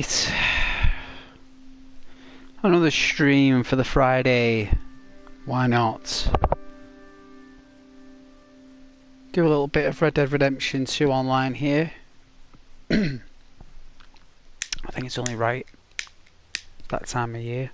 Right. Another stream for the Friday. Why not? Do a little bit of Red Dead Redemption 2 online here. I think it's only right. That time of year.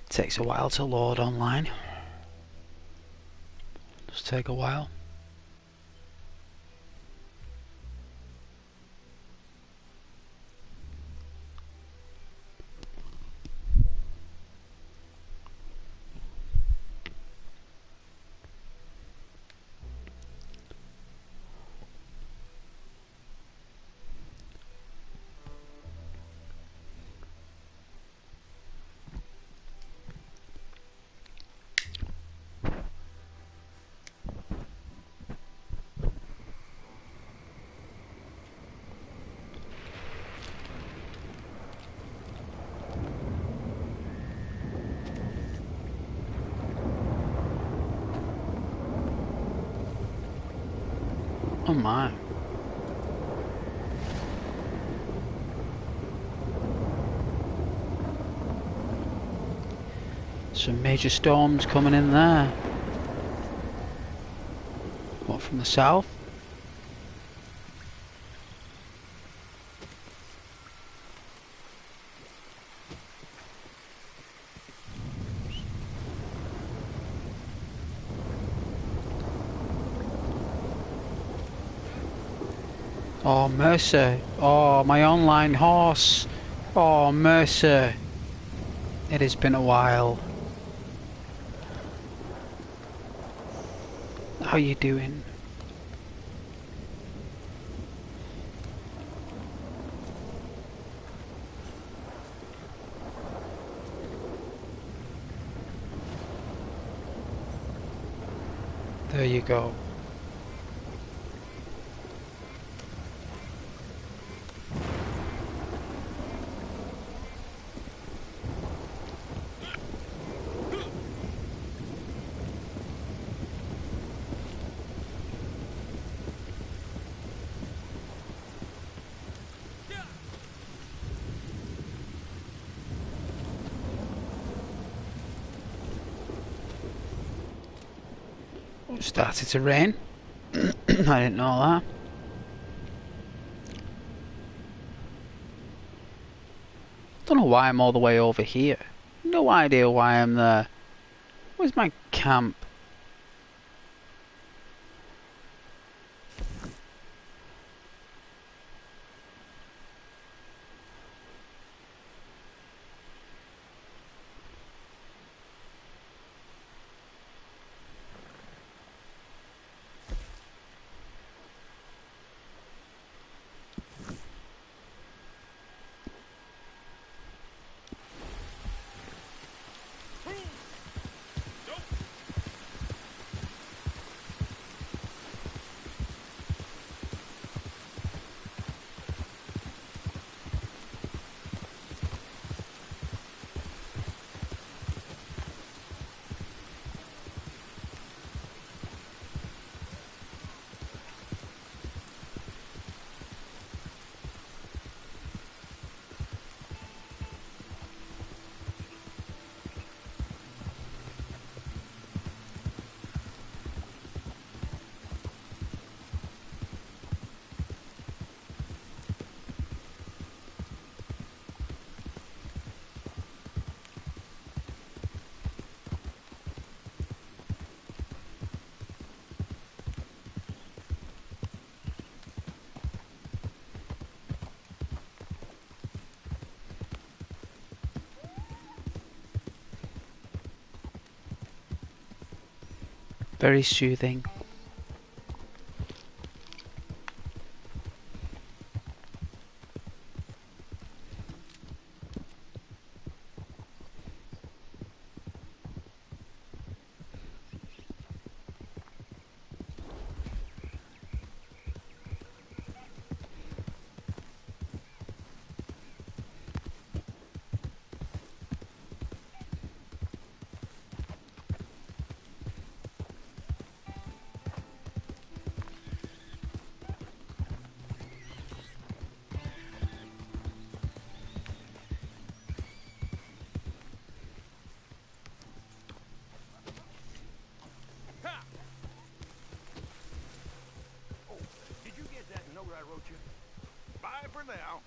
Takes a while to load online. Does take a while. Oh my. Some major storms coming in there. What, from the south? Oh, mercy. Oh, my online horse. Oh, mercy. It has been a while. How you doing? There you go. It started to rain. I didn't know that. Don't know why I'm all the way over here. No idea why I'm there. Where's my camp? Very soothing. Bye for now.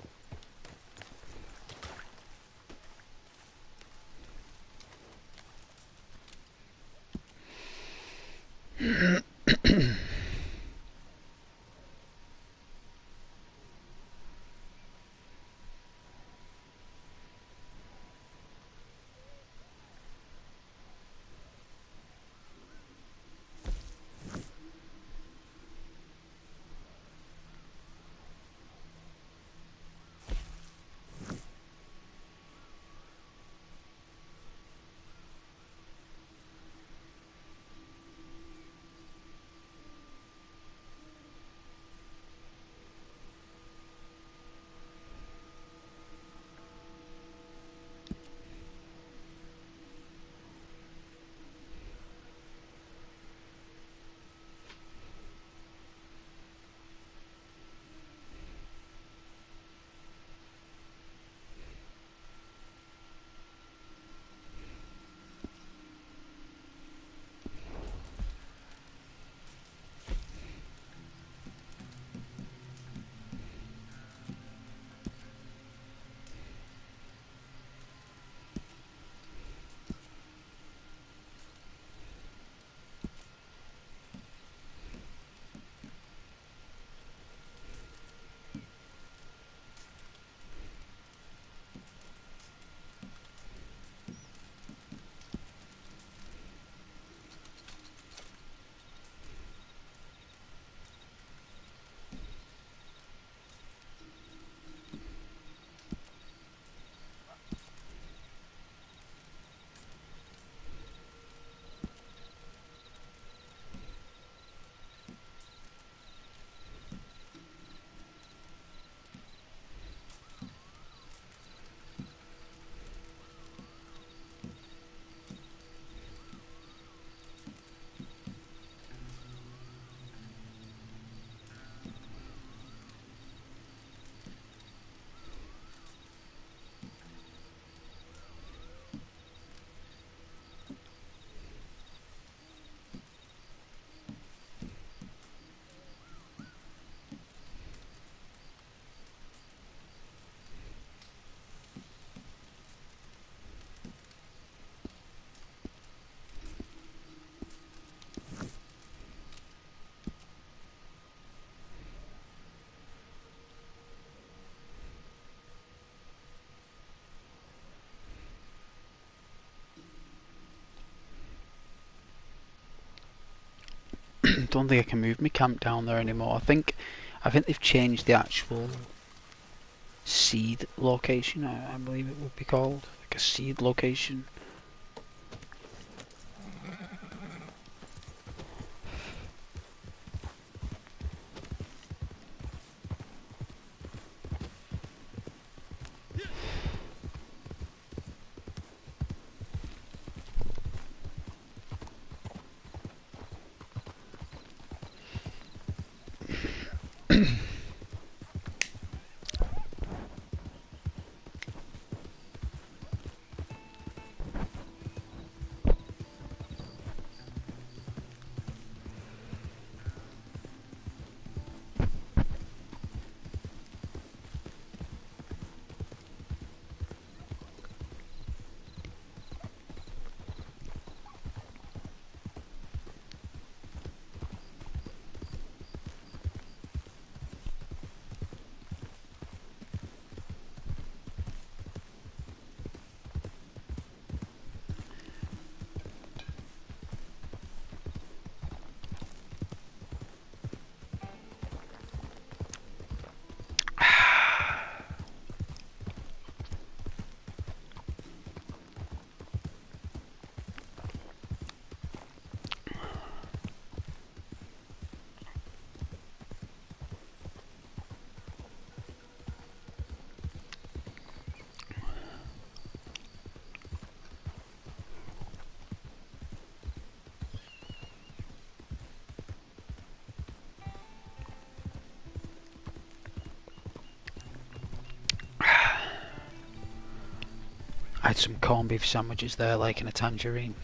Don't think I can move my camp down there anymore. I think they've changed the actual seed location. I believe it would be called like a seed location. with some corned beef sandwiches there, like in a tangerine.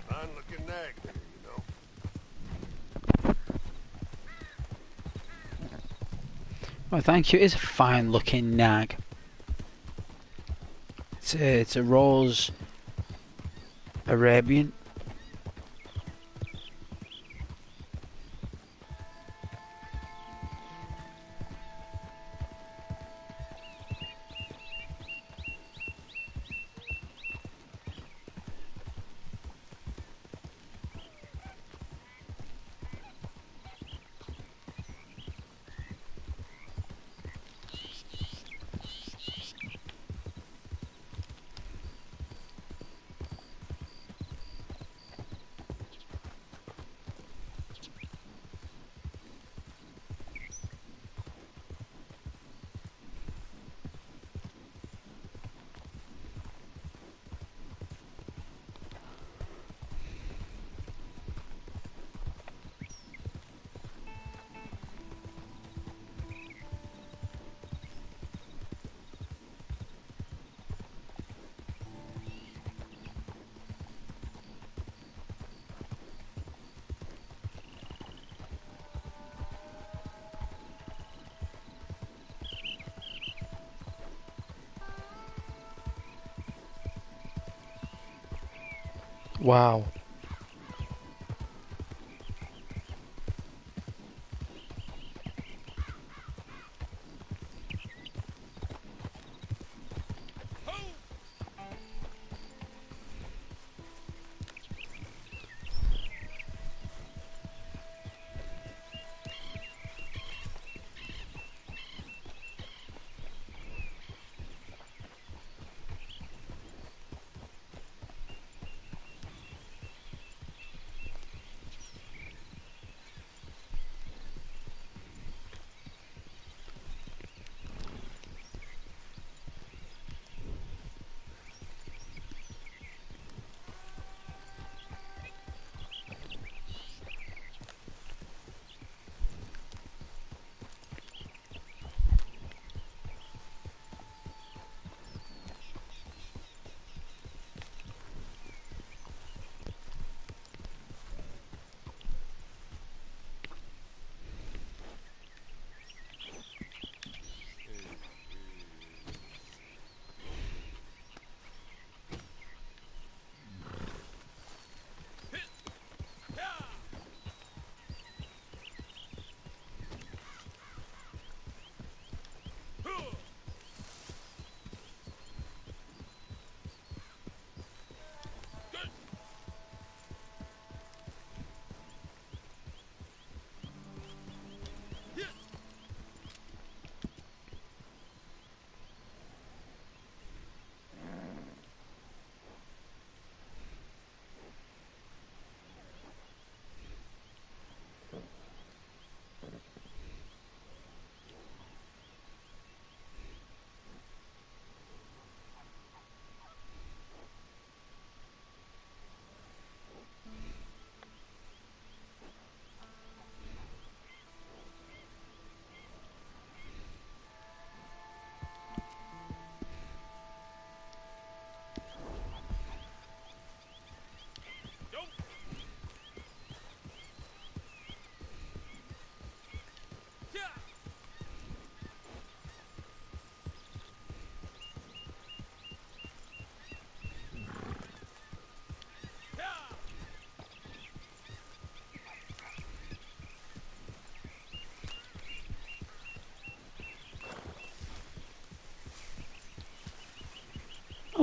Fine looking nag there, you know. Well, thank you. It is a fine looking nag. It's a Rose Arabian. Wow.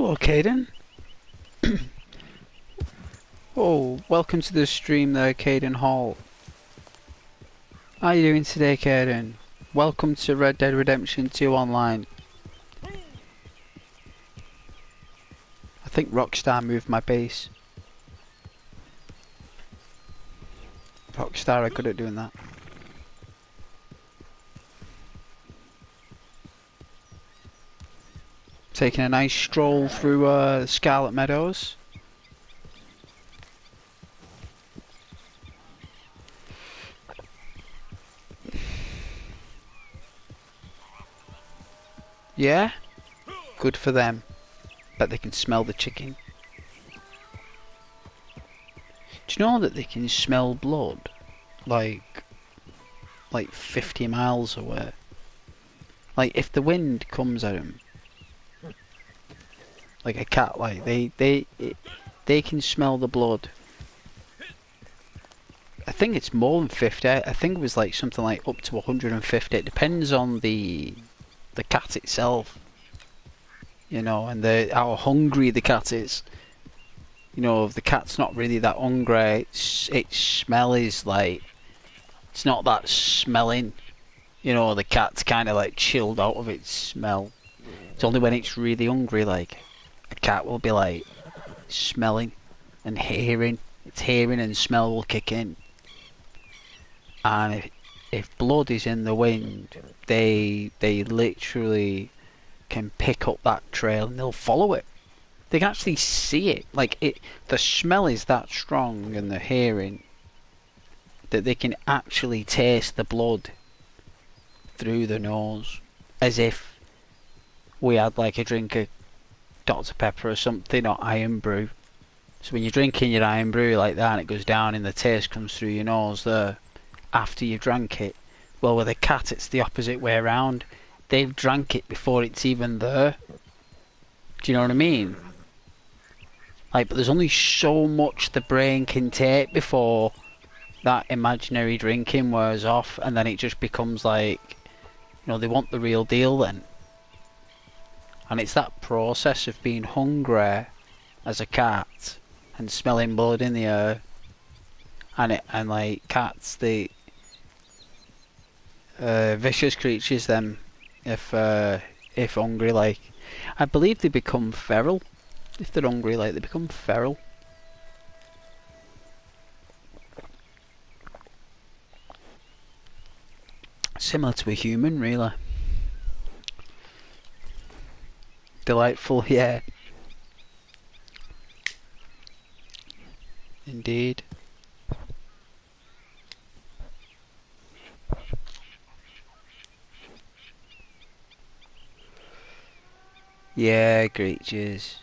Hello, Caden. Oh, welcome to the stream there, Caden Hall. How are you doing today, Caden? Welcome to Red Dead Redemption 2 Online. I think Rockstar moved my base. Rockstar are good at doing that. Taking a nice stroll through the Scarlet Meadows. Yeah? Good for them. Bet they can smell the chicken. Do you know that they can smell blood? Like 50 miles away. Like if the wind comes at them, like a cat, like they can smell the blood. I think it's more than 50. I think it was like something like up to 150. It depends on the cat itself, you know, and how hungry the cat is. You know, if the cat's not really that hungry, its smell is like, it's not that smelling. You know, the cat's kind of like chilled out of its smell. It's only when it's really hungry, like, a cat will be like smelling and hearing. Its hearing and smell will kick in. And if blood is in the wind, they literally can pick up that trail and they'll follow it. They can actually see it. Like the smell is that strong and the hearing that they can actually taste the blood through the nose, as if we had like a drink of Dr. Pepper or something, or Iron Brew. So when you're drinking your Iron Brew like that and it goes down and the taste comes through your nose there after you've drank it, well, with a cat it's the opposite way around. They've drank it before it's even there. Do you know what I mean? Like, but there's only so much the brain can take before that imaginary drinking wears off, and then it just becomes like, you know, they want the real deal then. And it's that process of being hungry as a cat and smelling blood in the air, and like cats, they vicious creatures. Them, if hungry, like, I believe they become feral. If they're hungry, like, they become feral. Similar to a human, really. Delightful, yeah. Indeed. Yeah, creatures.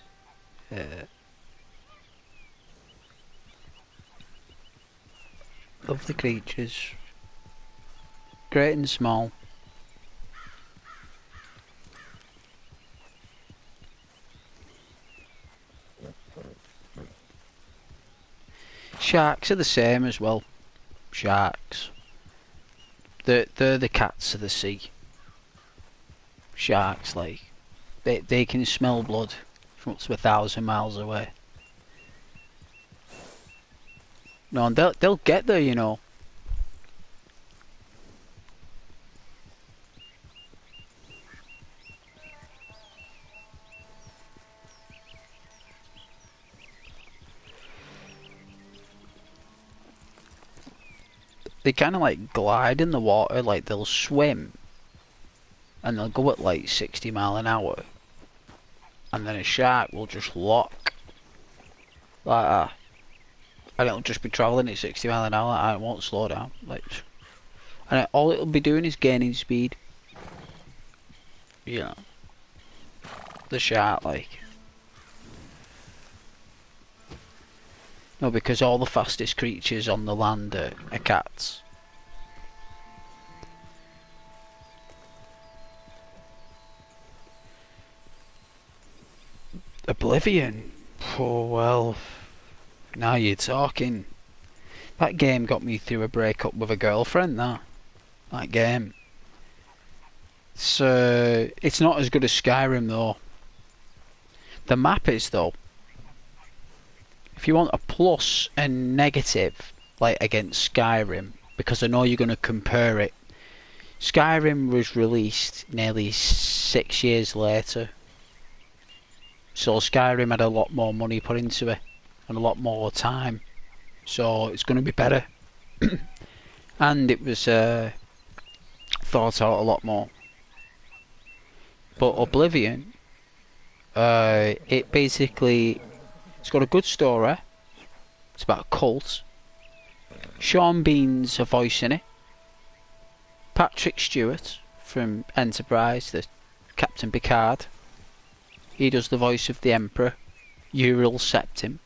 Lovely creatures. Great and small. Sharks are the same as well. Sharks. They're the cats of the sea. Sharks, like, they can smell blood from up to 1,000 miles away. No, and they'll get there, you know. They kind of like glide in the water, like they'll swim and they'll go at like 60 mile an hour, and then a shark will just lock like that, and it'll just be travelling at 60 mile an hour and it won't slow down, like, and all it'll be doing is gaining speed. You know, the shark, like, no, because all the fastest creatures on the land are cats. Oblivion. Oh well, now you're talking. That game got me through a breakup with a girlfriend. That game. So it's not as good as Skyrim though. The map is though, if you want a plus and negative, like against Skyrim, because I know you're going to compare it. Skyrim was released nearly 6 years later, so Skyrim had a lot more money put into it and a lot more time, so it's going to be better. And it was thought out a lot more. But Oblivion, it basically, it's got a good story. It's about a cult. Sean Bean's a voice in it. Patrick Stewart from Enterprise, the Captain Picard. He does the voice of the Emperor, Uriel Septim.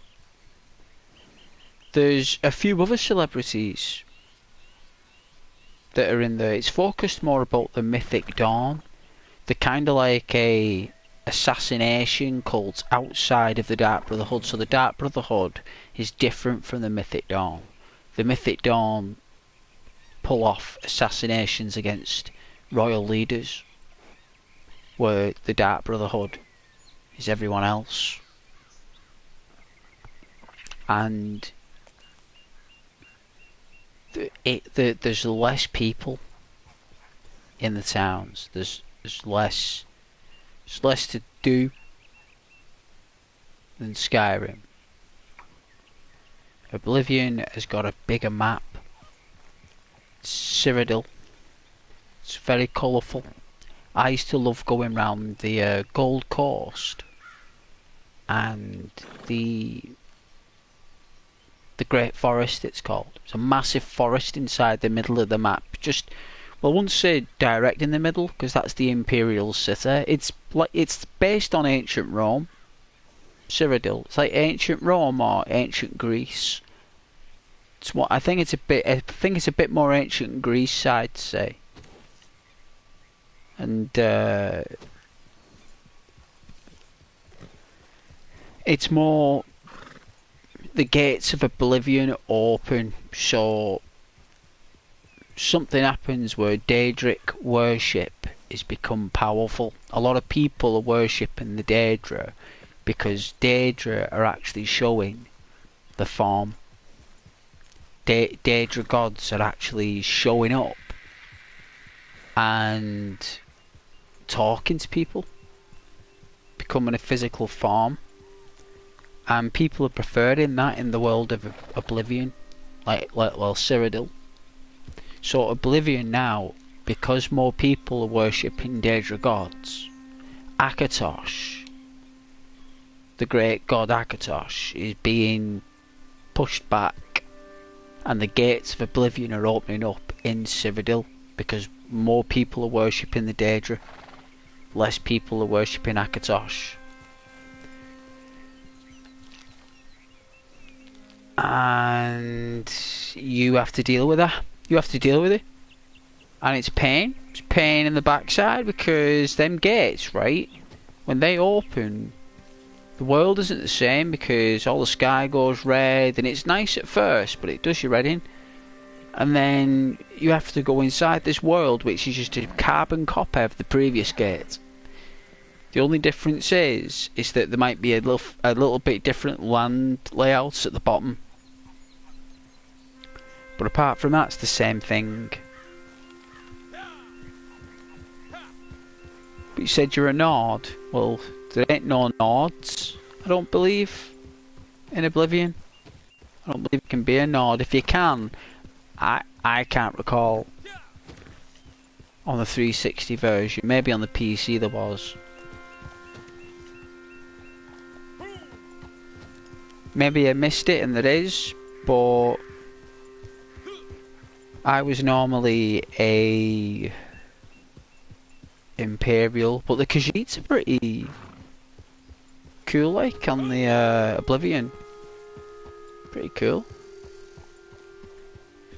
There's a few other celebrities that are in there. It's focused more about the Mythic Dawn. They're kind of like a assassination cult outside of the Dark Brotherhood. So the Dark Brotherhood is different from the Mythic Dawn. The Mythic Dawn pull off assassinations against royal leaders, where the Dark Brotherhood is everyone else. And there's less people in the towns. There's less to do than Skyrim. Oblivion has got a bigger map. Cyrodiil. It's very colourful. I used to love going round the Gold Coast and the Great Forest, it's called. It's a massive forest inside the middle of the map. Just, well, I wouldn't say direct in the middle, because that's the Imperial City. It's based on ancient Rome. Cyrodiil. It's like ancient Rome or ancient Greece. It's what I think it's a bit more ancient Greece side to say. And it's more, the gates of Oblivion open, so something happens where Daedric worship is become powerful. A lot of people are worshipping the Daedra because Daedra are actually showing the form. Daedra gods are actually showing up and talking to people, becoming a physical form. And people are preferring that in the world of Oblivion, like Cyrodiil. So Oblivion now, because more people are worshipping Daedra gods, Akatosh, the great god Akatosh, is being pushed back, and the gates of Oblivion are opening up in Cyrodiil because more people are worshipping the Daedra, less people are worshipping Akatosh. And you have to deal with that. You have to deal with it. And it's pain. It's pain in the backside, because them gates, right, when they open, the world isn't the same, because all the sky goes red, and it's nice at first, but it does your head in. And then you have to go inside this world, which is just a carbon copy of the previous gate. The only difference is that there might be a little bit different land layouts at the bottom. But apart from that, it's the same thing. But you said you're a Nord. Well, there ain't no Nords, I don't believe, in Oblivion. I don't believe you can be a Nord. If you can, I can't recall on the 360 version. Maybe on the PC there was. Maybe I missed it and there is, but I was normally a Imperial, but the Khajiits are pretty cool, like, on the Oblivion. Pretty cool.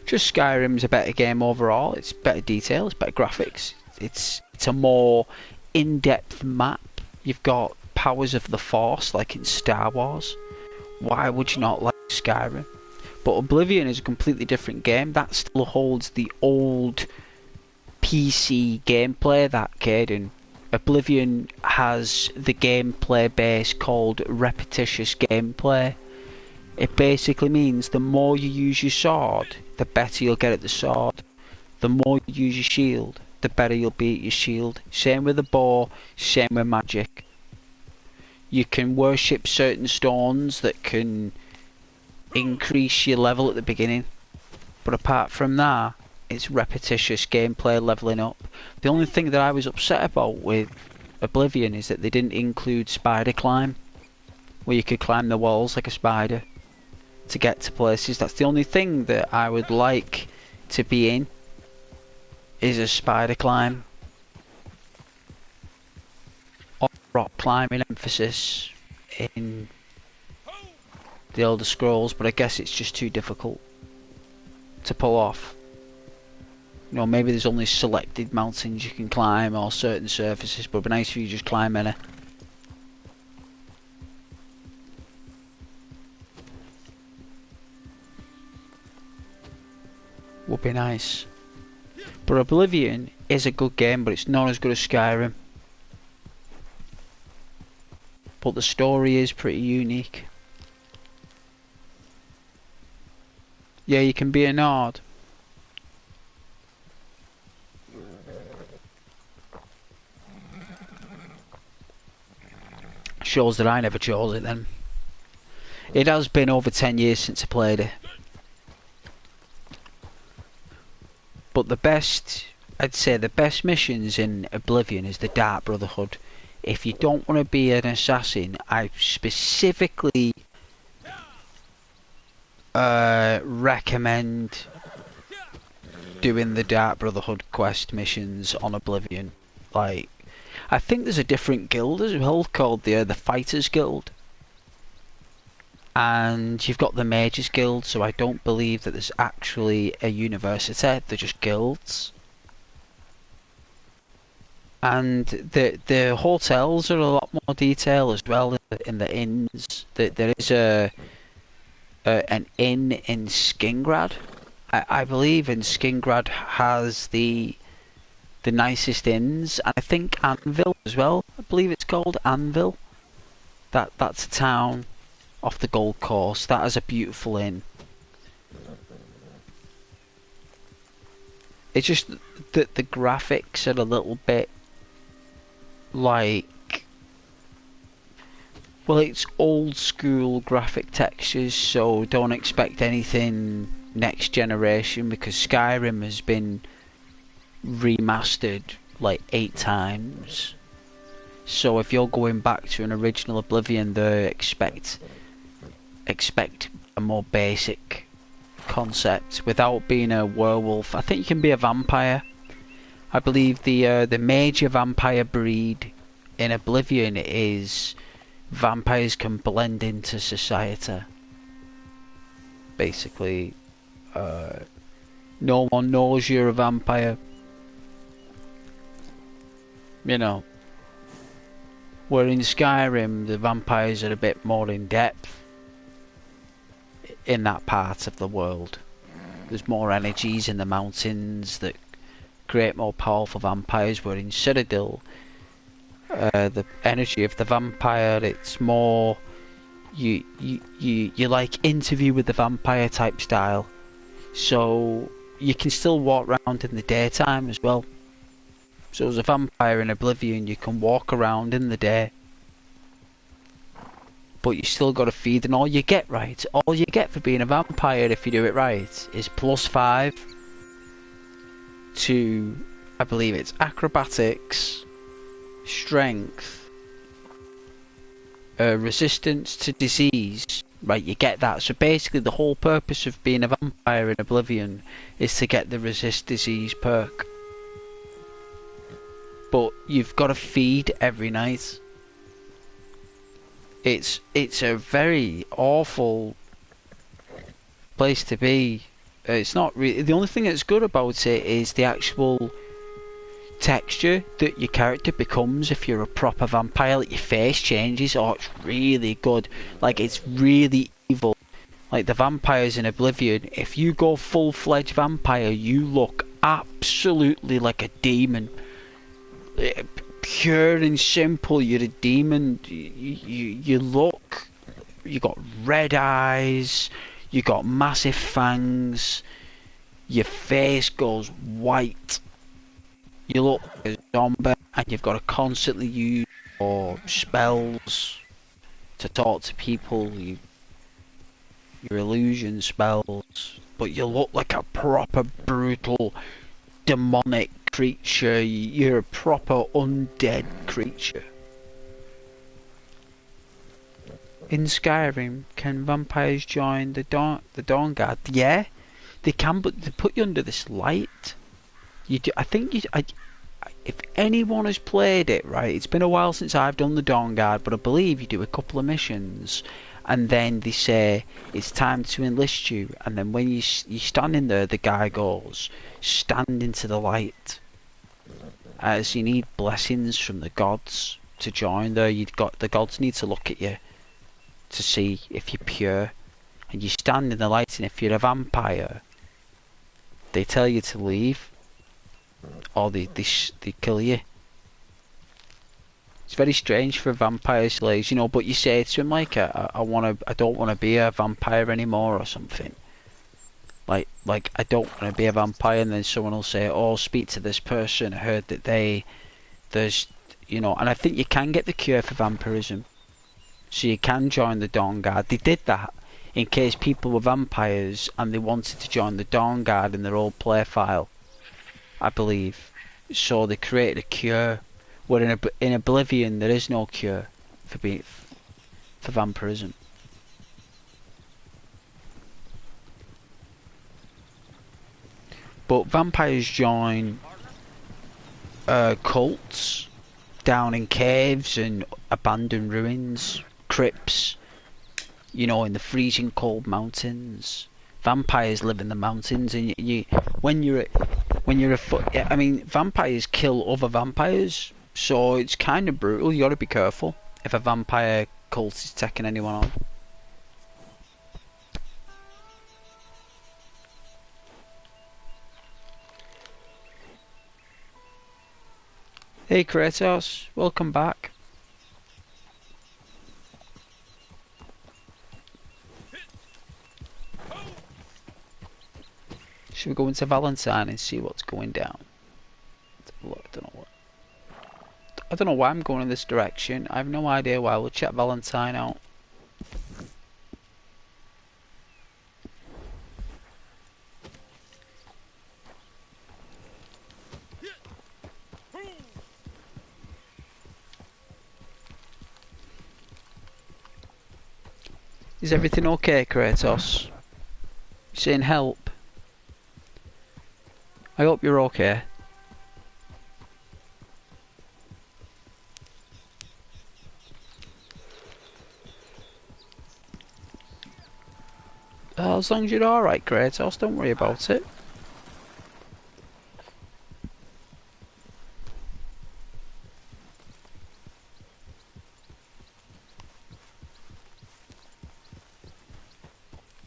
Just Skyrim's a better game overall. It's better detail, it's better graphics. It's a more in-depth map. You've got powers of the Force, like in Star Wars. Why would you not like Skyrim? But Oblivion is a completely different game. That still holds the old PC gameplay, that kid, and Oblivion has the gameplay base called repetitious gameplay. It basically means the more you use your sword, the better you'll get at the sword. The more you use your shield, the better you'll be at your shield. Same with the bow, same with magic. You can worship certain stones that can increase your level at the beginning. But apart from that, it's repetitious gameplay leveling up. The only thing that I was upset about with Oblivion is that they didn't include spider climb, where you could climb the walls like a spider to get to places. That's the only thing that I would like to be in, is a spider climb or rock climbing emphasis in the Elder Scrolls, but I guess it's just too difficult to pull off. You know, maybe there's only selected mountains you can climb or certain surfaces, but it'd be nice if you just climb any. Would be nice. But Oblivion is a good game, but it's not as good as Skyrim. But the story is pretty unique. Yeah, you can be a Nord. Shows that I never chose it then. It has been over 10 years since I played it. But the best, I'd say the best missions in Oblivion is the Dark Brotherhood. If you don't want to be an assassin, I specifically recommend doing the Dark Brotherhood quest missions on Oblivion. Like, I think there's a different guild as well called the Fighters Guild, and you've got the Mages Guild. So I don't believe that there's actually a university; they're just guilds. And the hotels are a lot more detail as well in the inns. There is an inn in Skingrad. I believe in Skingrad has the nicest inns, and I think Anvil as well. I believe it's called Anvil. That's a town off the Gold Coast. That has a beautiful inn. It's just that the graphics are a little bit like, well, it's old school graphic textures, so don't expect anything next generation, because Skyrim has been remastered like 8 times. So if you're going back to an original Oblivion, they expect a more basic concept without being a werewolf. I think you can be a vampire. I believe the major vampire breed in Oblivion is vampires can blend into society. Basically, no one knows you're a vampire. You know. Where in Skyrim, the vampires are a bit more in depth in that part of the world. There's more energies in the mountains that create more powerful vampires, where in Citadel, the energy of the vampire, it's more you like interview with the vampire type style, so you can still walk around in the daytime as well. So as a vampire in Oblivion, you can walk around in the day, but you still got to feed, and all you get for being a vampire, if you do it right, is +5 to, I believe it's acrobatics, strength, resistance to disease. Right, you get that. So basically the whole purpose of being a vampire in Oblivion is to get the resist disease perk. But you've got to feed every night. It's a very awful place to be. It's not really, the only thing that's good about it is the actual texture that your character becomes if you're a proper vampire. Like your face changes. Oh, it's really good. Like, it's really evil. Like the vampires in Oblivion, if you go full-fledged vampire, you look absolutely like a demon. pure and simple. You're a demon. You look. You got red eyes. You got massive fangs. Your face goes white. You look like a zombie, and you've got to constantly use your spells to talk to people. Your illusion spells, but you look like a proper brutal demonic creature. You're a proper undead creature. In Skyrim, can vampires join the Dawn Guard? Yeah, they can, but they put you under this light. You do, I think if anyone has played it, right, it's been a while since I've done the Dawn Guard, but I believe you do a couple of missions, and then they say it's time to enlist you, and then when you're standing there, the guy goes, stand into the light, as you need blessings from the gods to join there. The gods need to look at you to see if you're pure, and you stand in the light, and if you're a vampire, they tell you to leave, or they kill you. It's very strange for vampire slaves, you know, but you say to him like, I don't want to be a vampire anymore or something. Like I don't want to be a vampire, and then someone will say, oh, speak to this person. I heard that there's, you know, and I think you can get the cure for vampirism. So you can join the Dawn Guard. They did that in case people were vampires and they wanted to join the Dawn Guard in their old play file, I believe. So they created a cure. Where in Oblivion there is no cure for vampirism. But vampires join cults down in caves and abandoned ruins, crypts, you know, in the freezing cold mountains. Vampires live in the mountains, and when you're a foot, I mean, vampires kill other vampires, so it's kind of brutal. You got to be careful if a vampire cult is taking anyone on. Hey Kratos, welcome back. Should we go into Valentine and see what's going down? I don't know why I'm going in this direction. I have no idea why. We'll check Valentine out. Is everything okay, Kratos? You saying help? I hope you're okay. As long as you're alright, Kratos, don't worry about it.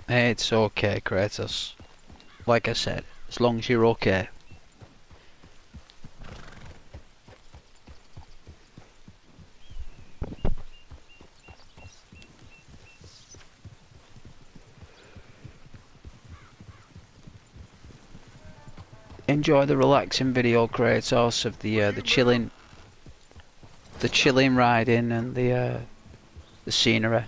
Hey, it's okay, Kratos. Like I said, as long as you're okay. Enjoy the relaxing video, Kratos, of the chilling riding and the scenery.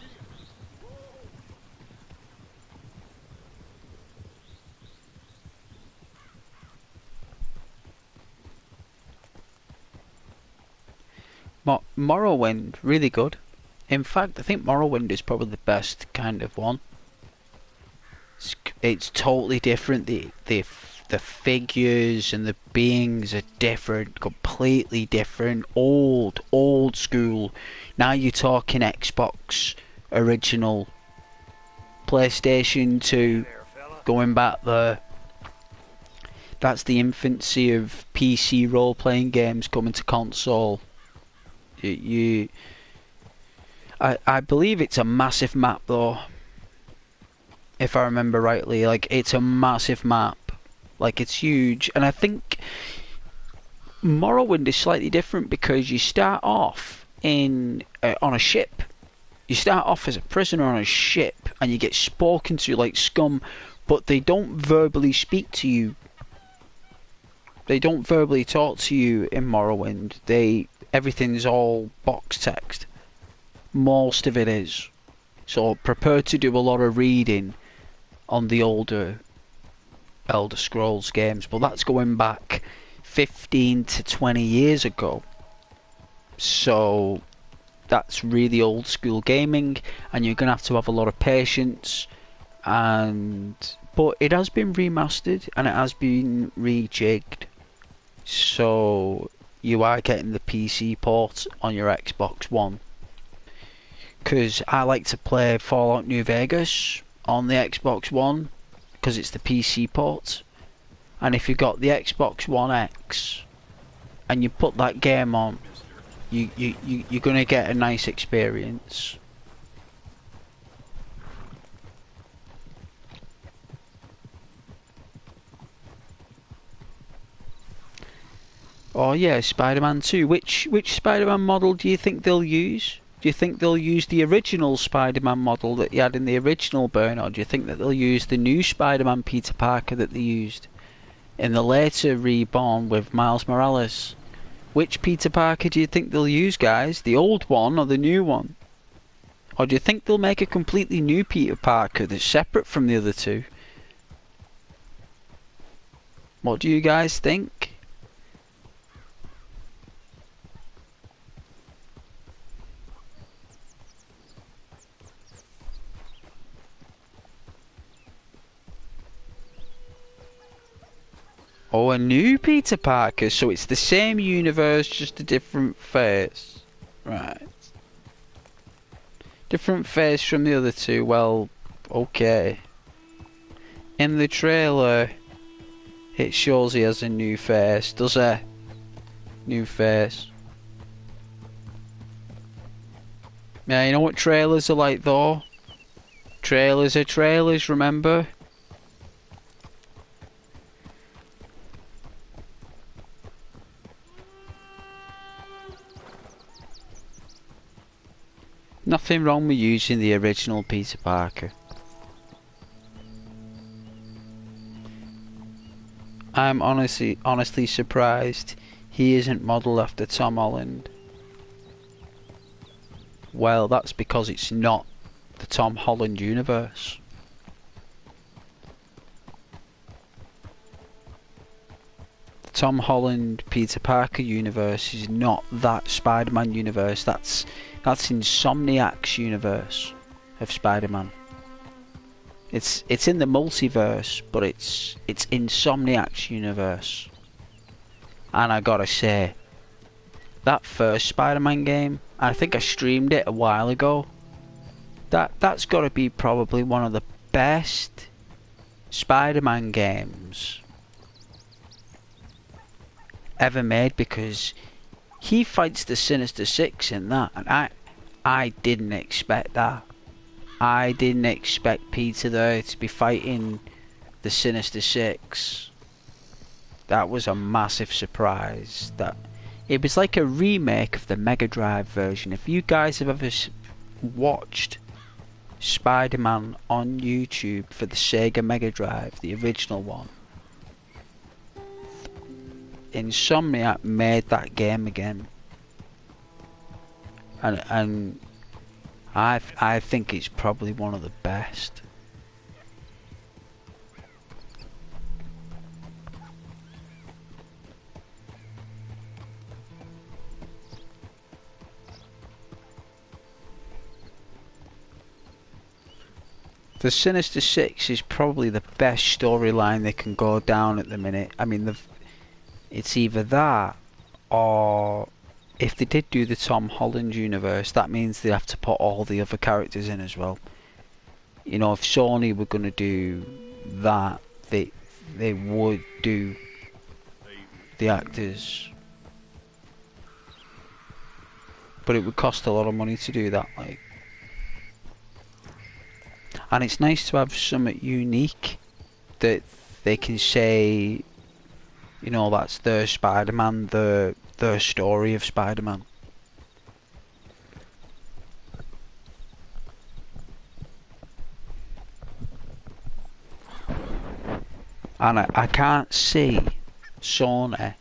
Morrowind, really good. In fact, I think Morrowind is probably the best kind of one. It's totally different. The figures and the beings are different, completely different. Old school. Now you're talking Xbox original, PlayStation 2, going back there. That's the infancy of PC role-playing games coming to console. I believe it's a massive map though, if I remember rightly. Like, it's a massive map, like it's huge, and I think Morrowind is slightly different because you start off in on a ship. You start off as a prisoner on a ship, and you get spoken to like scum, but they don't verbally speak to you. They don't verbally talk to you in Morrowind. Everything's all box text. Most of it is. So prepare to do a lot of reading on the older Elder Scrolls games, but that's going back 15 to 20 years ago. So that's really old school gaming, and you're gonna have to have a lot of patience. But it has been remastered and it has been rejigged, so you are getting the PC port on your Xbox One. Because I like to play Fallout New Vegas on the Xbox One because it's the PC port, and if you've got the Xbox One X and you put that game on, you're gonna get a nice experience. Oh yeah, Spider-Man 2. Which Spider-Man model do you think they'll use? Do you think they'll use the original Spider-Man model that you had in the original Burn, or do you think that they'll use the new Spider-Man Peter Parker that they used in the later Reborn with Miles Morales? Which Peter Parker do you think they'll use, guys? The old one or the new one? Or do you think they'll make a completely new Peter Parker that's separate from the other two? What do you guys think? Oh, a new Peter Parker, so it's the same universe, just a different face. Right. Different face from the other two, well, okay. In the trailer, it shows he has a new face, does it? New face. Yeah, you know what trailers are like though? Trailers are trailers, remember? Nothing wrong with using the original Peter Parker. I'm honestly surprised he isn't modelled after Tom Holland. Well, that's because it's not the Tom Holland universe. The Tom Holland Peter Parker universe is not that Spider-Man universe. That's Insomniac's universe of Spider-Man. It's in the multiverse, but it's Insomniac's universe. And I gotta say, that first Spider-Man game, I think I streamed it a while ago. That's gotta be probably one of the best Spider-Man games ever made, because he fights the Sinister Six in that, and I didn't expect that. I didn't expect Peter there to be fighting the Sinister Six. That was a massive surprise. That it was like a remake of the Mega Drive version. If you guys have ever watched Spider-Man on YouTube for the Sega Mega Drive, the original one, Insomniac made that game again, and I think it's probably one of the best. The Sinister Six is probably the best storyline they can go down at the minute. I mean, it's either that, or if they did do the Tom Holland universe, that means they have to put all the other characters in as well. You know, if Sony were going to do that, they would do the actors, but it would cost a lot of money to do that. Like, and it's nice to have something unique that they can say You know, that's their Spider-Man, their story of Spider-Man. And I can't see Sony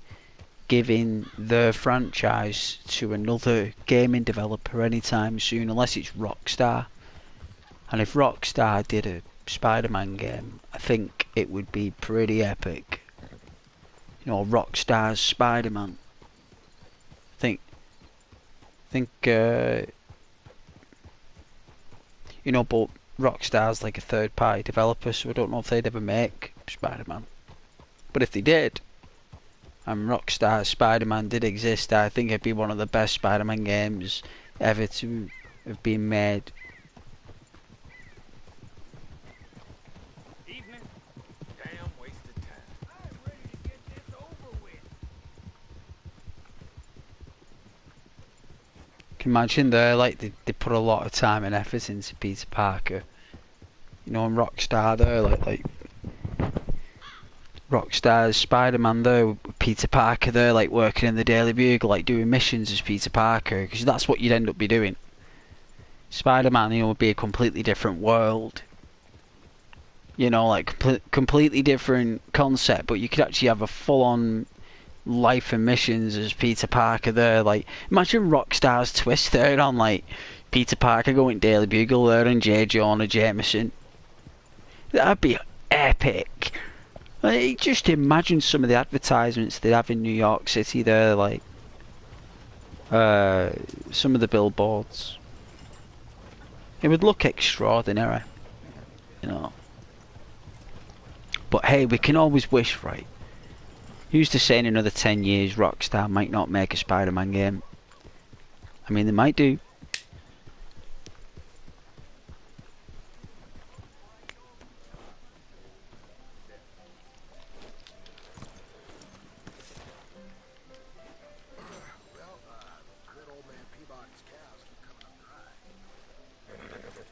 giving the franchise to another gaming developer anytime soon, unless it's Rockstar. And if Rockstar did a Spider-Man game, I think it would be pretty epic. You know, Rockstar's Spider-Man. Think, you know, but Rockstar's like a third-party developer, so I don't know if they'd ever make Spider-Man. But if they did, and Rockstar's Spider-Man did exist, I think it'd be one of the best Spider-Man games ever to have been made. Evening. Damn wasted time. I'm ready to get this over with. Can you imagine they put a lot of time and effort into Peter Parker. You know, and Rockstar there, like Rockstar's Spider-Man there, Peter Parker there, like working in the Daily Bugle, like doing missions as Peter Parker, because that's what you'd end up be doing. Spider-Man, you know, would be a completely different world. You know, like completely different concept, but you could actually have a full-on life and missions as Peter Parker there. Like, imagine Rockstar's twist there on like Peter Parker going Daily Bugle there and J. Jonah Jameson. That'd be epic. Like, just imagine some of the advertisements they have in New York City there, like some of the billboards. It would look extraordinary, you know. But hey, we can always wish, right? Who's to say in another 10 years Rockstar might not make a Spider-Man game? I mean, they might do. Well, I heard old man Peabody's cows keep coming up dry. How's everything with you?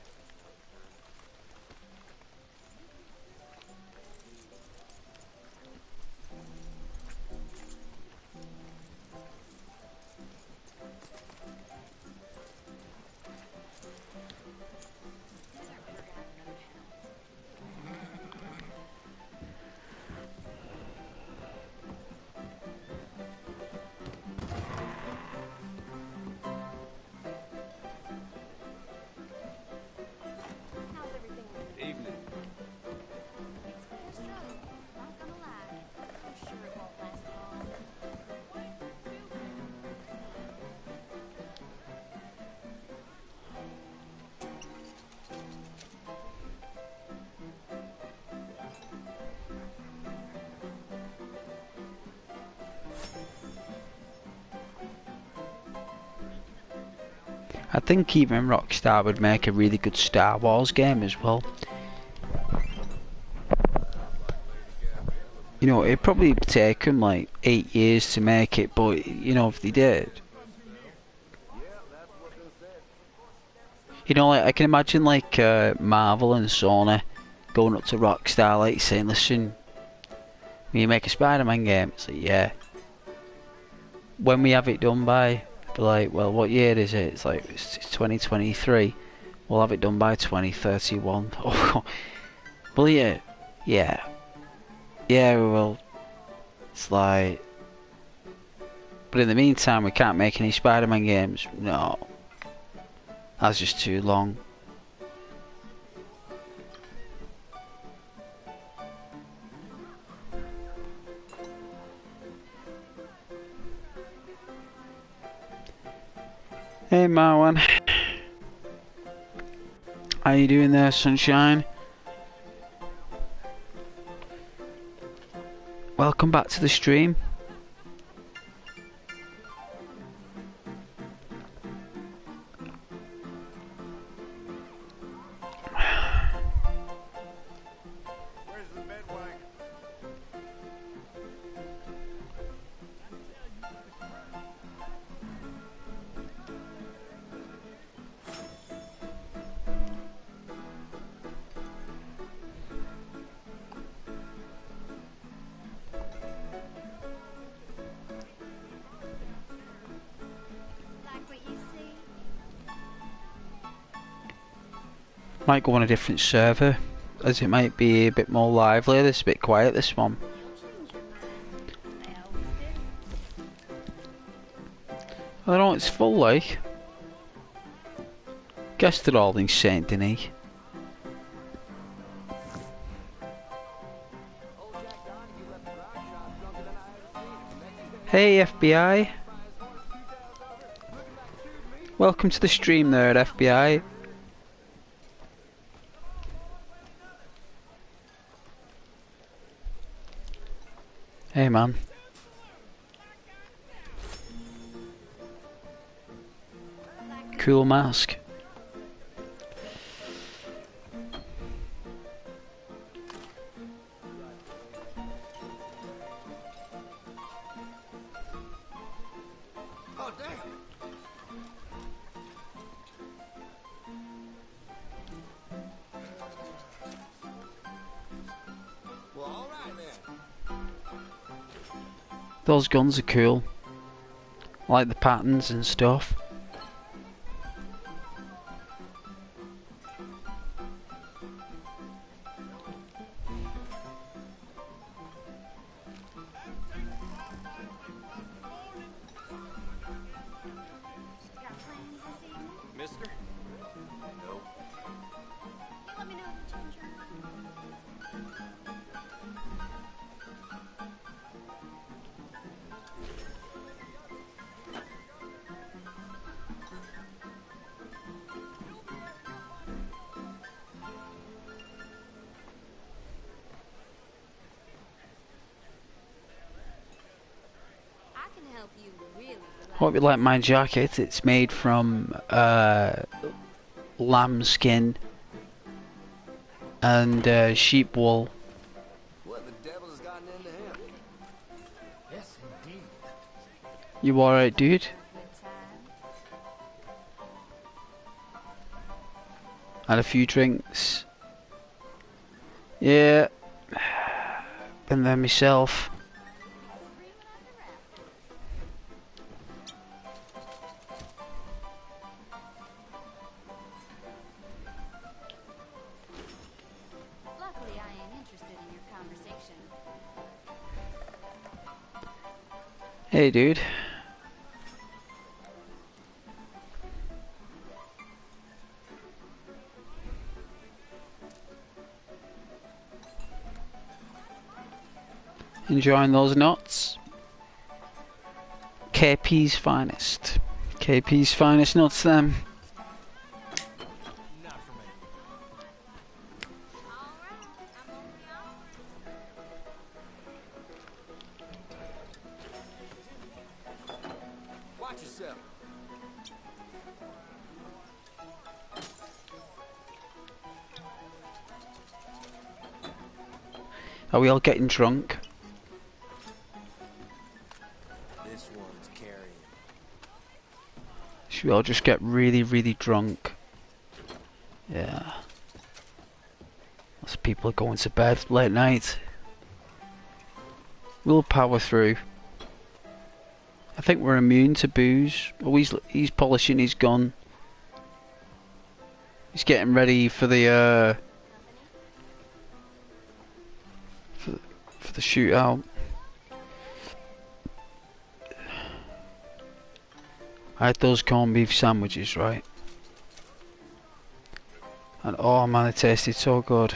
Evening. It's been a struggle, not gonna lie. I'm sure it won't last long. I think even Rockstar would make a really good Star Wars game as well. You know, it'd probably take them like 8 years to make it, but you know, if they did, you know, like I can imagine like Marvel and Sony going up to Rockstar, like saying, "Listen, when you make a Spider-Man game, it's like, yeah. When we have it done by, be like, well, what year is it? It's like it's 2023. We'll have it done by 2031. Oh, well, yeah, yeah, yeah, we will. It's like, but in the meantime, we can't make any Spider-Man games. No, that's just too long. Hey Marwan, how you doing there, sunshine? Welcome back to the stream. Where's the bed wagon? Might go on a different server, as it might be a bit more lively. This is a bit quiet, this one. You'll change your mind. They always do. I don't know, it's full like. Guess they're all in Saint Denis. Hey FBI. Welcome to the stream there at FBI. Hey man. Cool mask. Oh, damn. Well, all right then. Those guns are cool. I like the patterns and stuff. Got plans this evening? Mister? Nope. You let me know if you change your mind. I can help you really relax. Hope you like my jacket. It's made from lamb skin and sheep wool. What the devil has gotten into him? Yes, indeed. You alright, dude? Good time. Had a few drinks. Yeah. Been there myself. Luckily, I ain't interested in your conversation. Hey, dude. Enjoying those nuts? KP's finest. KP's finest nuts, them. Not for me. All right, I'm on the offer. Watch yourself. Are we all getting drunk? This one's carrying. Should we all just get really, really drunk? Yeah. Lots of people are going to bed late night. We'll power through. I think we're immune to booze. Oh, he's polishing his gun. He's getting ready for the for the shootout. I had those corned beef sandwiches, right? And oh man, they tasted so good.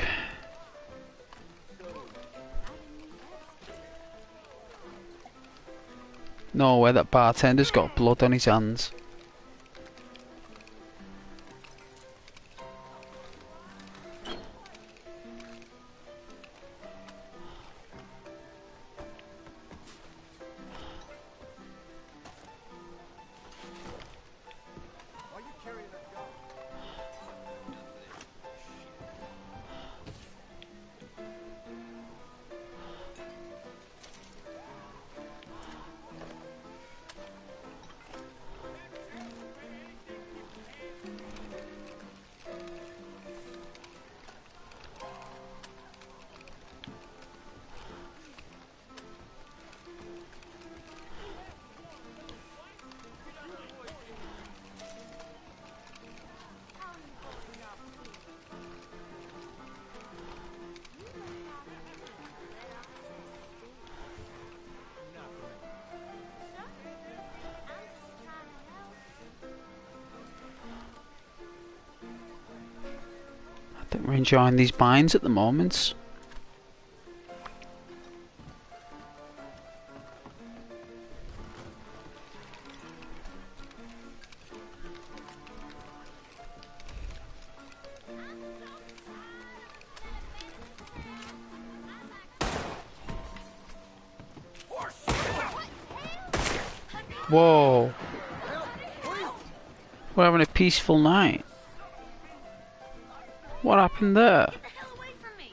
No way, that bartender's got blood on his hands. Why are you carrying that gun? We're enjoying these binds at the moment. Whoa. We're having a peaceful night. What happened there? Get the hell away from me!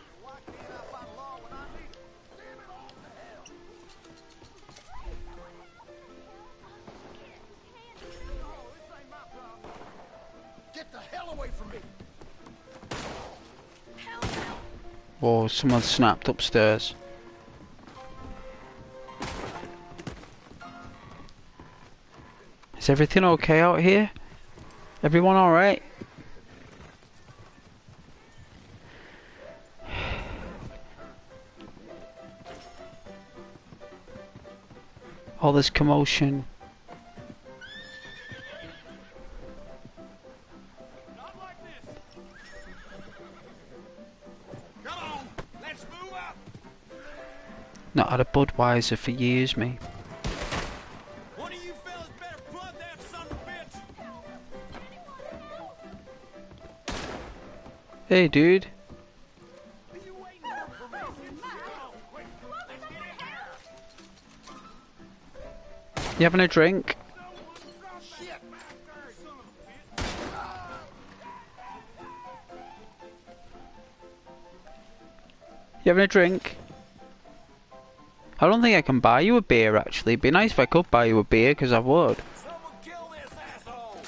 Get the hell away from me! Hell no! Whoa, someone snapped upstairs. Is everything okay out here? Everyone alright? All this commotion. Not like this! Come on! Let's move up! Not had a Budweiser for years, me. One of you fellas better plug that son of a bitch! Hey, dude. Are you waiting for permission? Come on, quick! Let's get in here! You having a drink? Shit! Son of a bitch! You having a drink? I don't think I can buy you a beer, actually. It'd be nice if I could buy you a beer, because I would. Someone kill this asshole!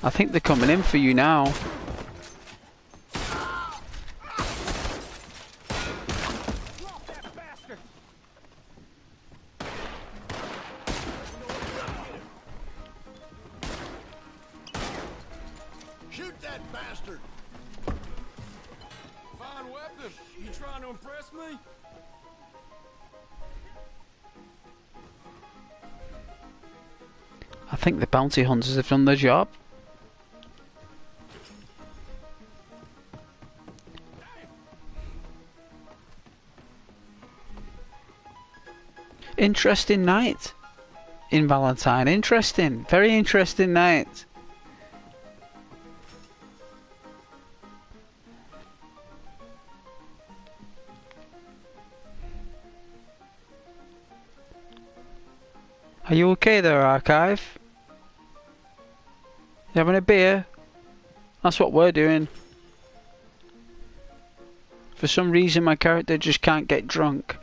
I think they're coming in for you now. Drop that bastard! Shoot that bastard! Fine weapon. You trying to impress me? I think the bounty hunters have done their job. Interesting night in Valentine. Interesting. Very interesting night. Are you okay there, Archive? You having a beer? That's what we're doing. For some reason my character just can't get drunk.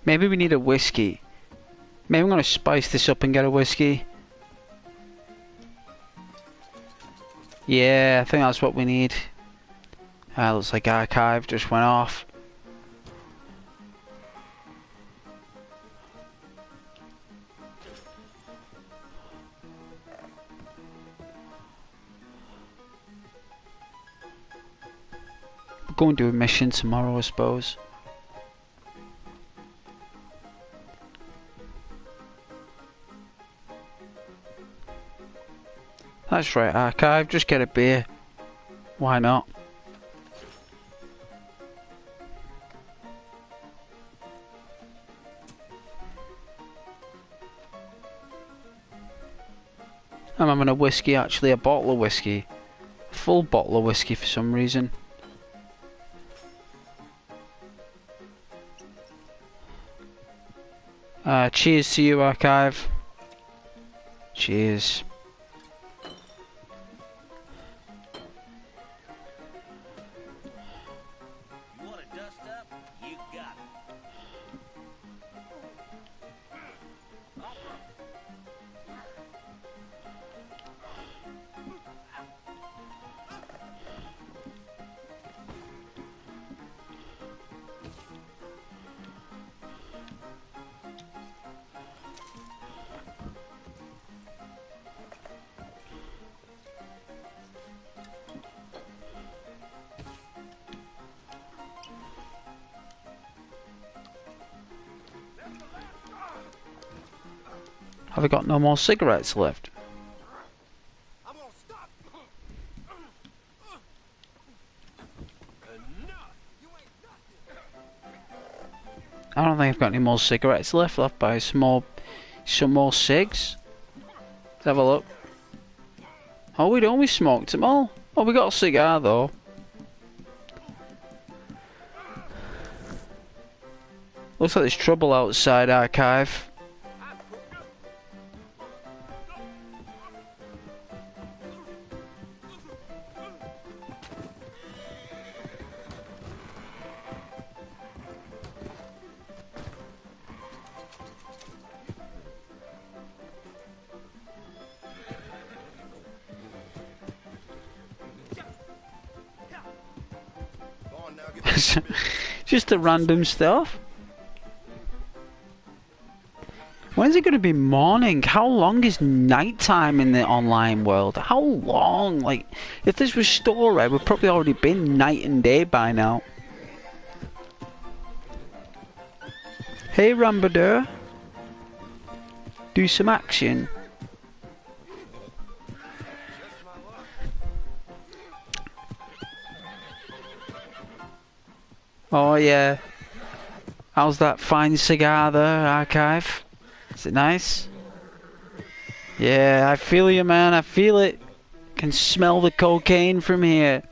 Maybe we need a whiskey. Maybe I'm gonna spice this up and get a whiskey. Yeah, I think that's what we need. Looks like Archive just went off. We'll go and do a mission tomorrow, I suppose. That's right, Archive, just get a beer. Why not? I'm having a whiskey, actually, a bottle of whiskey. A full bottle of whiskey for some reason. Cheers to you, Archive. Cheers. You want to dust up? You got it. Have I got no more cigarettes left? I'm gonna stop. Enough. You ain't nothing. I don't think I've got any more cigarettes left. I'll buy some more cigs. Let's have a look. Oh, we don't. We smoked them all. Oh, we got a cigar though. Looks like there's trouble outside, Archive. Go on now, get Just the random stuff. When's it going to be morning? How long is nighttime in the online world? How long? Like, if this was story, we'd probably already been night and day by now. Hey, Rambadeur. Do some action. Oh, yeah. How's that fine cigar there, Archive? Is it nice? Yeah, I feel you, man. I feel it. Can smell the cocaine from here.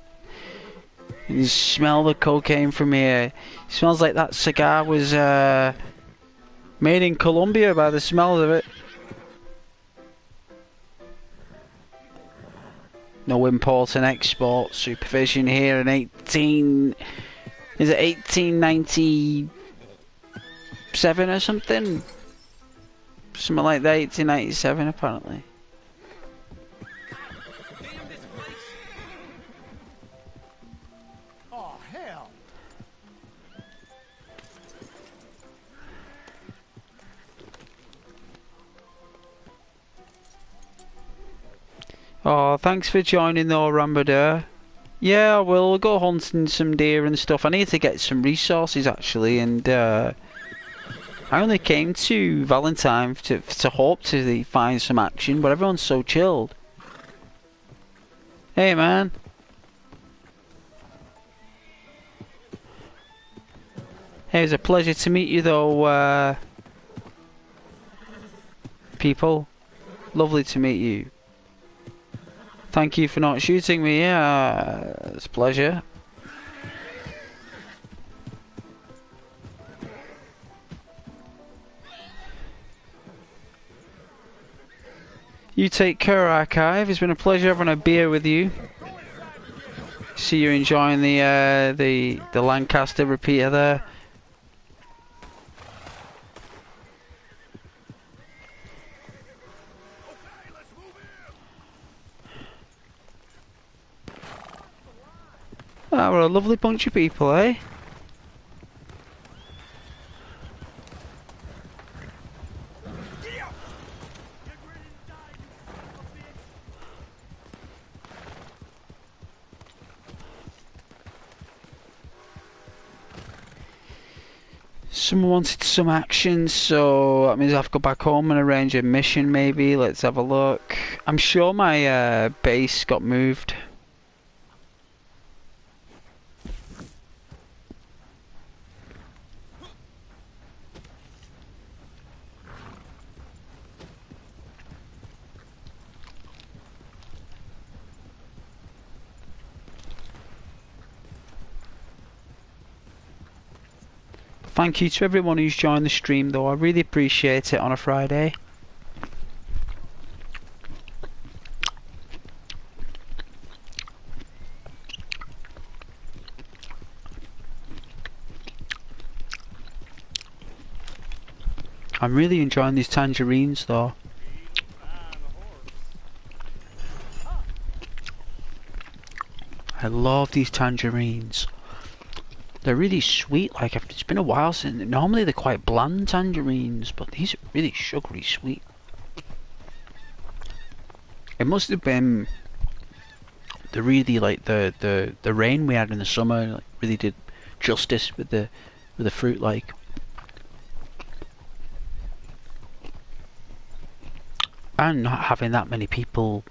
You can smell the cocaine from here. It smells like that cigar was made in Colombia by the smell of it. No import and export supervision here in 18... Is it 1897 or something? Something like that, 1897 apparently. Oh, hell. Oh, thanks for joining though, Rambadeur. Yeah, we'll go hunting some deer and stuff. I need to get some resources actually, and I only came to Valentine to hope to find some action, but everyone's so chilled. Hey, man. Hey, it's a pleasure to meet you, though, people. Lovely to meet you. Thank you for not shooting me. Yeah, it's a pleasure. You take care, Archive. It's been a pleasure having a beer with you. See you enjoying the Lancaster repeater there. Ah, we're a lovely bunch of people, eh? Someone wanted some action, so that means I have to go back home and arrange a mission maybe. Let's have a look. I'm sure my base got moved. Thank you to everyone who's joined the stream though, I really appreciate it on a Friday. I'm really enjoying these tangerines though. I love these tangerines. They're really sweet, like it's been a while since. Normally they're quite bland tangerines, but these are really sugary sweet. It must have been the really like the rain we had in the summer like, really did justice with the fruit like. and not having that many people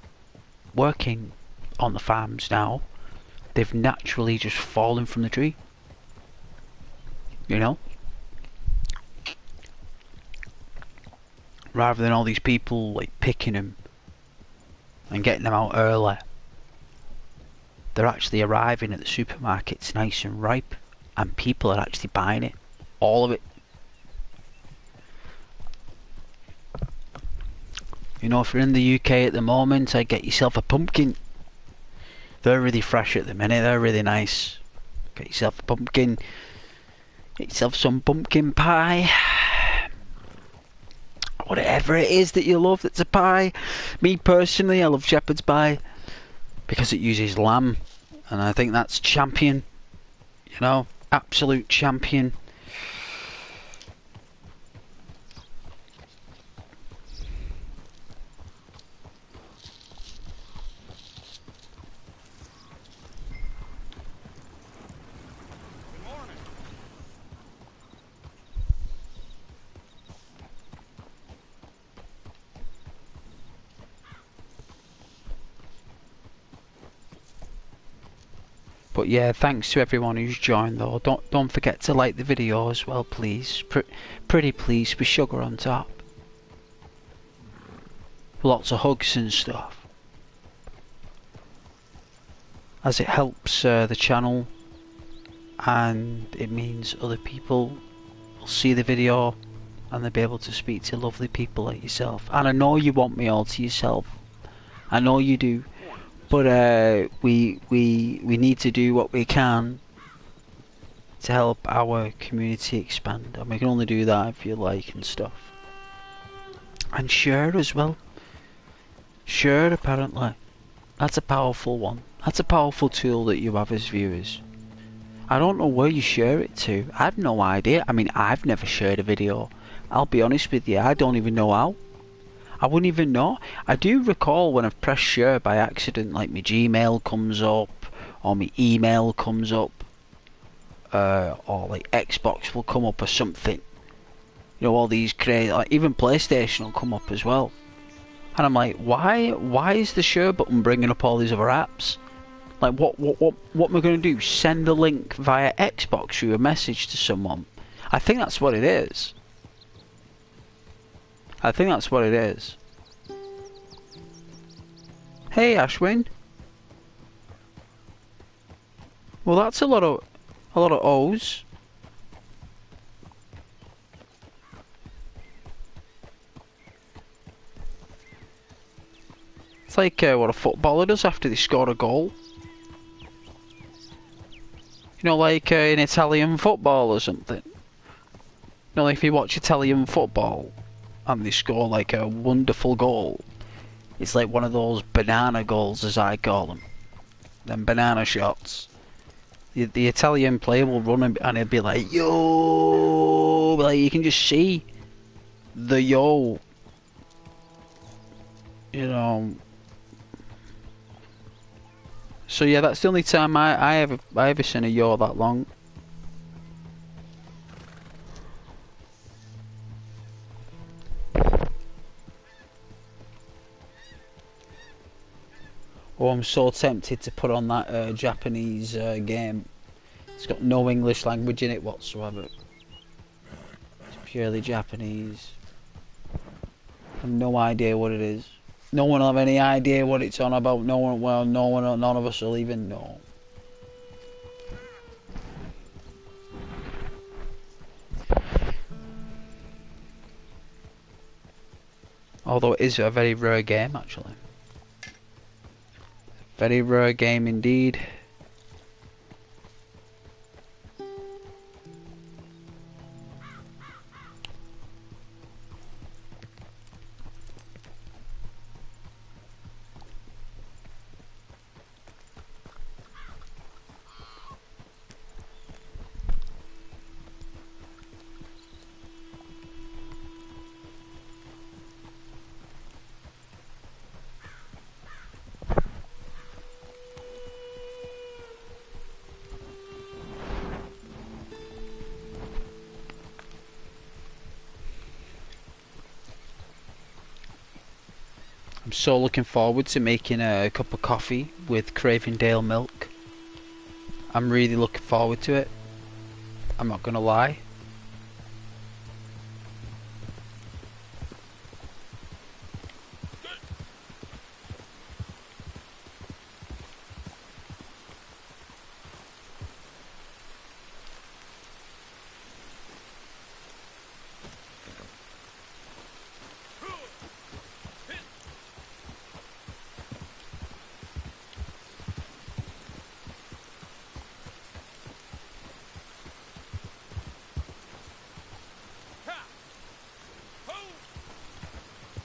working on the farms now, they've naturally just fallen from the tree. You know? Rather than all these people like picking them and getting them out early, they're actually arriving at the supermarkets nice and ripe, and people are actually buying it. All of it. You know, if you're in the UK at the moment, I'd get yourself a pumpkin. They're really fresh at the minute, they're really nice. Get yourself a pumpkin. Get yourself some pumpkin pie. Whatever it is that you love that's a pie. Me personally, I love shepherd's pie because it uses lamb, and I think that's champion. You know, absolute champion. Good morning. But yeah, thanks to everyone who's joined though. Don't forget to like the video as well, please. Pretty please, with sugar on top. Lots of hugs and stuff, as it helps the channel, and it means other people will see the video and they'll be able to speak to lovely people like yourself. And I know you want me all to yourself. I know you do. But we need to do what we can to help our community expand, and we can only do that if you like and stuff. And share as well. Share, apparently. That's a powerful one. That's a powerful tool that you have as viewers. I don't know where you share it to. I have no idea. I mean, I've never shared a video. I'll be honest with you, I don't even know how. I wouldn't even know. I do recall when I've pressed share by accident, like my Gmail comes up, or my email comes up, or like Xbox will come up or something. You know, all these crazy, like even PlayStation will come up as well. And I'm like, why is the share button bringing up all these other apps? Like, what am I going to do? Send a link via Xbox through a message to someone? I think that's what it is. I think that's what it is. Hey, Ashwin. Well, that's a lot of O's. It's like what a footballer does after they score a goal. You know, like in Italian football or something. You know, like if you watch Italian football and they score like a wonderful goal, it's like one of those banana goals, as I call them. Them banana shots. The Italian player will run and he'll be like, yo! Like, you can just see the yo. You know. So yeah, that's the only time I ever seen a yo that long. Oh, I'm so tempted to put on that Japanese game. It's got no English language in it whatsoever. It's purely Japanese. I have no idea what it is. No one will have any idea what it's on about. No one, well, no one, none of us will even know. Although it is a very rare game, actually. Very rare game indeed. so looking forward to making a cup of coffee with Cravendale milk. I'm really looking forward to it. I'm not gonna lie.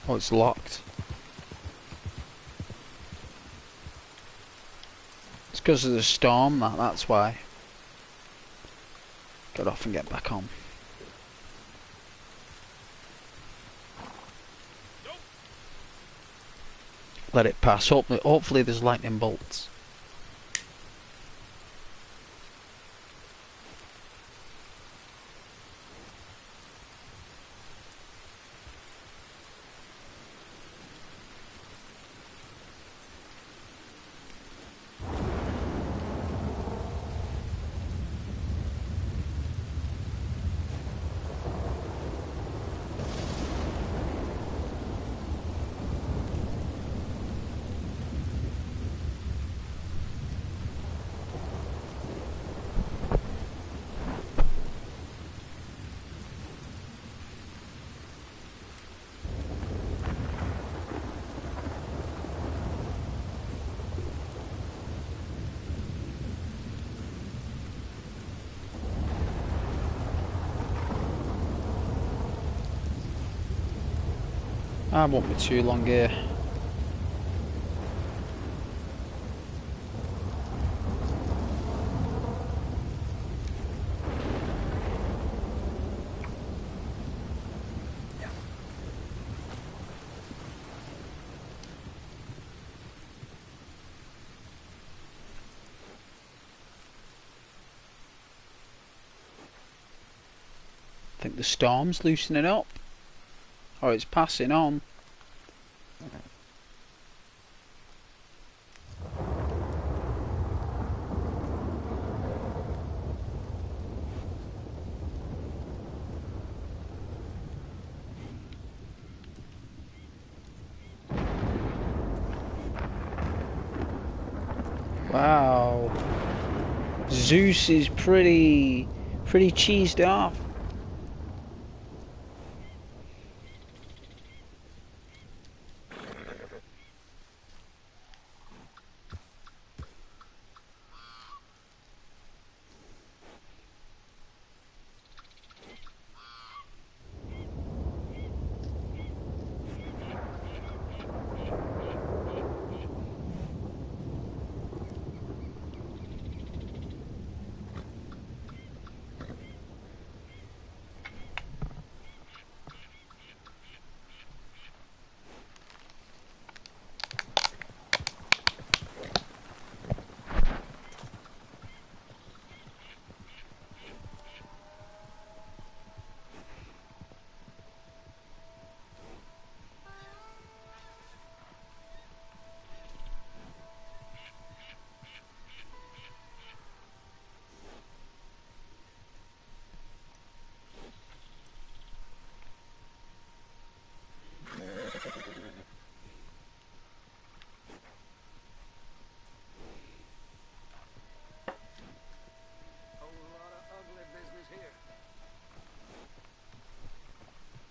Oh, it's locked. It's because of the storm, that's why. Get off and get back on. Let it pass. Hopefully there's lightning bolts. I won't be too long here. I think the storm's loosening up. Or it's passing on. Wow. Zeus is pretty cheesed off.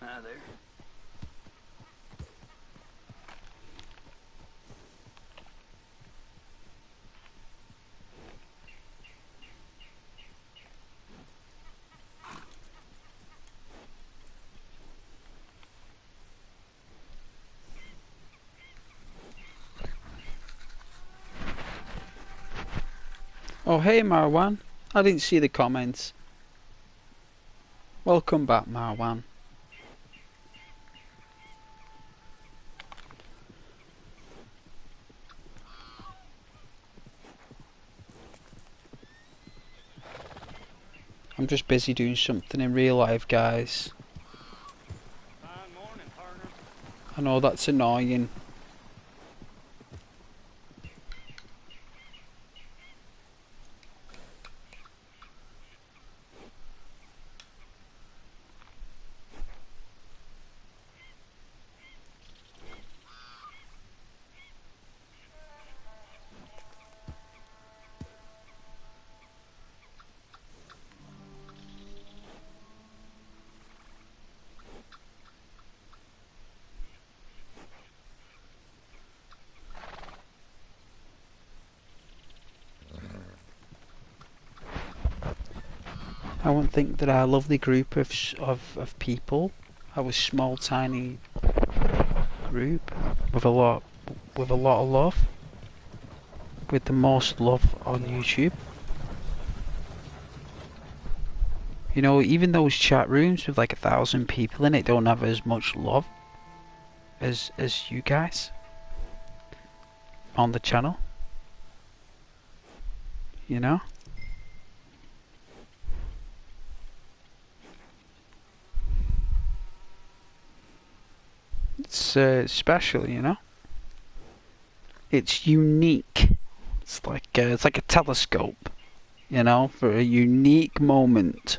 Hi there. Oh hey Marwan. I didn't see the comments. Welcome back Marwan. I'm just busy doing something in real life, guys. Fine morning, partner. I know that's annoying. I won't think that our lovely group of people, our small tiny group with a lot of love, with the most love on YouTube. You know, even those chat rooms with like 1,000 people in it don't have as much love as you guys on the channel. You know? It's special, you know? It's unique. It's like a telescope, you know, for a unique moment.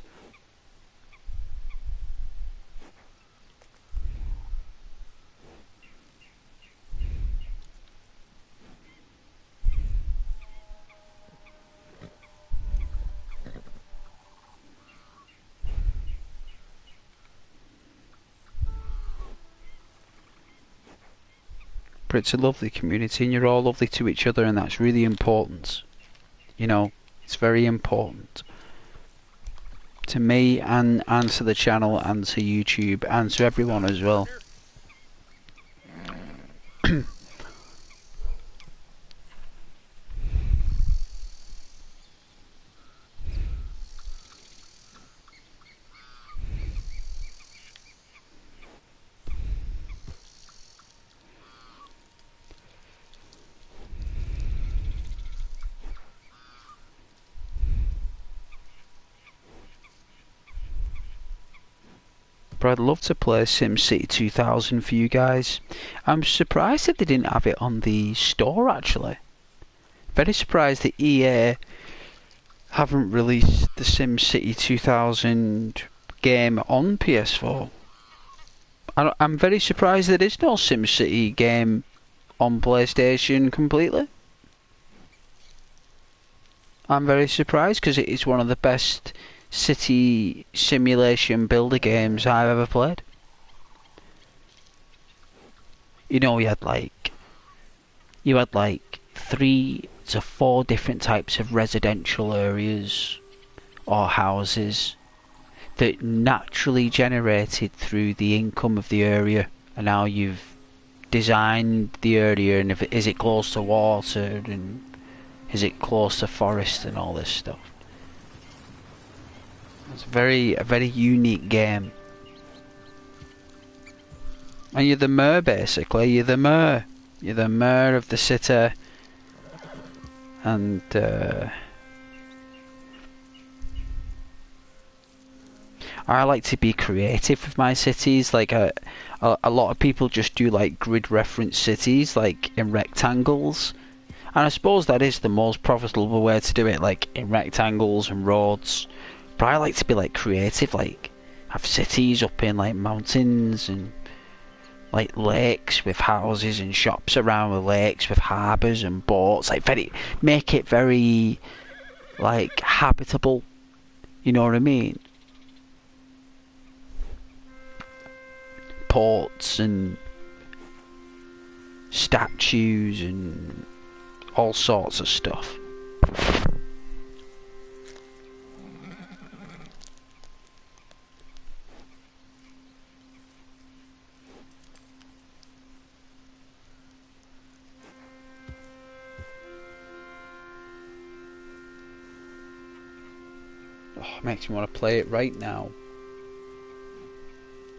But it's a lovely community and you're all lovely to each other, and that's really important. You know, it's very important to me and to the channel and to YouTube and to everyone as well. But I'd love to play SimCity 2000 for you guys. I'm surprised that they didn't have it on the store actually. Very surprised that EA haven't released the SimCity 2000 game on PS4. I'm very surprised there is no SimCity game on PlayStation completely. I'm very surprised because it is one of the best city simulation builder games I've ever played. You know, you had like 3 to 4 different types of residential areas or houses that naturally generated through the income of the area, and now you've designed the area, and is it close to water and is it close to forest and all this stuff. It's a very unique game. And you're the mayor basically, you're the mayor. You're the mayor of the city. And I like to be creative with my cities. Like a lot of people just do like grid reference cities, like in rectangles. And I suppose that is the most profitable way to do it, like in rectangles and roads. But I like to be like creative, like have cities up in like mountains and like lakes with houses and shops around the lakes with harbours and boats. Like make it very like habitable. You know what I mean? Ports and statues and all sorts of stuff. Oh, makes me want to play it right now.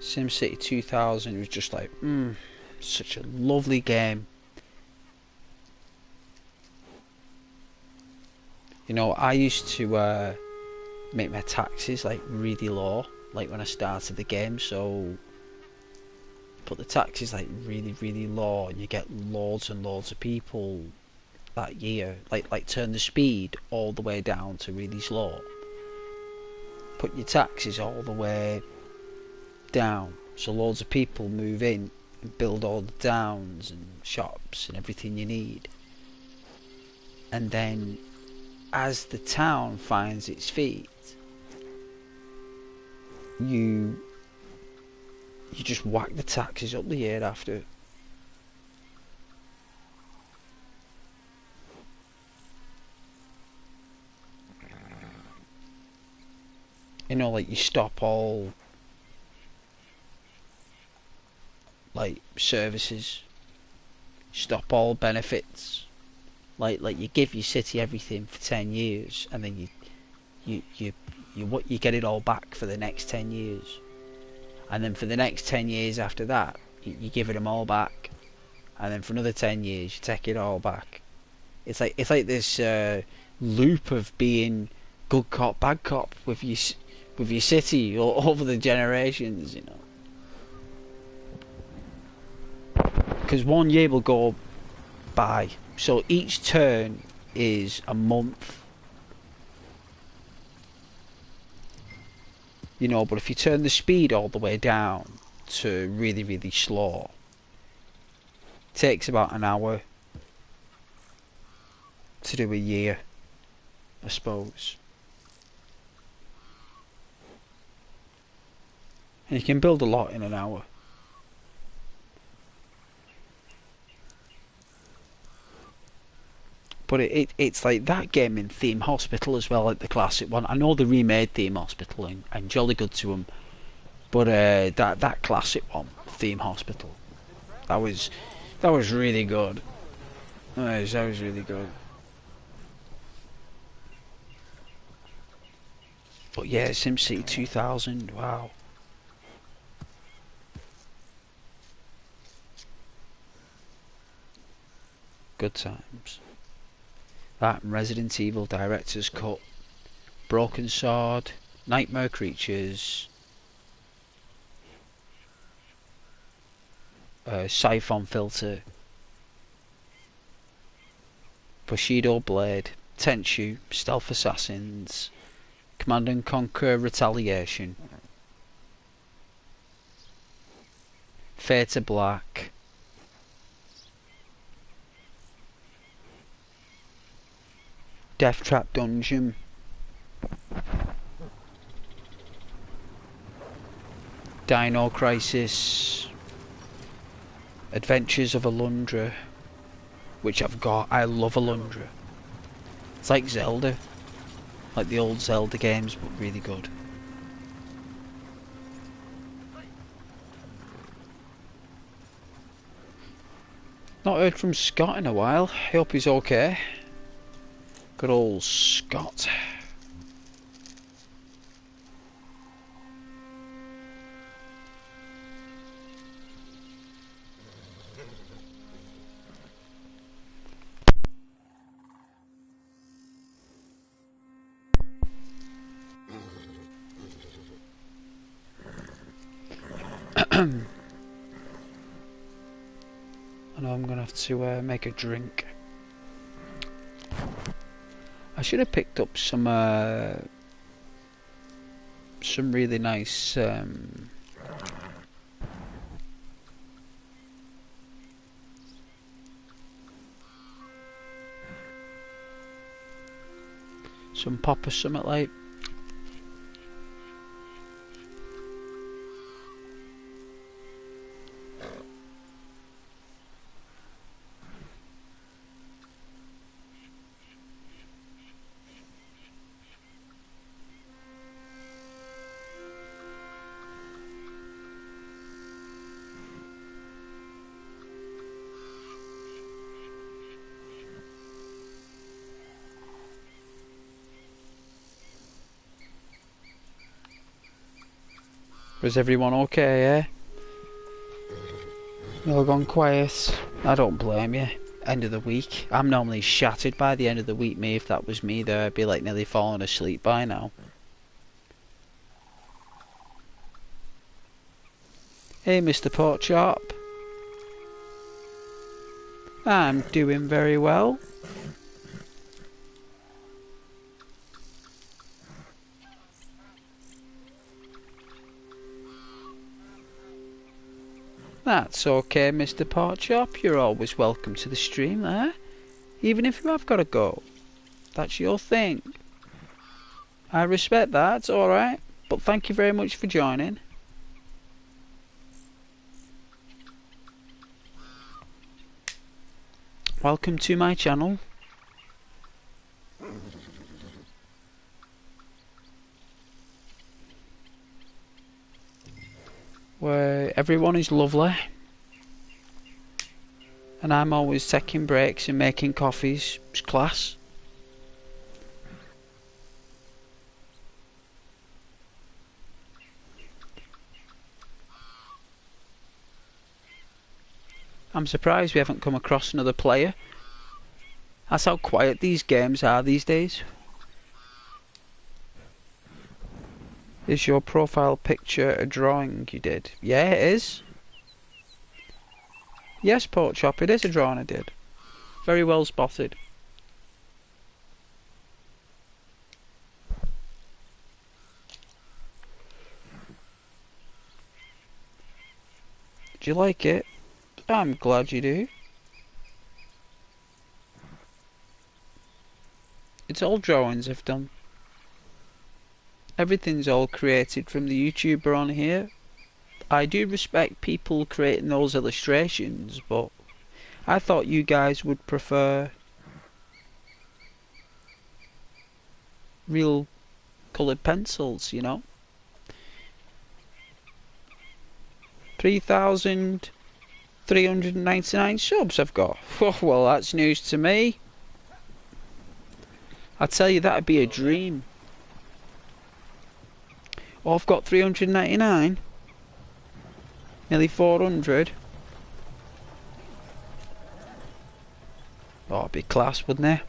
SimCity 2000 was just like, such a lovely game. You know, I used to make my taxes like really low, like when I started the game, so put the taxes like really low, and you get loads and loads of people that year. Like turn the speed all the way down to really slow. Put your taxes all the way down, so loads of people move in and build all the towns and shops and everything you need. And then as the town finds its feet, you just whack the taxes up the year after. You know, like you stop all like services, stop all benefits. Like you give your city everything for 10 years, and then you get it all back for the next 10 years, and then for the next 10 years after that, you give it them all back, and then for another 10 years you take it all back. It's like this loop of being good cop, bad cop with your city over the generations, you know. Because 1 year will go by, so each turn is a month. You know, but if you turn the speed all the way down to really, really slow, it takes about an hour to do a year, I suppose. And you can build a lot in an hour. But it's like that game in Theme Hospital as well, like the classic one. I know they remade Theme Hospital and jolly good to them, but that classic one, Theme Hospital, that was really good. That was really good. But yeah, SimCity 2000, wow. Good times. That and Resident Evil Director's Cut, Broken Sword, Nightmare Creatures, Siphon Filter, Bushido Blade, Tenchu, Stealth Assassins, Command and Conquer Retaliation, Fate to Black, Death Trap Dungeon, Dino Crisis, Adventures of Alundra, which I've got. I love Alundra. It's like Zelda, like the old Zelda games, but really good. Not heard from Scott in a while. I hope he's okay. Good old Scott. I know I'm gonna have to make a drink. I should have picked up some really nice some pop or something like. Was everyone okay, eh? You all gone quiet? I don't blame you. End of the week. I'm normally shattered by the end of the week, me. If that was me there, I'd be like nearly falling asleep by now. Hey, Mr. Porkchop. I'm doing very well. That's okay, Mr. Porkchop. You're always welcome to the stream there. Even if you have got to go. That's your thing. I respect that, it's alright. But thank you very much for joining. Welcome to my channel. where everyone is lovely, and I'm always taking breaks and making coffees. It's class. I'm surprised we haven't come across another player. That's how quiet these games are these days. Is your profile picture a drawing you did? Yeah, it is. Yes, Pork Chop, it is a drawing I did. Very well spotted. Do you like it? I'm glad you do. It's all drawings I've done. Everything's all created from the YouTuber on here. I do respect people creating those illustrations, but I thought you guys would prefer real coloured pencils, you know? 3,399 subs I've got. Oh, well, that's news to me. I tell you, that'd be a dream. Oh, I've got 399. Nearly 400. Oh, it'd be class, wouldn't it?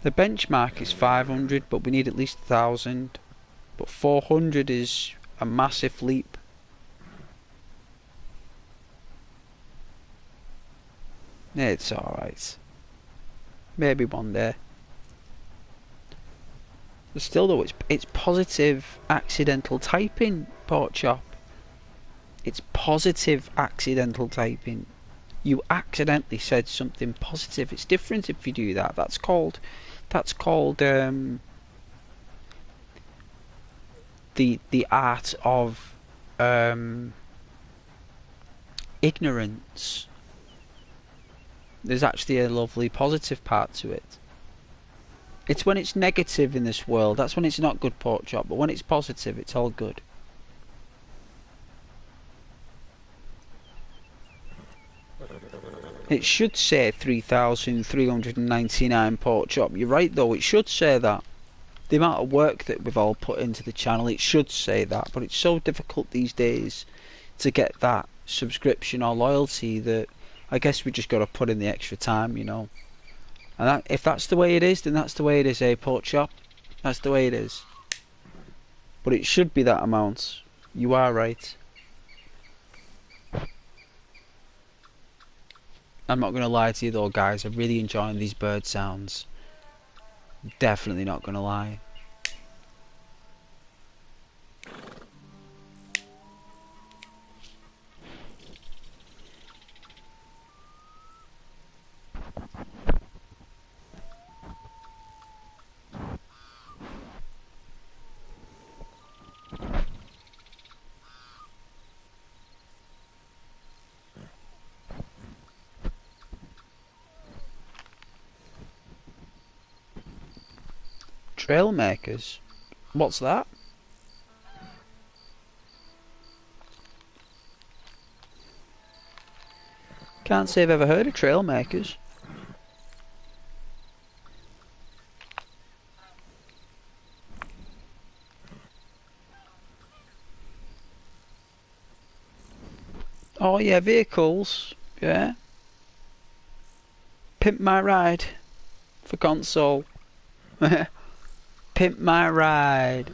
The benchmark is 500, but we need at least 1,000. But 400 is a massive leap. It's alright. Maybe one day. But still though, it's positive accidental typing, Pork Chop. It's positive accidental typing. You accidentally said something positive. It's different if you do that. That's called the art of ignorance. There's actually a lovely positive part to it. It's when it's negative in this world, that's when it's not good, Pork Chop, but when it's positive, it's all good. It should say 3,399 Pork Chop. You're right though, it should say that. The amount of work that we've all put into the channel, it should say that, but it's so difficult these days to get that subscription or loyalty that I guess we just got to put in the extra time, you know. And that, if that's the way it is, then that's the way it is, eh, Pork Chop? That's the way it is. But it should be that amount. You are right. I'm not going to lie to you though, guys. I'm really enjoying these bird sounds. Definitely not going to lie. Trail makers? What's that? Can't say I've ever heard of trail makers. Oh yeah, vehicles. Yeah. Pimp My Ride for console. Pimp My Ride.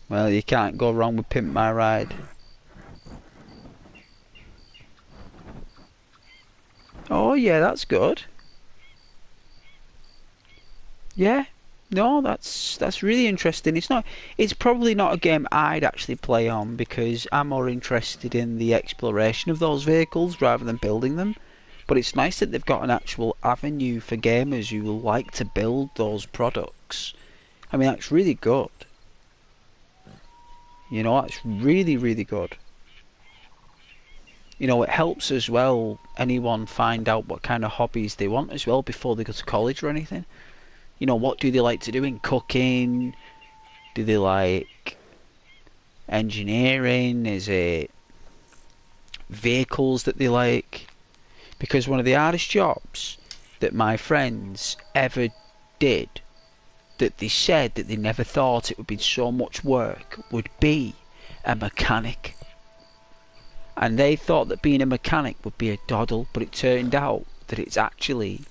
Well, you can't go wrong with Pimp My Ride. Oh yeah, that's good. Yeah. No, that's really interesting. It's probably not a game I'd actually play on because I'm more interested in the exploration of those vehicles rather than building them. But it's nice that they've got an actual avenue for gamers who like to build those products. I mean, that's really good. You know, that's really, really good. You know, it helps as well anyone find out what kind of hobbies they want as well before they go to college or anything. You know, what do they like to do in cooking? Do they like engineering? Is it vehicles that they like? Because one of the hardest jobs that my friends ever did, that they said that they never thought it would be so much work, would be a mechanic. And they thought that being a mechanic would be a doddle, but it turned out that it's actually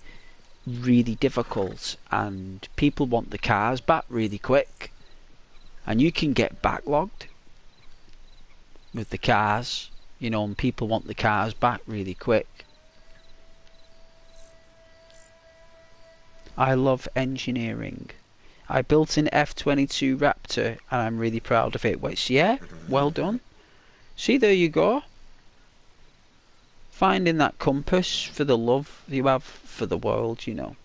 really difficult, and people want the cars back really quick, and you can get backlogged with the cars, you know, and people want the cars back really quick. I love engineering. I built an F-22 Raptor and I'm really proud of it. Which, yeah, well done. See, there you go. Finding that compass for the love you have for the world, you know.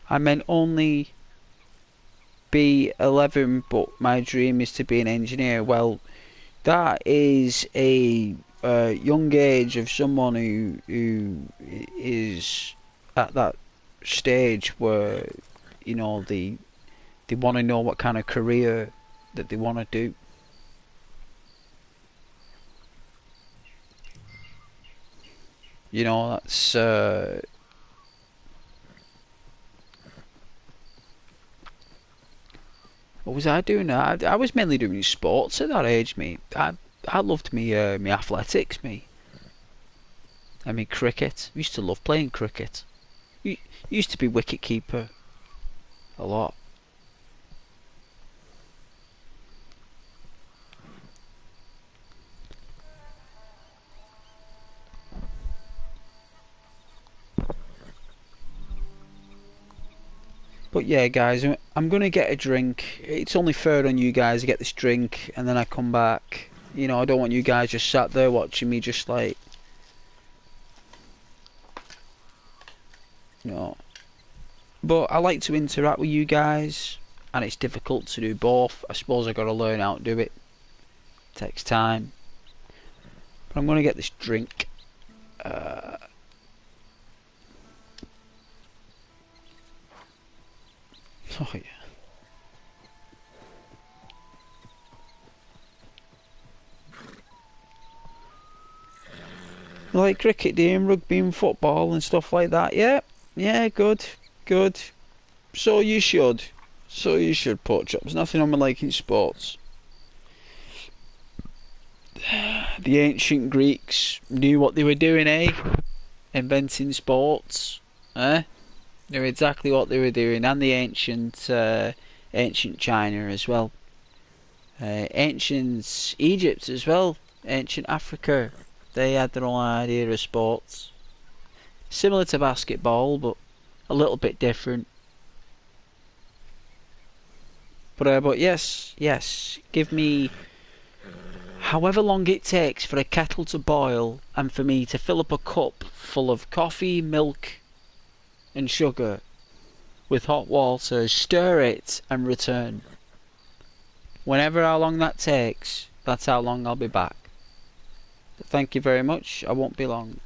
I meant only be 11, but my dream is to be an engineer. Well, that is a young age of someone who is at that stage where, you know, they want to know what kind of career that they want to do. You know, that's what was I doing? I was mainly doing sports at that age, mate. I loved me athletics, me. I mean cricket. I used to love playing cricket. Used to be wicket keeper a lot. But yeah, guys, I'm gonna get a drink. It's only fair on you guys to get this drink, and then I come back. You know, I don't want you guys just sat there watching me just like, you know. But I like to interact with you guys, and it's difficult to do both. I suppose I got to learn how to do it. It takes time. But I'm gonna get this drink. Oh yeah. You like cricket, do you, and rugby and football and stuff like that? Yeah, yeah, good, good. So you should. So you should, pork chops. Nothing on my liking sports. The ancient Greeks knew what they were doing, eh? Inventing sports, eh? Knew exactly what they were doing, and the ancient China as well, ancient Egypt as well, ancient Africa. They had their own idea of sports, similar to basketball, but a little bit different. But yes, yes, give me however long it takes for a kettle to boil and for me to fill up a cup full of coffee, milk, and sugar with hot water, stir it, and return. Whenever how long that takes, that's how long I'll be back. But thank you very much. I won't be long.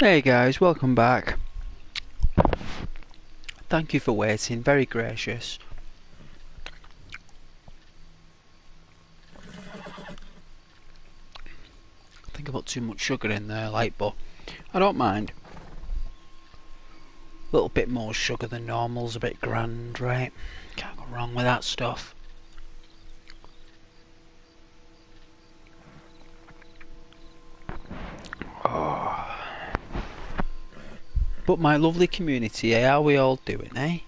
Hey guys, welcome back. Thank you for waiting, very gracious. I think I put too much sugar in there, like, but I don't mind. A little bit more sugar than normal's a bit grand, right? Can't go wrong with that stuff. Oh. But my lovely community, how are we all doing, eh?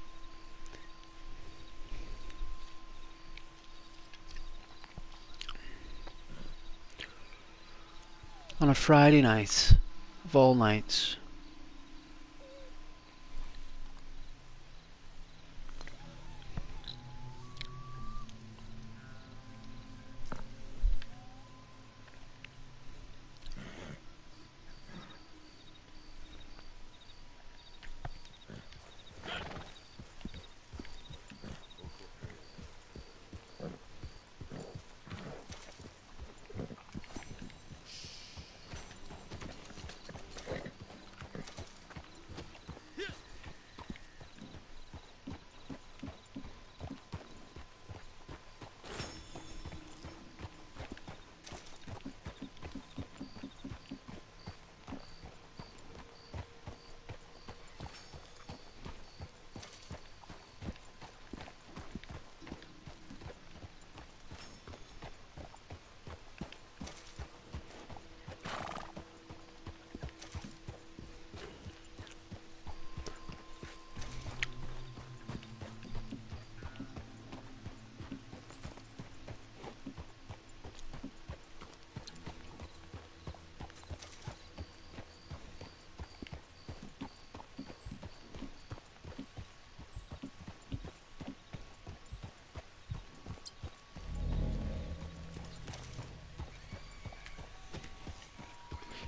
On a Friday night, of all nights.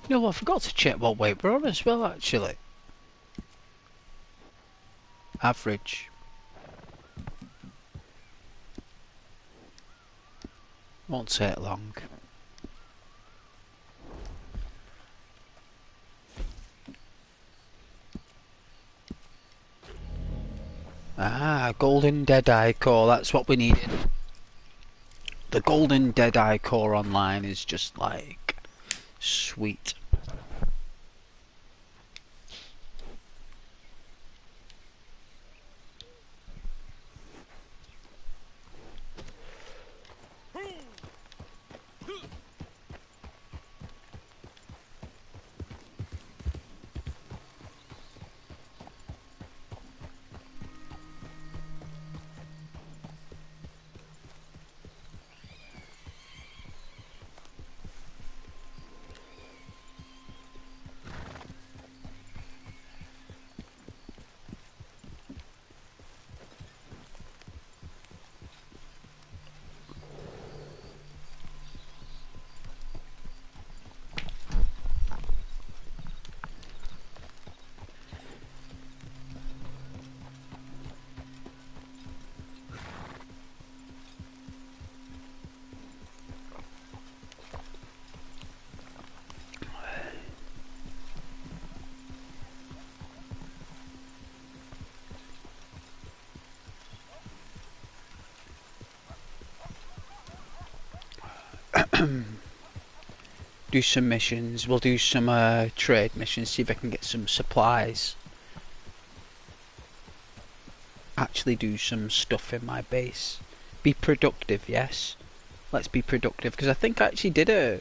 You know what, I forgot to check what weight we're on as well, actually. Average. Won't take long. Ah, golden deadeye core, that's what we needed. The golden deadeye core online is just like sweet. Do some missions, we'll do some trade missions, see if I can get some supplies. Actually do some stuff in my base. Be productive, yes. Let's be productive, because I think I actually did a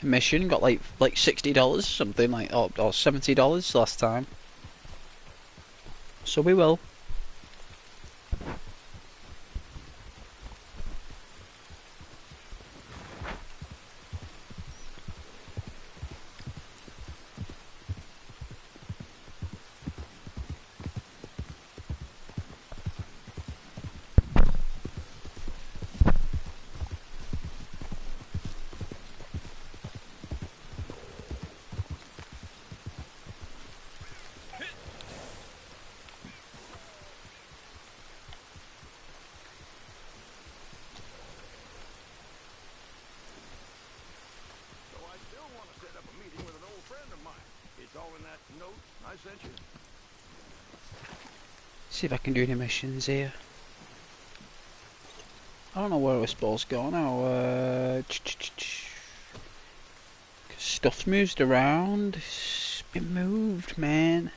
mission, got like $60 something, like, or $70 last time. So we will. all in that note I sent you? See if I can do any missions here. I don't know where we're supposed to go now. Stuff's moved around. It's been moved, man.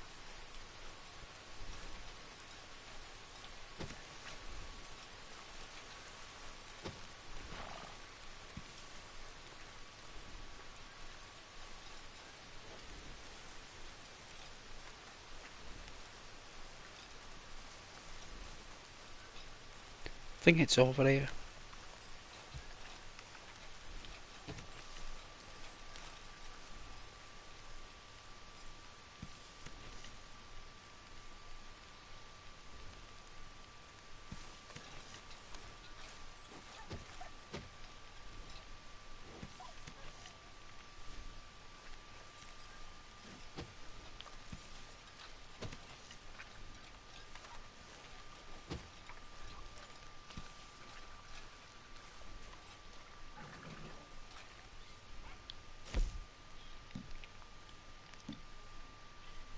I think it's over here.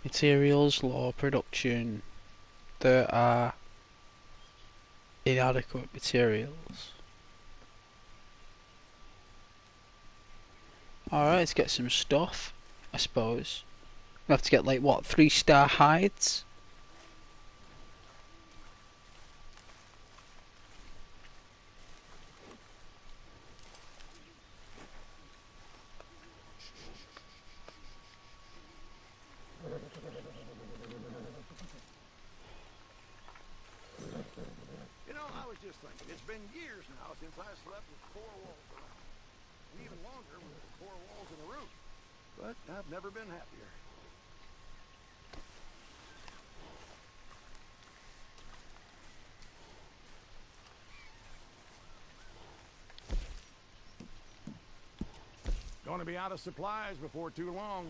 Materials, low production. There are inadequate materials. Alright, let's get some stuff, I suppose. We have to get like what, 3-star hides? You know, I was just thinking, it's been years now since I slept with 4 walls around me. And even longer with 4 walls and a roof. But I've never been happier. Gonna be out of supplies before too long.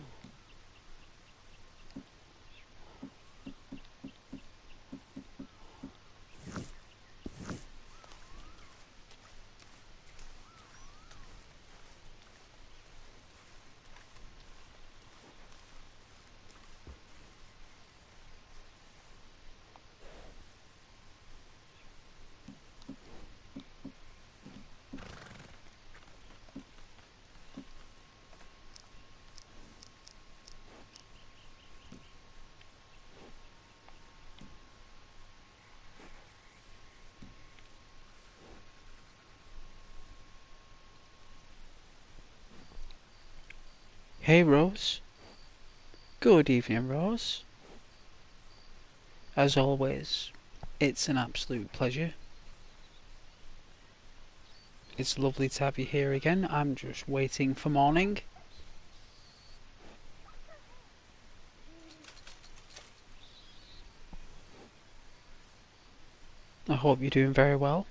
Hey Rose. Good evening, Rose. As always, it's an absolute pleasure. It's lovely to have you here again. I'm just waiting for morning. I hope you're doing very well.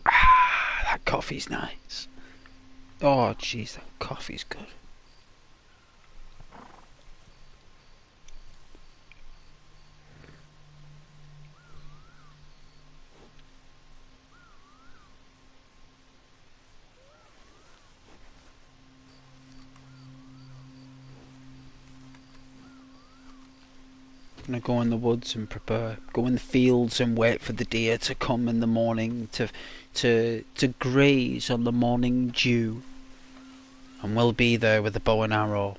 Ah, that coffee's nice. Oh jeez, that coffee's good. I'm gonna go in the woods and prepare. Go in the fields and wait for the deer to come in the morning to graze on the morning dew. And we'll be there with a bow and arrow.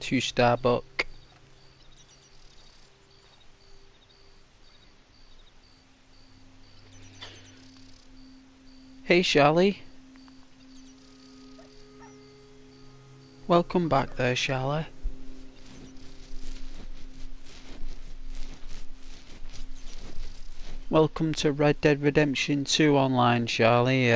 2-star book. Hey Charlie. Welcome back there, Charlie. Welcome to Red Dead Redemption 2 online, Charlie.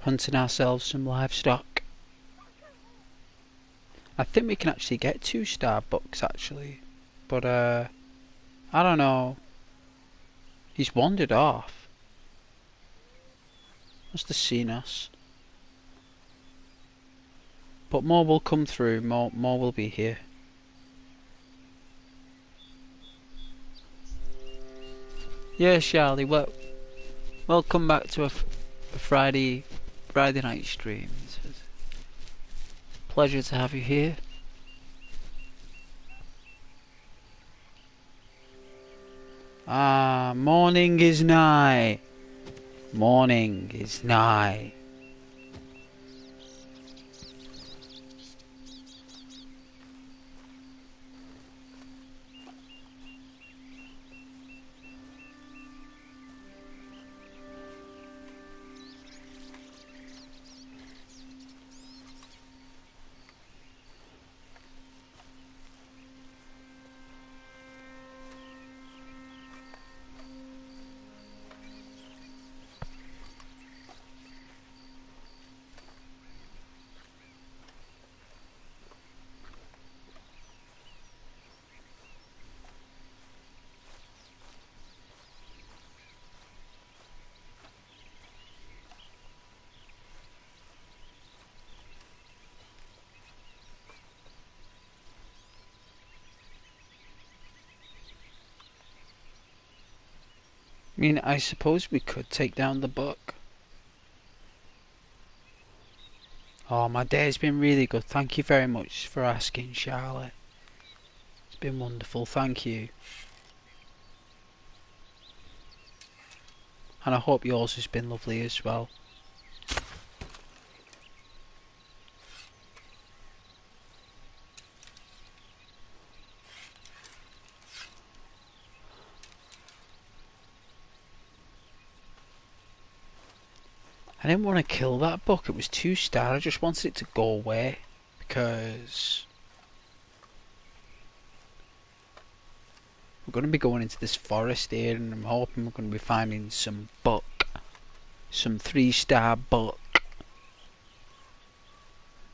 Hunting ourselves some livestock. I think we can actually get 2-star books actually, but I don't know. He's wandered off. Must have seen us. But more will come through. More will be here. Yeah, Charlie. Well, welcome back to a Friday night stream. It's a pleasure to have you here. Ah, morning is nigh. Morning is nigh. I mean, I suppose we could take down the book. Oh, my day's been really good. Thank you very much for asking, Charlotte. It's been wonderful. Thank you. And I hope yours has been lovely as well. I didn't want to kill that book. It was 2-star. I just wanted it to go away. Because we're going to be going into this forest here, and I'm hoping we're going to be finding some book. Some 3-star book.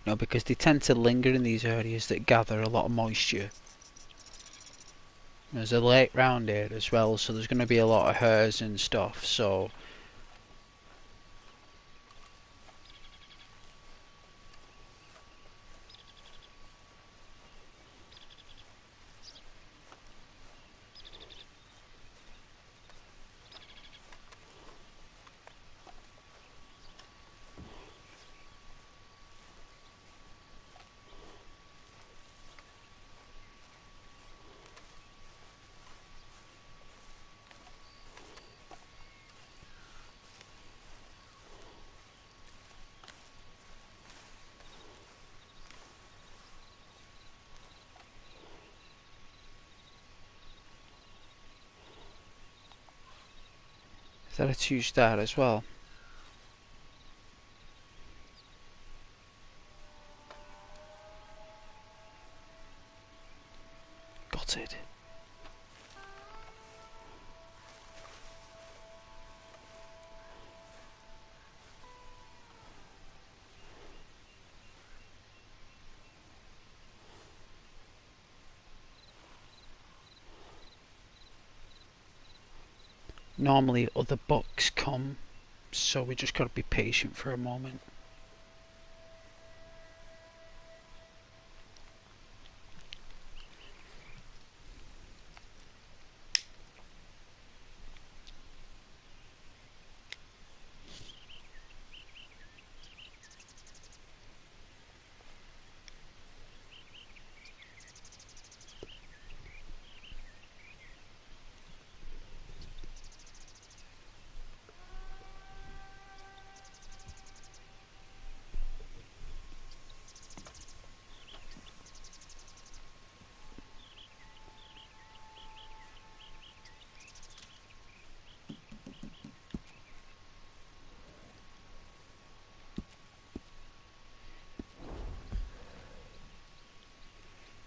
No, because they tend to linger in these areas that gather a lot of moisture. There's a lake round here as well, so there's going to be a lot of hares and stuff, so is that a 2-star as well? Got it. Normally other books come, so we just got to be patient for a moment.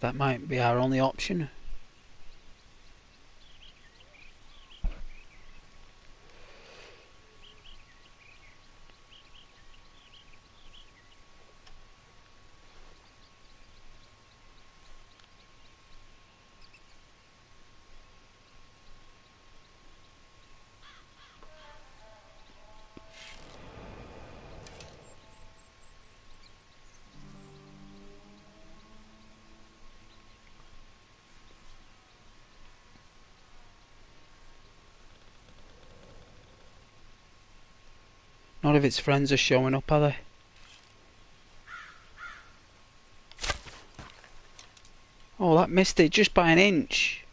That might be our only option. None of its friends are showing up, are they? Oh, that missed it just by an inch.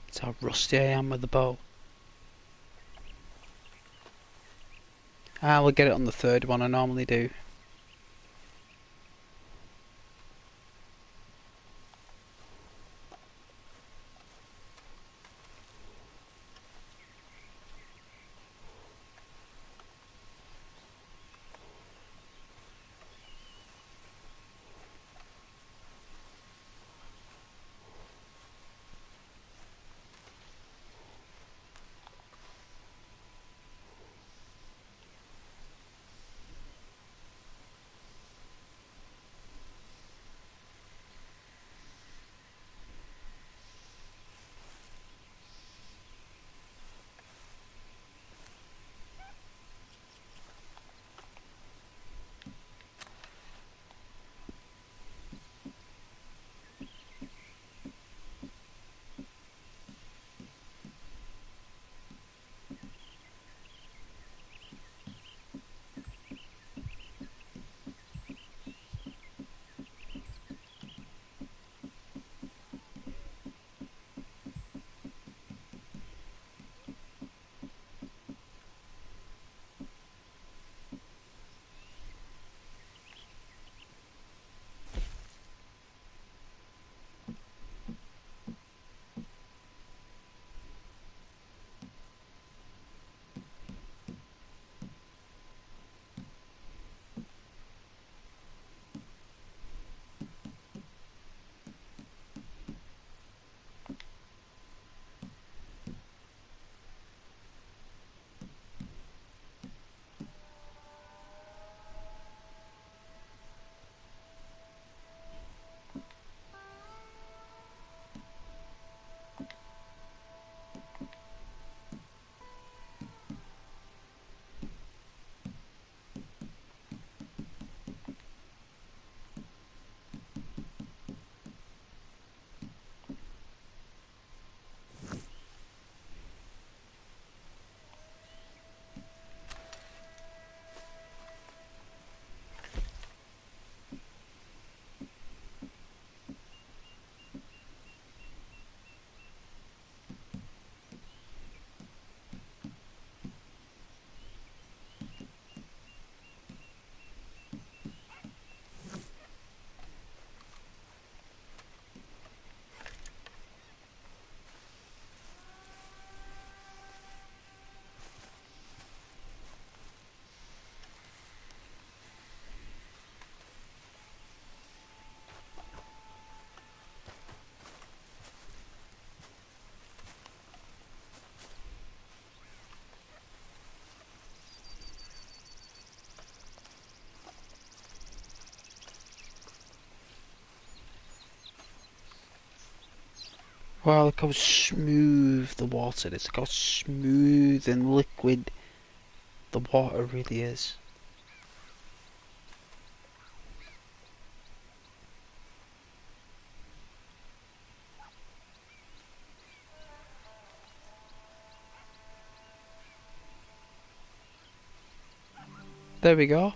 That's how rusty I am with the bow. We'll get it on the third one, I normally do. Wow, look how smooth the water is. Look how smooth and liquid the water really is. There we go.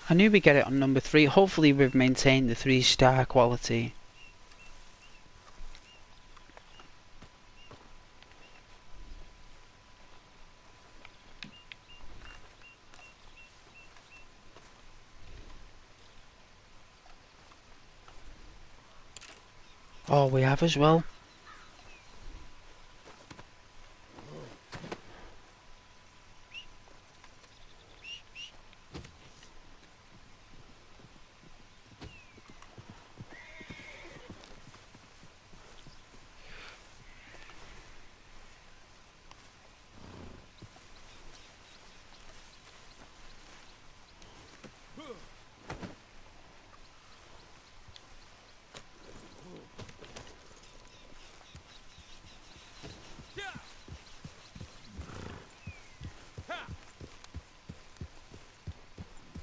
I knew we'd get it on number 3. Hopefully we've maintained the 3-star quality. Oh, we have as well.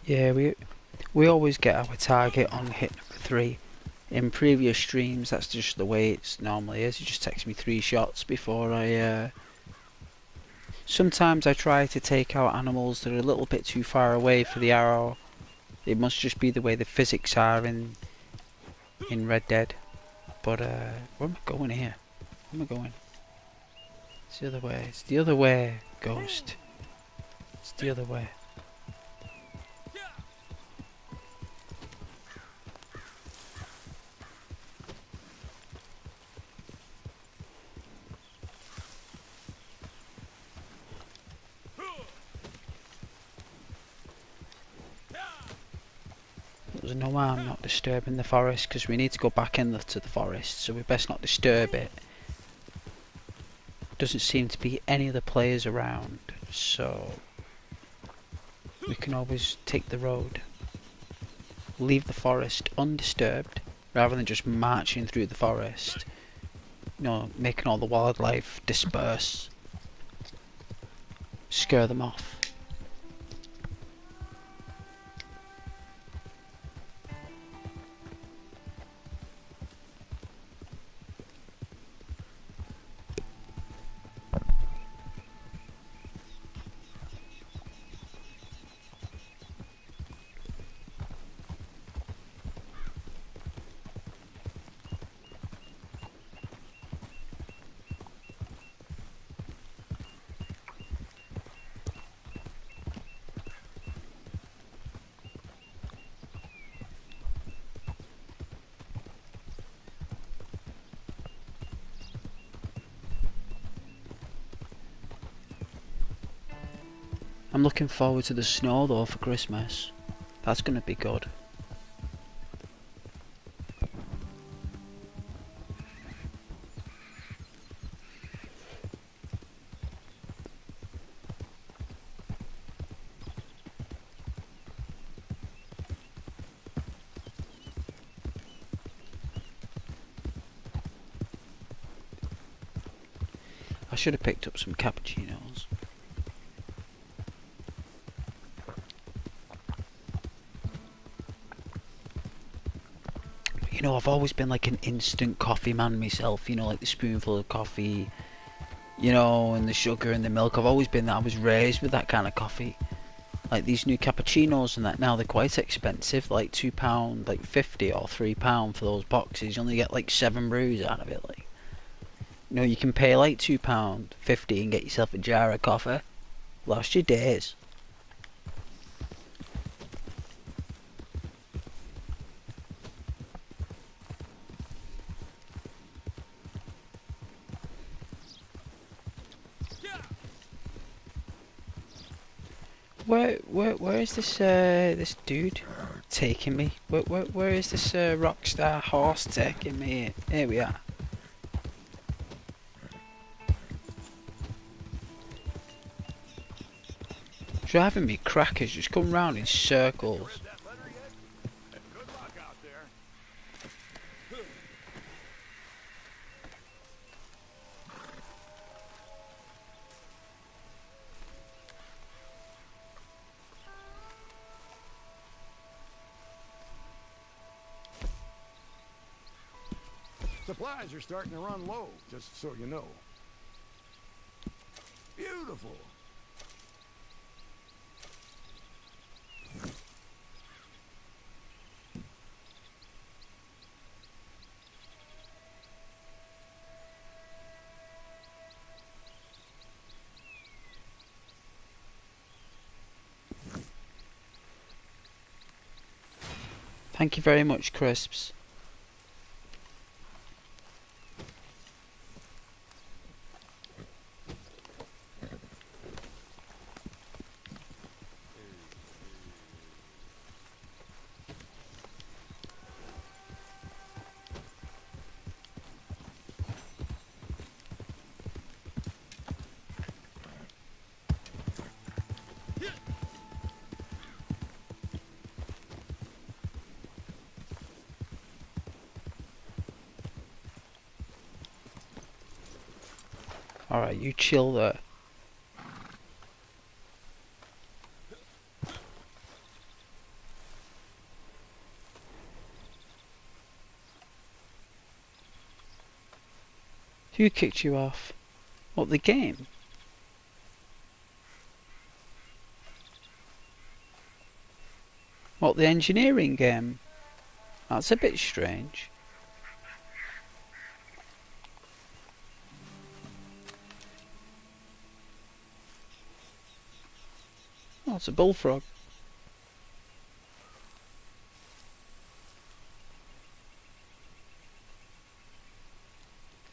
Yeah, we always get our target on hit number 3. In previous streams, that's just the way it normally is. It just takes me 3 shots before I... Sometimes I try to take out animals that are a little bit too far away for the arrow. It must just be the way the physics are in Red Dead. But, where am I going here? Where am I going? It's the other way. It's the other way, Ghost. It's the other way. There's no harm not disturbing the forest, because we need to go back into the forest, so we best not disturb it. Doesn't seem to be any other players around, so we can always take the road. Leave the forest undisturbed, rather than just marching through the forest. You know, making all the wildlife disperse. Scare them off. I'm looking forward to the snow though for Christmas. That's gonna be good. I should have picked up some cappuccinos. You know, I've always been like an instant coffee man myself, you know, like the spoonful of coffee, you know, and the sugar and the milk. I've always been that. I was raised with that kind of coffee. Like these new cappuccinos and that now, they're quite expensive, like £2 like 50 or £3 for those boxes. You only get like 7 brews out of it. Like, you know, you can pay like £2.50 and get yourself a jar of coffee. Last your days. Where is this dude taking me? Where is this rockstar horse taking me? Here we are. Driving me crackers, just come round in circles. Read that letter yet? Good luck out there. Supplies are starting to run low, just so you know. Beautiful. Thank you very much, Crisps. Alright, you chill there. Who kicked you off? What, the game? What, the engineering game? That's a bit strange. Oh, it's a bullfrog.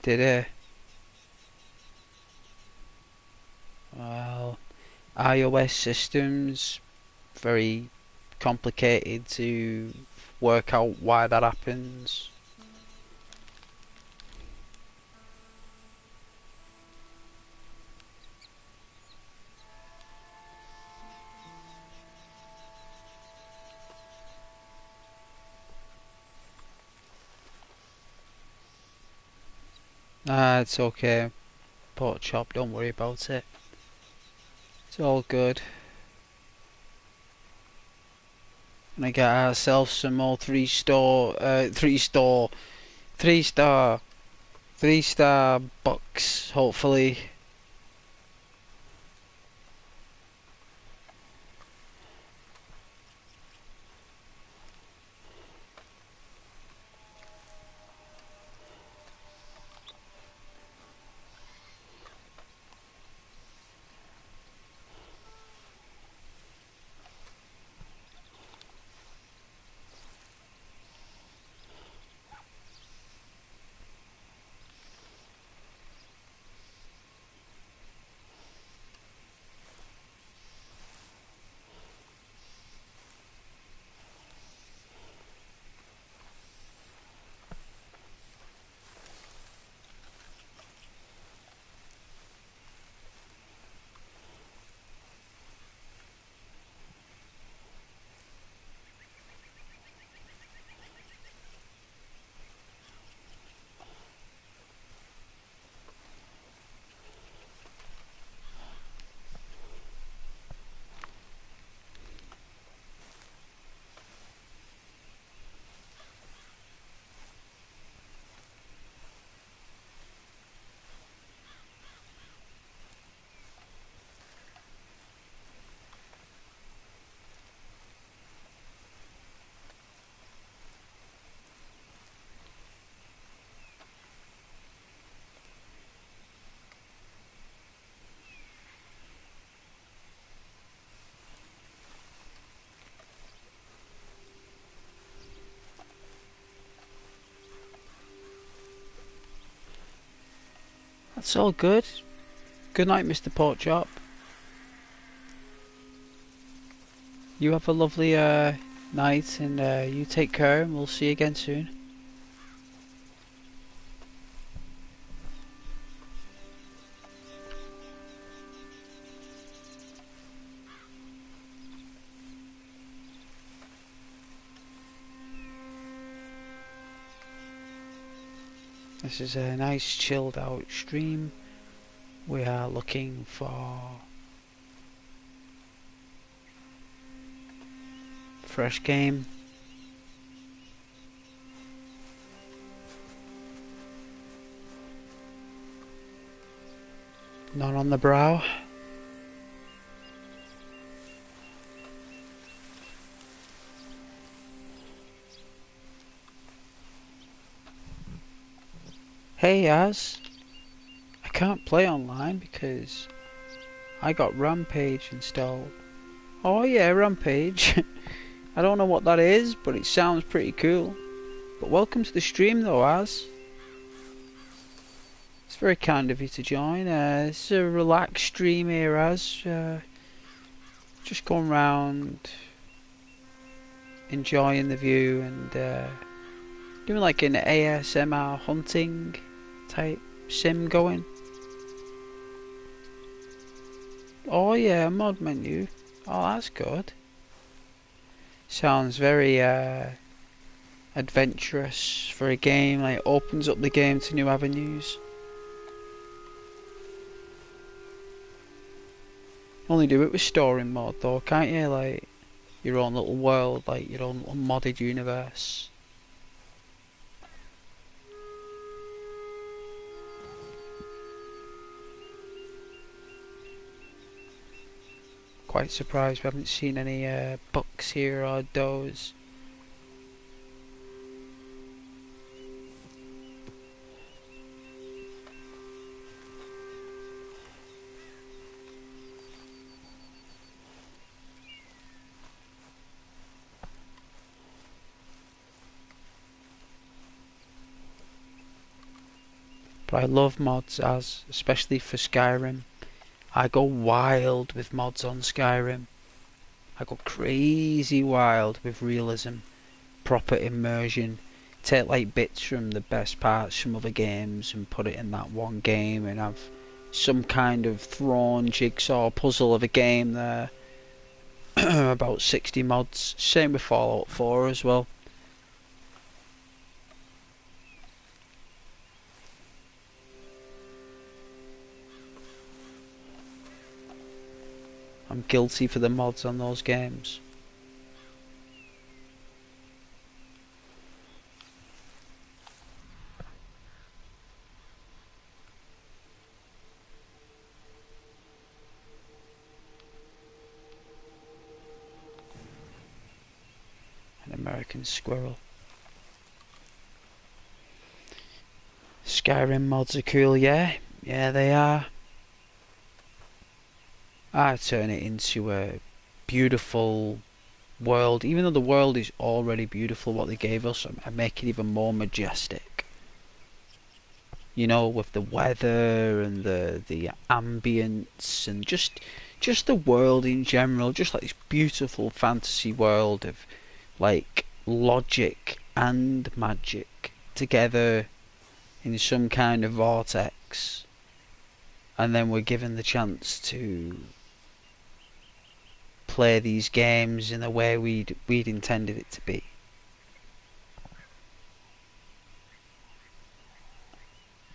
Did it? Well, iOS systems, very complicated to work out why that happens. Ah, it's okay. Pork chop, don't worry about it. It's all good. Gonna get ourselves some more three star bucks, hopefully. That's all good. Good night, Mr. Porkchop. You have a lovely night, and you take care, and we'll see you again soon. This is a nice chilled out stream. We are looking for fresh game. None on the brow. Hey Az, I can't play online because I got Rampage installed. Oh yeah, Rampage. I don't know what that is, but it sounds pretty cool. But welcome to the stream though, Az. It's very kind of you to join. It's a relaxed stream here, Az. Just going round, enjoying the view and doing like an ASMR hunting type sim going. Oh yeah, mod menu. Oh, that's good. Sounds very adventurous for a game. Like opens up the game to new avenues. Only do it with story mode though, can't you? Like your own little world, like your own little modded universe. Quite surprised we haven't seen any bucks here or does. But I love mods, especially for Skyrim. I go wild with mods on Skyrim. I go crazy wild with realism, proper immersion. Take like bits from the best parts from other games and put it in that one game and have some kind of thrown jigsaw puzzle of a game there. About 60 mods. Same with Fallout 4 as well. I'm guilty for the mods on those games. An American squirrel. Skyrim mods are cool, yeah. Yeah, they are. I turn it into a beautiful world. Even though the world is already beautiful, what they gave us, I make it even more majestic. You know, with the weather and the ambience and just the world in general, just like this beautiful fantasy world of like logic and magic together in some kind of vortex, and then we're given the chance to play these games in the way we'd intended it to be.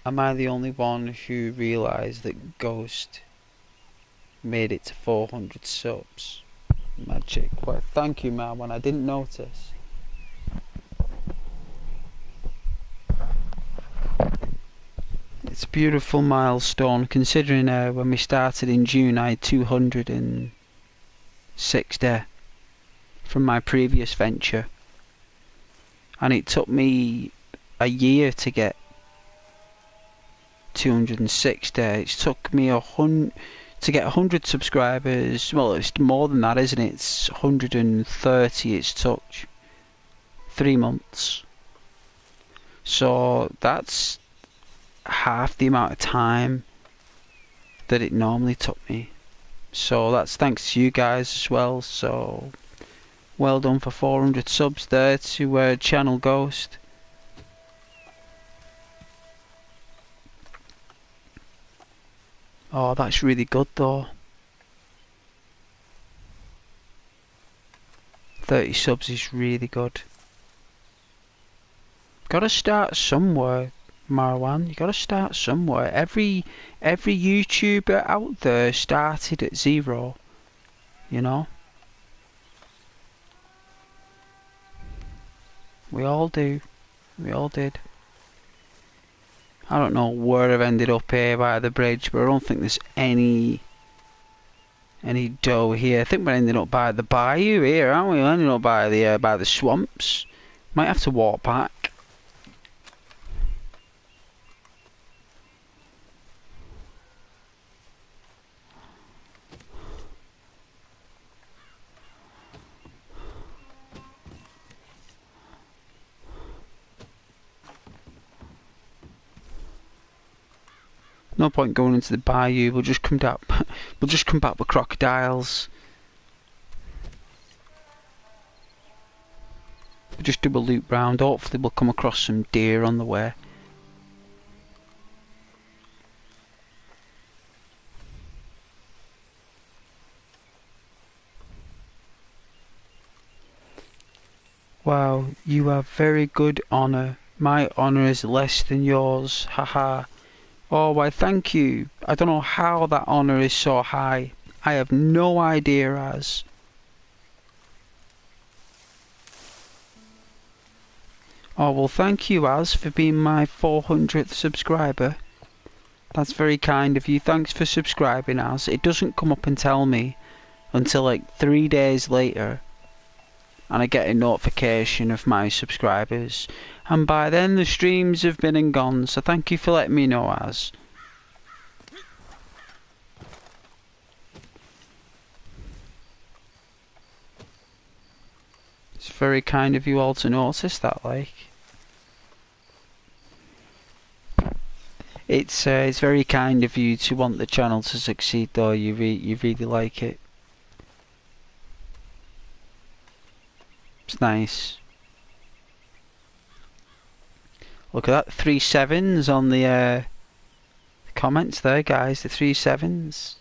Am I the only one who realised that Ghost made it to 400 subs? Magic. Well, thank you, Marwan. I didn't notice. It's a beautiful milestone considering when we started in June I had 206 there from my previous venture, and it took me a year to get 206 there. It took me to get 100 subscribers. Well, it's more than that, isn't it? It's 130. It's took 3 months. So that's half the amount of time that it normally took me. So that's thanks to you guys as well. So well done for 400 subs there to Channel Ghost. Oh, that's really good though. 30 subs is really good. Gotta start somewhere, Marwan. You gotta start somewhere. Every YouTuber out there started at 0. You know? We all do. We all did. I don't know where I've ended up here by the bridge, but I don't think there's any dough here. I think we're ending up by the bayou here, aren't we? We're ending up by the swamps. Might have to walk back. No point going into the bayou. We'll just come down. We'll just come back with crocodiles. We'll just do a loop round. Hopefully we'll come across some deer on the way. Wow, you have very good honour. My honour is less than yours. Haha. Oh, why thank you. I don't know how that honour is so high. I have no idea as. Oh, well thank you Az for being my 400th subscriber. That's very kind of you. Thanks for subscribing Az. It doesn't come up and tell me until like 3 days later. And I get a notification of my subscribers. And by then the streams have been and gone. So thank you for letting me know Az. It's very kind of you all to notice that, like. It's very kind of you to want the channel to succeed, though. You really like it. It's nice. Look at that, 3 sevens on the comments there, guys. The 3 sevens.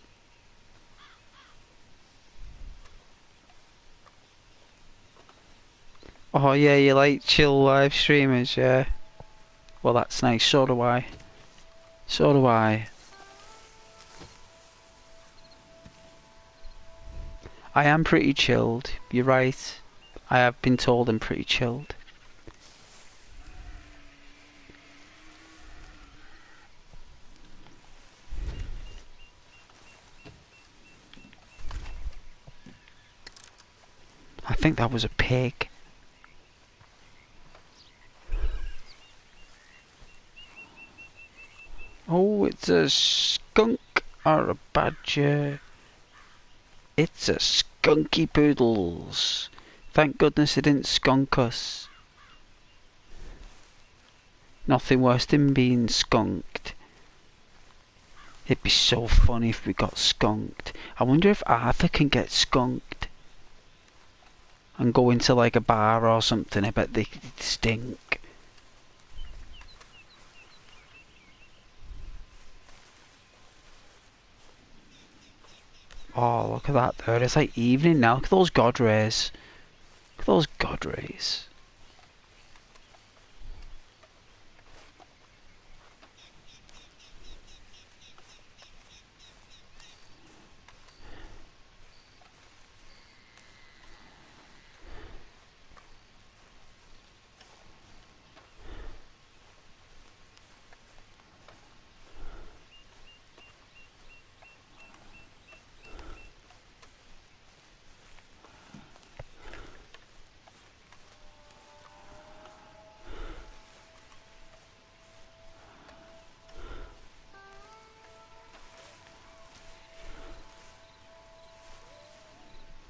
Oh yeah, you like chill live streamers, yeah. Well, that's nice. So do I. So do I. I am pretty chilled. You're right. I have been told I'm pretty chilled. I think that was a pig. Oh, it's a skunk or a badger. It's a skunky poodles. Thank goodness it didn't skunk us. Nothing worse than being skunked. It'd be so funny if we got skunked. I wonder if Arthur can get skunked and go into like a bar or something. I bet they stink. Oh, look at that there. It's like evening now. Look at those god rays. Look at those god rays.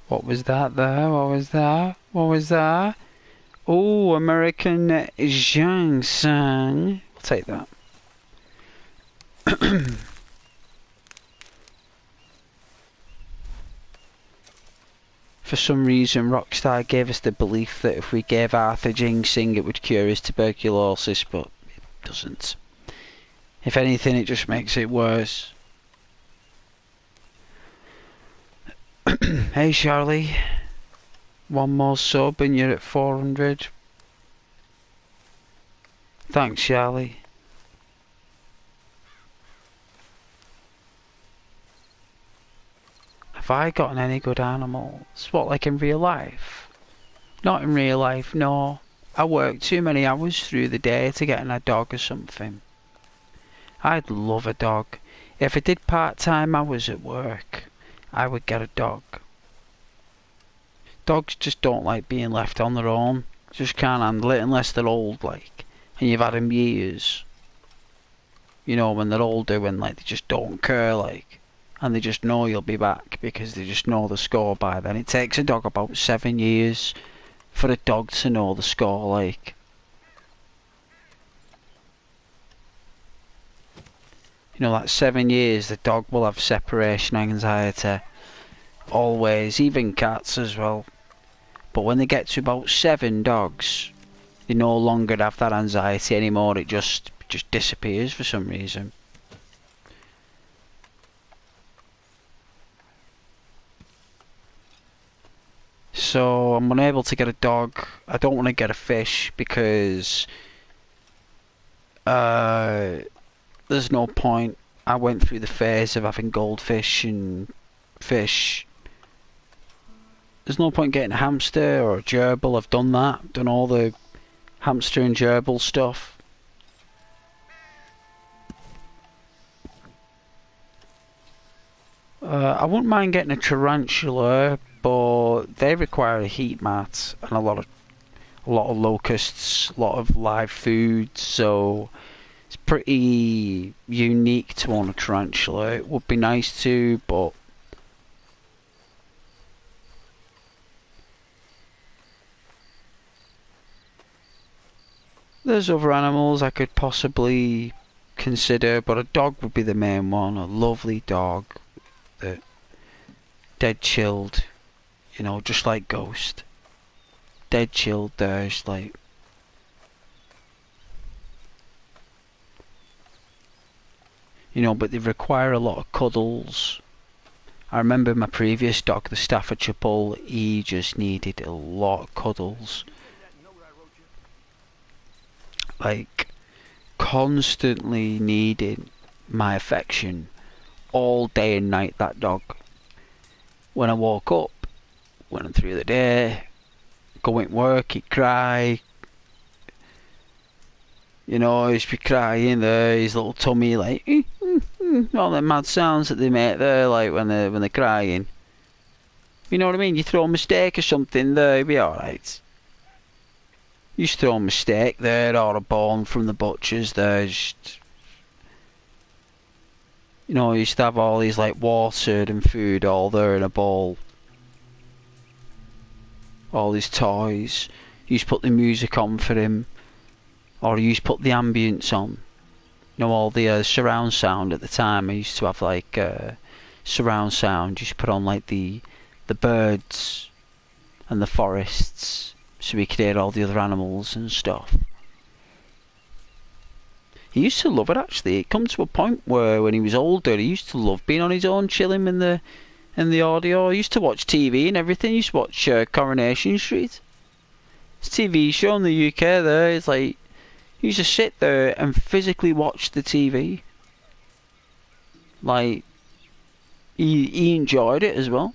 What was that there? What was that? What was that? Oh, American ginseng. We'll take that. For some reason, Rockstar gave us the belief that if we gave Arthur ginseng, it would cure his tuberculosis, but it doesn't. If anything, it just makes it worse. Hey Charlie, one more sub and you're at 400. Thanks Charlie. Have I gotten any good animals? What, like in real life? Not in real life, no. I work too many hours through the day to get a dog or something. I'd love a dog. If I did part-time hours at work, I would get a dog. Dogs just don't like being left on their own. Just can't handle it unless they're old, like. And you've had them years. You know, when they're older, when like they just don't care, like. And they just know you'll be back because they just know the score by then. It takes a dog about 7 years for a dog to know the score, like. You know, that 7 years, the dog will have separation anxiety. Always, even cats as well. But when they get to about 7 dogs, they no longer have that anxiety anymore. It just disappears for some reason. So I'm unable to get a dog. I don't want to get a fish because there's no point. I went through the phase of having goldfish and fish. There's no point getting a hamster or a gerbil. I've done that. Done all the hamster and gerbil stuff. I wouldn't mind getting a tarantula, but they require a heat mat and a lot of locusts, a lot of live food, so it's pretty unique to own a tarantula. It would be nice to, but there's other animals I could possibly consider, but a dog would be the main one. A lovely dog that dead chilled, you know, just like Ghost. Dead chilled there, it's like you know, but they require a lot of cuddles. I remember my previous dog, the Staffordshire Bull, he just needed a lot of cuddles. Like, constantly needed my affection all day and night, that dog. When I woke up, went through the day, going to work, he'd cry. You know, he'd be crying there, his little tummy, like, all the mad sounds that they make there, like when they're crying. You know what I mean? You throw a mistake or something there, you'll be alright. You just throw a mistake there, or a bone from the butcher's there, just... You know, you used to have all these, like, water and food all there in a bowl. All these toys. You used to put the music on for him. Or you used to put the ambience on. You know, all the surround sound at the time. I used to have, like, surround sound. You used to put on, like, the birds and the forests, so we could hear all the other animals and stuff. He used to love it, actually. It come to a point where when he was older, he used to love being on his own, chilling in the audio. He used to watch TV and everything. He used to watch Coronation Street. It's a TV show in the UK there. It's like, he used to sit there and physically watch the TV. Like, he enjoyed it as well.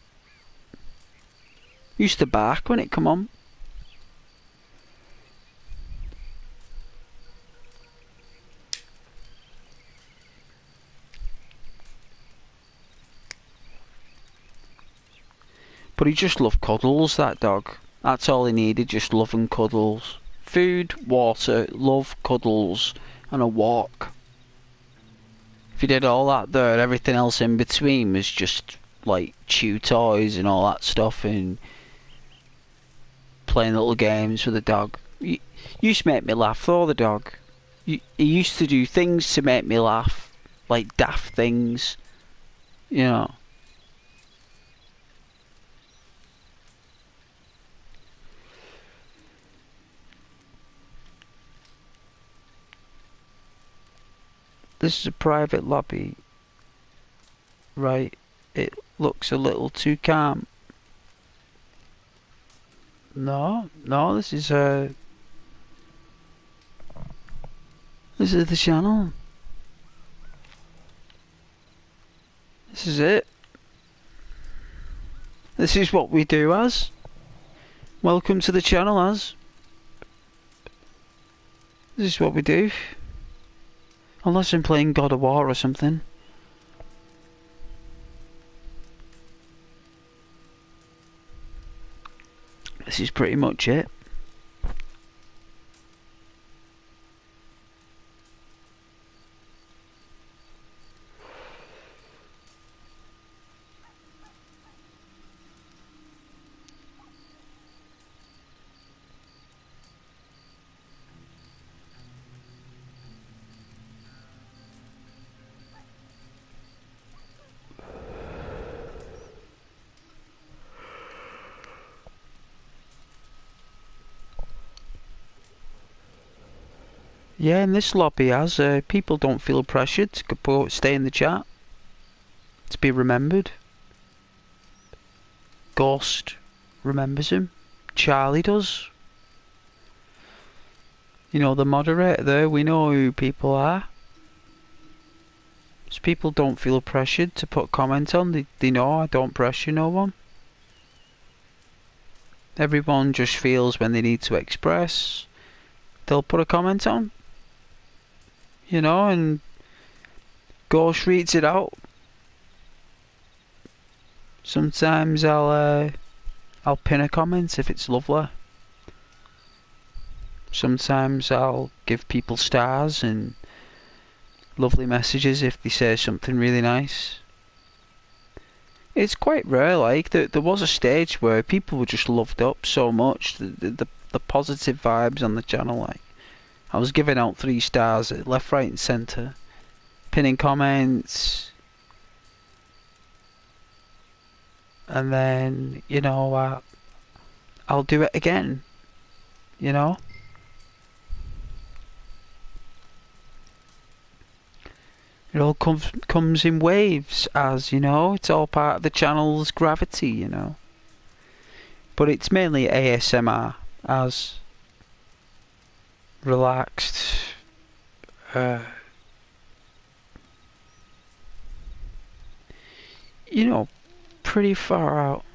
He used to bark when it come on. But he just loved cuddles, that dog. That's all he needed, just love and cuddles. Food, water, love, cuddles, and a walk. If you did all that there, everything else in between was just like chew toys and all that stuff and playing little games with the dog. You used to make me laugh though, the dog. He used to do things to make me laugh, like daft things, you know. This is a private lobby. Right, it looks a little too calm. No, this is the channel. This is it. This is what we do, as. Welcome to the channel, as. This is what we do. Unless I'm playing God of War or something. This is pretty much it. Yeah, in this lobby, as people don't feel pressured to stay in the chat, to be remembered. Ghost remembers him. Charlie does. You know, the moderator there, we know who people are. So people don't feel pressured to put comment on. They know I don't pressure no one. Everyone just feels when they need to express, they'll put a comment on. You know, and Ghost reads it out. Sometimes I'll pin a comment if it's lovely. Sometimes I'll give people stars and lovely messages if they say something really nice. It's quite rare, like, that there was a stage where people were just loved up so much, the positive vibes on the channel, like, I was giving out 3 stars at left, right and centre, pinning comments, and then, you know, I'll do it again, you know? It all comes in waves, as, you know, it's all part of the channel's gravity, you know. But it's mainly ASMR, as relaxed, you know, pretty far out.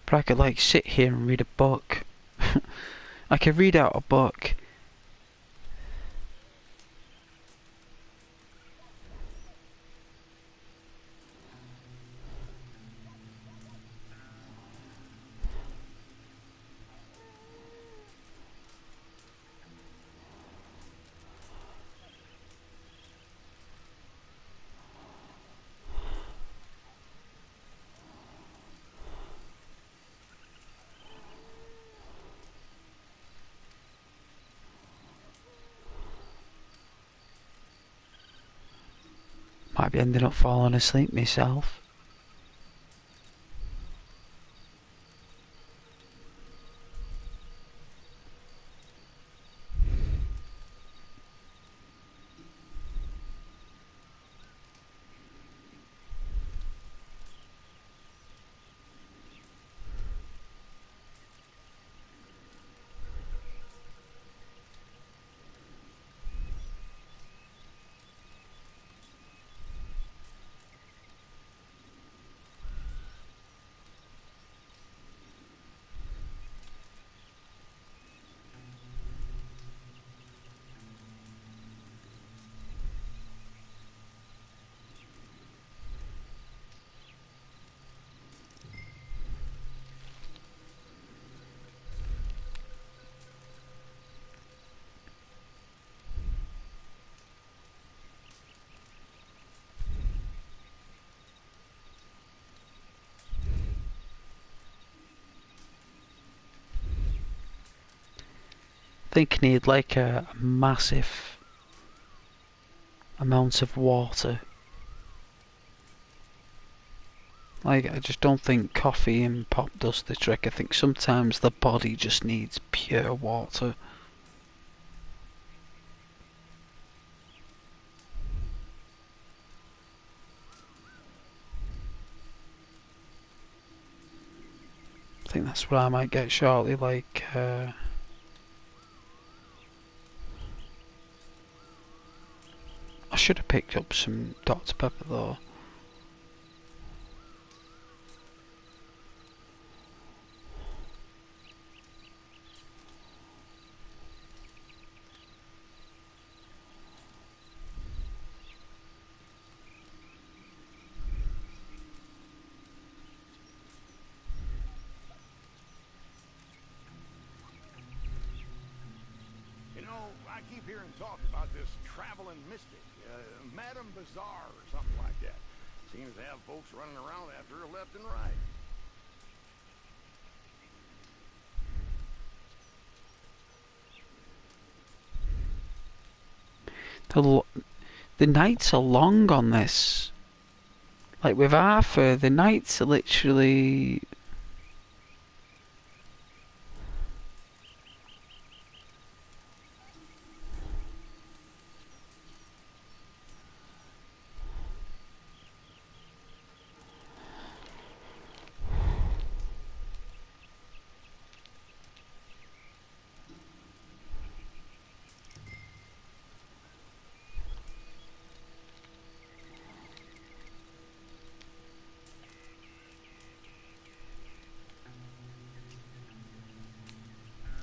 But I could, like, sit here and read a book. I could read out a book. Might be ending up falling asleep myself. Thinking he'd like a massive amount of water. Like, I just don't think coffee and pop does the trick. I think sometimes the body just needs pure water. I think that's what I might get shortly, like, I should have picked up some Dr. Pepper though. You know, I keep hearing talk about this traveling mystic, Madame Bazaar or something like that. Seems to have folks running around after her left and right. The nights are long on this. Like with Arthur, the nights are literally...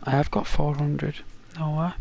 I have got 400. No way.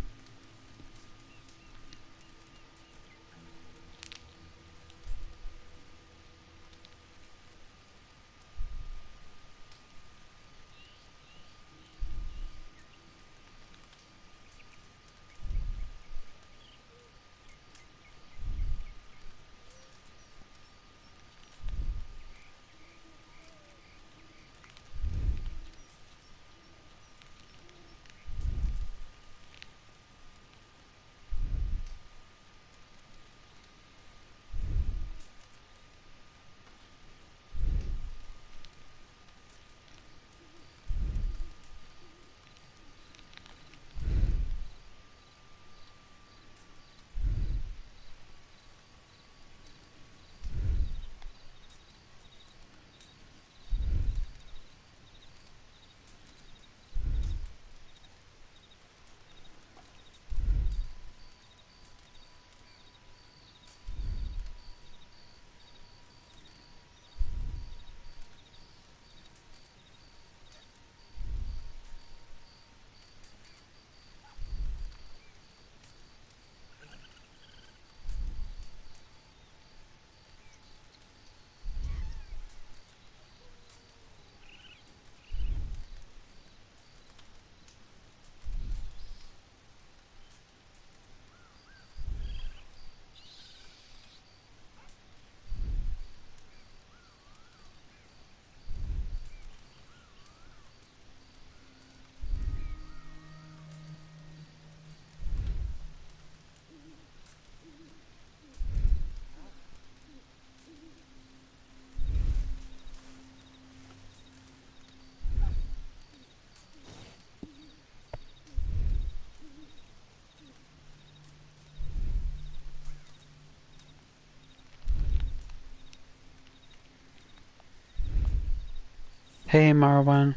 Hey Marwan.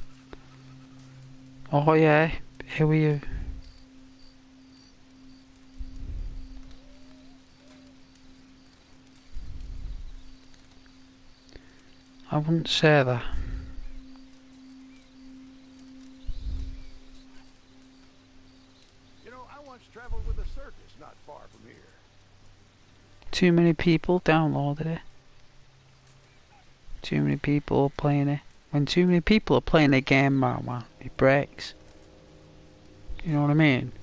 Oh yeah, here we are. I wouldn't say that. You know, I once traveled with a circus not far from here. Too many people downloaded it. Too many people playing it. When too many people are playing a game, Marwan, it breaks. You know what I mean?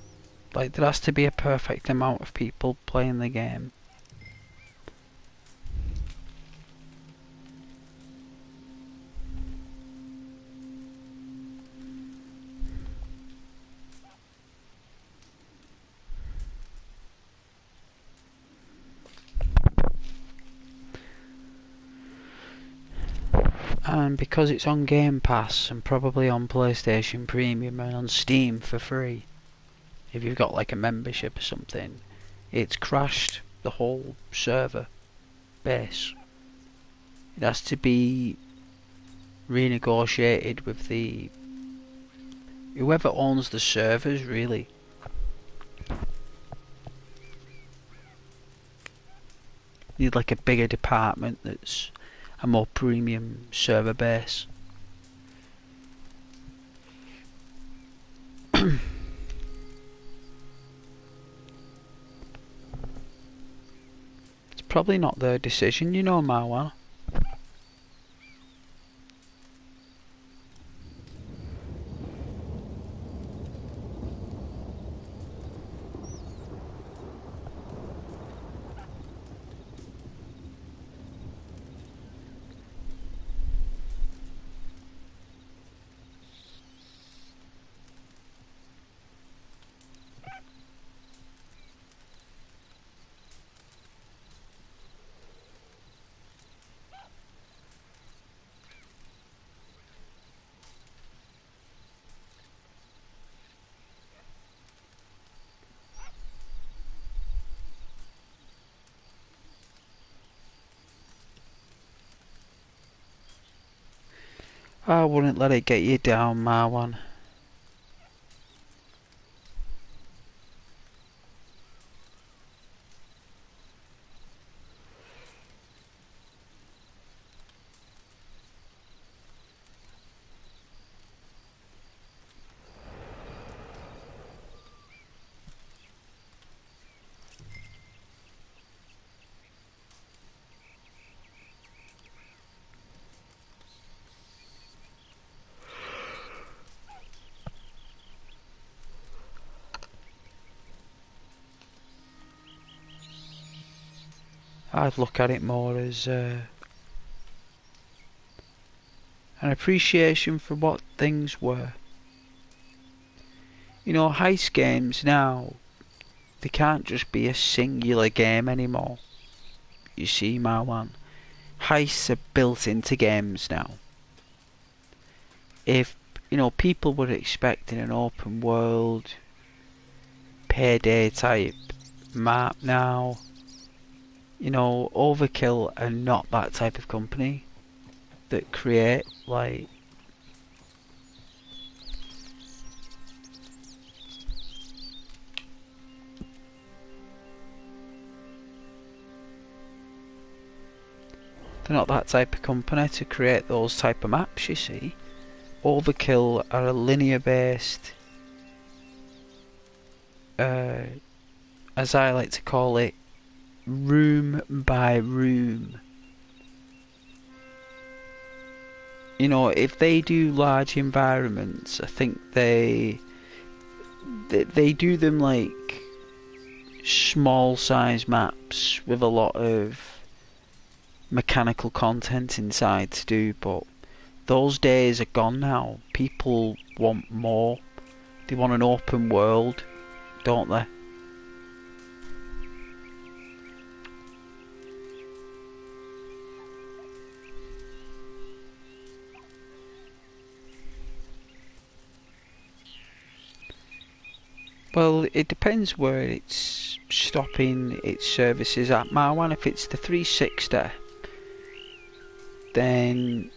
Like, there has to be a perfect amount of people playing the game. And because it's on Game Pass and probably on PlayStation Premium and on Steam for free, if you've got like a membership or something, it's crashed the whole server base. It has to be renegotiated with the whoever owns the servers, really. Need like a bigger department that's a more premium server base. It's probably not their decision, you know, Marwan. I wouldn't let it get you down, Marwan. I'd look at it more as an appreciation for what things were. You know, heist games now, they can't just be a singular game anymore. You see, Marwan, heists are built into games now. If, you know, people were expecting an open world, payday type map now, you know, Overkill are not that type of company that create, like, they're not that type of company to create those type of maps, you see. Overkill are a linear based, as I like to call it, room by room. You know, if they do large environments, I think they do them like small size maps with a lot of mechanical content inside to do, but those days are gone now. People want more. They want an open world, don't they? Well, it depends where it's stopping its services at, Marwan. If it's the 360, then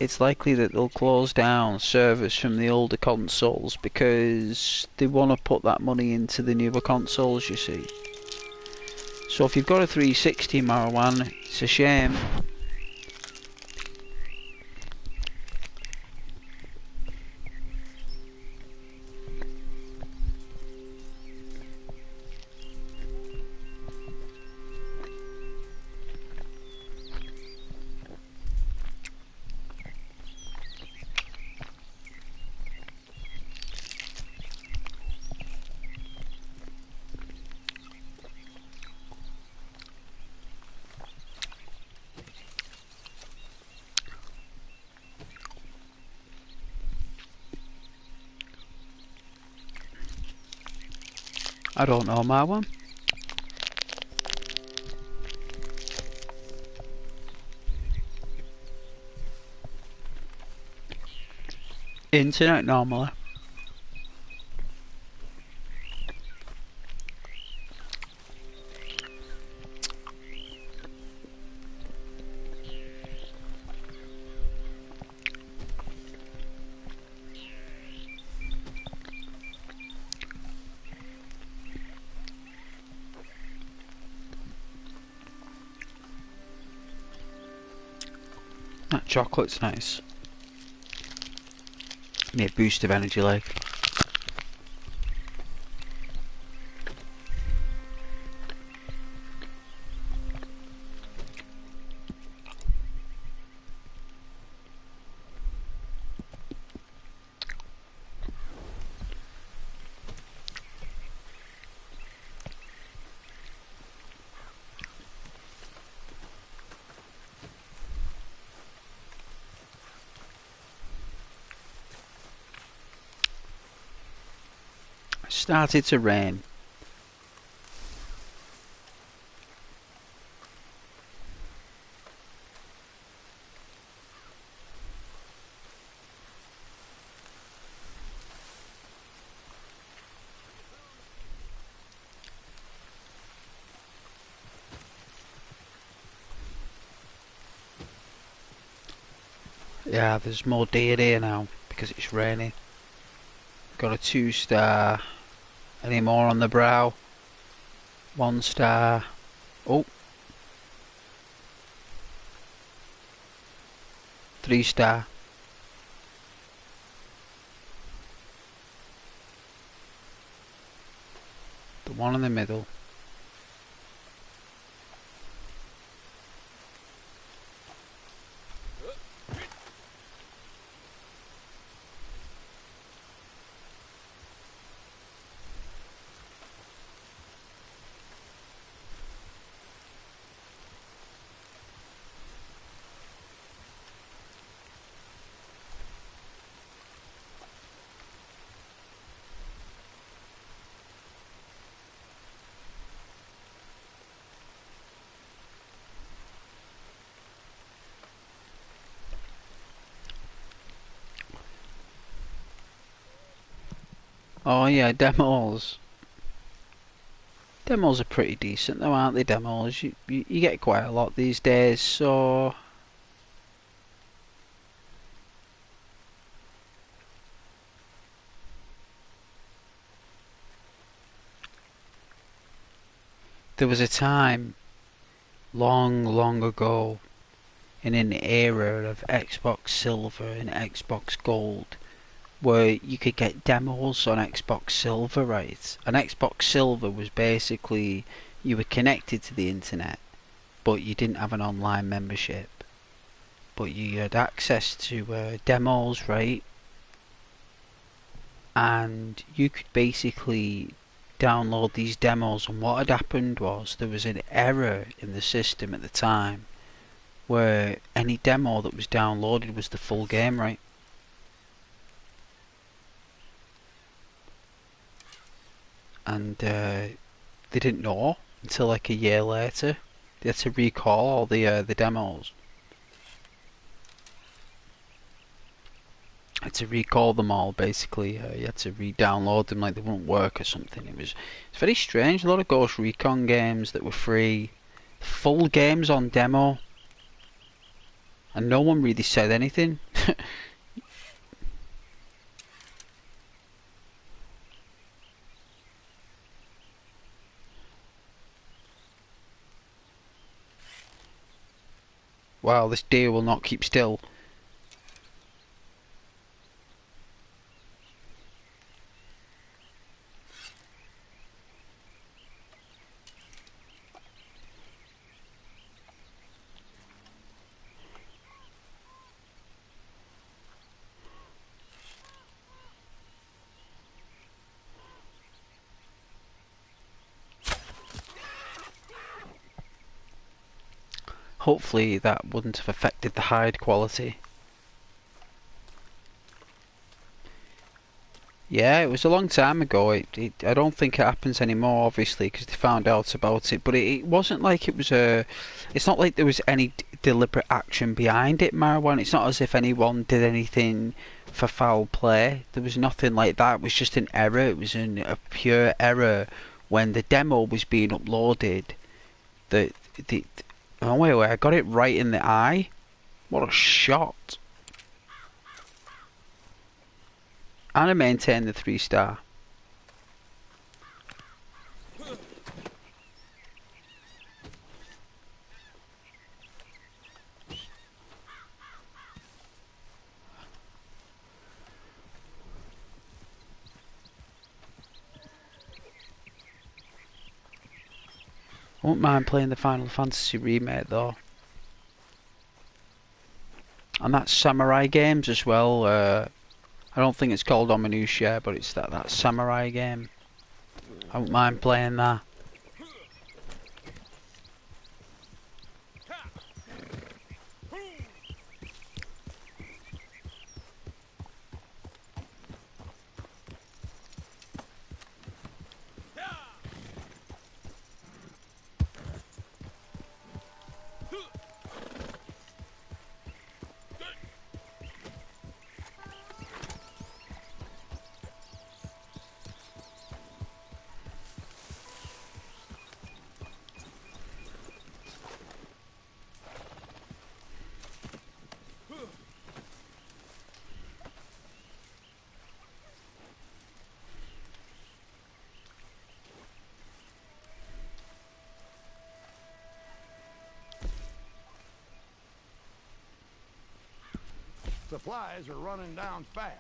it's likely that they'll close down servers from the older consoles because they want to put that money into the newer consoles, you see. So if you've got a 360, Marwan, it's a shame. I don't know, Marwan. Internet normally. That chocolate's nice. Need a boost of energy, like. Started to rain. Yeah, there's more deer here now because it's raining. Got a 2-star. Any more on the brow? 1-star. Oh. 3-star. The one in the middle. Oh yeah, demos. Demos are pretty decent though, aren't they, demos? You get quite a lot these days, so... There was a time, long, long ago, in an era of Xbox Silver and Xbox Gold, where you could get demos on Xbox Silver, right? And Xbox Silver was basically, you were connected to the internet, but you didn't have an online membership. But you had access to demos, right? And you could basically download these demos, and what had happened was there was an error in the system at the time where any demo that was downloaded was the full game, right? And they didn't know until like a year later. They had to recall all the demos. Had to recall them all basically. You had to re-download them like they wouldn't work or something. It's very strange. A lot of Ghost Recon games that were free, full games on demo, and no one really said anything. Wow, this deer will not keep still. Hopefully that wouldn't have affected the hide quality. Yeah, it was a long time ago. I don't think it happens anymore, obviously, because they found out about it. But it wasn't like it was a... It's not like there was any deliberate action behind it, Marwan. It's not as if anyone did anything for foul play. There was nothing like that. It was just an error. It was a pure error when the demo was being uploaded. The oh, wait, I got it right in the eye. What a shot. And I maintain the 3-star. I won't mind playing the Final Fantasy remake though. And that's Samurai games as well. I don't think it's called harmonious yet, but it's that Samurai game. I won't mind playing that. Supplies are running down fast.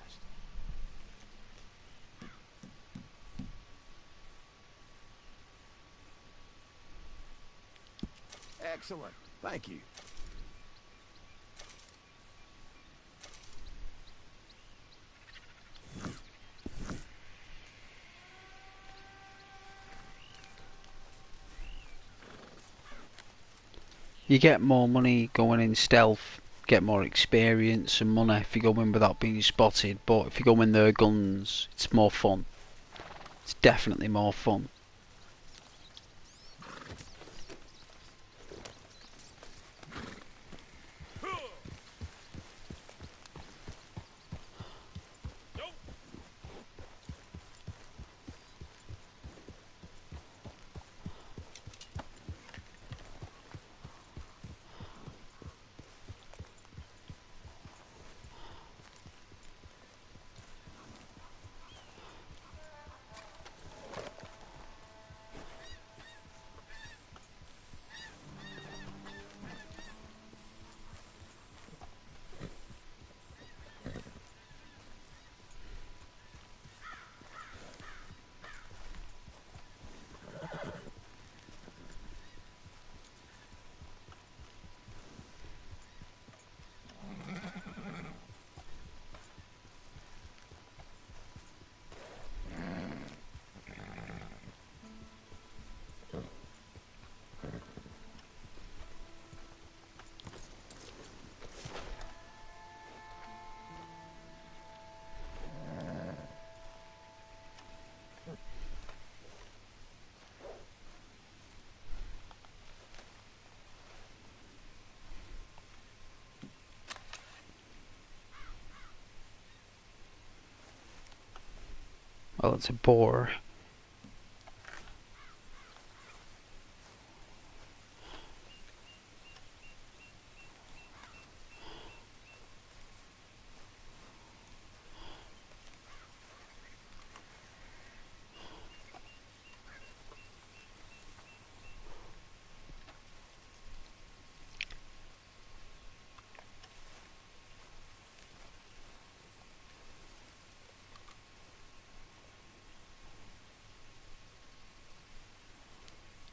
Excellent. Thank you. You get more money going in stealth, get more experience and money if you go in without being spotted, but if you go in there guns, it's more fun. It's definitely more fun. Well, it's a bore.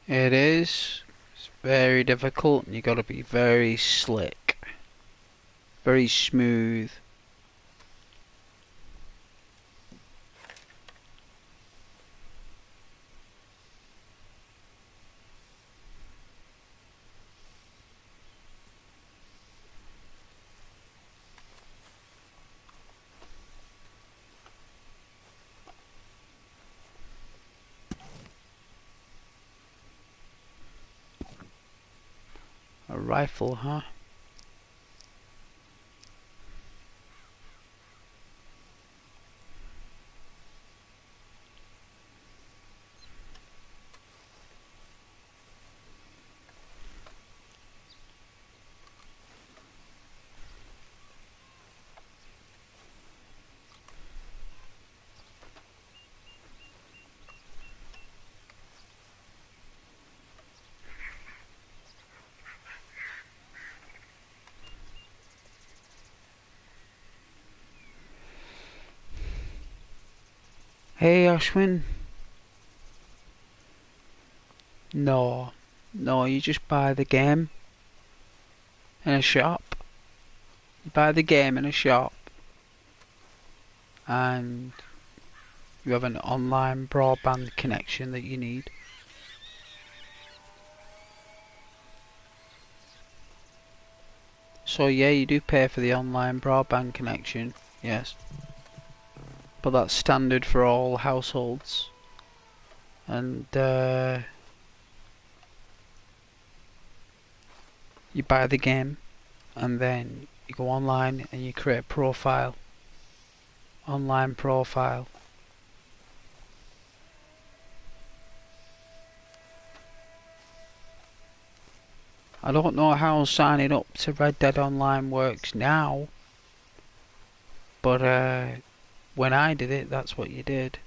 It is. It's very difficult and you gotta be very slick. Very smooth. A rifle, huh? Hey Ashwin. No. No, you just buy the game in a shop. You buy the game in a shop and you have an online broadband connection that you need. So yeah, you do pay for the online broadband connection, yes. But that's standard for all households. And you buy the game and then you go online and you create a profile. Online profile. I don't know how signing up to Red Dead Online works now, but when I did it, that's what you did.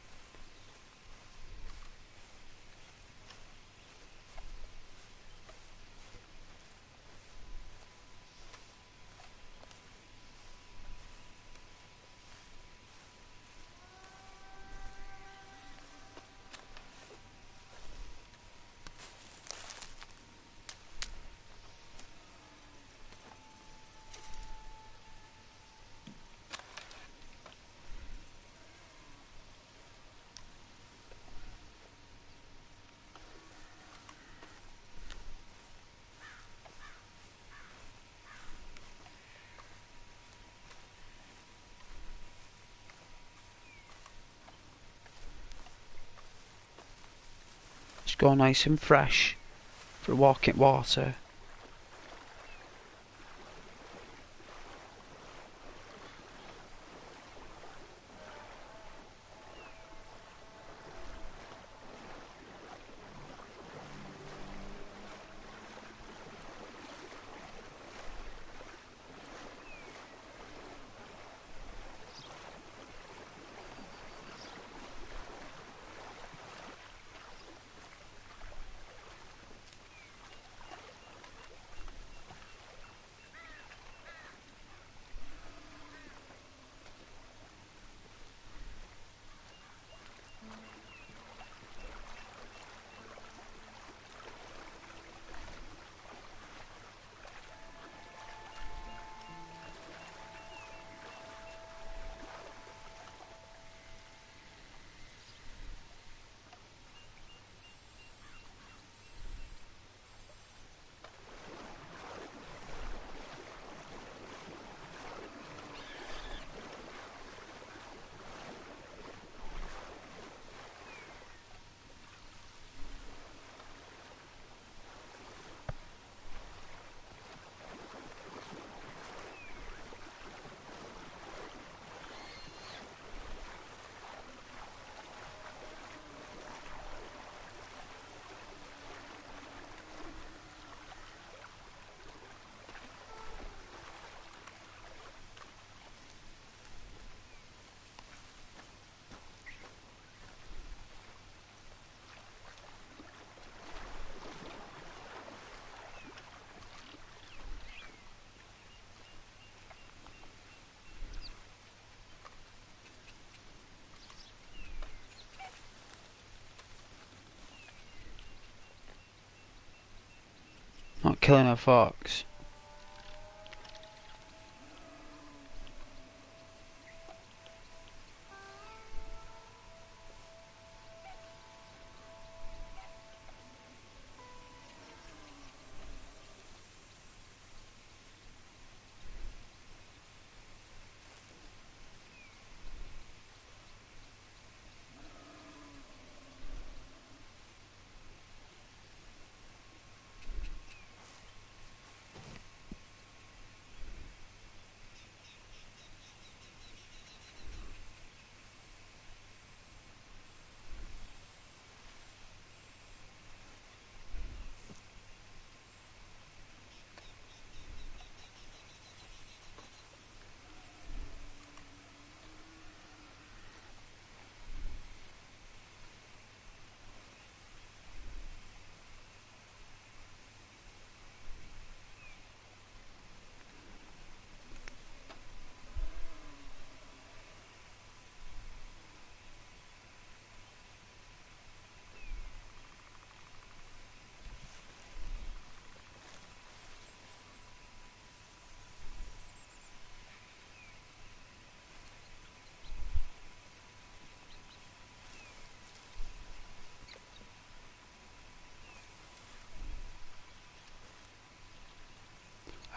go nice and fresh for a walk in water. Not killing a fox.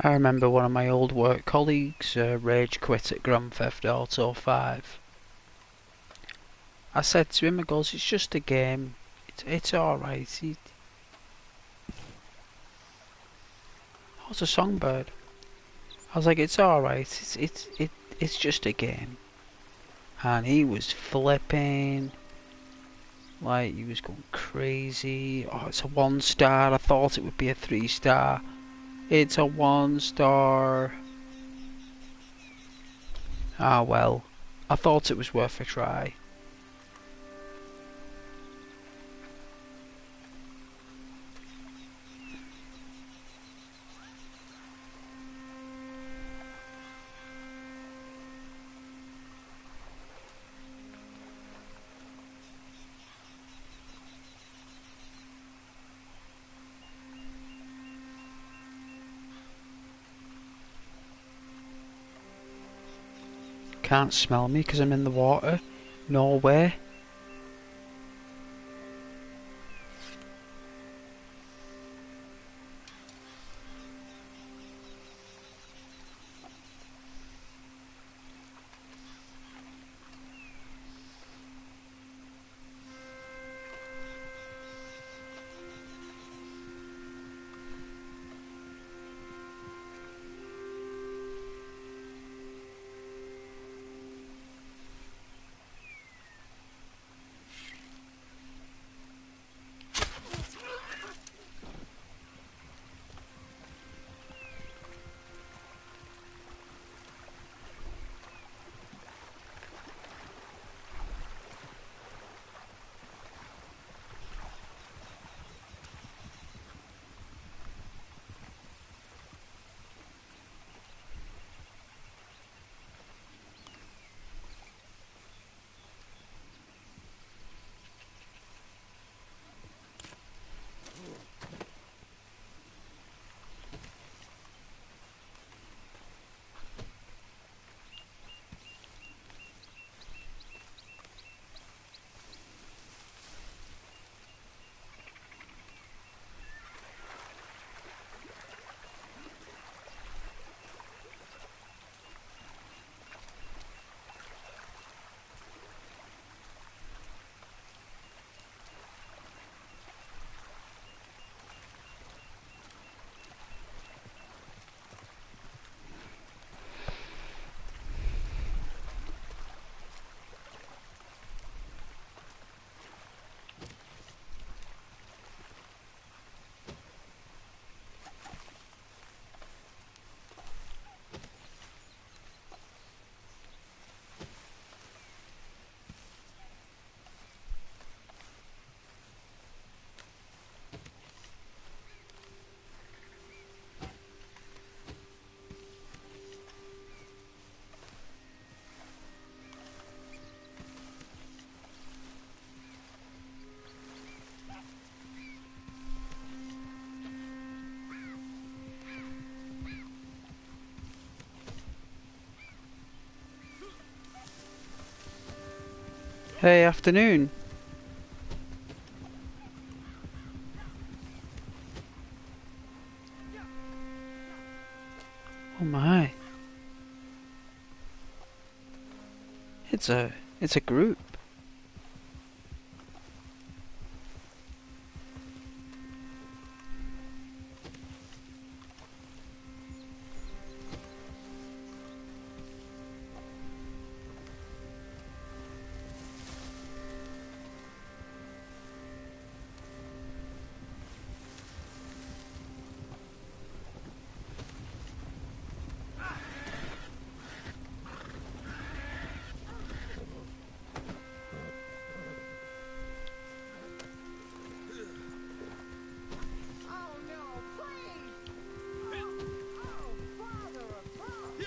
I remember one of my old work colleagues rage quit at Grand Theft Auto 5. I said to him, I goes, it's just a game. It's alright. Oh, it's a songbird. I was like, it's alright. It's just a game. And he was flipping. Like, he was going crazy. Oh, it's a 1-star. I thought it would be a 3-star. It's a 1-star. Ah, well. I thought it was worth a try. Can't smell me because I'm in the water. No way. Hey, afternoon. Oh my. It's a group. Oh no, please! Oh, father above!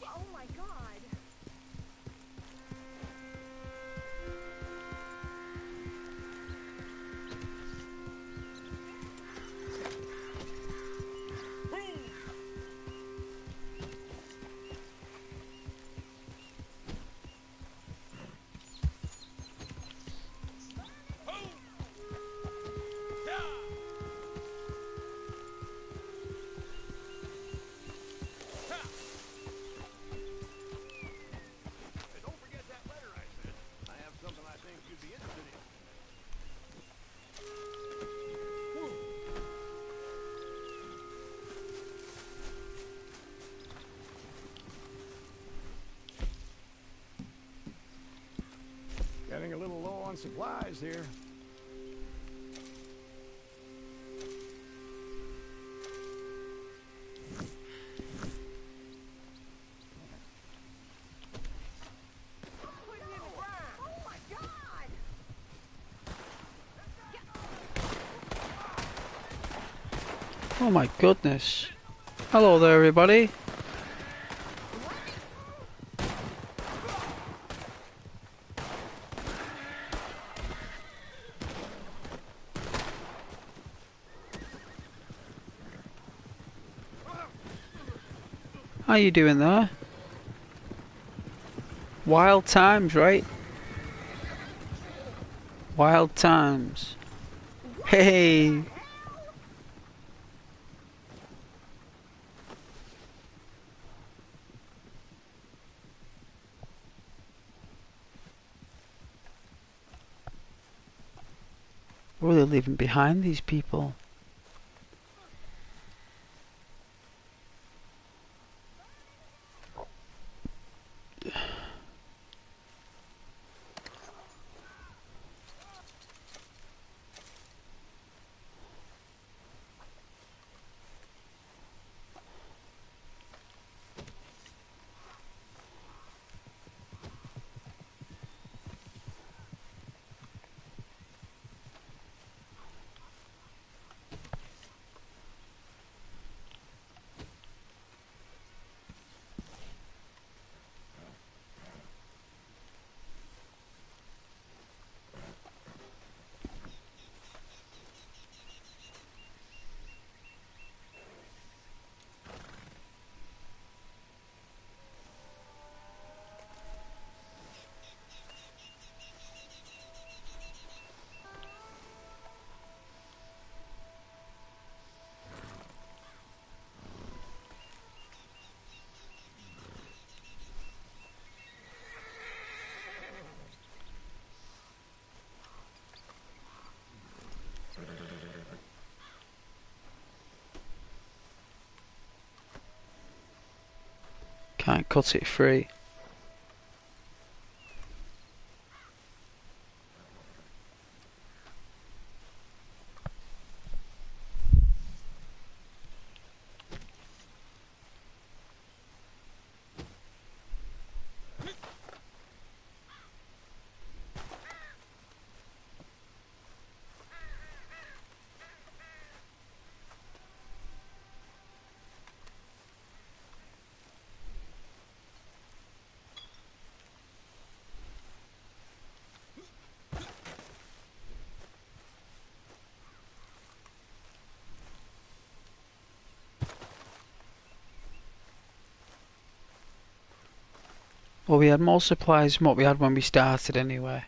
Oh my god! Hey, don't forget that letter I sent. I have something I think you'd be interested in. Getting a little low on supplies here. Put it in the ground! Oh my god! Oh my goodness. Hello there, everybody. How you doing there? Wild times, right? Wild times. Hey. What are they leaving behind, these people? Can't cut it free. Well, we had more supplies than what we had when we started anyway.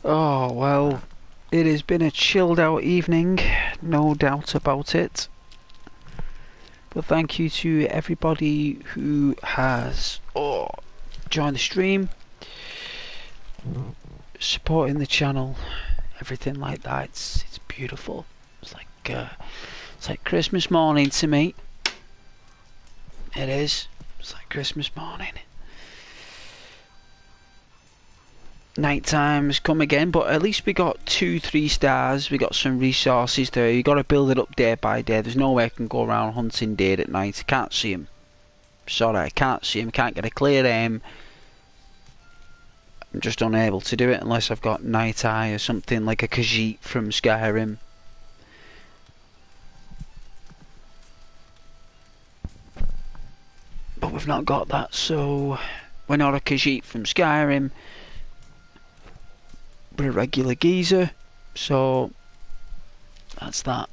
Oh, well, it has been a chilled out evening, no doubt about it. But thank you to everybody who has joined the stream, supporting the channel, everything like that. It's beautiful. It's like Christmas morning to me. It is. It's like Christmas morning. Night time's come again, but at least we got 2-3 stars. We got some resources there. You got to build it up day by day. There's no way I can go around hunting deer at night. I can't see them. Sorry, I can't see them. Can't get a clear aim. I'm just unable to do it unless I've got night eye or something like a Khajiit from Skyrim. But we've not got that, so we're not a Khajiit from Skyrim. We're a regular geezer, so that's that.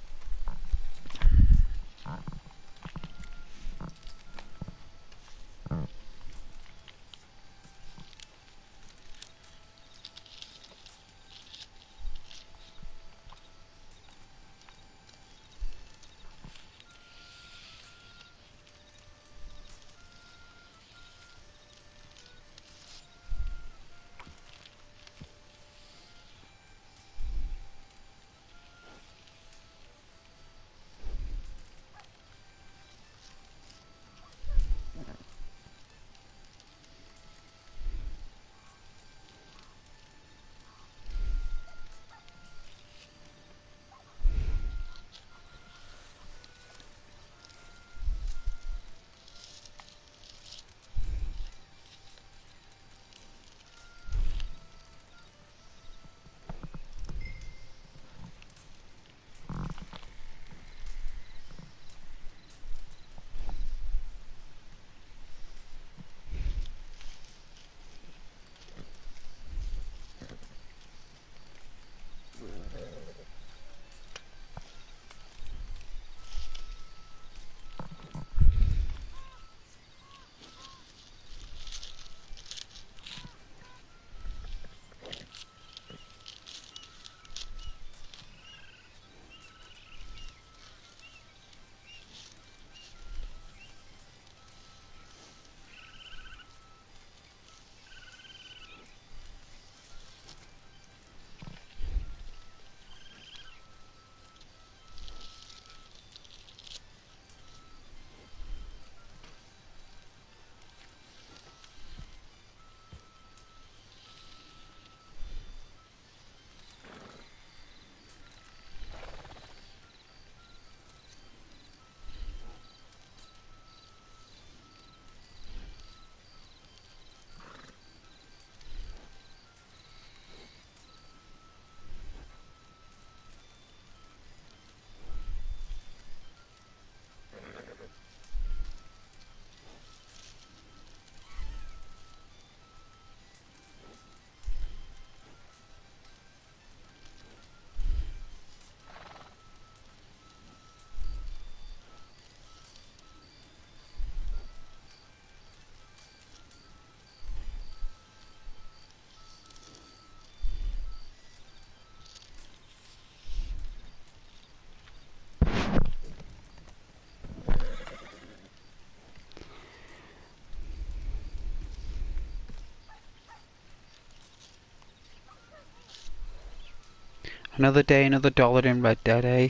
Another day, another dollar in Red Dead, eh?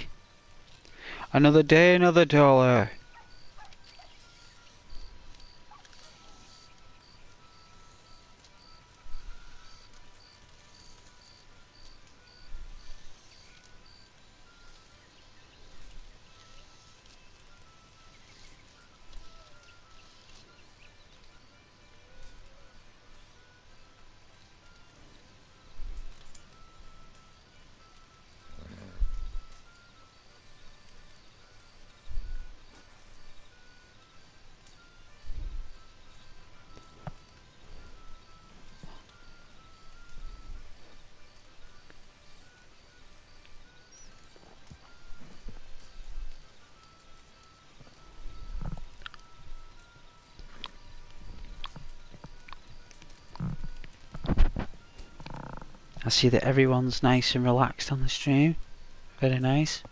Another day, another dollar. I see that everyone's nice and relaxed on the stream. Very nice.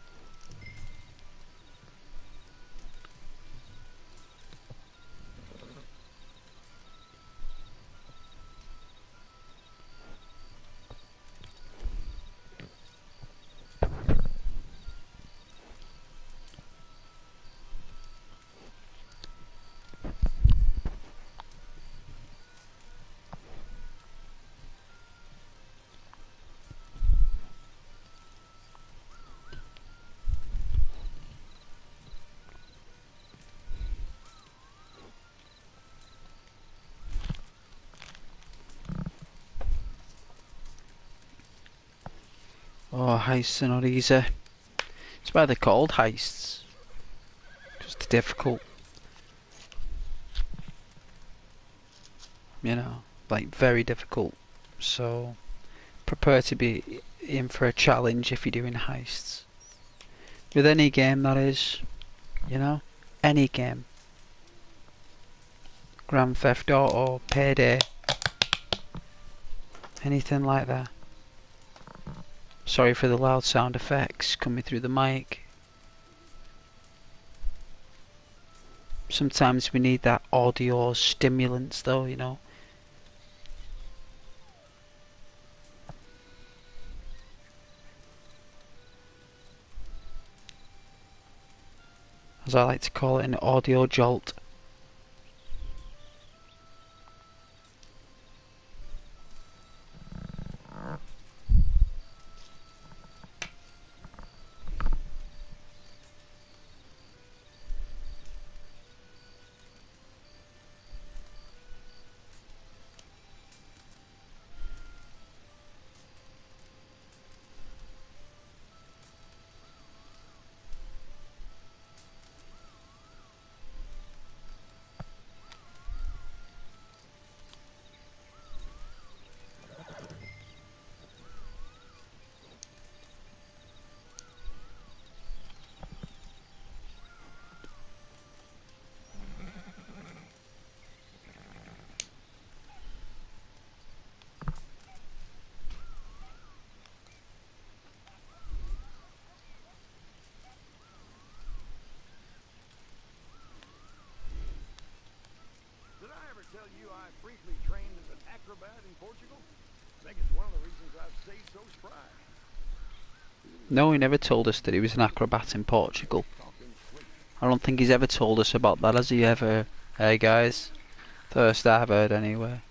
Oh, heists are not easy. It's why they're called heists. Just difficult. You know, like very difficult. So, prepare to be in for a challenge if you're doing heists. With any game, that is. You know? Any game. Grand Theft Auto, Payday. Anything like that. Sorry for the loud sound effects coming through the mic. Sometimes we need that audio stimulants though, you know. As I like to call it, an audio jolt. Did I ever tell you I briefly trained as an acrobat in Portugal? I think it's one of the reasons I've stayed so spry. No, he never told us that he was an acrobat in Portugal. I don't think he's ever told us about that, has he ever? Hey guys. First I've heard anyway.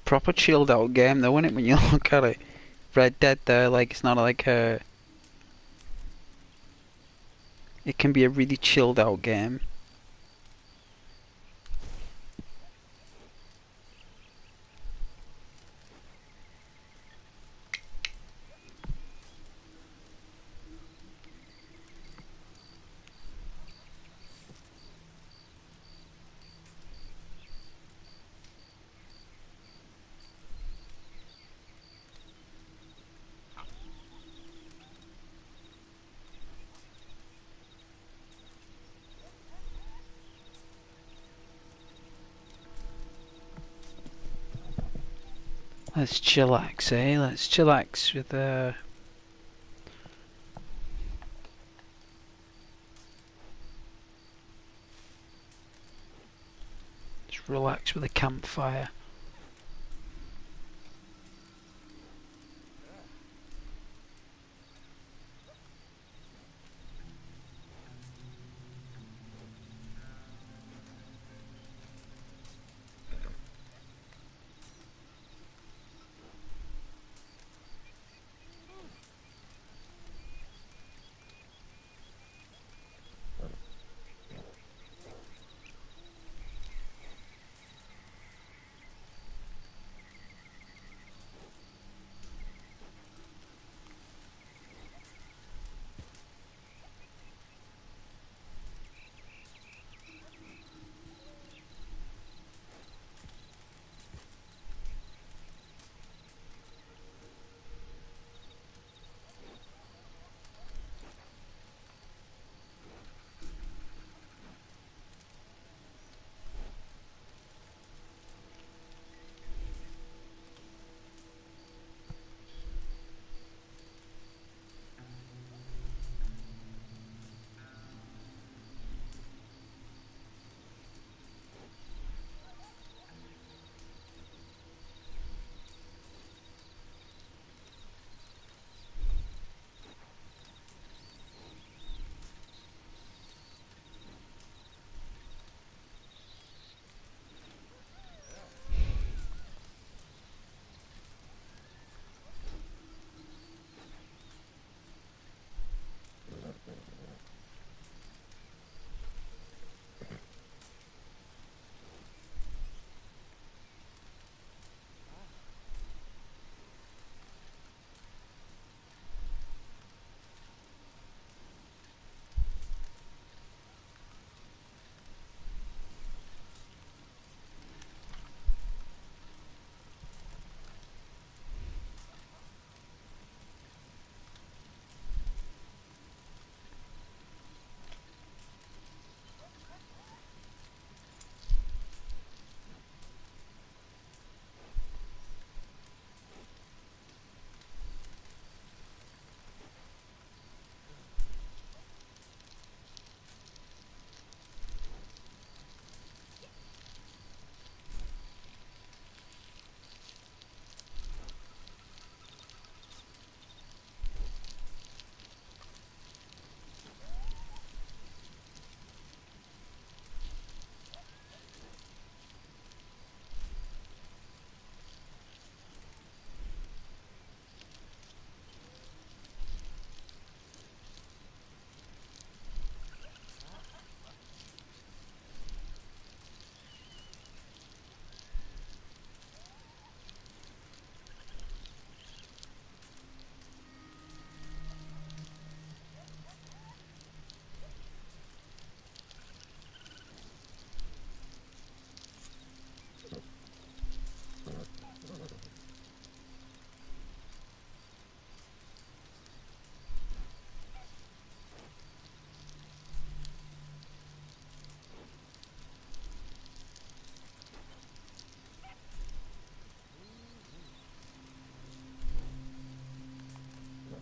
proper chilled out game though, isn't it, when you look at it? Red Dead there, like, it's not like a... It can be a really chilled out game. Let's chillax, eh? Let's chillax with just relax with a campfire.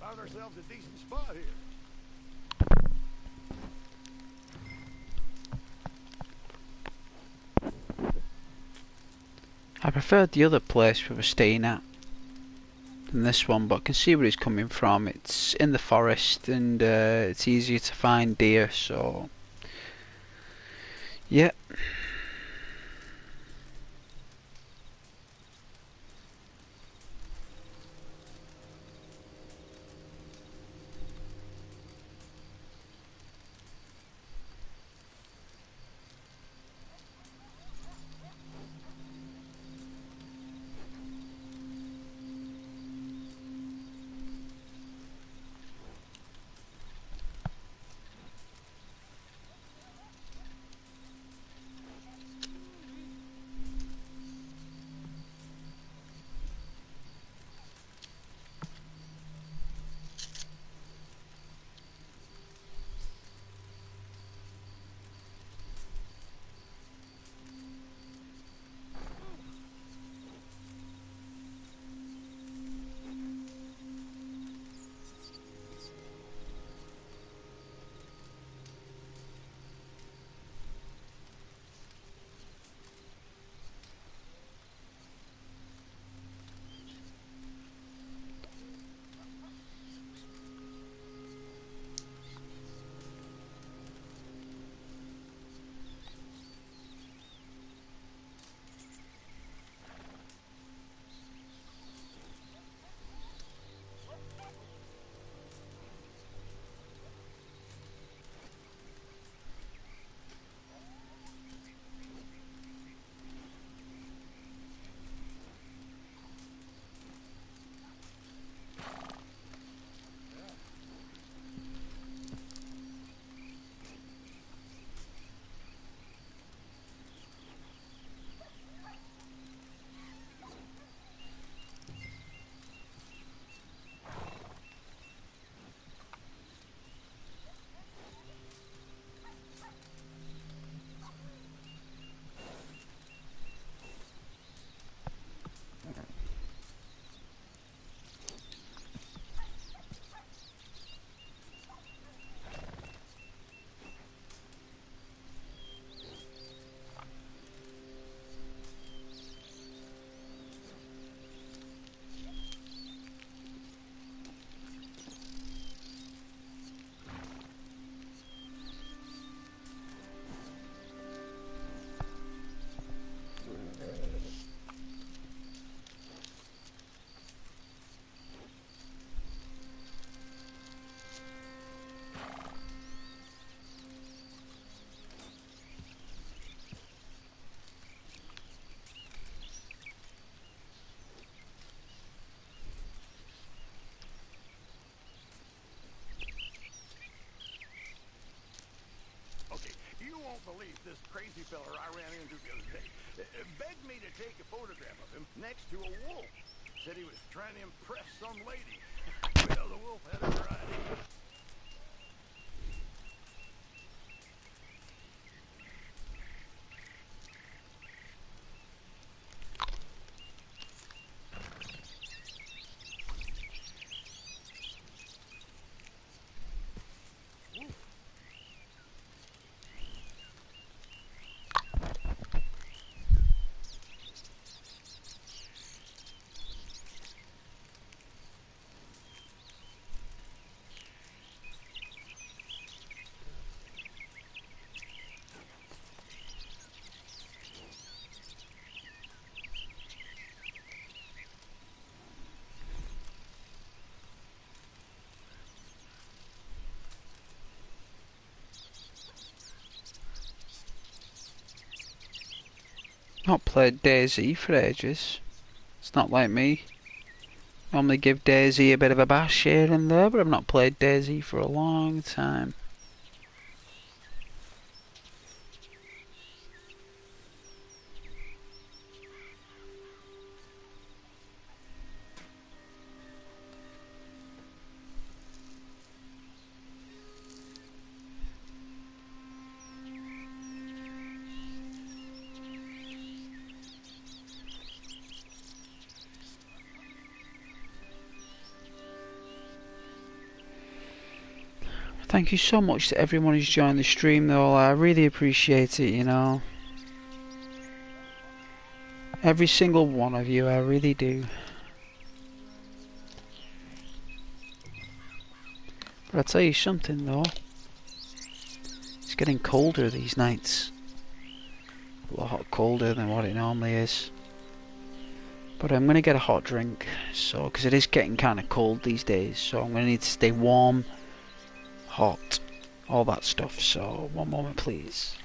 Found ourselves a decent spot here. I preferred the other place we were staying at than this one, but I can see where he's coming from. It's in the forest and it's easier to find deer, so yeah. believe this crazy feller I ran into the other day begged me to take a photograph of him next to a wolf. Said he was trying to impress some lady. Well, the wolf had a variety. Not played Daisy for ages. It's not like me. Normally give Daisy a bit of a bash here and there, but I've not played Daisy for a long time. Thank you so much to everyone who's joined the stream though, I really appreciate it, you know. Every single one of you, I really do. But I'll tell you something though, it's getting colder these nights. A lot colder than what it normally is. But I'm going to get a hot drink, so because it is getting kind of cold these days, so I'm going to need to stay warm, hot, all that stuff. So one moment please.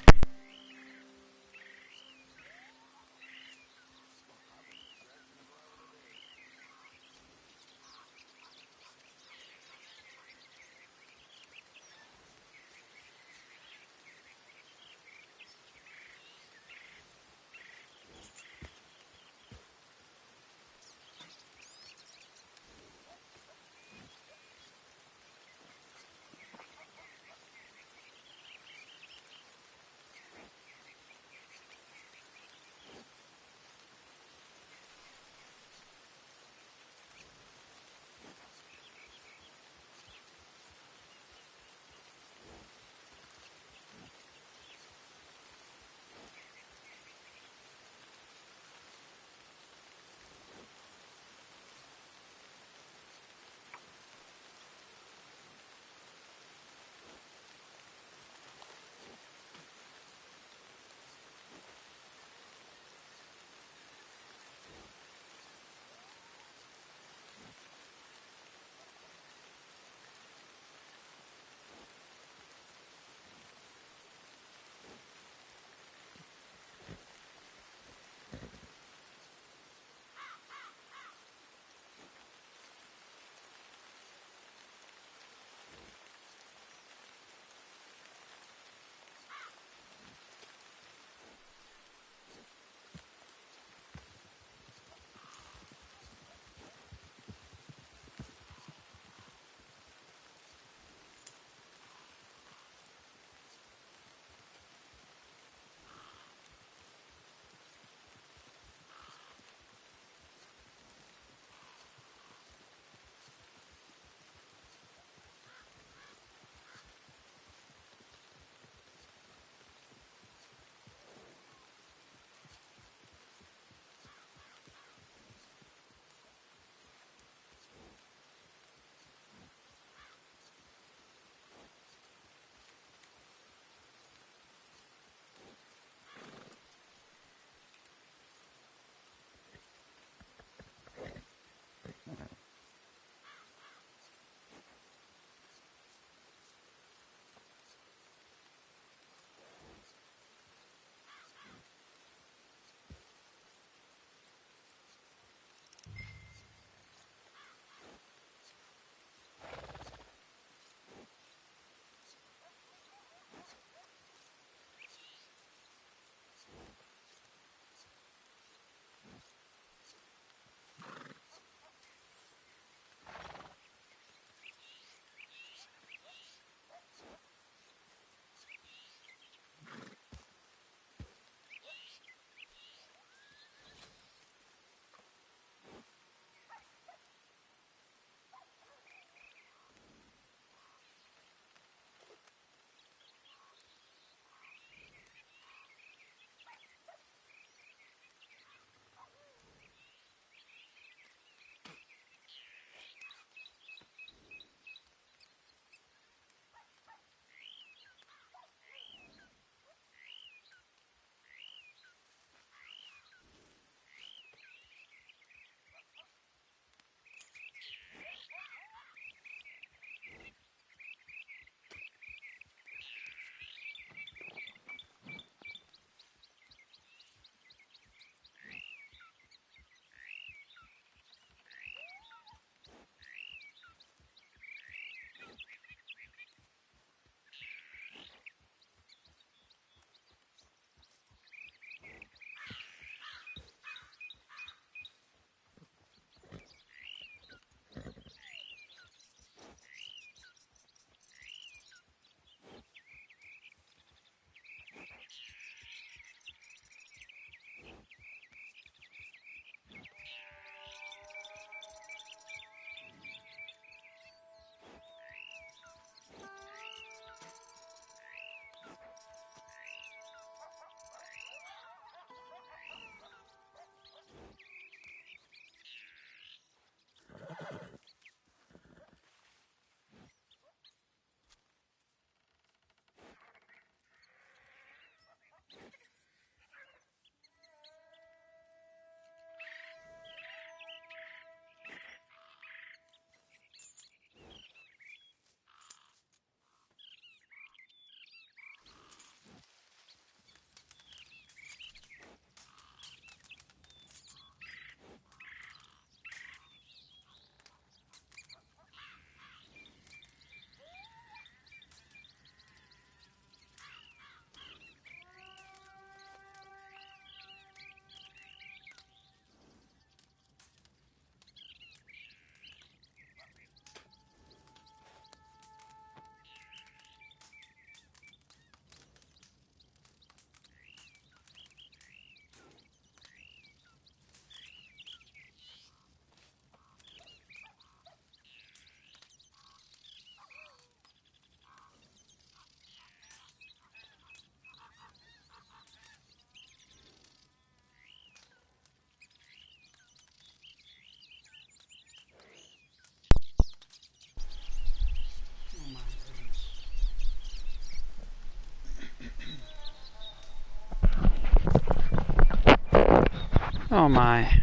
am I?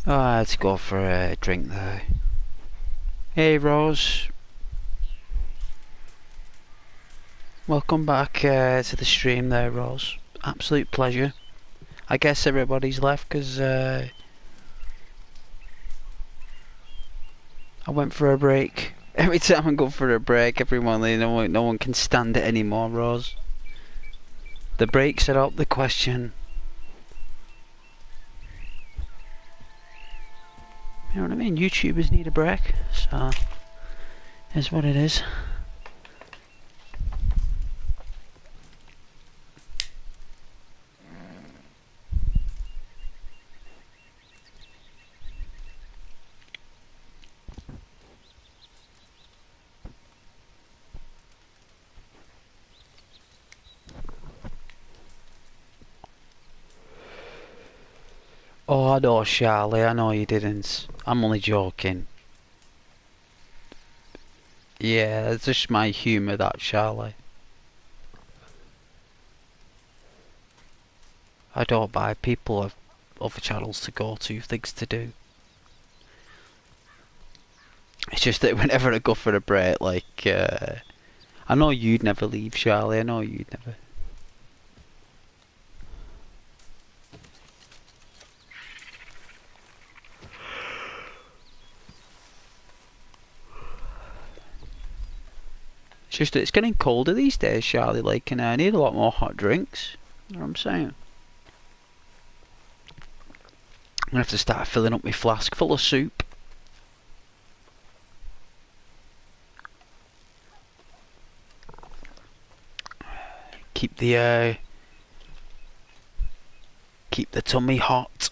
Oh, let's go for a drink there. Hey Rose. Welcome back to the stream there, Rose. Absolute pleasure. I guess everybody's left because I went for a break. Every time I go for a break, everyone, no one can stand it anymore, Rose. The breaks are out the question. You know what I mean? YouTubers need a break, so here's what it is. Oh, no, Charlie, I know you didn't. I'm only joking. Yeah, it's just my humour, that, Charlie. I don't buy people have other channels to go to, things to do. It's just that whenever I go for a break, like, I know you'd never leave, Charlie, I know you'd never. It's just that it's getting colder these days, Charlie, like, and I need a lot more hot drinks. You know what I'm saying? I'm gonna have to start filling up my flask full of soup. Keep the tummy hot.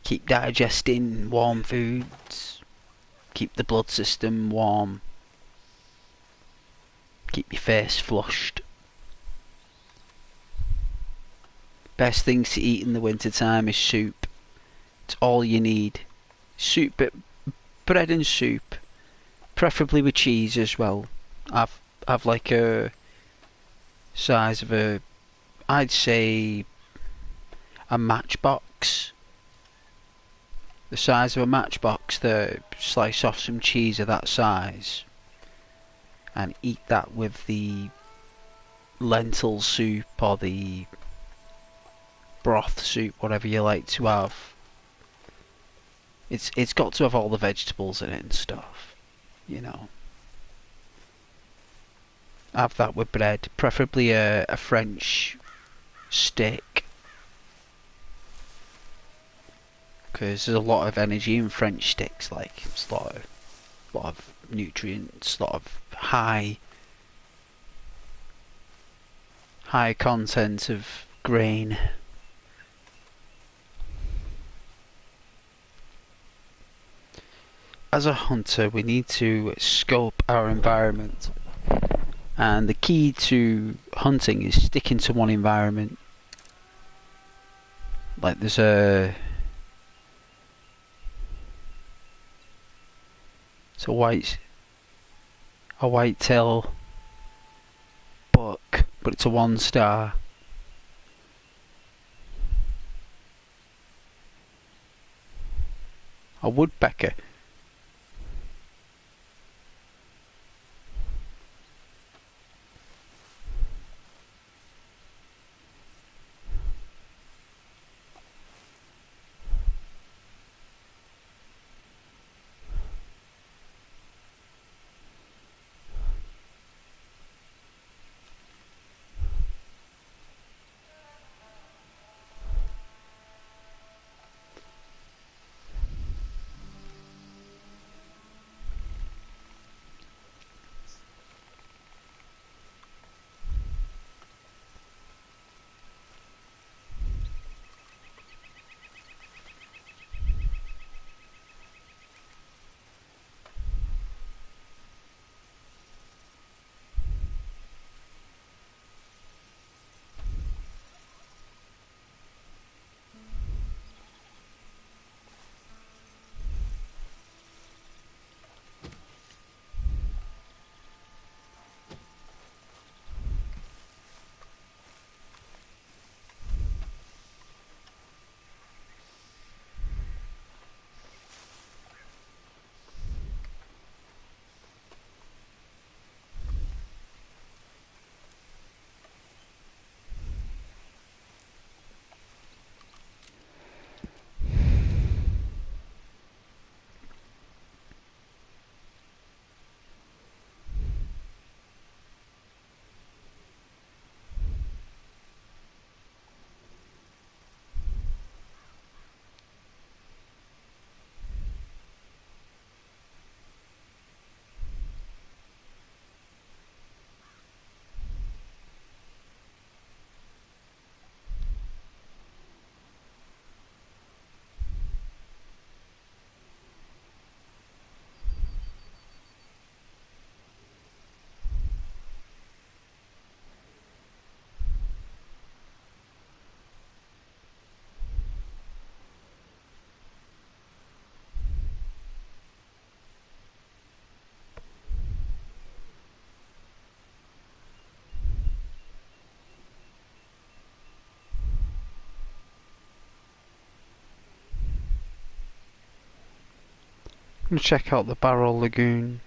Keep digesting warm foods. Keep the blood system warm. Keep your face flushed. Best things to eat in the winter time is soup. It's all you need. Soup, bread and soup, preferably with cheese as well. I've like a size of a, I'd say a matchbox. The size of a matchbox. The slice off some cheese of that size, and eat that with the lentil soup or the broth soup, whatever you like to have. It's got to have all the vegetables in it and stuff, you know. Have that with bread, preferably a French stick, because there's a lot of energy in French sticks. Like, it's a lot of nutrients, a lot of high content of grain. As a hunter, we need to scope our environment, and the key to hunting is sticking to one environment. Like, there's it's a whitetail buck, but it's a 1-star. A woodpecker. gonna check out the Barrel Lagoon.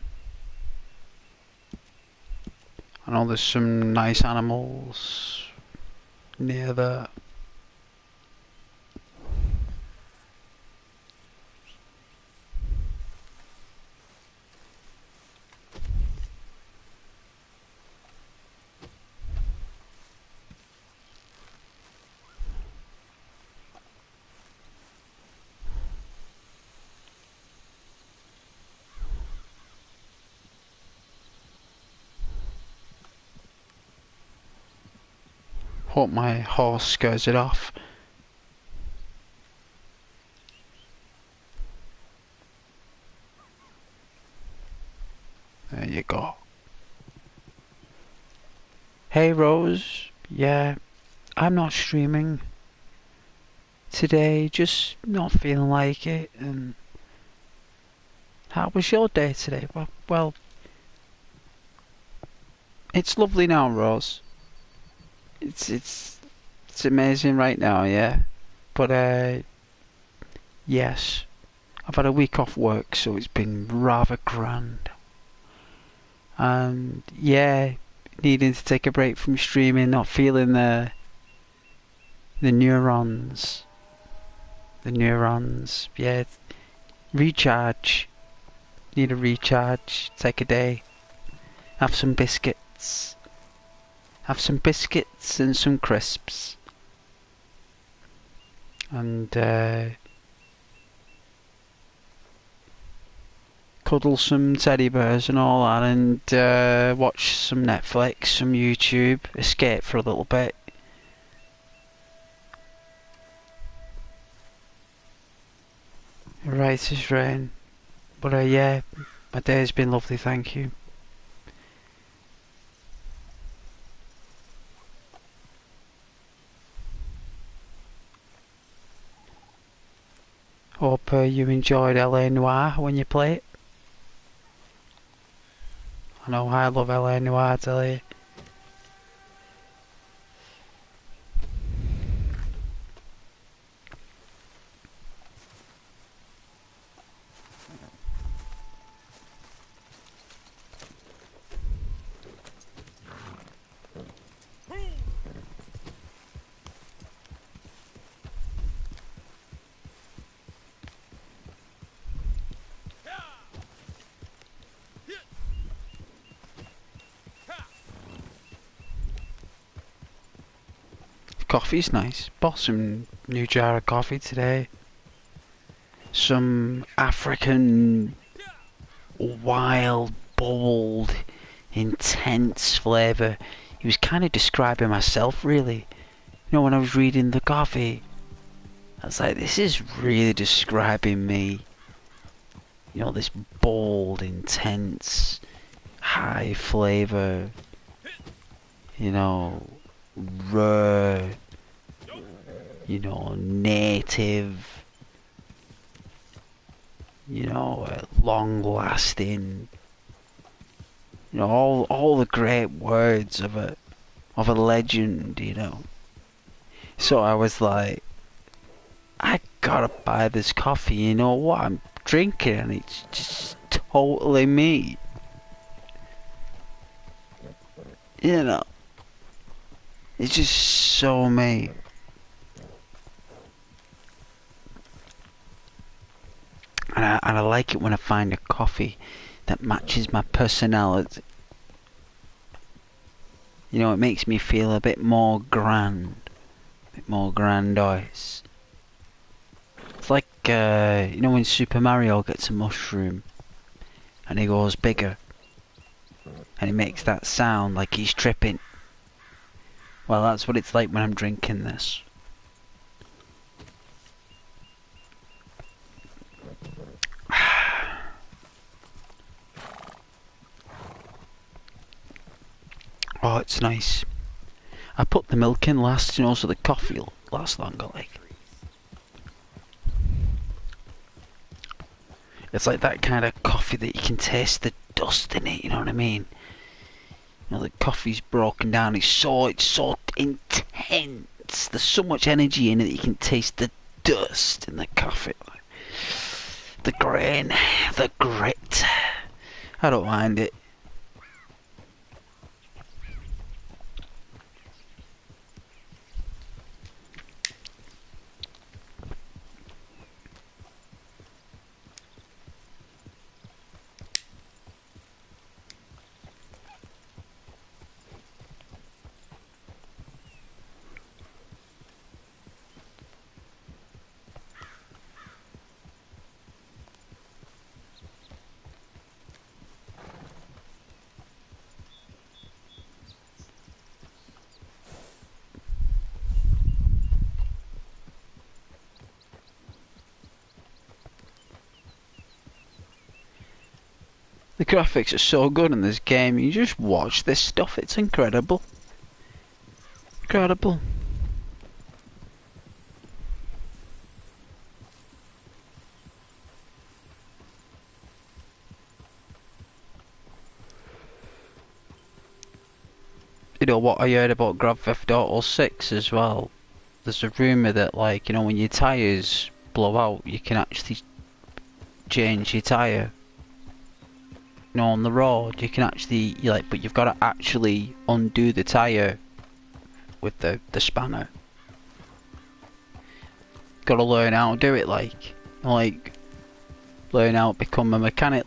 I know there's some nice animals near there. Hope my horse scares it off. There you go. Hey Rose, yeah, I'm not streaming today, just not feeling like it. And how was your day today? Well, it's lovely now, Rose. It's amazing right now, yeah. But yes, I've had a week off work, so it's been rather grand. And yeah, needing to take a break from streaming, not feeling the neurons. The neurons, yeah. Recharge. Need a recharge. Take a day. Have some biscuits. Have some biscuits and some crisps. And cuddle some teddy bears and all that, and watch some Netflix, some YouTube, escape for a little bit. Right as rain. But yeah, my day has been lovely, thank you. Hope you enjoyed LA Noire when you play it. I know I love LA Noire, I tell you. Coffee's nice. Bought some new jar of coffee today. Some African wild, bold, intense flavour. He was kind of describing myself, really. You know, when I was reading the coffee, I was like, this is really describing me. You know, this bold, intense, high flavour, you know, rare, you know, native, you know, long lasting, you know, all the great words of a legend, you know. So I was like, I gotta buy this coffee, you know what, I'm drinking and it's just totally me. You know, it's just so me. And I like it when I find a coffee that matches my personality. You know, it makes me feel a bit more grand, a bit more grandiose. It's like, you know when Super Mario gets a mushroom and he goes bigger and he makes that sound like he's tripping. Well, that's what it's like when I'm drinking this. Oh, it's nice. I put the milk in last, you know, so the coffee will last longer, like. It's like that kind of coffee that you can taste the dust in it, you know what I mean? You know, the coffee's broken down, it's so intense. There's so much energy in it that you can taste the dust in the coffee. The grain, the grit. I don't mind it. The graphics are so good in this game, you just watch this stuff, it's incredible. Incredible. You know what I heard about Grand Theft Auto 6 as well? There's a rumour that, like, you know, when your tyres blow out, you can actually change your tyre. You know, on the road, you can actually, but you've got to actually undo the tyre with the spanner. Got to learn how to do it, learn how to become a mechanic,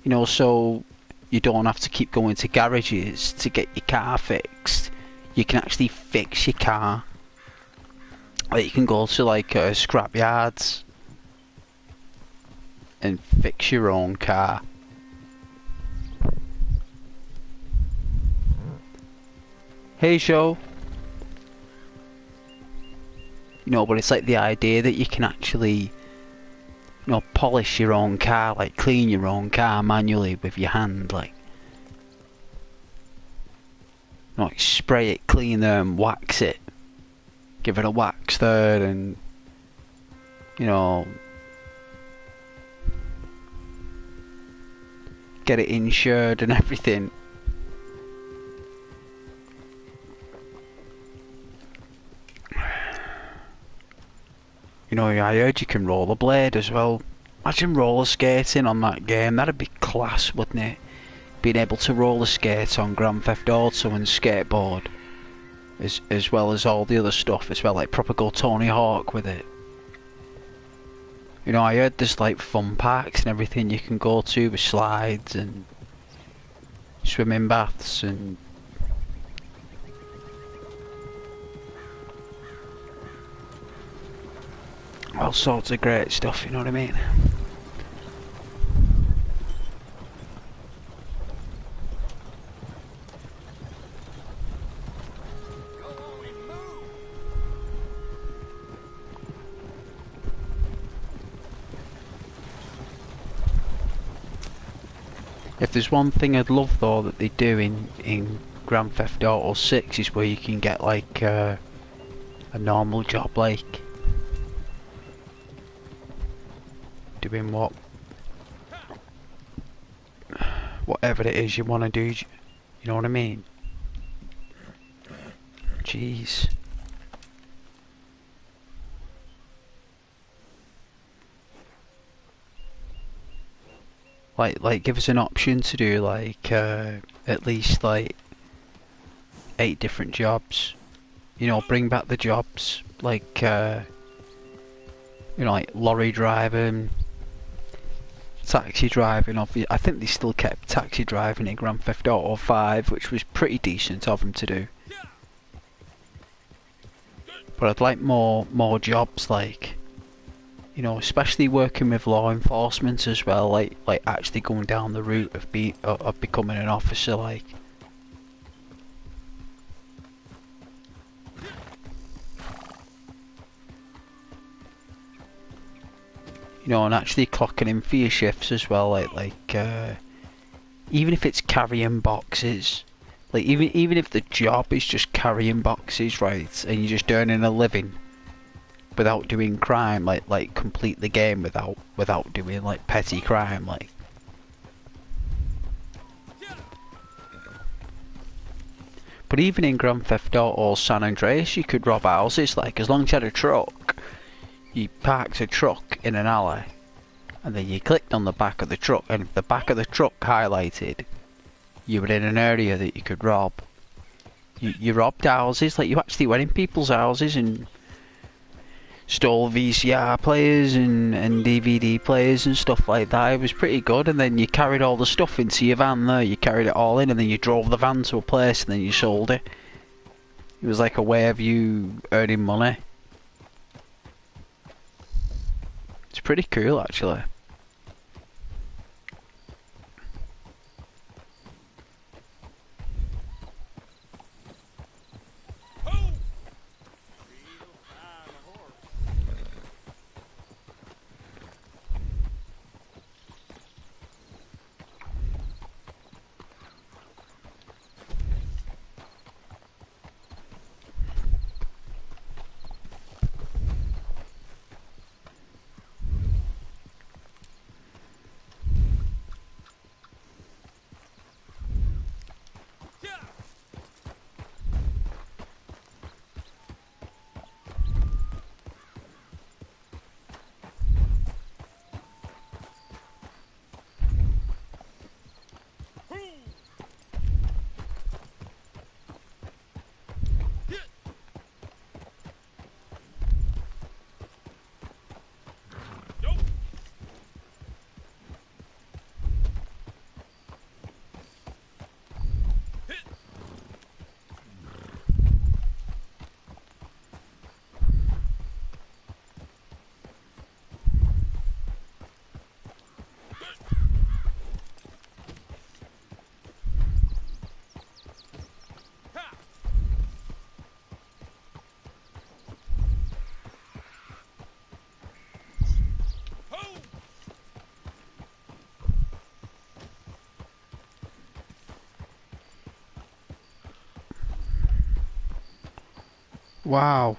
you know, so you don't have to keep going to garages to get your car fixed. You can actually fix your car. Like, you can go to scrap yards and fix your own car. Hey, show. You know, but it's like the idea that you can actually, you know, polish your own car, like clean your own car manually with your hand, like spray it, clean them, wax it, give it a wax third, and you know, get it insured and everything. You know, I heard you can rollerblade as well. Imagine roller skating on that game. That'd be class, wouldn't it? Being able to roller skate on Grand Theft Auto and skateboard, as well as all the other stuff as well, like proper go Tony Hawk with it. You know, I heard there's like fun parks and everything you can go to with slides and swimming baths and all sorts of great stuff, you know what I mean? If there's one thing I'd love though that they do in Grand Theft Auto 6 is where you can get like a normal job, like doing whatever it is you want to do, you know what I mean? Jeez. Like give us an option to do like at least like 8 different jobs. You know, bring back the jobs like you know, like lorry driving, taxi driving. I think they still kept taxi driving in Grand Theft Auto 5, which was pretty decent of them to do. But I'd like more jobs, like, you know, especially working with law enforcement as well, like actually going down the route of becoming an officer, like. You know, and actually clocking in for your shifts as well, like even if it's carrying boxes, like even if the job is just carrying boxes, right, and you're just earning a living without doing crime, like complete the game without doing like petty crime, like. But even in Grand Theft Auto San Andreas, you could rob houses, like, as long as you had a truck. You parked a truck in an alley and then you clicked on the back of the truck, and if the back of the truck highlighted, you were in an area that you could rob. You robbed houses, like you actually went in people's houses and stole VCR players and DVD players and stuff like that. It was pretty good, and then you carried all the stuff into your van there, you carried it all in, and then you drove the van to a place and then you sold it. It was like a way of you earning money. It's pretty cool actually. Wow.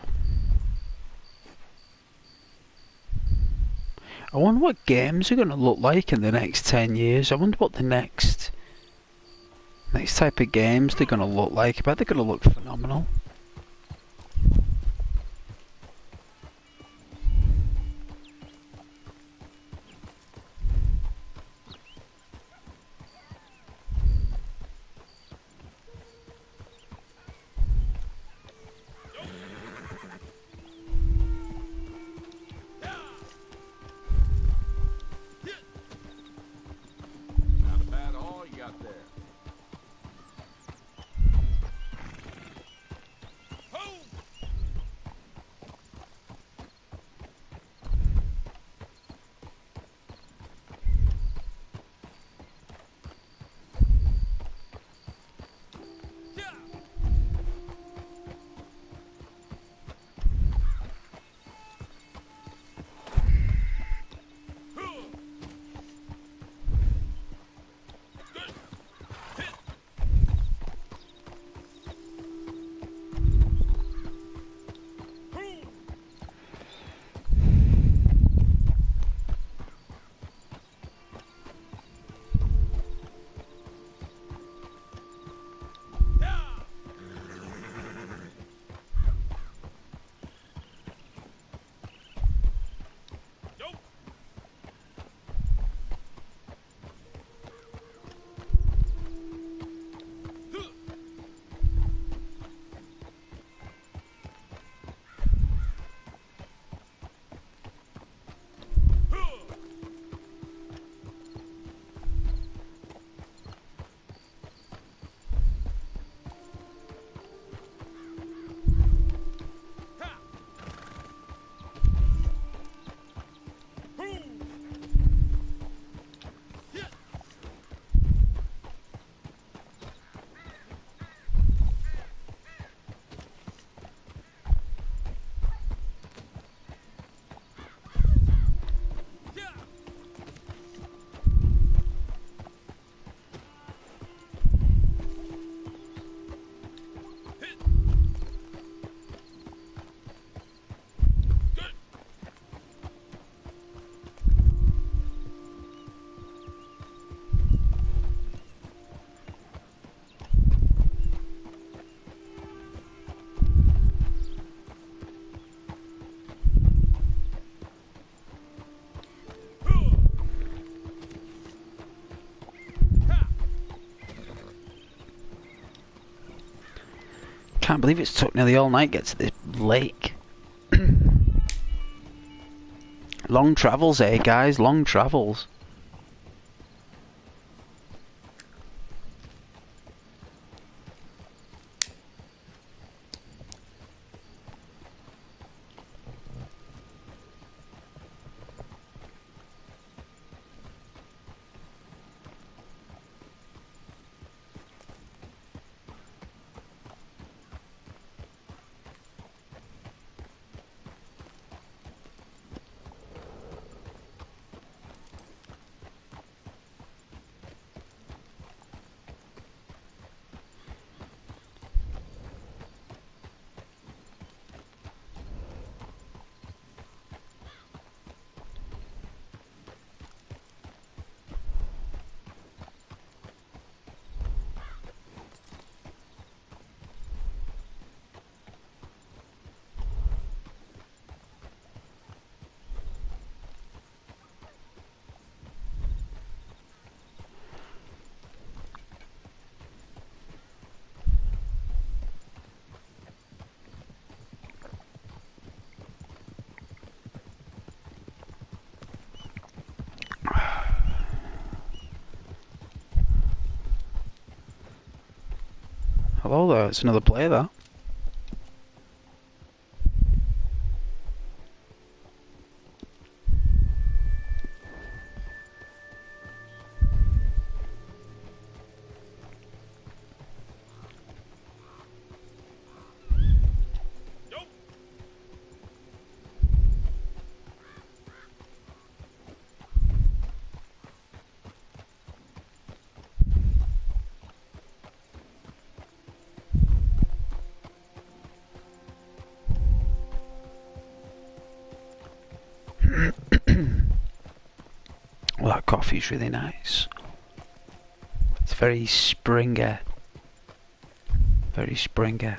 I wonder what games are going to look like in the next 10 years. I wonder what the next type of games they're going to look like. I bet they're going to look phenomenal. Not bad all you got there. Can't believe it's took nearly all night to get to this lake. Long travels, eh, guys? Long travels. Hello there, it's another player there. Well, that coffee's really nice. It's very springy. Very springy.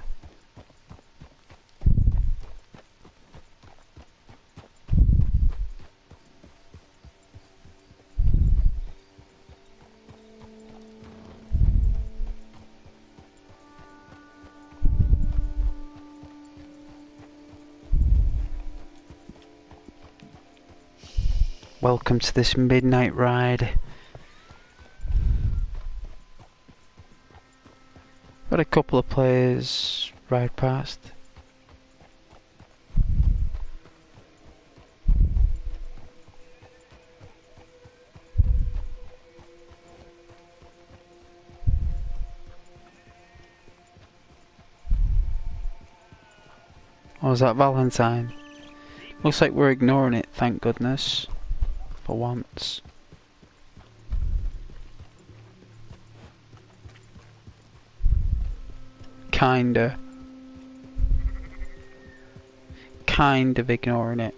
Welcome to this midnight ride. Got a couple of players ride past. Oh, is that Valentine? Looks like we're ignoring it, thank goodness. For once. Kind of ignoring it.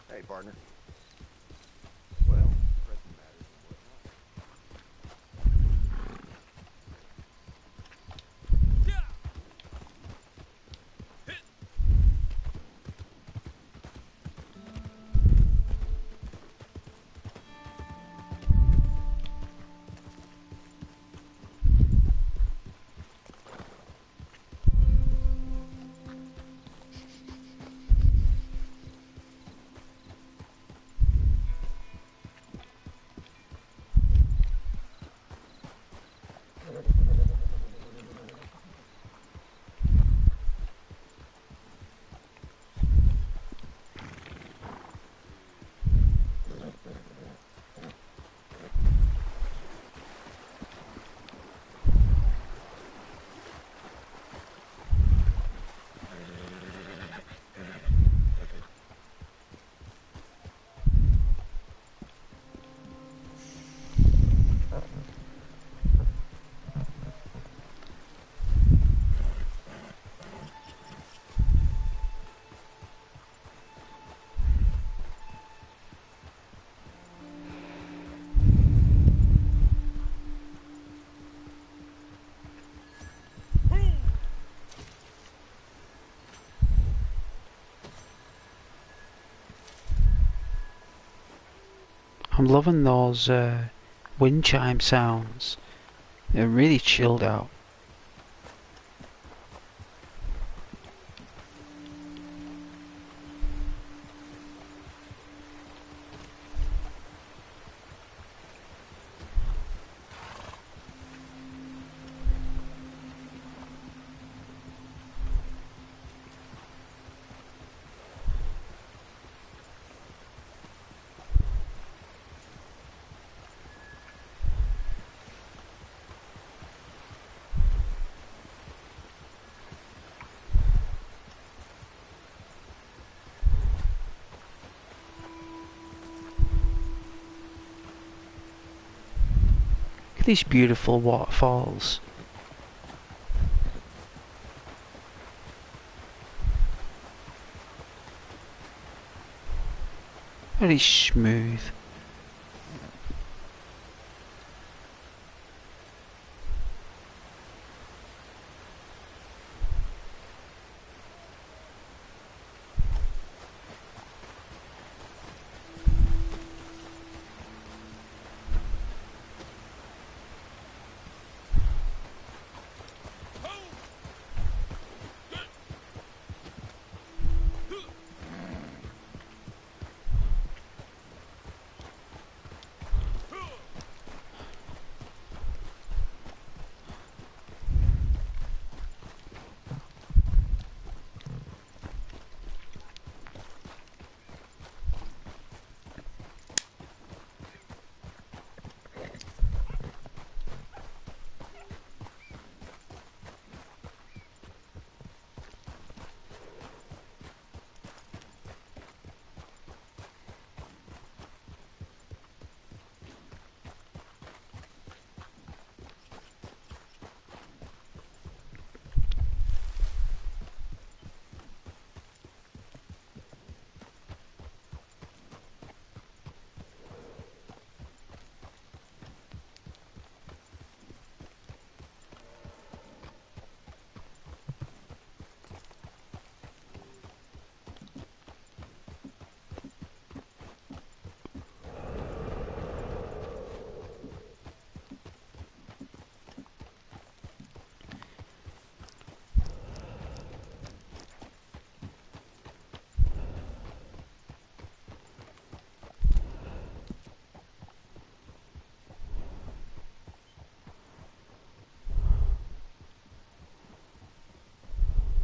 Hey, partner. Well, present matters. I'm loving those wind chime sounds. They're really chilled out. Look at these beautiful waterfalls. Very smooth.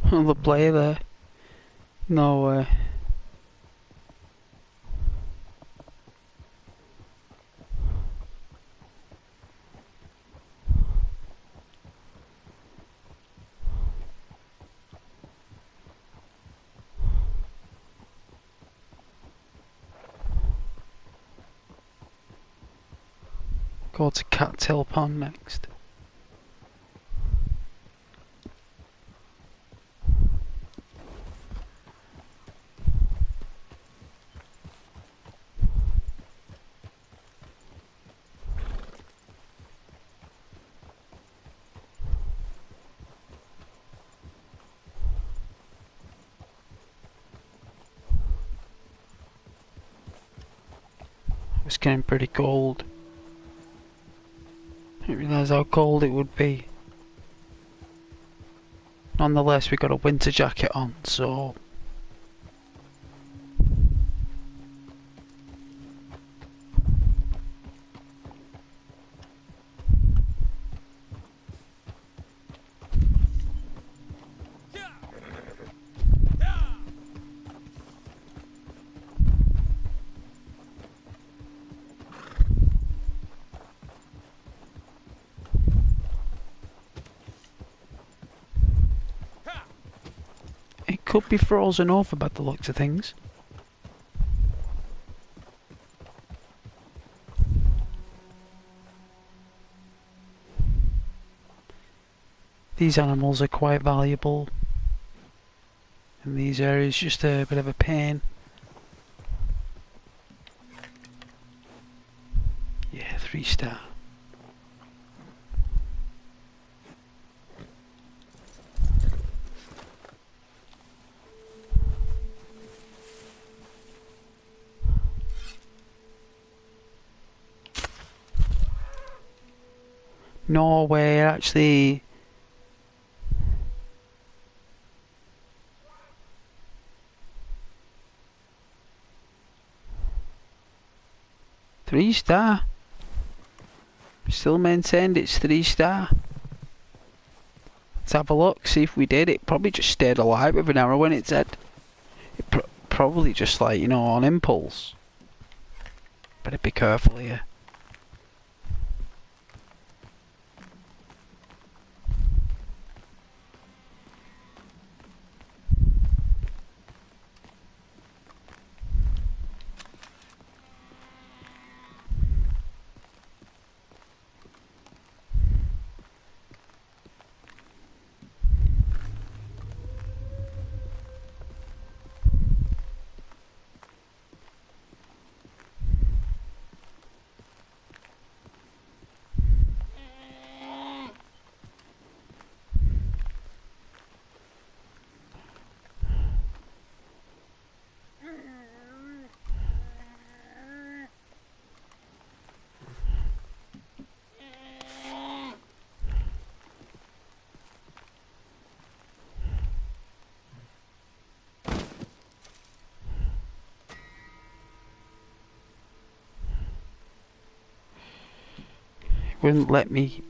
Another player there. No way. Go to Cattail Pond next. It's getting pretty cold. I didn't realise how cold it would be. Nonetheless, we got a winter jacket on, so it could be frozen over by the looks of things. These animals are quite valuable in these areas, just a bit of a pain. Yeah, 3-star. Norway actually. Three star. Still maintained it's 3-star. Let's have a look, see if we did. It probably just stayed alive with an arrow in its head. It probably just like, you know, on impulse. Better be careful here. Wouldn't let me.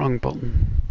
Wrong button.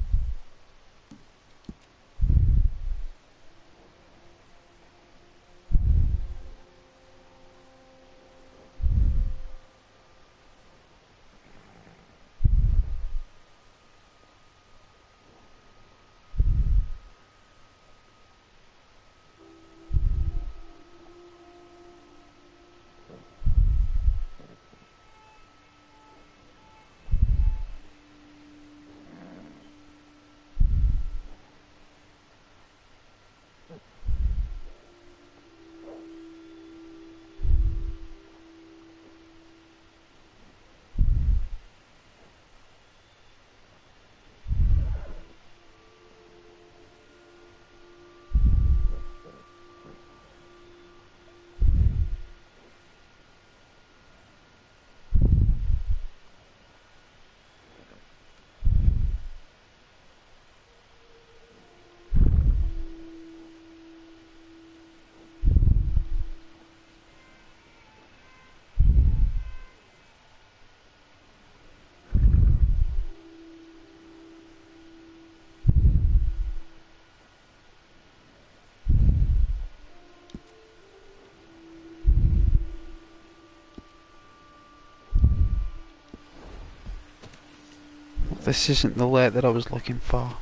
This isn't the light that I was looking for.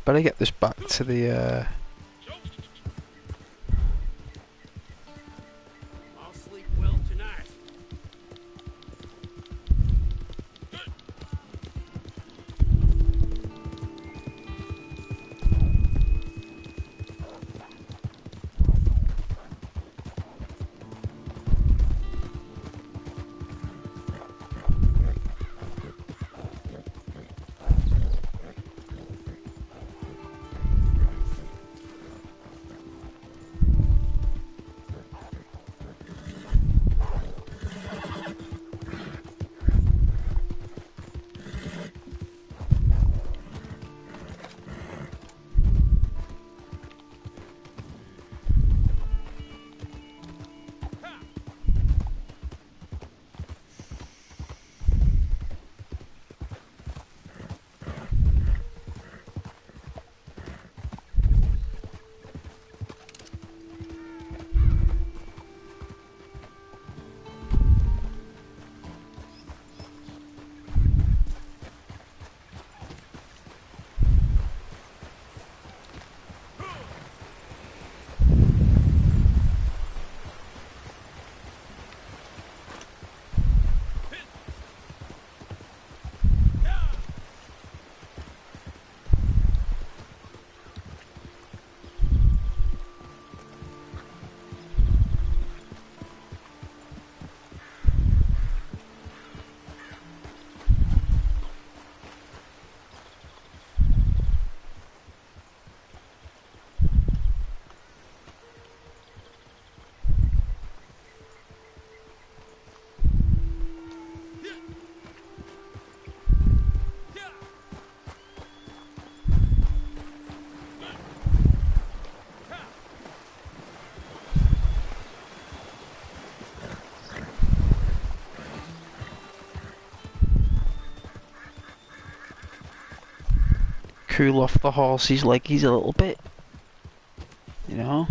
Better get this back to the I'll sleep well tonight. cool off the horse's leggies a little bit. You know?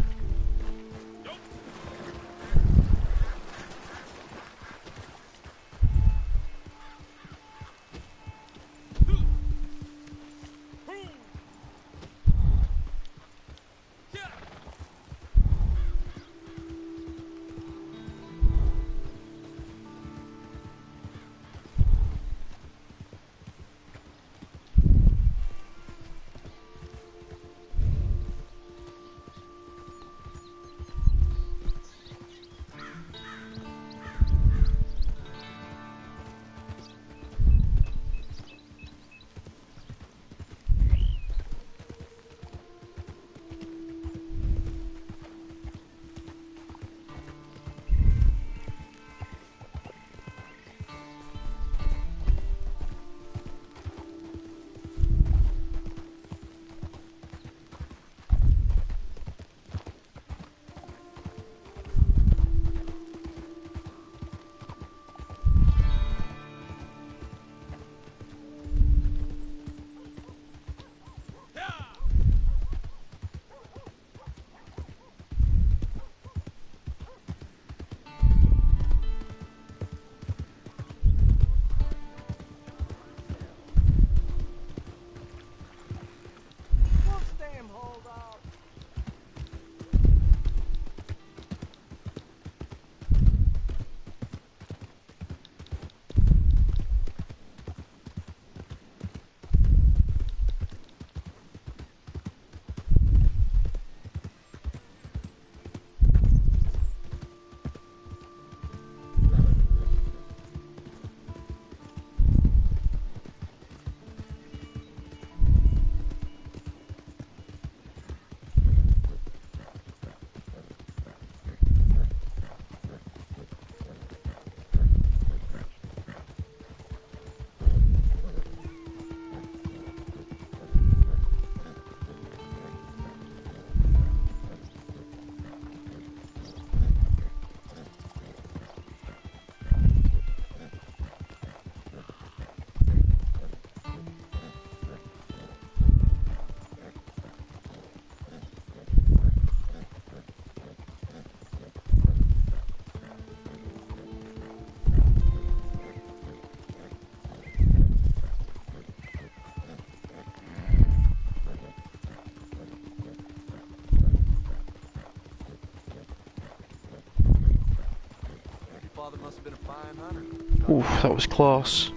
Father must have been a fine hunter. Oof, that was close.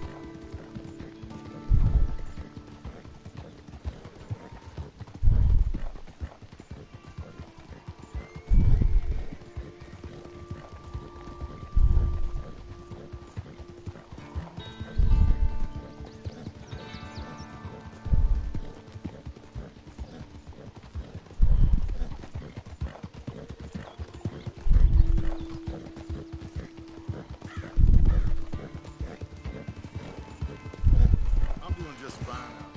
I'm doing just fine out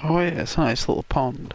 Oh yeah, it's a nice little pond.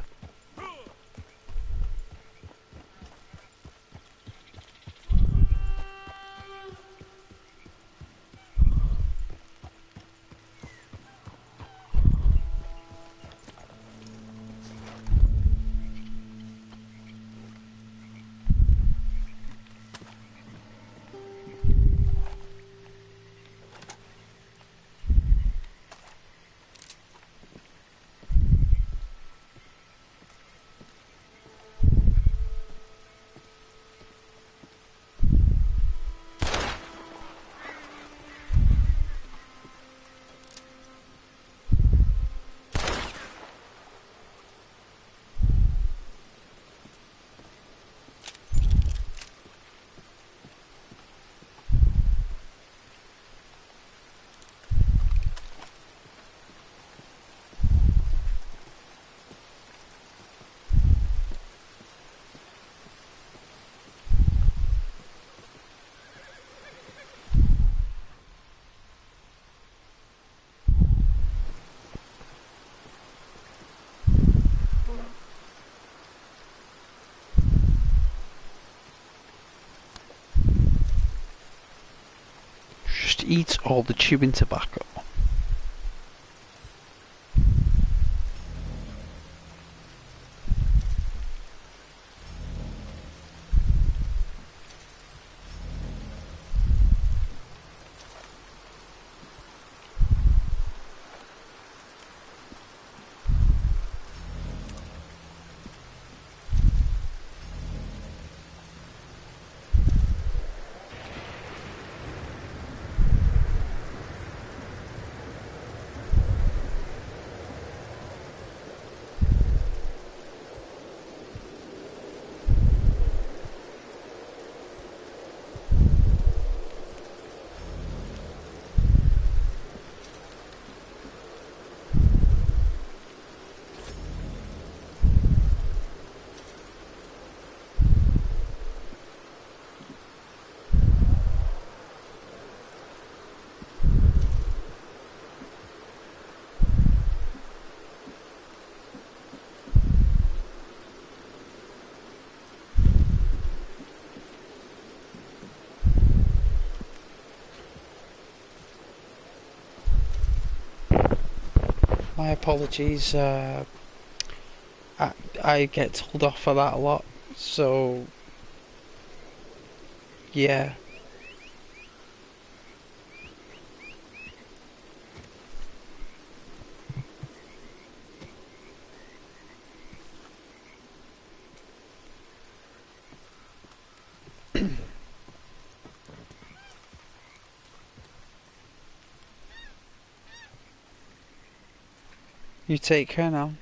just eats all the chewing tobacco. My apologies. I get told off for that a lot. So yeah. You take care now.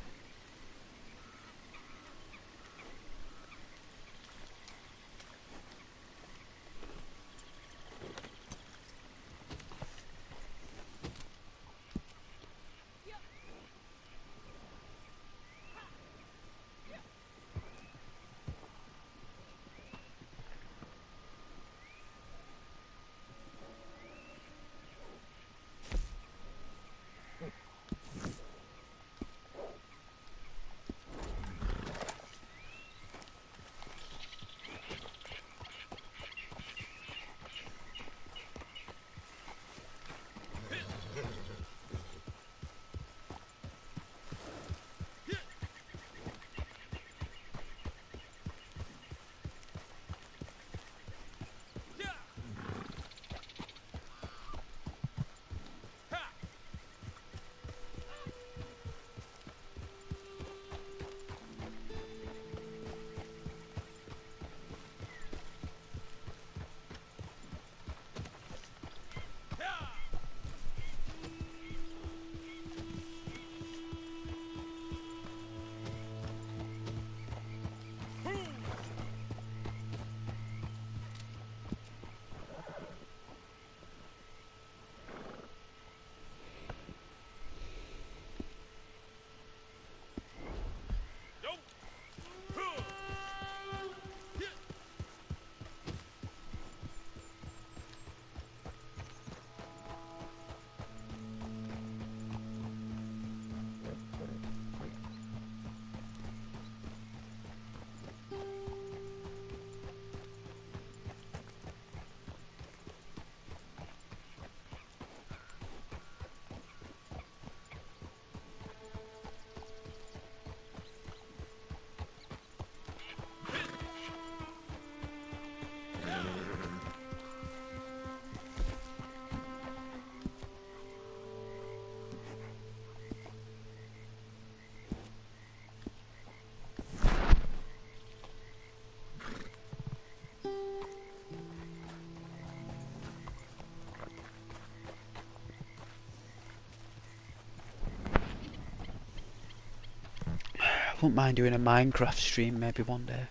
I wouldn't mind doing a Minecraft stream maybe one day.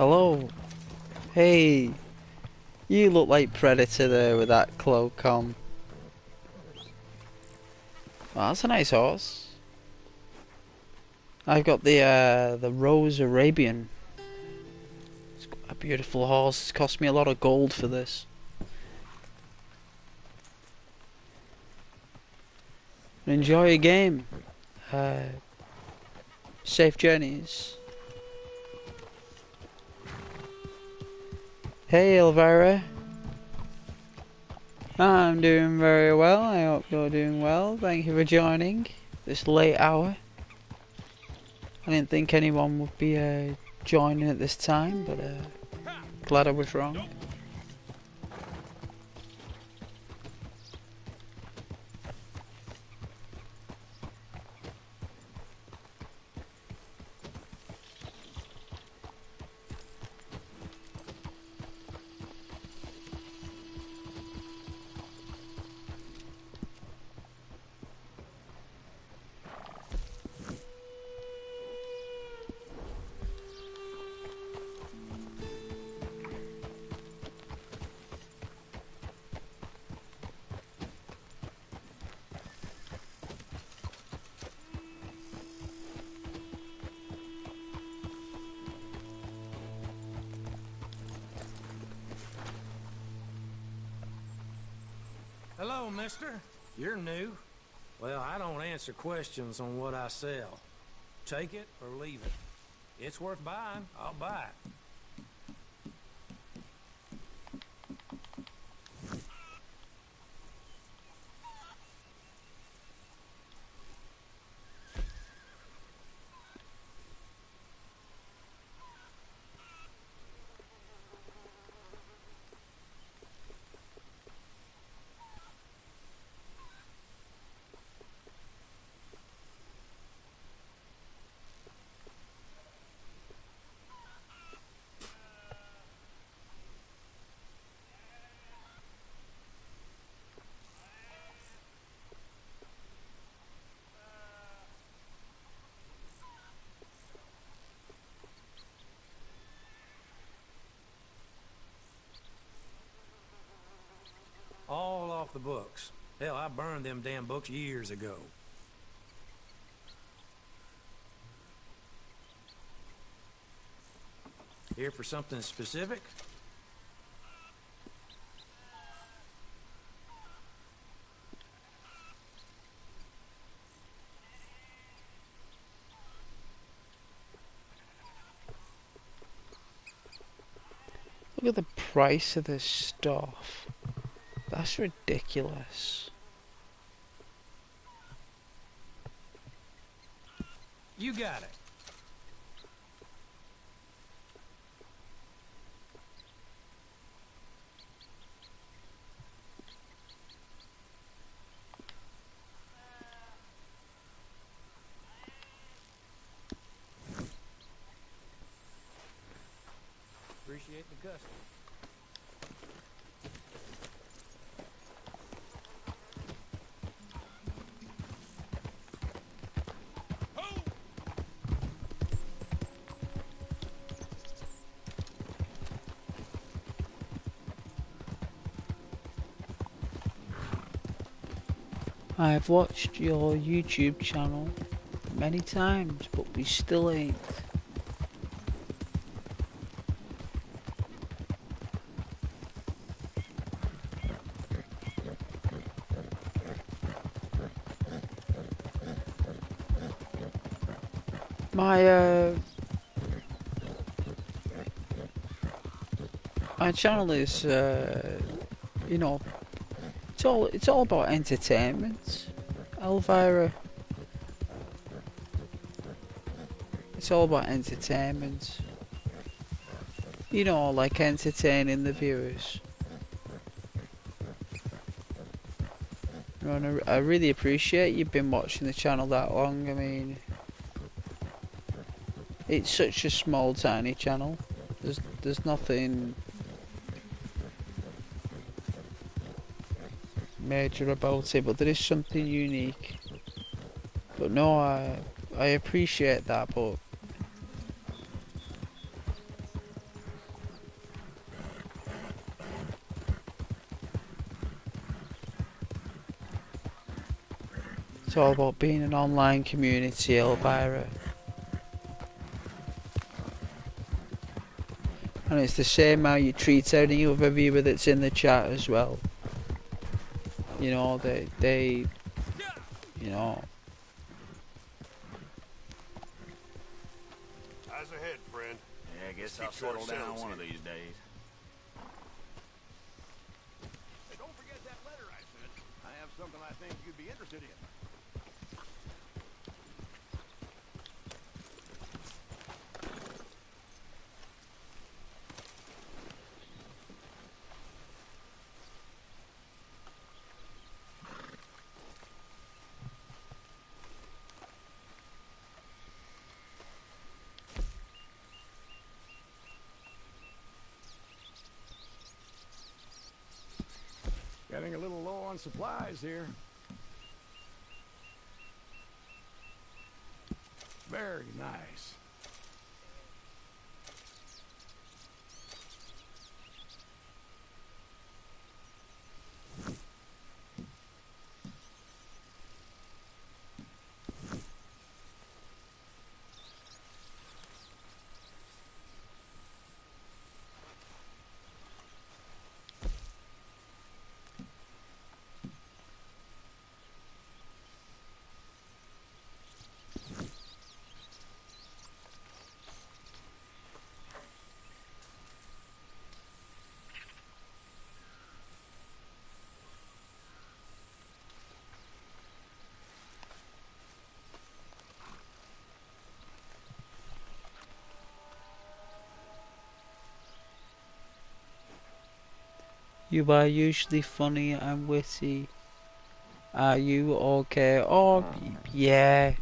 Hello. Hey. You look like Predator there with that cloak on. Oh, that's a nice horse. I've got the Rose Arabian. It's got a beautiful horse. It's cost me a lot of gold for this. Enjoy your game. Safe journeys. Hey Elvira. I'm doing very well. I hope you're doing well. Thank you for joining this late hour. I didn't think anyone would be joining at this time, but glad I was wrong. Hello, mister. You're new. Well, I don't answer questions on what I sell. Take it or leave it. It's worth buying, I'll buy it. All off the books. Hell, I burned them damn books years ago. Here for something specific? Look at the price of this stuff. That's ridiculous. You got it. Appreciate the custom. I've watched your YouTube channel many times, but we still ain't. My channel is you know, it's all about entertainment, Elvira. It's all about entertainment. You know, like entertaining the viewers. You know, and I really appreciate you've been watching the channel that long. I mean, it's such a small, tiny channel. There's nothing major about it, but there is something unique. But no, I appreciate that, but It's all about being an online community, Elvira. And it's the same how you treat any other viewer that's in the chat as well. You know, they you know. Eyes ahead, friend. Yeah, I guess Keep I'll settle short down sales one of here. these days. Hey, don't forget that letter I sent. I have something I think you'd be interested in. Getting a little low on supplies here. Very nice. You are usually funny and witty. Are you okay? Oh, yeah.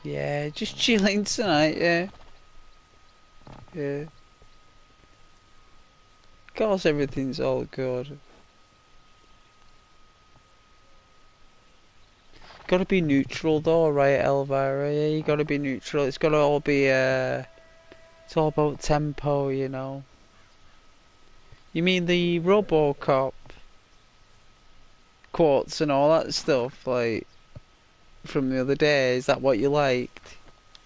Yeah, just chilling tonight, yeah. Yeah. Of course everything's all good. Gotta be neutral though, right, Elvira? Yeah, you gotta be neutral. It's gotta all be, it's all about tempo, you know. You mean the RoboCop quotes and all that stuff, like, from the other day? Is that what you liked?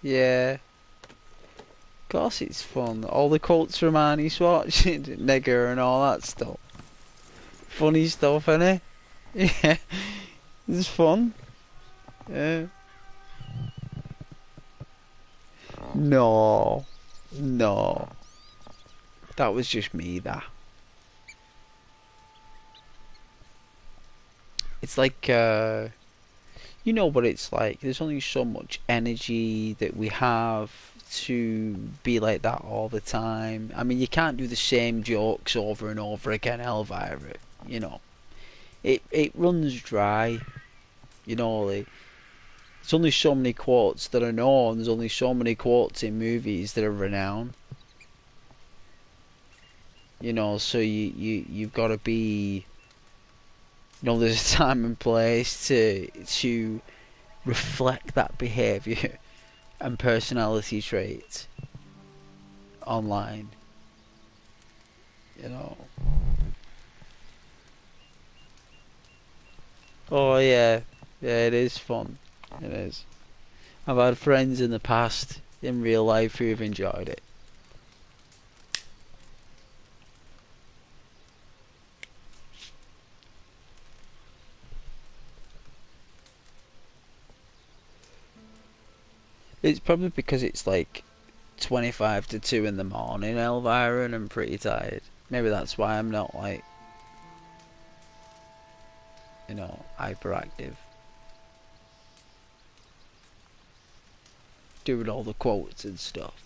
Yeah. Of course it's fun. All the quotes from Arnie Swatch, Nigger and all that stuff. Funny stuff, innit? Yeah. It's fun. Yeah. No. No. That was just me, that. It's like, you know what it's like. There's only so much energy that we have to be like that all the time. I mean, you can't do the same jokes over and over again, Elvira. You know, it runs dry. You know, like, there's only so many quotes that are known. There's only so many quotes in movies that are renowned. You know, so you've got to be. You know, there's a time and place to reflect that behaviour and personality traits online. You know. Oh yeah, yeah, it is fun. It is. I've had friends in the past, in real life, who've enjoyed it. It's probably because it's like 25 to 2 in the morning, Elvira, and I'm pretty tired. Maybe that's why I'm not like, you know, hyperactive. Doing all the quotes and stuff.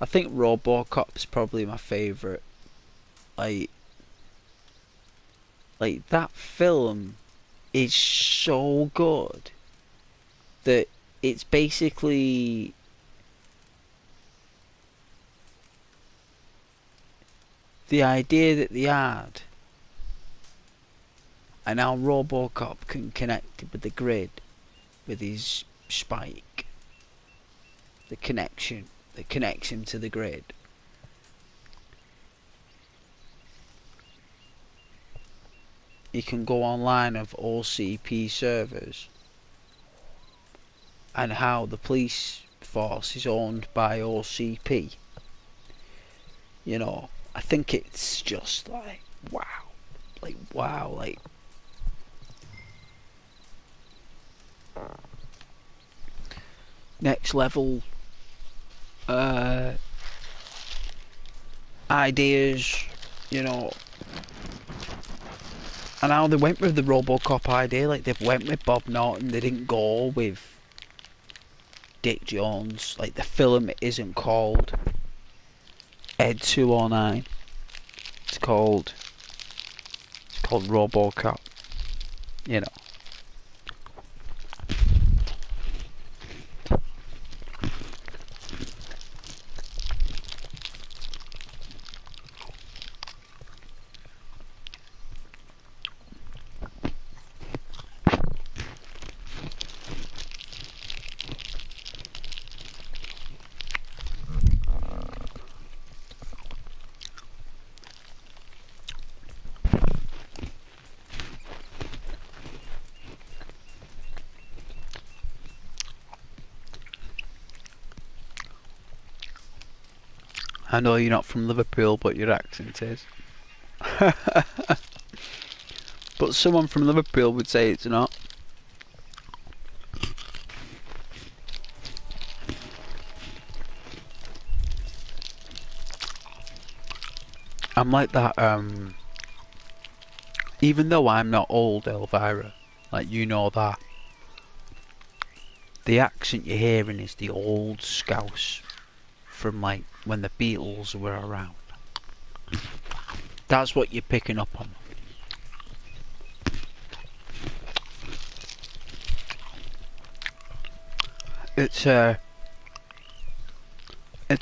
I think RoboCop's probably my favourite. Like that film is so good that it's basically the idea that they had and how RoboCop can connect with the grid with his spike. The connection that connects him to the grid. you can go online of OCP servers and how the police force is owned by OCP, you know, I think it's just like wow, like next level ideas, you know. And how they went with the RoboCop idea, like they went with Bob Norton, they didn't go with Dick Jones. Like the film isn't called Ed 209. It's called RoboCop. You know. I know you're not from Liverpool, but your accent is. But someone from Liverpool would say it's not. I'm like that, even though I'm not old, Elvira, like you know that, the accent you're hearing is the old Scouse from like when the Beatles were around. That's what you're picking up on. It's a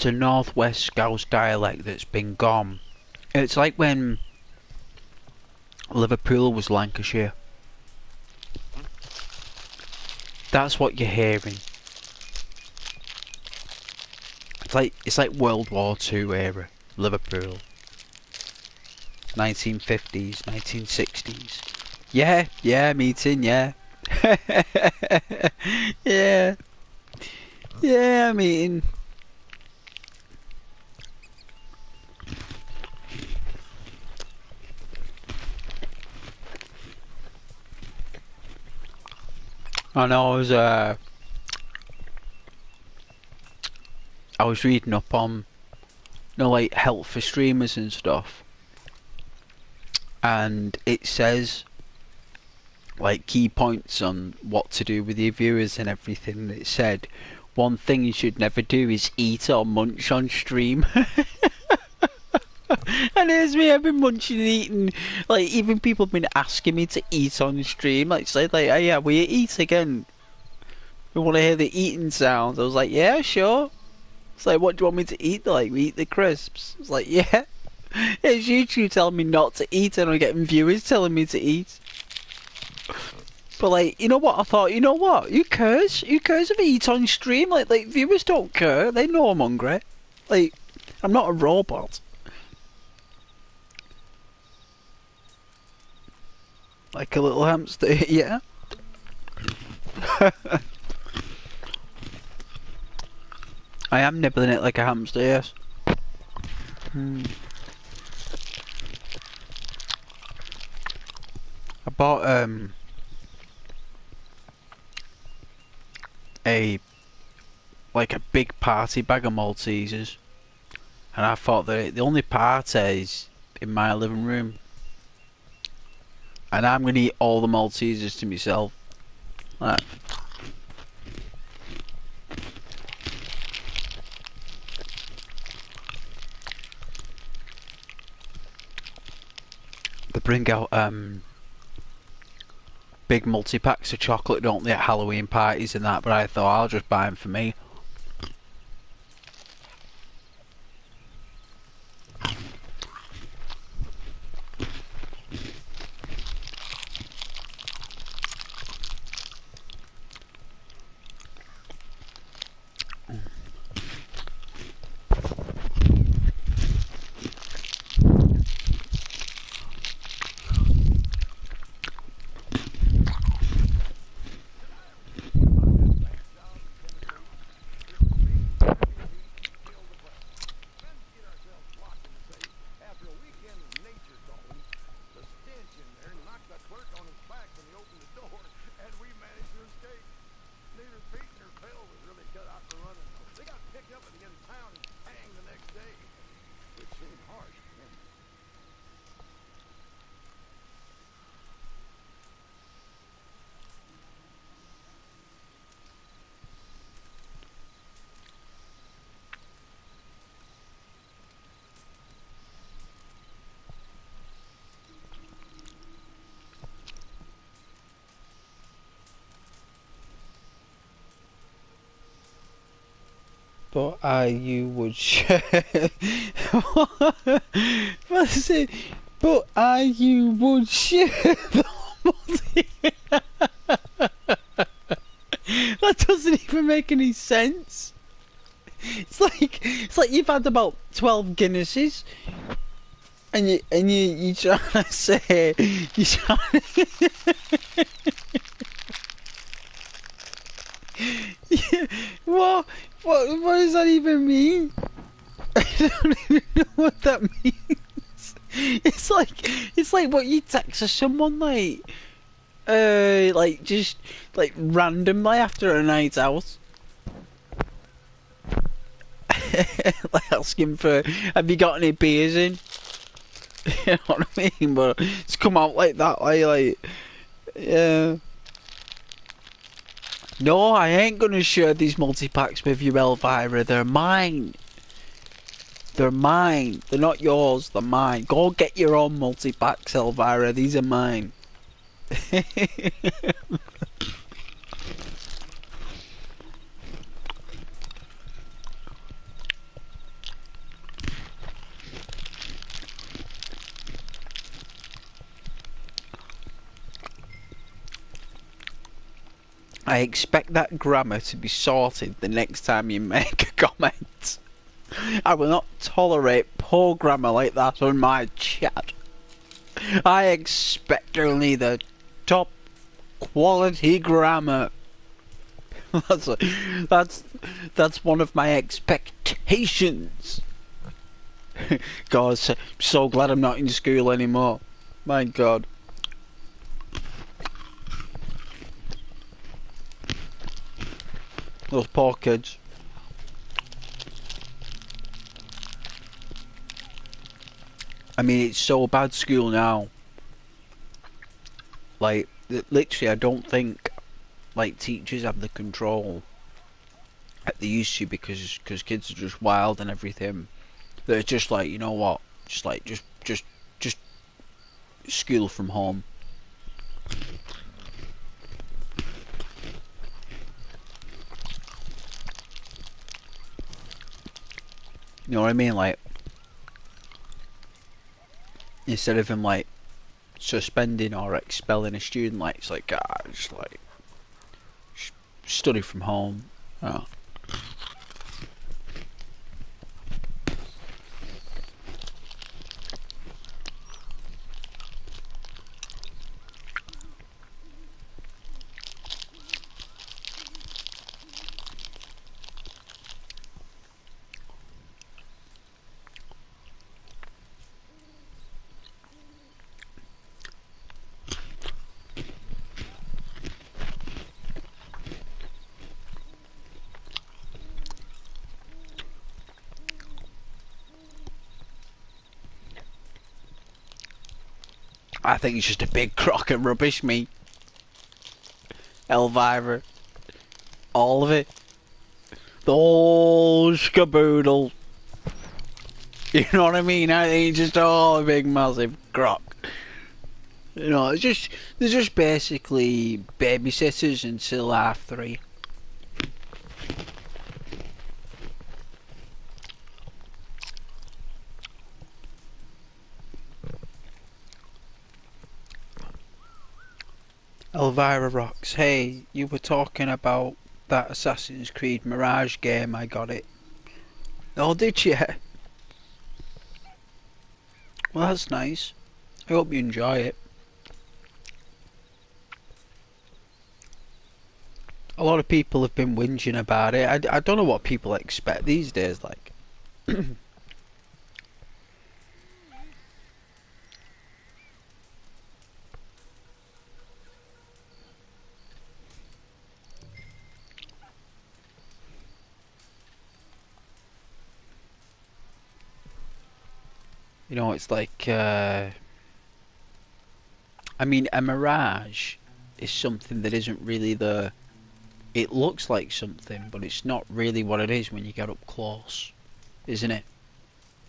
northwest Scouse dialect that's been gone. It's like when Liverpool was Lancashire. That's what you're hearing. It's like World War II era Liverpool. 1950s, 1960s. Yeah, meeting, yeah. Yeah, meeting. I know I was reading up on, you know, like help for streamers and stuff, and it says like key points on what to do with your viewers and everything. It said one thing you should never do is eat or munch on stream. And here's me, I've been munching and eating. Like even people have been asking me to eat on stream. Like say like, oh yeah, will you eat again? We want to hear the eating sounds. I was like, yeah, sure. It's like, what do you want me to eat? They're like, we eat the crisps. It's like, yeah. It's YouTube telling me not to eat and I'm getting viewers telling me to eat. But like, you know what? I thought, you know what? Who cares? Who cares if I eat on stream? Like viewers don't care. They know I'm hungry. Like, I'm not a robot. Like a little hamster, yeah. I am nibbling it like a hamster, yes. I bought a big party bag of Maltesers, and I thought that the only party is in my living room, and I'm gonna eat all the Maltesers to myself. Right. They bring out big multi-packs of chocolate, don't they, at Halloween parties and that, but I thought I'll just buy them for me. But you would share. What's it? But you would share the multi. That doesn't even make any sense. It's like you've had about 12 Guinnesses, and you trying to say you trying to, yeah, what does that even mean? I don't even know what that means. It's like what you text someone just like randomly after a night out. Like asking for, have you got any beers in? You know what I mean? But it's come out like that, yeah. No, I ain't gonna share these multi-packs with you, Elvira. They're mine. They're mine. They're not yours. They're mine. Go get your own multi-packs, Elvira. These are mine. I expect that grammar to be sorted the next time you make a comment. I will not tolerate poor grammar like that on my chat. I expect only the top quality grammar. That's one of my expectations. God, so glad I'm not in school anymore. My God. Those poor kids. I mean, it's so bad school now. Like, literally, I don't think like teachers have the control that they used to because kids are just wild and everything. They're just like, you know what? Just school from home. You know what I mean? Like, instead of him like suspending or expelling a student, like it's like, just like study from home. Oh. I think it's just a big crock of rubbish, me. Elvira. All of it. The whole skaboodle. You know what I mean? I think it's just all a big massive crock. You know, they're just basically babysitters until 3:30. Elvira rocks. Hey, you were talking about that Assassin's Creed Mirage game. I got it. Oh, did you? Well, that's nice. I hope you enjoy it. A lot of people have been whinging about it. I don't know what people expect these days, like. You know, it's like, I mean, a mirage is something that isn't really the... It looks like something, but it's not really what it is when you get up close, isn't it?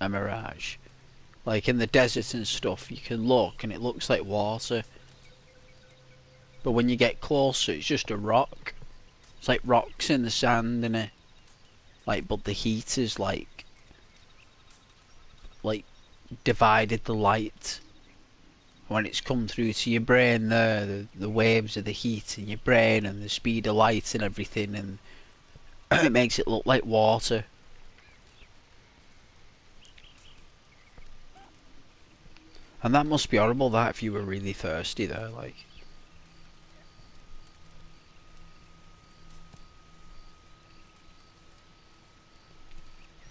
A mirage. Like in the desert and stuff, you can look and it looks like water. But when you get closer, it's just a rock. It's like rocks in the sand, innit? like, but the heaters like divided the light. When it's come through to your brain, the waves of the heat in your brain and the speed of light and everything, and it makes it look like water. And that must be horrible, that, if you were really thirsty there, like.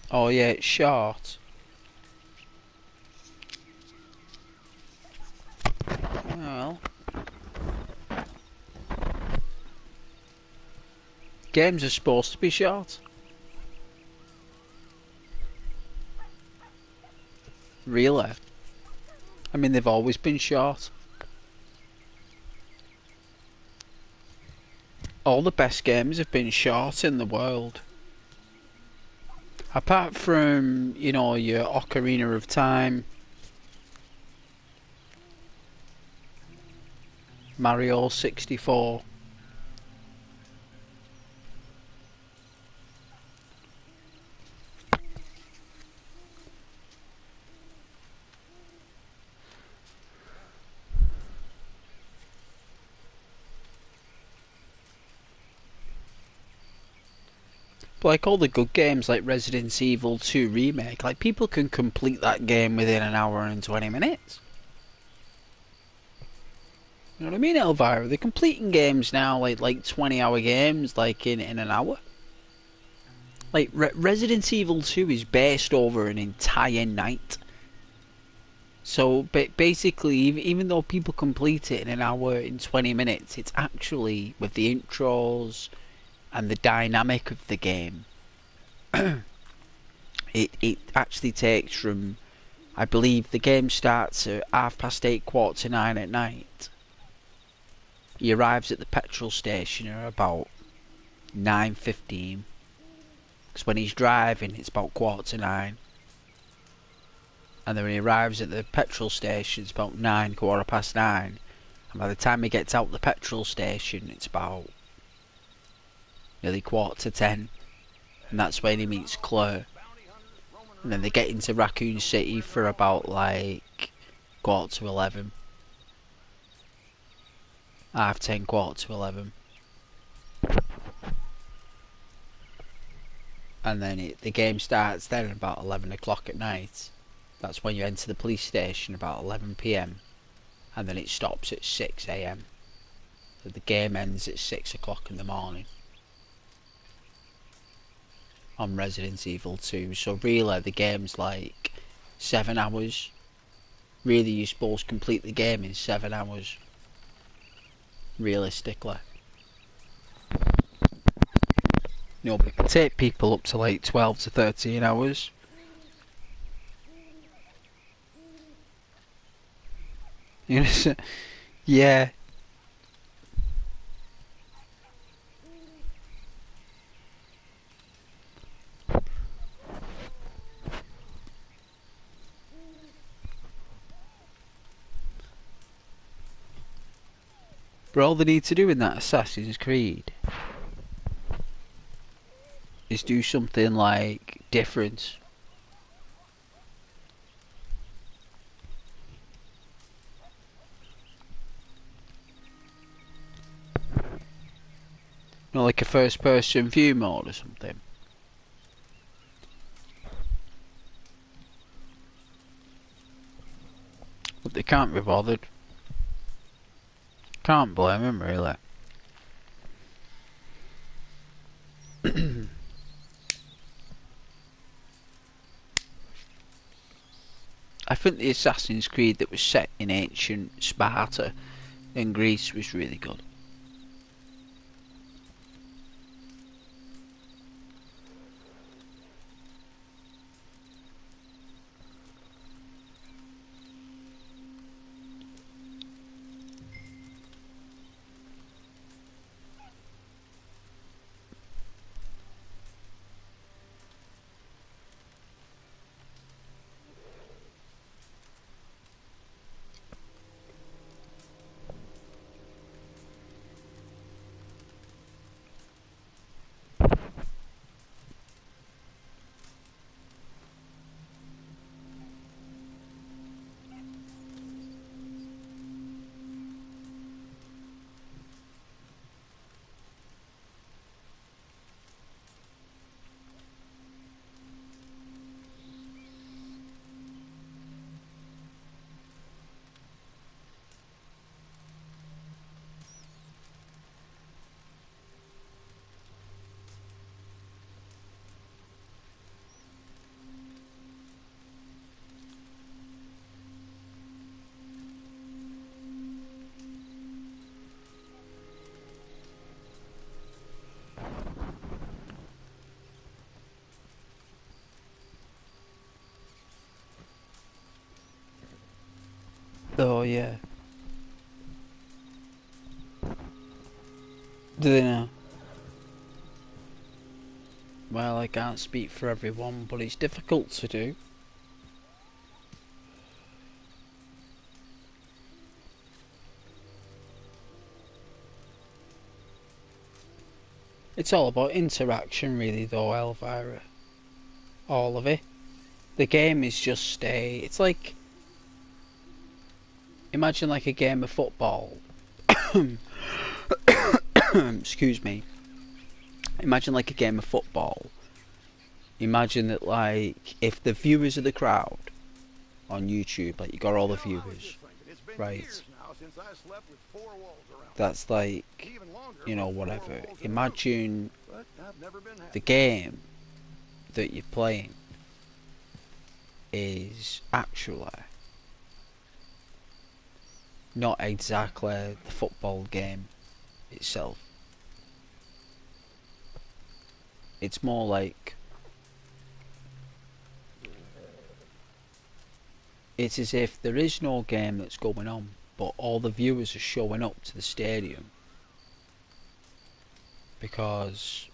Oh yeah, it's short. Well, games are supposed to be short. Really? I mean, they've always been short. All the best games have been short in the world. Apart from, you know, your Ocarina of Time, Mario 64. But like all the good games like Resident Evil 2 Remake, like people can complete that game within an hour and 20 minutes. You know what I mean, Elvira? They're completing games now, like 20-hour games, like in an hour. Like Resident Evil 2 is based over an entire night. So basically, even though people complete it in an hour and 20 minutes, it's actually with the intros and the dynamic of the game. It actually takes from, I believe the game starts at 8:30, 8:45 at night. He arrives at the petrol station at about 9:15. Because when he's driving, it's about 8:45. And then when he arrives at the petrol station, it's about 9, 9:15. And by the time he gets out the petrol station, it's about nearly 10:15. And that's when he meets Claire. And then they get into Raccoon City for about like 11:15. 10:30, 11:15. And then the game starts then at about 11 o'clock at night. That's when you enter the police station about 11 p.m. And then it stops at 6 a.m. So the game ends at 6 o'clock in the morning on Resident Evil 2. So really the game's like 7 hours. Really you're supposed to complete the game in 7 hours. Realistically. You know, it can take people up to like 12 to 13 hours. You know, yeah. But all they need to do in that Assassin's Creed is do something like different. You know, like a first person view mode or something. But they can't be bothered. Can't blame him really. I think the Assassin's Creed that was set in ancient Sparta in Greece was really good. Oh yeah. Do they know? Well, I can't speak for everyone, but it's difficult to do. It's all about interaction really though, Elvira. All of it. The game is just it's like, imagine like a game of football. Excuse me. Imagine like a game of football. Imagine that like, if the viewers of the crowd on YouTube, like you got all the You know, I was viewers, just thinking, it's been right? years now since I slept with four walls around. That's like, Even longer you know, with four whatever. walls in a room. Imagine But I've never been the happy. game that you're playing is actually not exactly the football game itself. It's more like, it's as if there is no game that's going on, but all the viewers are showing up to the stadium because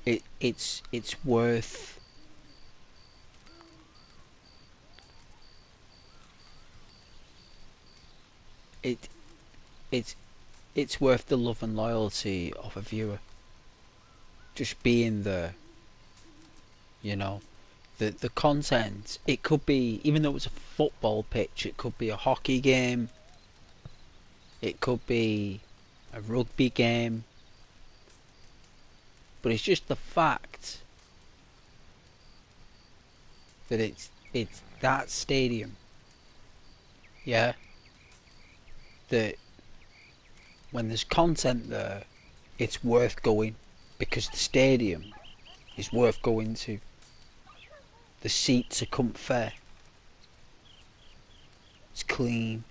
it's worth it it's worth the love and loyalty of a viewer just being there, you know. The content, it could be, even though it's a football pitch, it could be a hockey game, it could be a rugby game, but it's just the fact that it's that stadium, yeah, that when there's content there, it's worth going, because the stadium is worth going to. The seats are comfy, it's clean,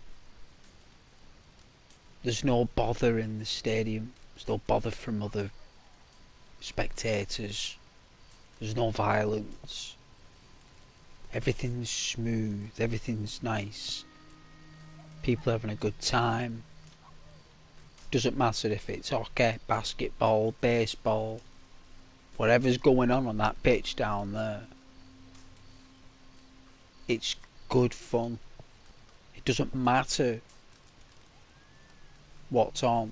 there's no bother in the stadium, there's no bother from other spectators, there's no violence, everything's smooth, everything's nice, people are having a good time. Doesn't matter if it's hockey, basketball, baseball, whatever's going on that pitch down there, it's good fun. It doesn't matter what's on,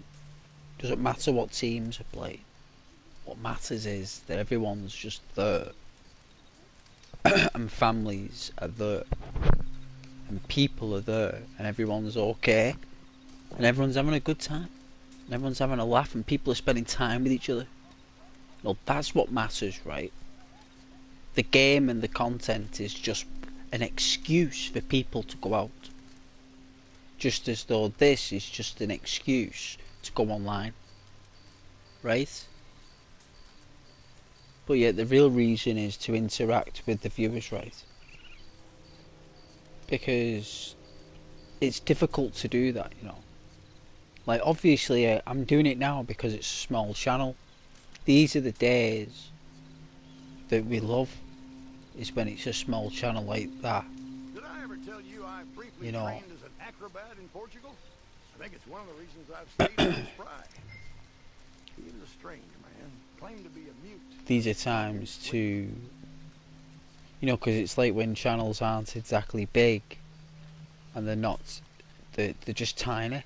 it doesn't matter what teams are playing. What matters is that everyone's just there and families are there and people are there and everyone's okay and everyone's having a good time and everyone's having a laugh and people are spending time with each other. Well, that's what matters, right? The game and the content is just an excuse for people to go out, just as though this is just an excuse to go online, right? But yet the real reason is to interact with the viewers, right? Because it's difficult to do that, you know. Like, obviously I'm doing it now because it's a small channel. These are the days that we love, is when it's a small channel like that. Did I ever tell you I briefly You know. trained as an acrobat in Portugal? I think it's one of the reasons I've stayed in this fry. He was a strange man, claimed to be a mute. These are times to, you know, because it's like when channels aren't exactly big and they're just tiny,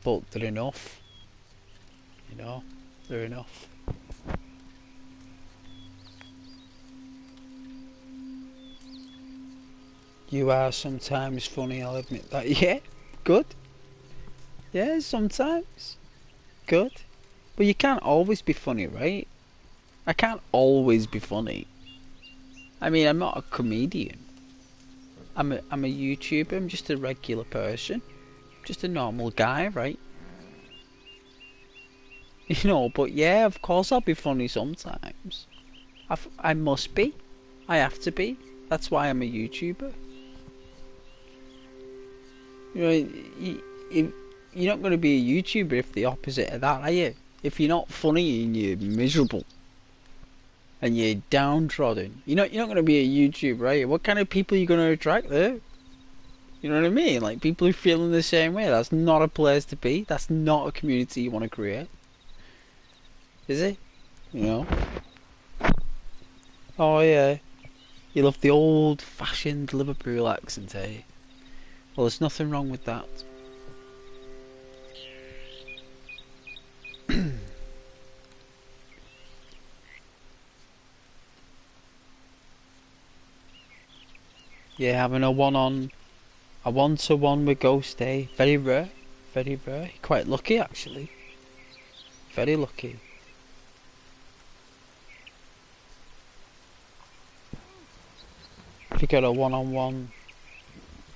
but they're enough, you know, they're enough. You are sometimes funny, I'll admit that. Yeah, good. Yeah, sometimes. Good. But you can't always be funny, right? I can't always be funny. I mean, I'm not a comedian. I'm a YouTuber, I'm just a regular person. Just a normal guy, right? You know, but yeah, of course I'll be funny sometimes. I must be. I have to be. That's why I'm a YouTuber. You know, you're not going to be a YouTuber if the opposite of that, are you? If you're not funny and you're miserable, and you're downtrodden. You're not going to be a YouTuber, right? What kind of people are you going to attract there? You know what I mean? Like, people who feel in the same way. That's not a place to be. That's not a community you want to create. Is it? You know? Oh, yeah. You love the old-fashioned Liverpool accent, eh? Well, there's nothing wrong with that. Yeah, having a one-to-one with Ghost, eh? Very rare. Very rare. Quite lucky, actually. Very lucky. If you get a one-on-one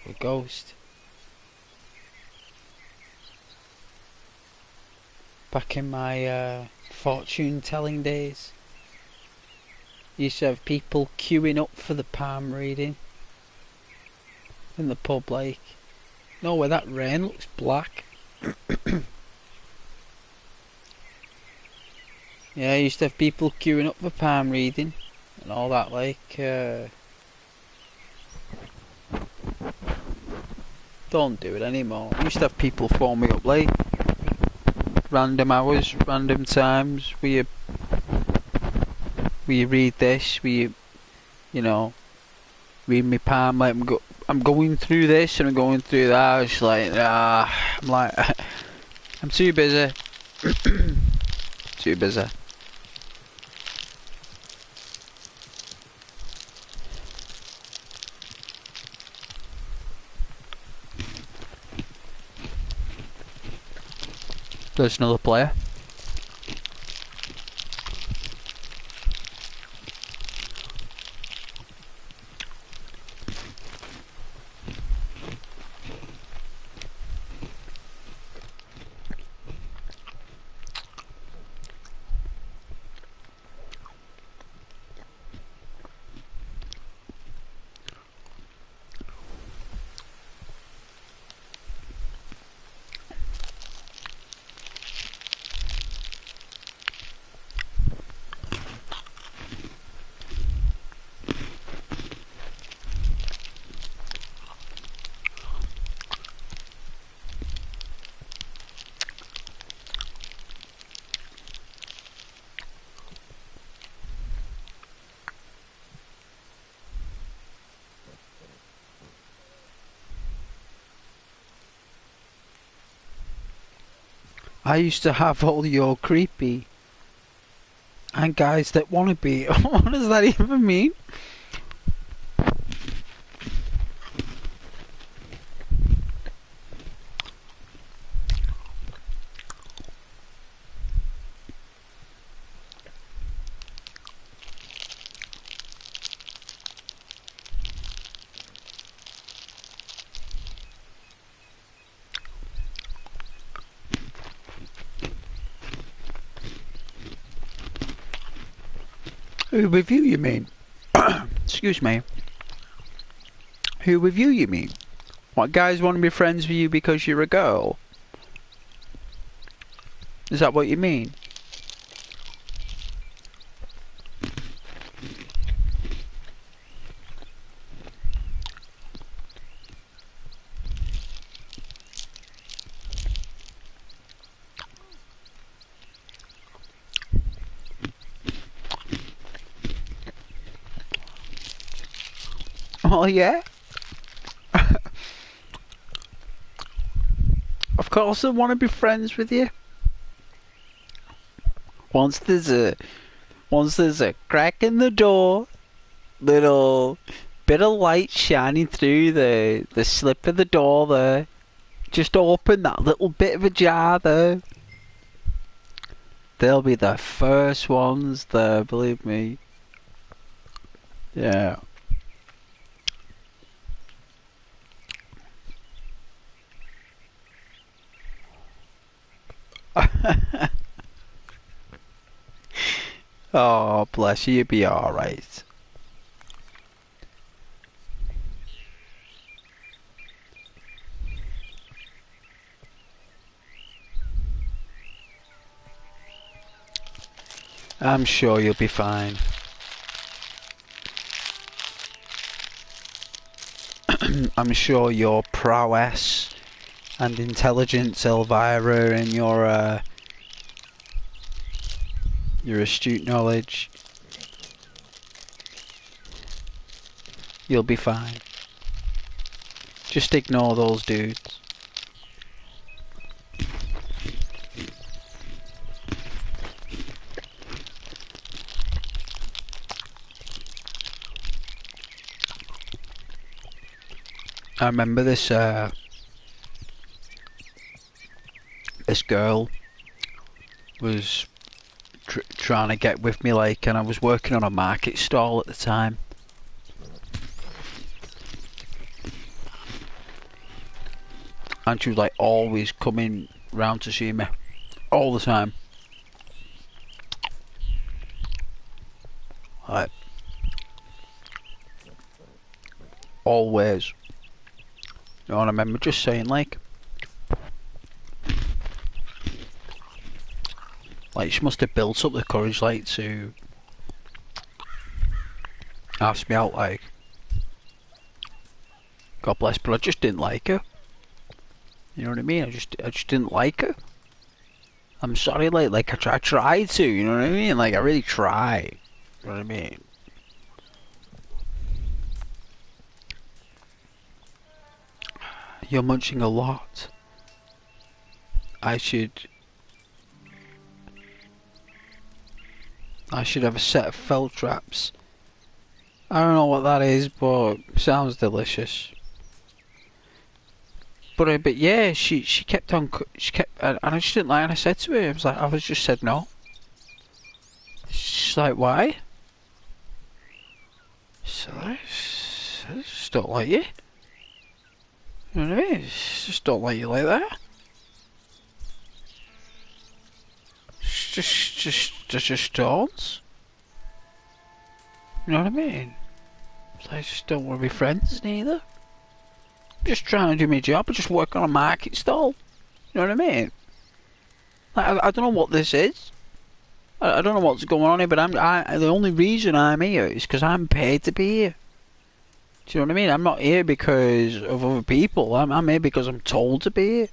with Ghost. Back in my fortune-telling days, I used to have people queuing up for the palm reading in the pub, like, no, where that rain looks black. Yeah, I used to have people queuing up for palm reading and all that, like, don't do it anymore. I used to have people phone me up late, random hours, random times. Will you read this? Will you read me palm? Like, I'm going through this and I'm going through that. It's like, I'm like, I'm too busy. Too busy. There's another player. I used to have all your creepy and guys that wanna be. What does that even mean? Who with you mean? Excuse me. Who with you mean? What, guys want to be friends with you because you're a girl? Is that what you mean? Oh yeah? Of course I want to be friends with you. Once there's a crack in the door, little bit of light shining through the slip of the door there. Just open that little bit of a jar there. They'll be the first ones there, believe me. Yeah. Oh, bless you, you'll be alright. I'm sure you'll be fine. I'm sure your prowess and intelligence, Elvira, and your astute knowledge, you'll be fine. Just ignore those dudes. I remember this this girl was trying to get with me, like, and I was working on a market stall at the time. And she was like always coming round to see me, all the time. Like, always. You know, and I remember just saying like she must have built up the courage, like, to ask me out, like, God bless, but I just didn't like her. You know what I mean? I just didn't like her. I'm sorry, like I tried to, you know what I mean? Like, I really tried. You know what I mean? You're munching a lot. I should have a set of fell traps. I don't know what that is, but sounds delicious. But yeah, she kept on, and I just didn't like. And I said to her, I was just said no. She's like, why? So I just don't like you. You know what I mean? Just don't like you like that. Just don't. You know what I mean? I just don't want to be friends neither. I'm just trying to do my job. I just work on a market stall. You know what I mean? Like, I don't know what this is. I don't know what's going on here, but the only reason I'm here is because I'm paid to be here. Do you know what I mean? I'm not here because of other people. I'm here because I'm told to be here.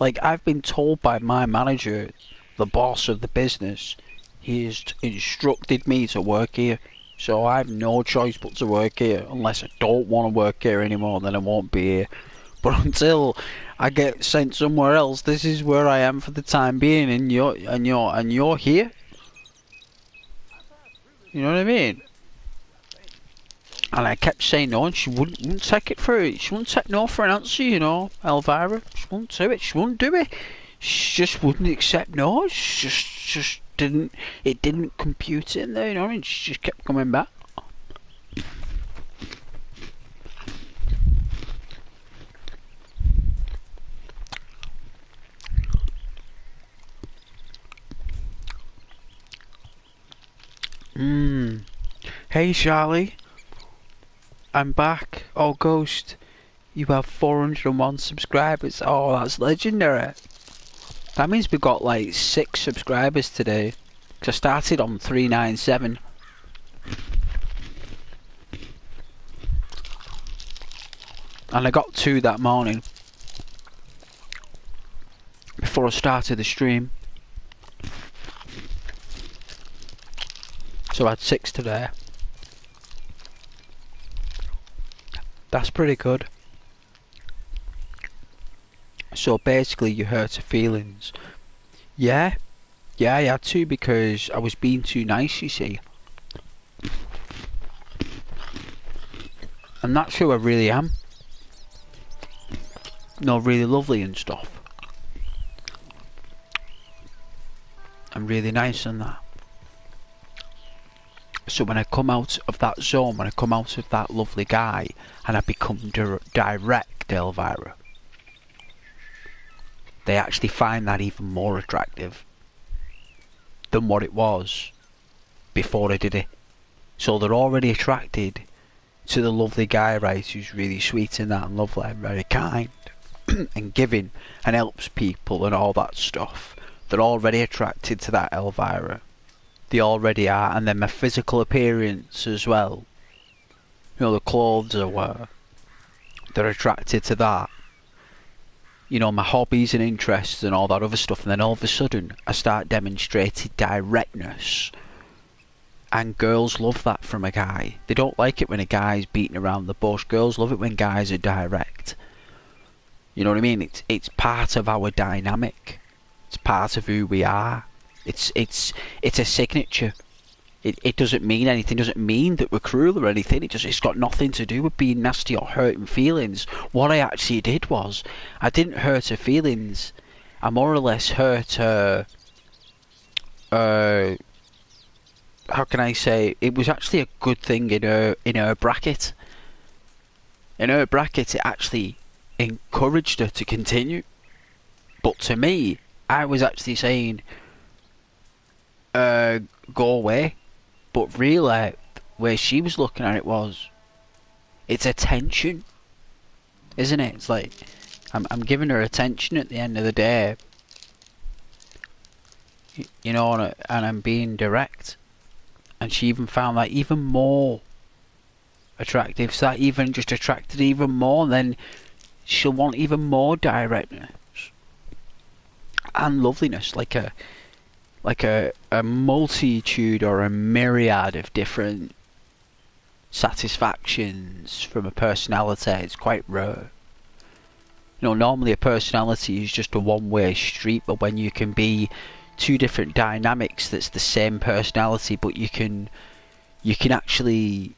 Like, I've been told by my manager, the boss of the business, he has instructed me to work here. So I have no choice but to work here. Unless I don't want to work here anymore, then I won't be here. But until I get sent somewhere else, this is where I am for the time being, and you're here. You know what I mean? And I kept saying no, and she wouldn't take it for it. She wouldn't take no for an answer, you know, Elvira. She wouldn't do it. She wouldn't do it. She just wouldn't accept no. She just didn't. It didn't compute in there, you know. And she just kept coming back. Hey Charlie, I'm back. Oh Ghost, you have 401 subscribers. Oh, that's legendary. That means we got like 6 subscribers today. 'Cause I started on 397. And I got 2 that morning. Before I started the stream. So I had 6 today. That's pretty good. So basically you hurt her feelings. Yeah, I had to, because I was being too nice, you see. And that's who I really am. No, really lovely and stuff. I'm really nice and that. So when I come out of that zone, when I come out of that lovely guy, and I become direct, Elvira, they actually find that even more attractive than what it was before I did it. So they're already attracted to the lovely guy, right, who's really sweet and that, and lovely and very kind and giving and helps people and all that stuff. They're already attracted to that Elvira. They already are. And then my physical appearance as well. You know, the clothes I wear. they're attracted to that. You know, my hobbies and interests and all that other stuff, and then all of a sudden I start demonstrating directness. And girls love that from a guy. They don't like it when a guy's beating around the bush. Girls love it when guys are direct. You know what I mean? It's part of our dynamic. It's part of who we are. It's a signature. It doesn't mean anything. It doesn't mean that we're cruel or anything. It's got nothing to do with being nasty or hurting feelings. What I actually did was, I didn't hurt her feelings. I more or less hurt her. How can I say? It was actually a good thing in her bracket. In her bracket, it actually encouraged her to continue. But to me, I was actually saying, go away. But really, where she was looking at it was, it's attention, isn't it? It's like, I'm giving her attention at the end of the day. You know, and I'm being direct. And she even found that even more attractive. So that even just attracted even more. And then she'll want even more directness and loveliness, like a multitude or a myriad of different satisfactions from a personality. It's quite rare. You know, normally a personality is just a one-way street, but when you can be two different dynamics that's the same personality, but you can actually,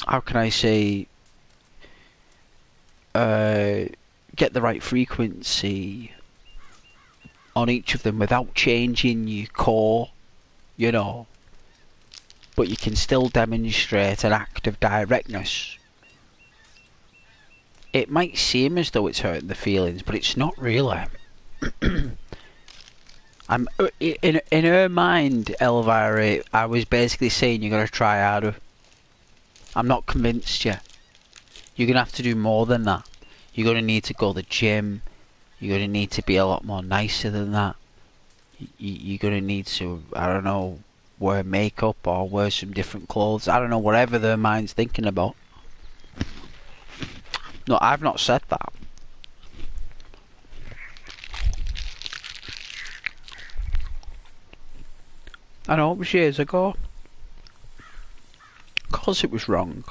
how can I say, get the right frequency on each of them without changing your core, you know, but you can still demonstrate an act of directness. It might seem as though it's hurting the feelings, but it's not really. I'm in her mind, Elvira, I was basically saying you're gonna try harder. I'm not convinced yet. You're gonna have to do more than that. You're gonna need to go to the gym. You're gonna need to be a lot more nicer than that. You're gonna need to, I don't know, wear makeup or wear some different clothes. I don't know, whatever their mind's thinking about. No, I've not said that. I know, it was years ago. Of course it was wrong.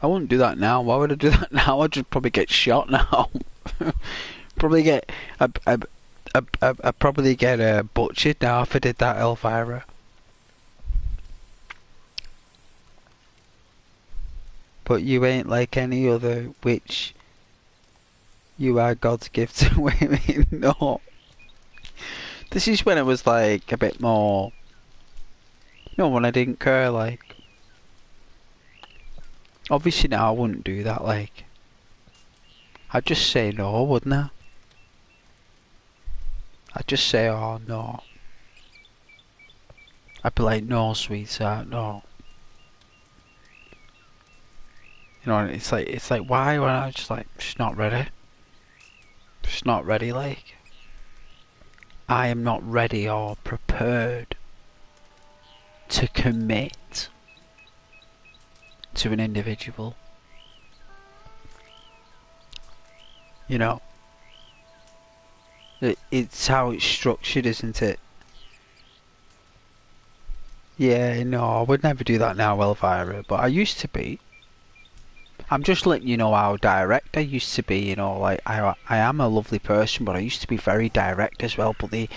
I wouldn't do that now. Why would I do that now? I'd just probably get shot now. Probably get... I'd probably get butchered now if I did that, Elvira. But you ain't like any other witch. You are God's gift to women. No. This is when I was like a bit more... No, when I didn't care, like... Obviously now I wouldn't do that, like... I'd just say no, wouldn't I? I'd just say, oh, no. I'd be like, no, sweetheart, no. You know, it's like, why? When I was just like, just not ready. Just not ready, like. I am not ready or prepared to commit to an individual. You know, it's how it's structured, isn't it? Yeah, no, I would never do that now, Elvira, but I used to be. I'm just letting you know how direct I used to be, you know, like, I am a lovely person, but I used to be very direct as well, but they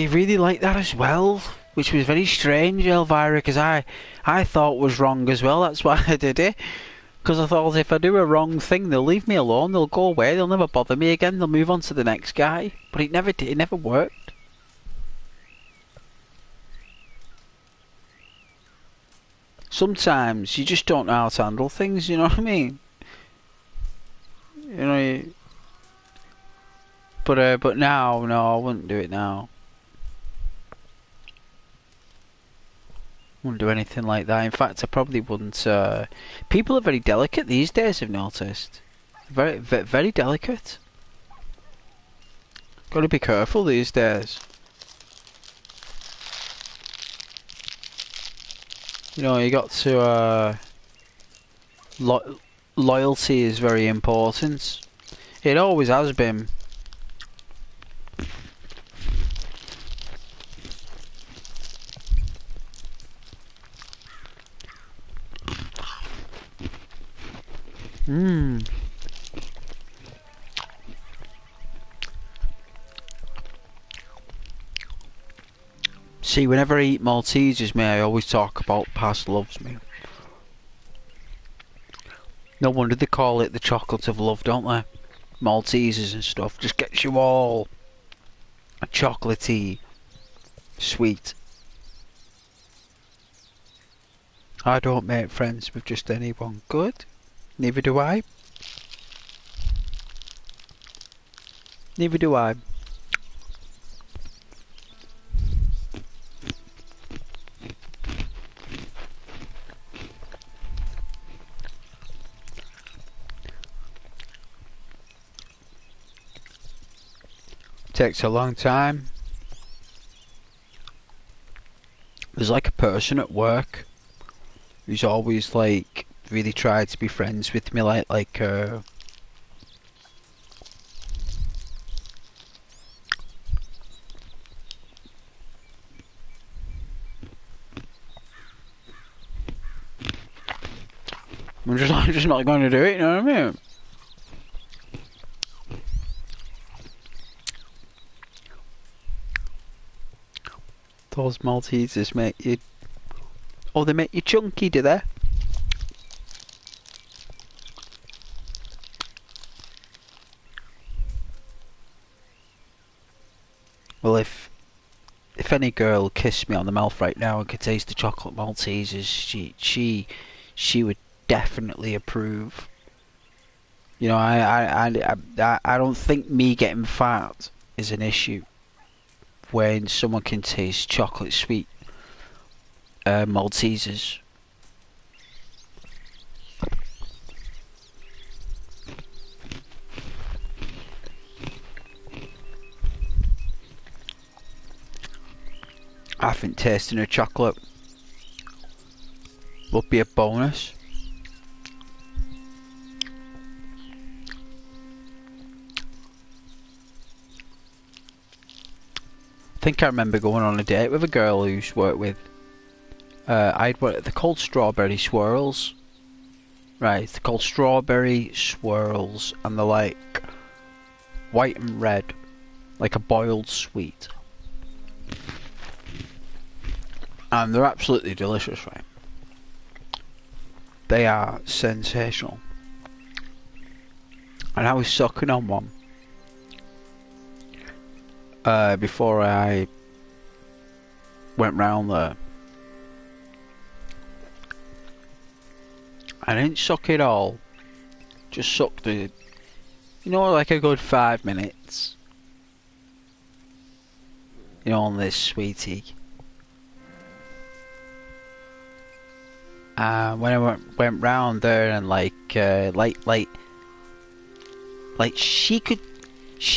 really like that as well, which was very strange, Elvira, because I thought was wrong as well. That's why I did it, because I thought if I do a wrong thing, they'll leave me alone, they'll go away, they'll never bother me again, they'll move on to the next guy, but it never did, it never worked. Sometimes you just don't know how to handle things, you know what I mean? You know, but now, no, I wouldn't do it now. Wouldn't do anything like that. In fact, I probably wouldn't. People are very delicate these days, I've noticed. Very, very delicate. Got to be careful these days. You know, you got to Lo- loyalty is very important. It always has been. Hmm. See, whenever I eat Maltesers, I always talk about Past Loves Me. No wonder they call it the chocolate of love, don't they? Maltesers and stuff just gets you all chocolatey, sweet. I don't make friends with just anyone good. Neither do I. Neither do I. Takes a long time. There's like a person at work who's always like really tried to be friends with me, I'm just not going to do it, you know what I mean? Those Maltesers make you... Oh, they make you chunky, do they? Well, if any girl kissed me on the mouth right now and could taste the chocolate Maltesers, she would definitely approve. You know, I don't think me getting fat is an issue when someone can taste chocolate sweet Maltesers. I think tasting a chocolate would be a bonus. I think I remember going on a date with a girl who's worked with. I'd worked. They're called strawberry swirls, right? They're called strawberry swirls, and they're like white and red, like a boiled sweet, and they're absolutely delicious, right? They are sensational, and I was sucking on one before I went round there. I didn't suck it all, just sucked it, you know, like a good 5 minutes, you know, on this sweetie. When I went round there and like she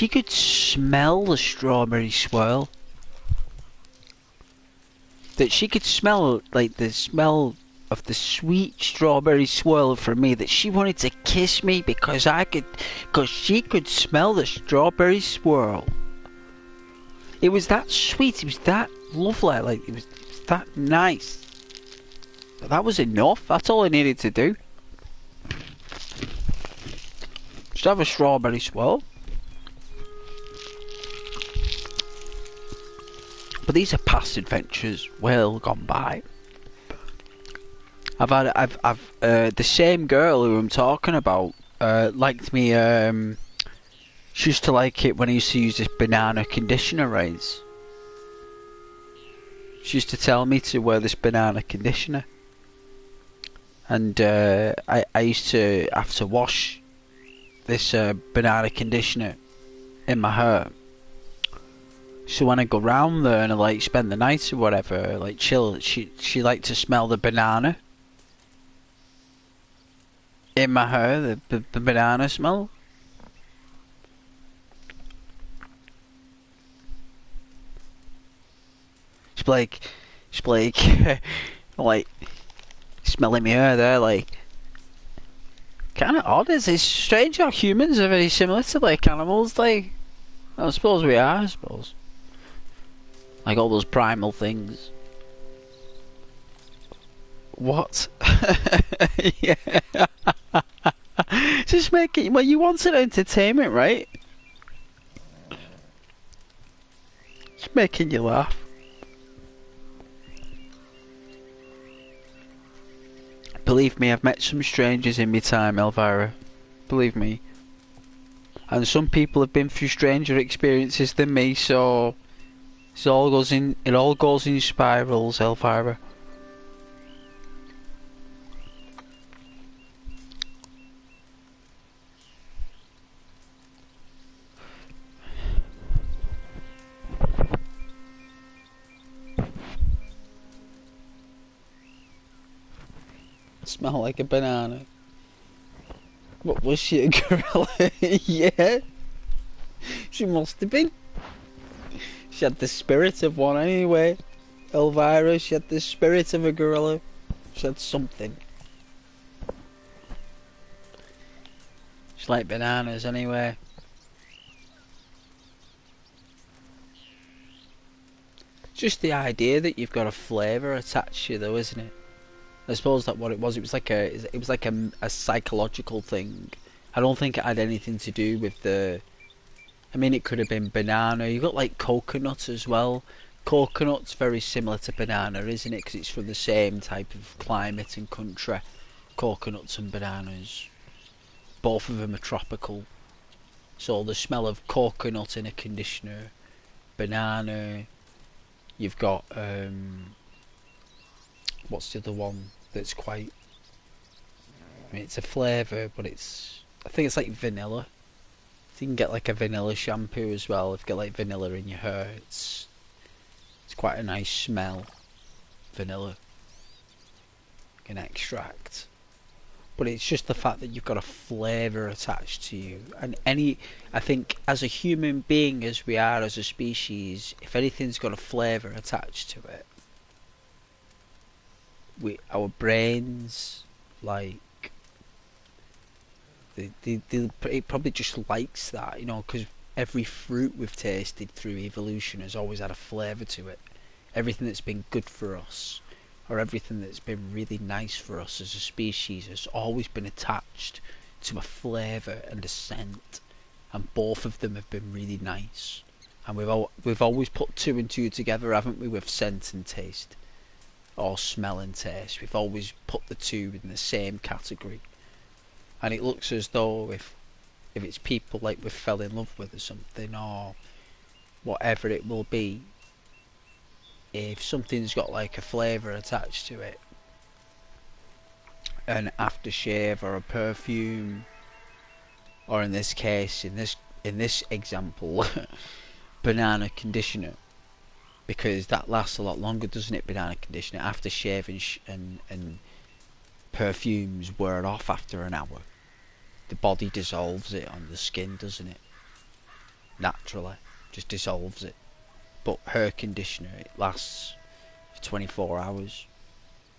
could smell the strawberry swirl. That she could smell like the smell of the sweet strawberry swirl from me. That she wanted to kiss me because she could smell the strawberry swirl. It was that sweet. It was that lovely. Like it was that nice. That was enough. That's all I needed to do. Just have a strawberry swirl. But these are past adventures, well gone by. I've the same girl who I'm talking about liked me. She used to like it when I used to use this banana conditioner, right? She used to tell me to wear this banana conditioner. And I used to have to wash this banana conditioner in my hair. So when I go round there and I like spend the night or whatever, like chill, she liked to smell the banana in my hair, the banana smell. She's like, like smelling my hair there, like, kind of odd. It's strange how humans are very similar to like animals. Like, I suppose we are. I suppose, like all those primal things. What? Yeah. Just making. Well, you wanted entertainment, right? Just making you laugh. Believe me, I've met some strangers in my time, Elvira. Believe me. And some people have been through stranger experiences than me, so it all goes in spirals, Elvira. Smell like a banana. What was she, a gorilla? Yeah. She must have been. She had the spirit of one anyway. Elvira, she had the spirit of a gorilla. She had something. She liked bananas anyway. Just the idea that you've got a flavour attached to you though, isn't it? I suppose that's what it was. It was like a psychological thing. I don't think it had anything to do with the. I mean, it could have been banana. You got like coconut as well. Coconut's very similar to banana, isn't it? Because it's from the same type of climate and country. Coconuts and bananas. Both of them are tropical. So the smell of coconut in a conditioner, banana. You've got what's the other one that's quite. I mean, it's a flavour, but I think it's like vanilla. You can get like a vanilla shampoo as well. If you get like vanilla in your hair, it's quite a nice smell. Vanilla, an extract. But it's just the fact that you've got a flavour attached to you. And I think as a human being, as we are as a species, if anything's got a flavour attached to it, our brains, like, it probably just likes that, you know, because every fruit we've tasted through evolution has always had a flavour to it. Everything that's been good for us, or everything that's been really nice for us as a species, has always been attached to a flavour and a scent, and both of them have been really nice. And we've always put two and two together, haven't we, with scent and taste, or smell and taste. We've always put the two in the same category. And it looks as though if it's people like we fell in love with or something, or whatever it will be, if something's got like a flavour attached to it, an aftershave or a perfume, or in this case, in this example, banana conditioner, because that lasts a lot longer, doesn't it? Banana conditioner, aftershave and perfumes wear off after an hour. The body dissolves it on the skin, doesn't it? Naturally, just dissolves it. But hair conditioner, it lasts for 24 hours.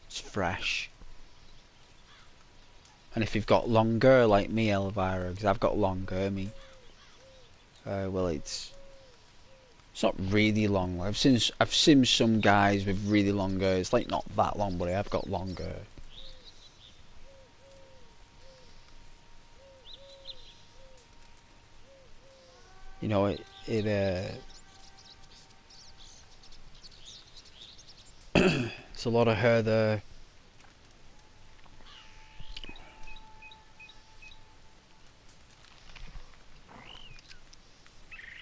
It's fresh. And if you've got longer, like me, Elvira, because I've got longer, well, it's not really long. I've seen some guys with really long hair. It's like not that long, but I've got longer. You know, it's a lot of hair there.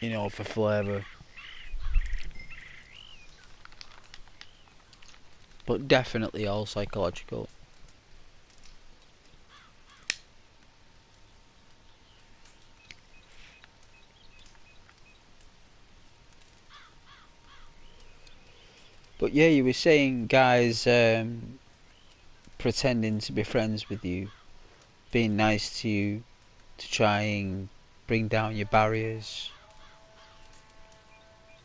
You know, for flavour. But definitely all psychological. But yeah, you were saying guys pretending to be friends with you, being nice to you, to try and bring down your barriers.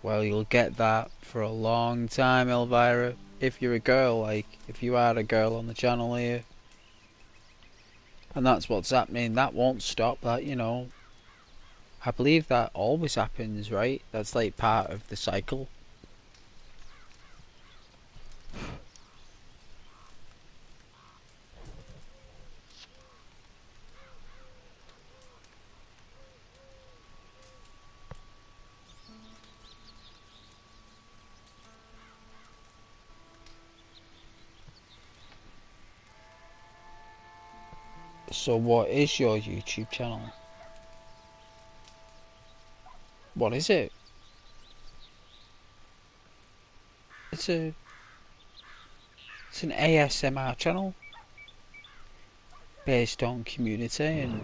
Well, you'll get that for a long time, Elvira. If you're a girl, like, if you are a girl on the channel here. And that's what's happening. That won't stop. That, you know, I believe that always happens, right? That's like part of the cycle. So what is your YouTube channel? What is it? It's an ASMR channel based on community and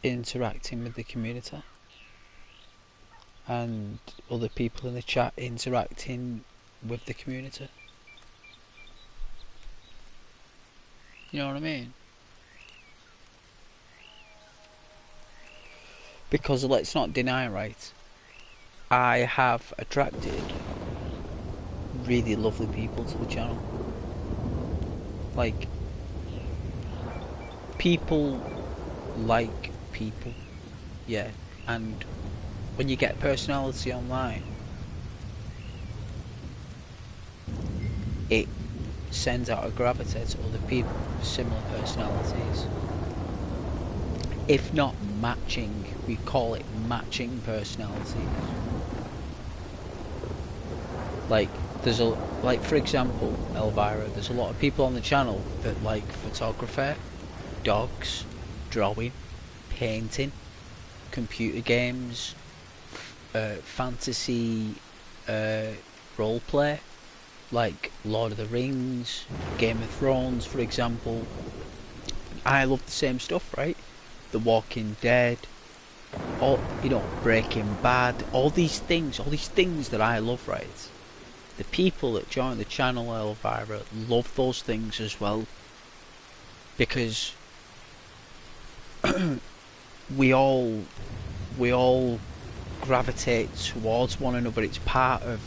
interacting with the community and other people in the chat interacting with the community. You know what I mean? Because let's not deny, right, I have attracted really lovely people to the channel. Like, people like people, yeah. And when you get personality online, it sends out a gravity to other people with similar personalities. If not matching, we call it matching personalities. Like, there's a, like for example, Elvira, there's a lot of people on the channel that like photography, dogs, drawing, painting, computer games, fantasy, roleplay, like Lord of the Rings, Game of Thrones, for example. I love the same stuff, right? The Walking Dead, all, you know, Breaking Bad, all these things that I love, right? The people that join the channel, Elvira, love those things as well, because we all gravitate towards one another. It's part of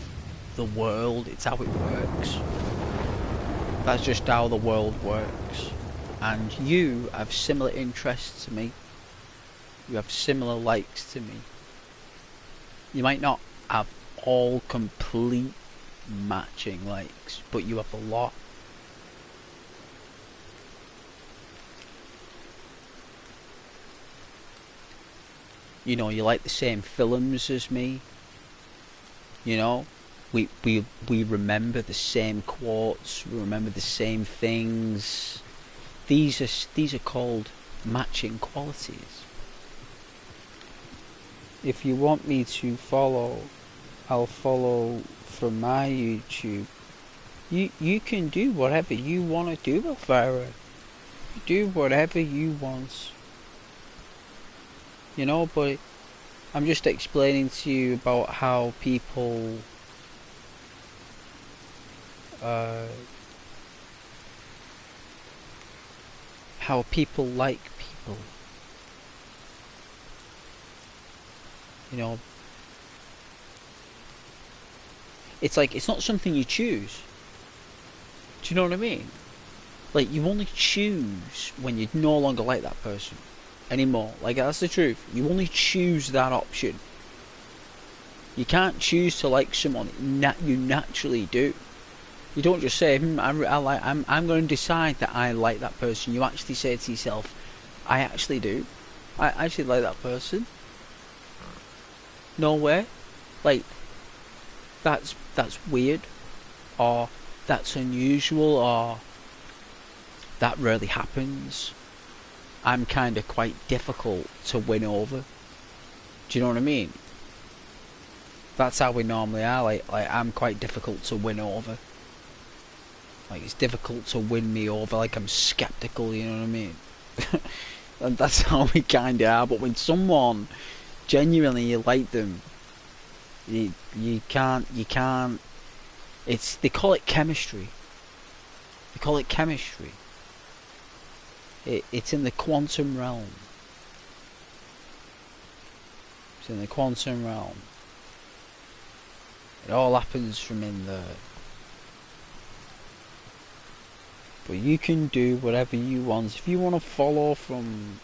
the world. It's how it works. That's just how the world works. And you have similar interests to me. You have similar likes to me. You might not have all complete matching likes, but you have a lot. You know, you like the same films as me. You know, we remember the same quotes. We remember the same things. These are called matching qualities. If you want me to follow, I'll follow from my YouTube. You can do whatever you want to do, Elvira. Do whatever you want. You know, but I'm just explaining to you about how people like people. You know, it's like, it's not something you choose. Do you know what I mean? Like, you only choose when you no longer like that person anymore. Like, that's the truth. You only choose that option. You can't choose to like someone. You naturally do. You don't just say, I'm going to decide that I like that person. You actually say to yourself, I actually do. I actually like that person. No way. Like, that's weird, or that's unusual, or that rarely happens. I'm kind of quite difficult to win over. Do you know what I mean? That's how we normally are. Like I'm quite difficult to win over. Like, it's difficult to win me over. Like, I'm skeptical. You know what I mean? And that's how we kind of are. But when someone genuinely you like them, you can't. They call it chemistry. They call it chemistry. It's in the quantum realm. It's in the quantum realm. It all happens from in there. But you can do whatever you want. If you want to follow from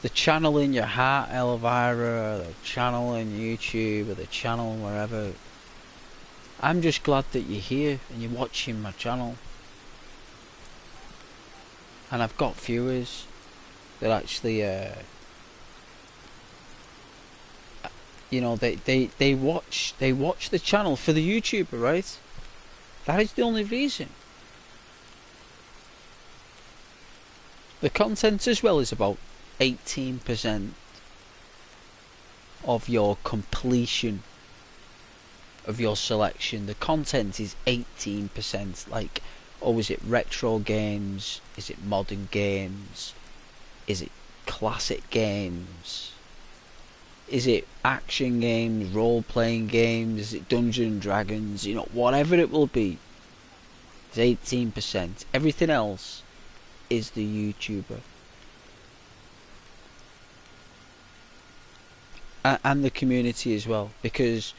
the channel in your heart, Elvira, or the channel in YouTube, or the channel wherever, I'm just glad that you're here and you're watching my channel. And I've got viewers that actually, you know, they watch the channel for the YouTuber, right? That is the only reason. The content as well is about 18% of your completion of your selection. The content is 18%. Like, oh, is it retro games? Is it modern games? Is it classic games? Is it action games, role-playing games? Is it Dungeons and Dragons? You know, whatever it will be, it's 18%. Everything else is the YouTuber. And the community as well, because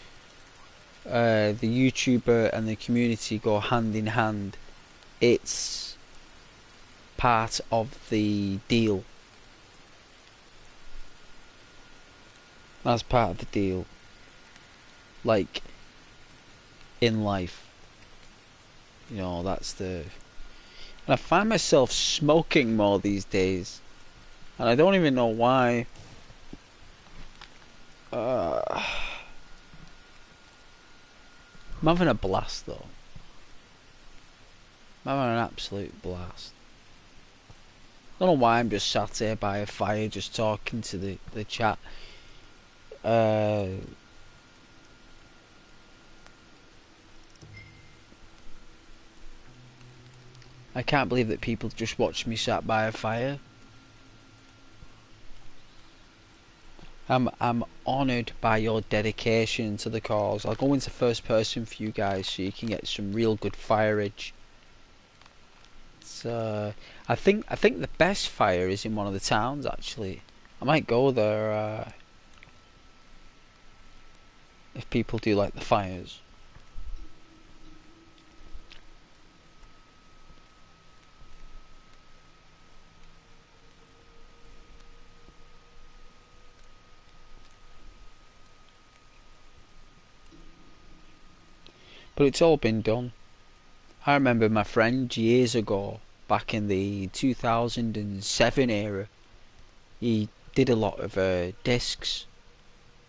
the YouTuber and the community go hand in hand. It's part of the deal. That's part of the deal. Like, in life. You know, that's the... And I find myself smoking more these days. And I don't even know why. I'm having a blast though. I'm having an absolute blast. I don't know why I'm just sat here by a fire just talking to the chat. I can't believe that people just watch me sat by a fire. I'm honoured by your dedication to the cause. I'll go into first person for you guys so you can get some real good fireage. I think the best fire is in one of the towns actually. I might go there if people do like the fires. But it's all been done. I remember my friend years ago, back in the 2007 era, he did a lot of discs,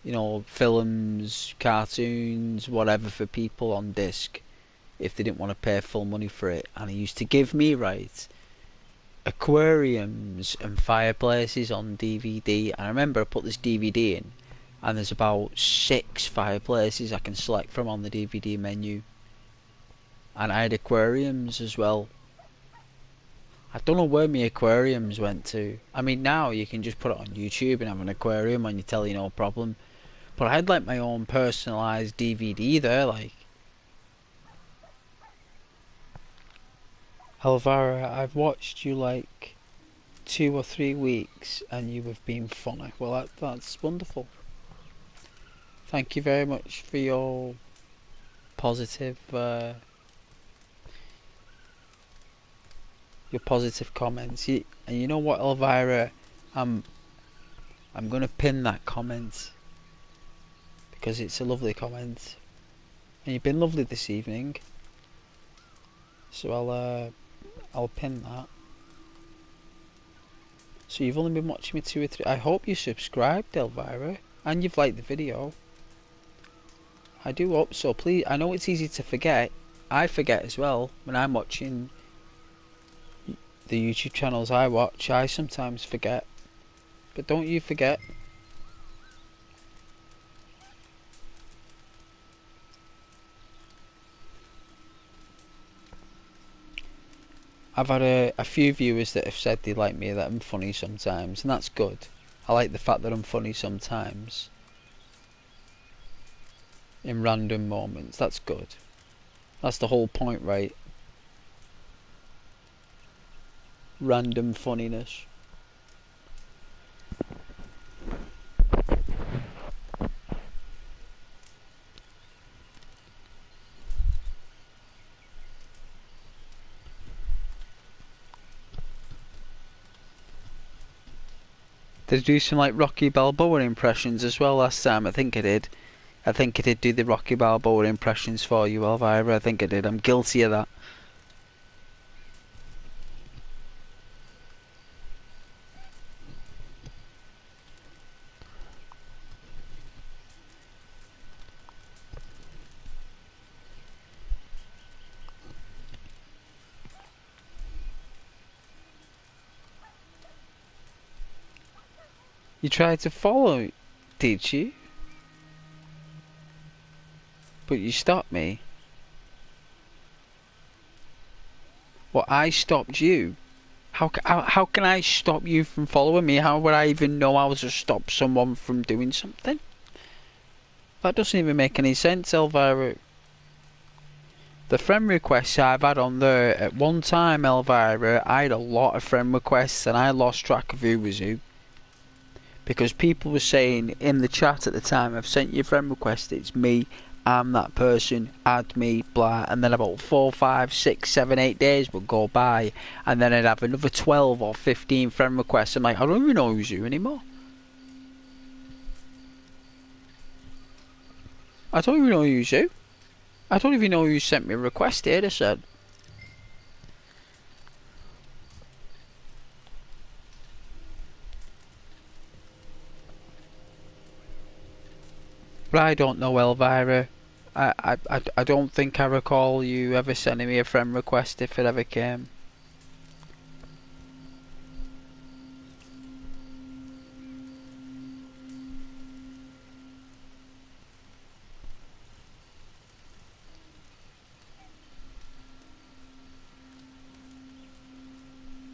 you know, films, cartoons, whatever for people on disc if they didn't want to pay full money for it. And he used to give me, right, aquariums and fireplaces on DVD. And I remember I put this DVD in and there's about 6 fireplaces I can select from on the DVD menu. And I had aquariums as well. I don't know where my aquariums went to. I mean, now you can just put it on YouTube and have an aquarium on your telly, no problem. But I had like my own personalised DVD there, like. Elvira, I've watched you like 2 or 3 weeks and you have been funny. Well, that's wonderful. Thank you very much for your positive comments. And you know what, Elvira, I'm gonna pin that comment because it's a lovely comment, and you've been lovely this evening. So I'll pin that. So you've only been watching me 2 or 3. I hope you subscribed, Elvira, and you've liked the video. I do hope so. Please, I know it's easy to forget. I forget as well when I'm watching the YouTube channels I watch. I sometimes forget, but don't you forget. I've had a few viewers that have said they like me, that I'm funny sometimes, and that's good. I like the fact that I'm funny sometimes in random moments. That's good. That's the whole point, right? Random funniness. Did I do some like Rocky Balboa impressions as well last time? I think I did. I think I did do the Rocky Balboa impressions for you, Elvira. I think I did. I'm guilty of that. You tried to follow, did you? But you stopped me. Well, I stopped you. How can I stop you from following me? How would I even know how to stop someone from doing something? That doesn't even make any sense, Elvira. The friend requests I've had on there, at one time, Elvira, I had a lot of friend requests and I lost track of who was who. Because people were saying in the chat at the time, I've sent you a friend request, it's me, I'm that person, add me, blah, and then about 4, 5, 6, 7, 8 days would go by, and then I'd have another 12 or 15 friend requests. I'm like, I don't even know who's who anymore. I don't even know who's who. I don't even know who sent me a request here, I said. But I don't know, Elvira. I don't think I recall you ever sending me a friend request if it ever came.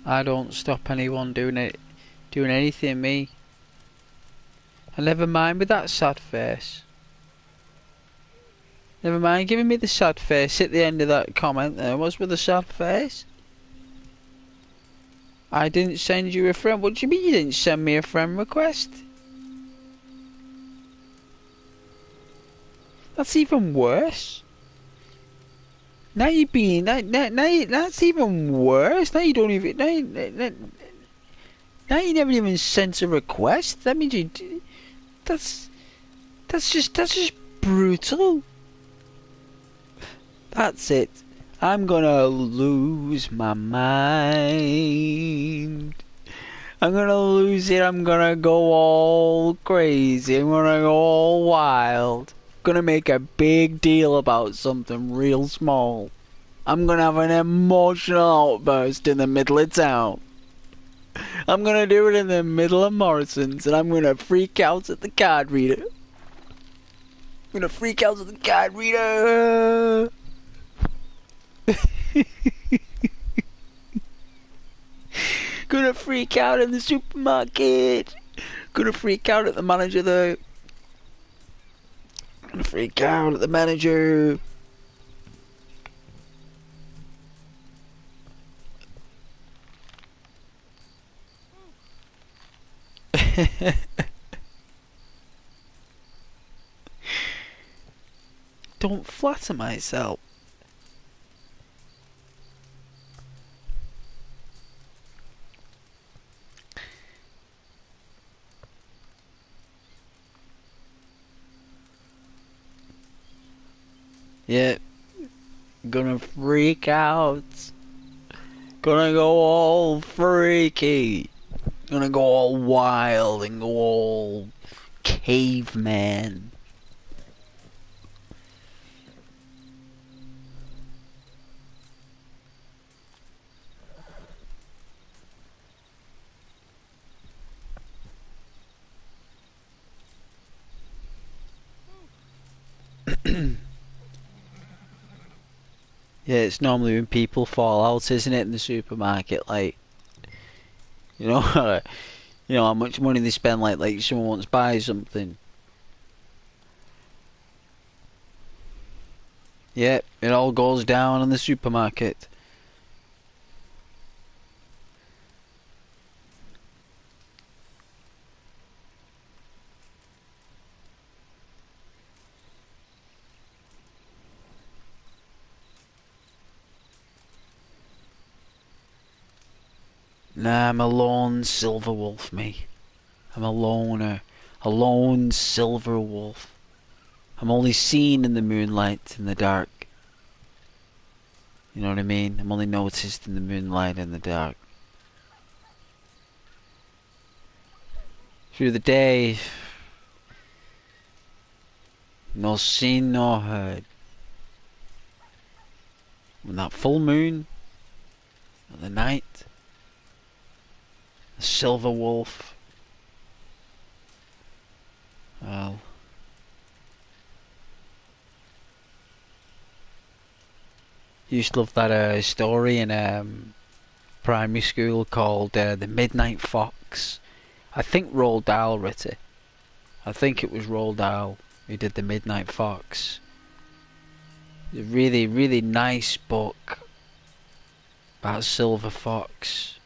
I don't stop anyone doing anything, me. And never mind with that sad face. Never mind giving me the sad face at the end of that comment there. What's with the sad face? I didn't send you a friend. What do you mean you didn't send me a friend request? That's even worse. Now you're being that's even worse. Now you don't even now you never even sent a request. That means you that's just brutal. That's it. I'm gonna lose my mind. I'm gonna lose it. I'm gonna go all crazy. I'm gonna go all wild. I'm gonna make a big deal about something real small. I'm gonna have an emotional outburst in the middle of town. I'm gonna do it in the middle of Morrison's and I'm gonna freak out at the card reader. I'm gonna freak out at the card reader. Gonna freak out in the supermarket. Gonna freak out at the manager there. Gonna freak out at the manager. Don't flatter myself. Yeah, gonna freak out. Gonna go all freaky. Gonna go all wild and go all caveman. Yeah, it's normally when people fall out, isn't it, in the supermarket? Like, you know, you know how much money they spend. Like someone wants to buy something. Yeah, it all goes down in the supermarket. Nah, I'm a lone silver wolf, me. I'm a loner. A lone silver wolf. I'm only seen in the moonlight in the dark. You know what I mean? I'm only noticed in the moonlight in the dark. Through the day, nor seen nor heard. When that full moon, and the night, the silver wolf, well, used to love that story in primary school called The Midnight Fox. I think Roald Dahl wrote it. I think it was Roald Dahl who did The Midnight Fox. A really, really nice book about a silver fox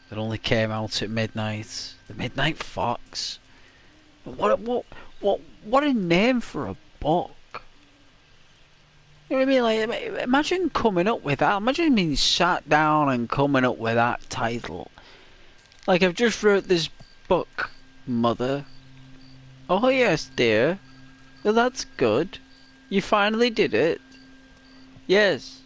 that only came out at midnight. The Midnight Fox. What a name for a book. You know what I mean? Like, imagine coming up with that. Imagine being sat down and coming up with that title. Like, I've just wrote this book, Mother. Oh yes, dear. Well, that's good. You finally did it. Yes.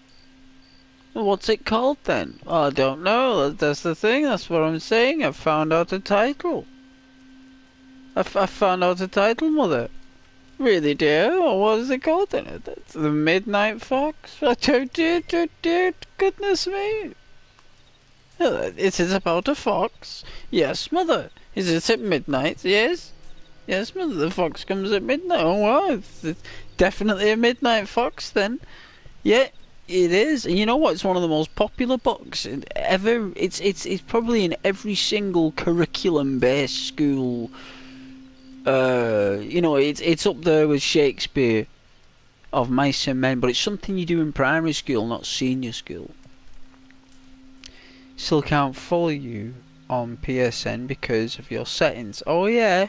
Well, what's it called then? I don't know. That's the thing. That's what I'm saying. I've found out a title. I found out a title, Mother. Really, dear? Well, what is it called then? It's The Midnight Fox? Oh, dear, goodness me. It is about a fox. Yes, Mother. Is it at midnight? Yes. Yes, Mother. The fox comes at midnight. Oh, wow. It's definitely a midnight fox then. Yeah, it is. And you know what? It's one of the most popular books ever. It's probably in every single curriculum-based school. You know, it's up there with Shakespeare of Mice and Men, but it's something you do in primary school, not senior school. Still can't follow you on PSN because of your settings. Oh yeah,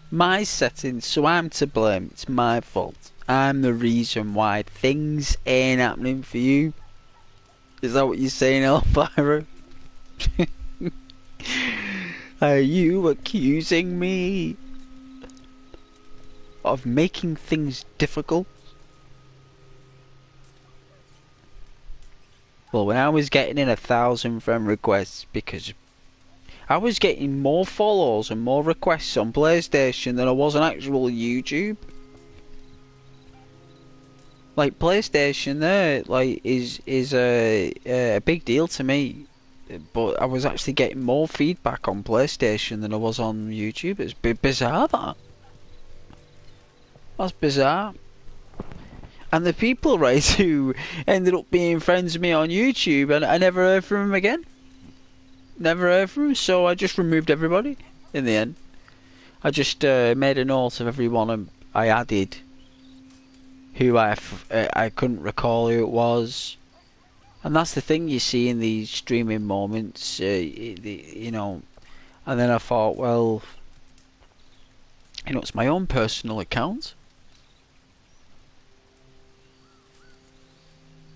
my settings, so I'm to blame. It's my fault. I'm the reason why things ain't happening for you. Is that what you're saying, Elvira? Are you accusing me of making things difficult? Well, when I was getting in 1,000 friend requests, because I was getting more follows and more requests on PlayStation than I was on actual YouTube. Like, PlayStation there, like, is a big deal to me. But I was actually getting more feedback on PlayStation than I was on YouTube. It's bizarre, that. That's bizarre. And the people, right, who ended up being friends with me on YouTube, and I never heard from them again. Never heard from them, so I just removed everybody in the end. I just made a note of everyone I added who I couldn't recall who it was. And that's the thing you see in these streaming moments, you know. And then I thought, well, you know, it's my own personal account.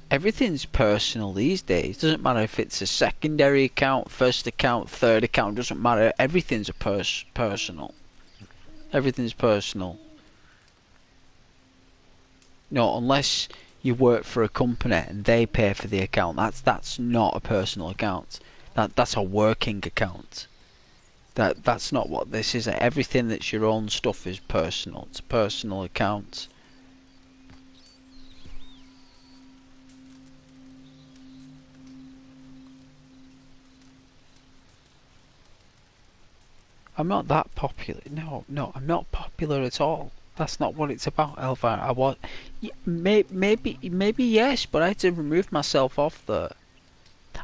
Everything's personal these days. Doesn't matter if it's a secondary account, first account, third account. Doesn't matter. Everything's personal. Everything's personal. No, unless you work for a company and they pay for the account. That's not a personal account. That's a working account. That's not what this is. Everything that's your own stuff is personal. It's a personal account. I'm not that popular. No, I'm not popular at all. That's not what it's about, Elvira. I was, maybe yes, but I had to remove myself off there.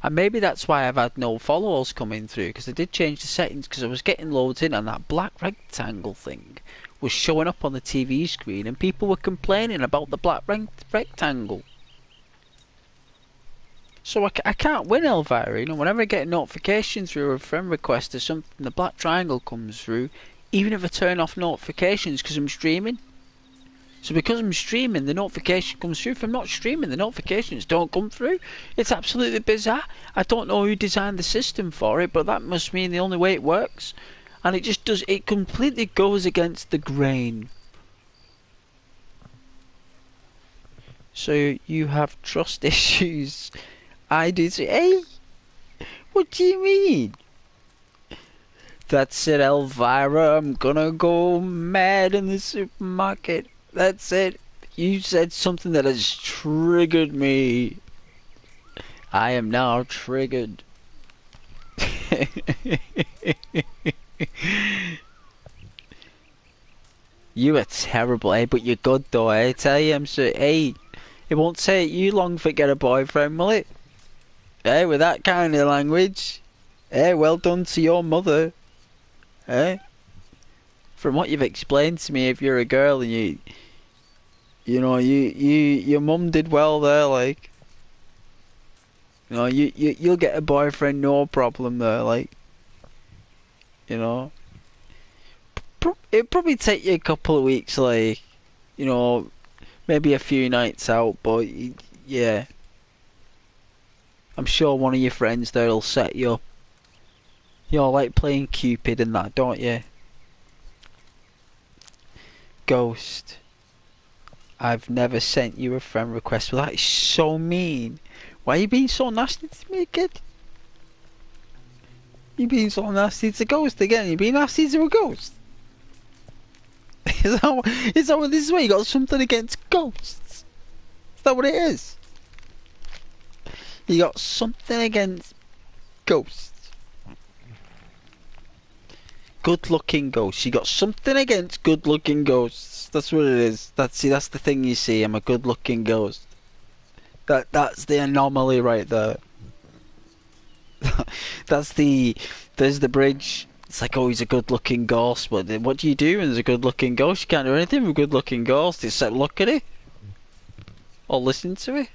And maybe that's why I've had no followers coming through, because I did change the settings, because I was getting loads in and that black rectangle thing was showing up on the TV screen and people were complaining about the black rectangle. So I can't win, Elvira. You know, whenever I get a notification through a friend request or something, the black triangle comes through, even if I turn off notifications because I'm streaming. So because I'm streaming, the notification comes through. If I'm not streaming, the notifications don't come through. It's absolutely bizarre. I don't know who designed the system for it, but that must mean the only way it works. And it just does, it completely goes against the grain. So you have trust issues. I do too. Hey, what do you mean? That's it, Elvira. I'm gonna go mad in the supermarket. That's it. You said something that has triggered me. I am now triggered. You are terrible, eh? But you're good though, eh? I tell you, I'm so. Hey, it won't take you long to get a boyfriend, will it? Eh, with that kind of language. Eh, well done to your mother. Eh? From what you've explained to me, if you're a girl and your mum did well there, like. You'll get a boyfriend, no problem there, like. You know. It'd probably take you a couple of weeks, like, maybe a few nights out, but yeah. I'm sure one of your friends there will set you up. You like playing Cupid and that, don't you? Ghost. I've never sent you a friend request, but that is so mean. Why are you being so nasty to me, kid? You being so nasty to Ghost again? You being nasty to a ghost? Is that what this is? Where you got something against ghosts? Is that what it is? You got something against ghosts? Good-looking ghosts. You got something against good-looking ghosts. That's what it is. That's the thing you see. I'm a good-looking ghost. That's the anomaly right there. There's the bridge. It's like, oh, he's a good-looking ghost, but what do you do when there's a good-looking ghost? You can't do anything with a good-looking ghost except look at it or listen to it.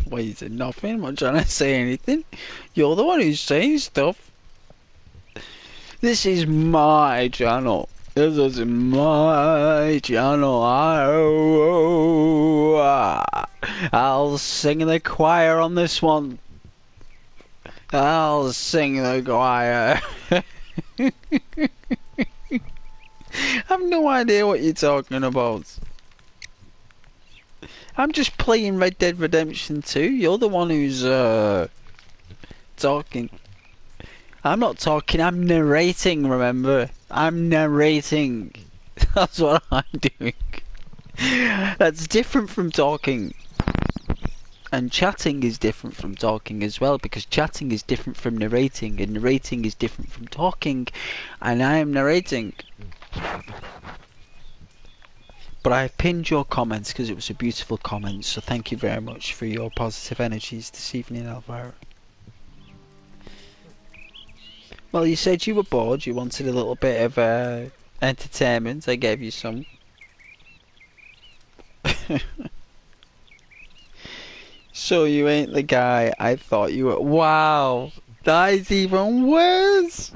Wait, nothing. I'm not trying to say anything. You're the one who's saying stuff. This is my channel. This is my channel. I'll sing in the choir on this one. I'll sing the choir. I have no idea what you're talking about. I'm just playing Red Dead Redemption 2. You're the one who's talking. I'm not talking, I'm narrating, remember? I'm narrating. That's what I'm doing. That's different from talking. And chatting is different from talking as well, because chatting is different from narrating, and narrating is different from talking, and I am narrating. But I've pinned your comments because it was a beautiful comment, so thank you very much for your positive energies this evening, Elvira. Well, you said you were bored, you wanted a little bit of entertainment, I gave you some. So you ain't the guy I thought you were. Wow, that is even worse.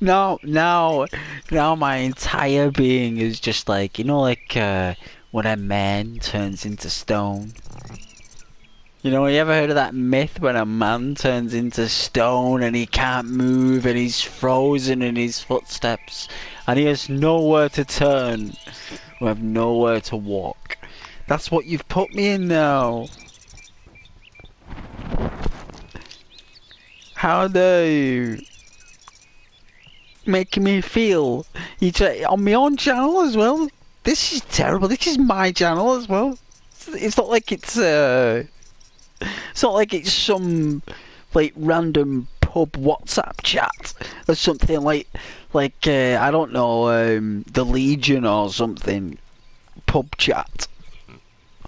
Now my entire being is just like, when a man turns into stone. You ever heard of that myth when a man turns into stone and he can't move and he's frozen in his footsteps and he has nowhere to turn, we have nowhere to walk. That's what you've put me in now. How dare you? Making me feel on my own channel as well. This is terrible. This is my channel as well. It's not like it's some random pub WhatsApp chat or something like I don't know, the Legion or something pub chat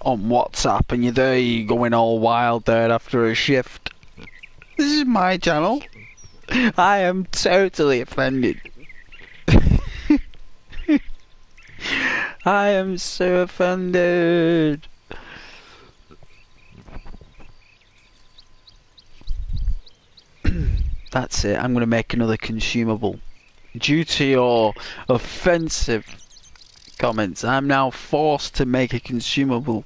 on WhatsApp, and you're going all wild there after a shift. This is my channel. I am totally offended. I am so offended. That's it. I'm going to make another consumable. Due to your offensive comments, I'm now forced to make a consumable.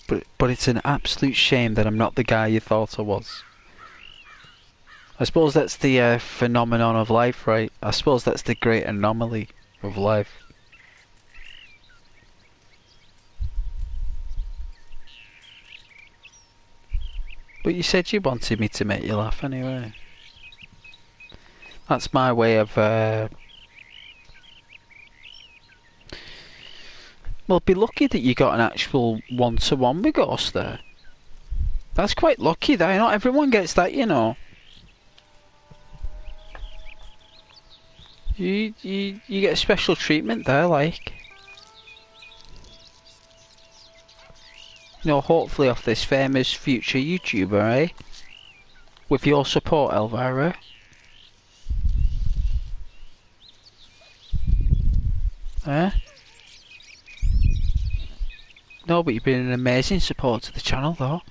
But it's an absolute shame that I'm not the guy you thought I was. I suppose that's the phenomenon of life, right? I suppose that's the great anomaly of life. But you said you wanted me to make you laugh anyway. That's my way of... Well, be lucky that you got an actual one-to-one with Ghost there. That's quite lucky though, not everyone gets that, you know. You get special treatment there, like. You know, hopefully off this famous future YouTuber, eh? With your support, Elvira. Eh? No, but you've been an amazing support to the channel, though.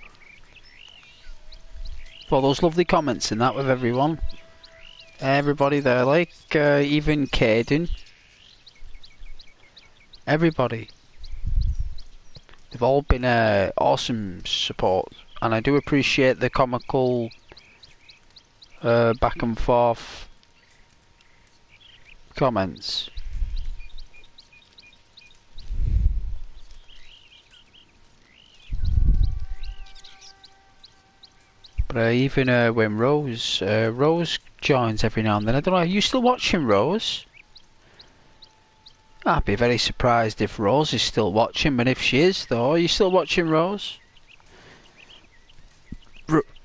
For those lovely comments and that with everyone. Everybody there, like, even Caden. Everybody. They've all been awesome support. And I do appreciate the comical back and forth comments. But even when Rose joins every now and then, I don't know, are you still watching Rose? I'd be very surprised if Rose is still watching, but if she is though, are you still watching Rose?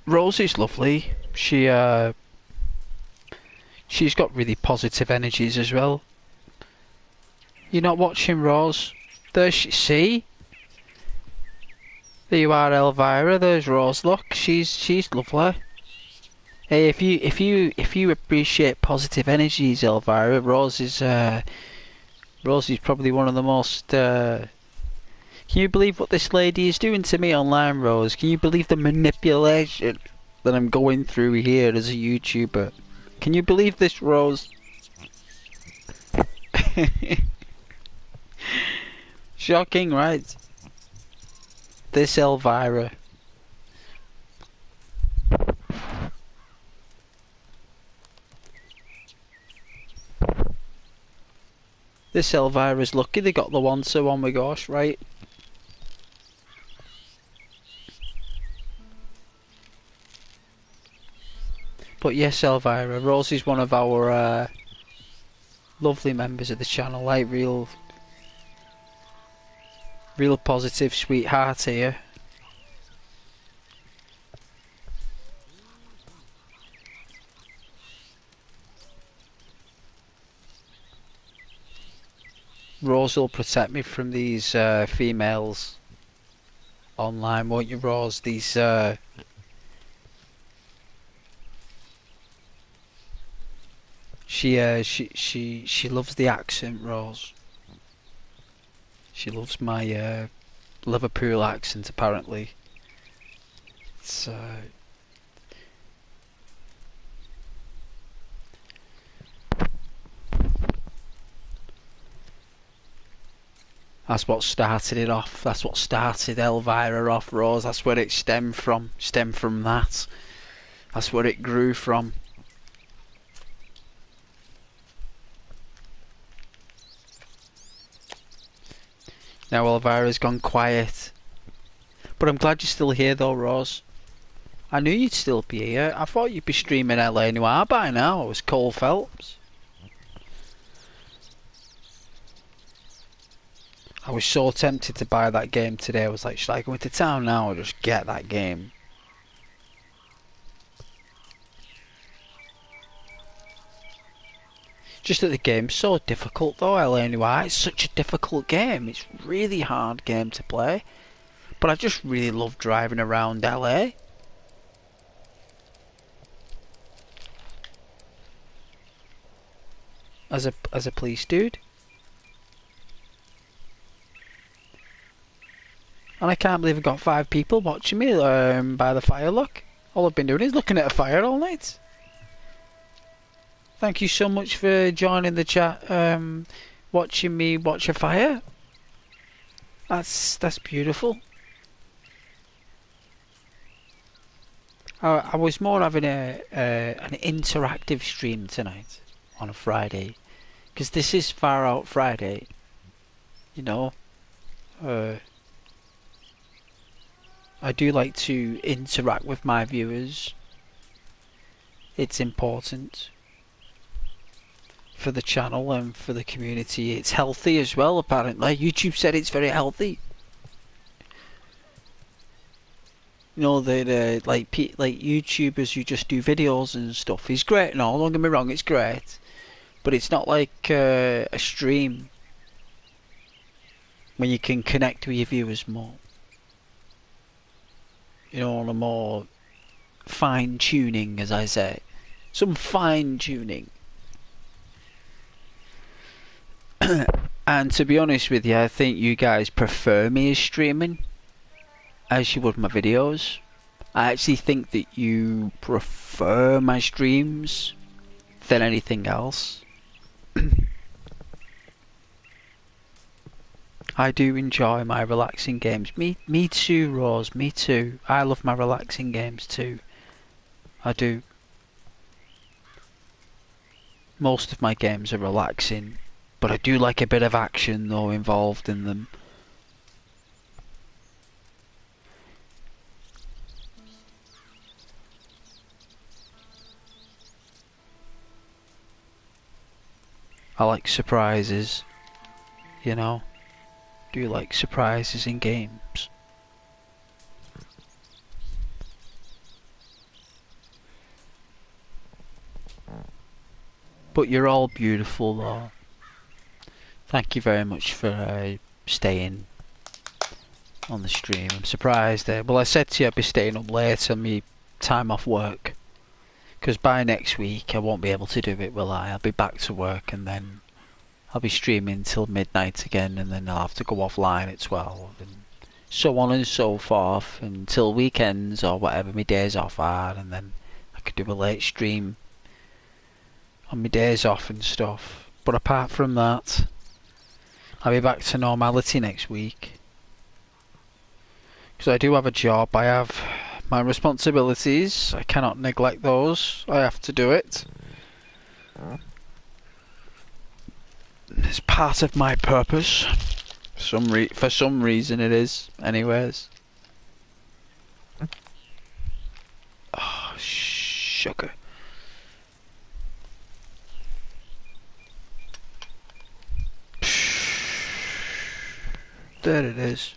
Rose is lovely. She's got really positive energies as well. You're not watching Rose? There see? There you are, Elvira. There's Rose. Look, she's lovely. Hey, if you appreciate positive energies, Elvira, Rose is probably one of the most. Can you believe what this lady is doing to me online, Rose? Can you believe the manipulation that I'm going through here as a YouTuber? Can you believe this, Rose? Shocking, right? This Elvira. This Elvira's lucky they got the one-to-one with Gosh, right? But yes, Elvira, Rose is one of our lovely members of the channel, like real positive sweetheart here. Rose will protect me from these females online, won't you, Rose? These she loves the accent, Rose. She loves my Liverpool accent, apparently. It's that's what started it off. That's what started Elvira off, Rose. That's where it stemmed from. Stemmed from that. That's where it grew from. Now Elvira's gone quiet. But I'm glad you're still here though, Rose. I knew you'd still be here. I thought you'd be streaming LA Noire by now. It was Cole Phelps. I was so tempted to buy that game today. I was like, should I go into town now or just get that game? Just that the game's so difficult though, LA Noire. It's such a difficult game. It's a really hard game to play. But I just really love driving around LA. As a police dude. And I can't believe I've got 5 people watching me by the fire, look. All I've been doing is looking at a fire all night. Thank you so much for joining the chat, watching me watch a fire. That's beautiful. I was more having an interactive stream tonight on a Friday, because this is Far Out Friday, you know. I do like to interact with my viewers. It's important for the channel and for the community. It's healthy as well, apparently. YouTube said it's very healthy. You know that like YouTubers who just do videos and stuff is great and all. Don't get me wrong, it's great, but it's not like a stream when you can connect with your viewers more. You know, on a more fine tuning, as I say, some fine tuning. And to be honest with you, I think you guys prefer me as streaming as you would my videos. I actually think that you prefer my streams than anything else. I do enjoy my relaxing games. Me too, Rose, me too. I love my relaxing games too. I do. Most of my games are relaxing, but I do like a bit of action though involved in them. I like surprises, you know. Do you like surprises in games? But you're all beautiful though. Thank you very much for staying on the stream. I'm surprised. Well, I said to you I'd be staying up late on my time off work, because by next week I won't be able to do it, will I? I'll be back to work and then I'll be streaming till midnight again, and then I'll have to go offline at 12 and so on and so forth until weekends or whatever my days off are, and then I could do a late stream on my days off and stuff. But apart from that, I'll be back to normality next week, because I do have a job. I have my responsibilities. I cannot neglect those. I have to do it. It's part of my purpose. For some reason it is. Anyways. Oh, sugar. There it is.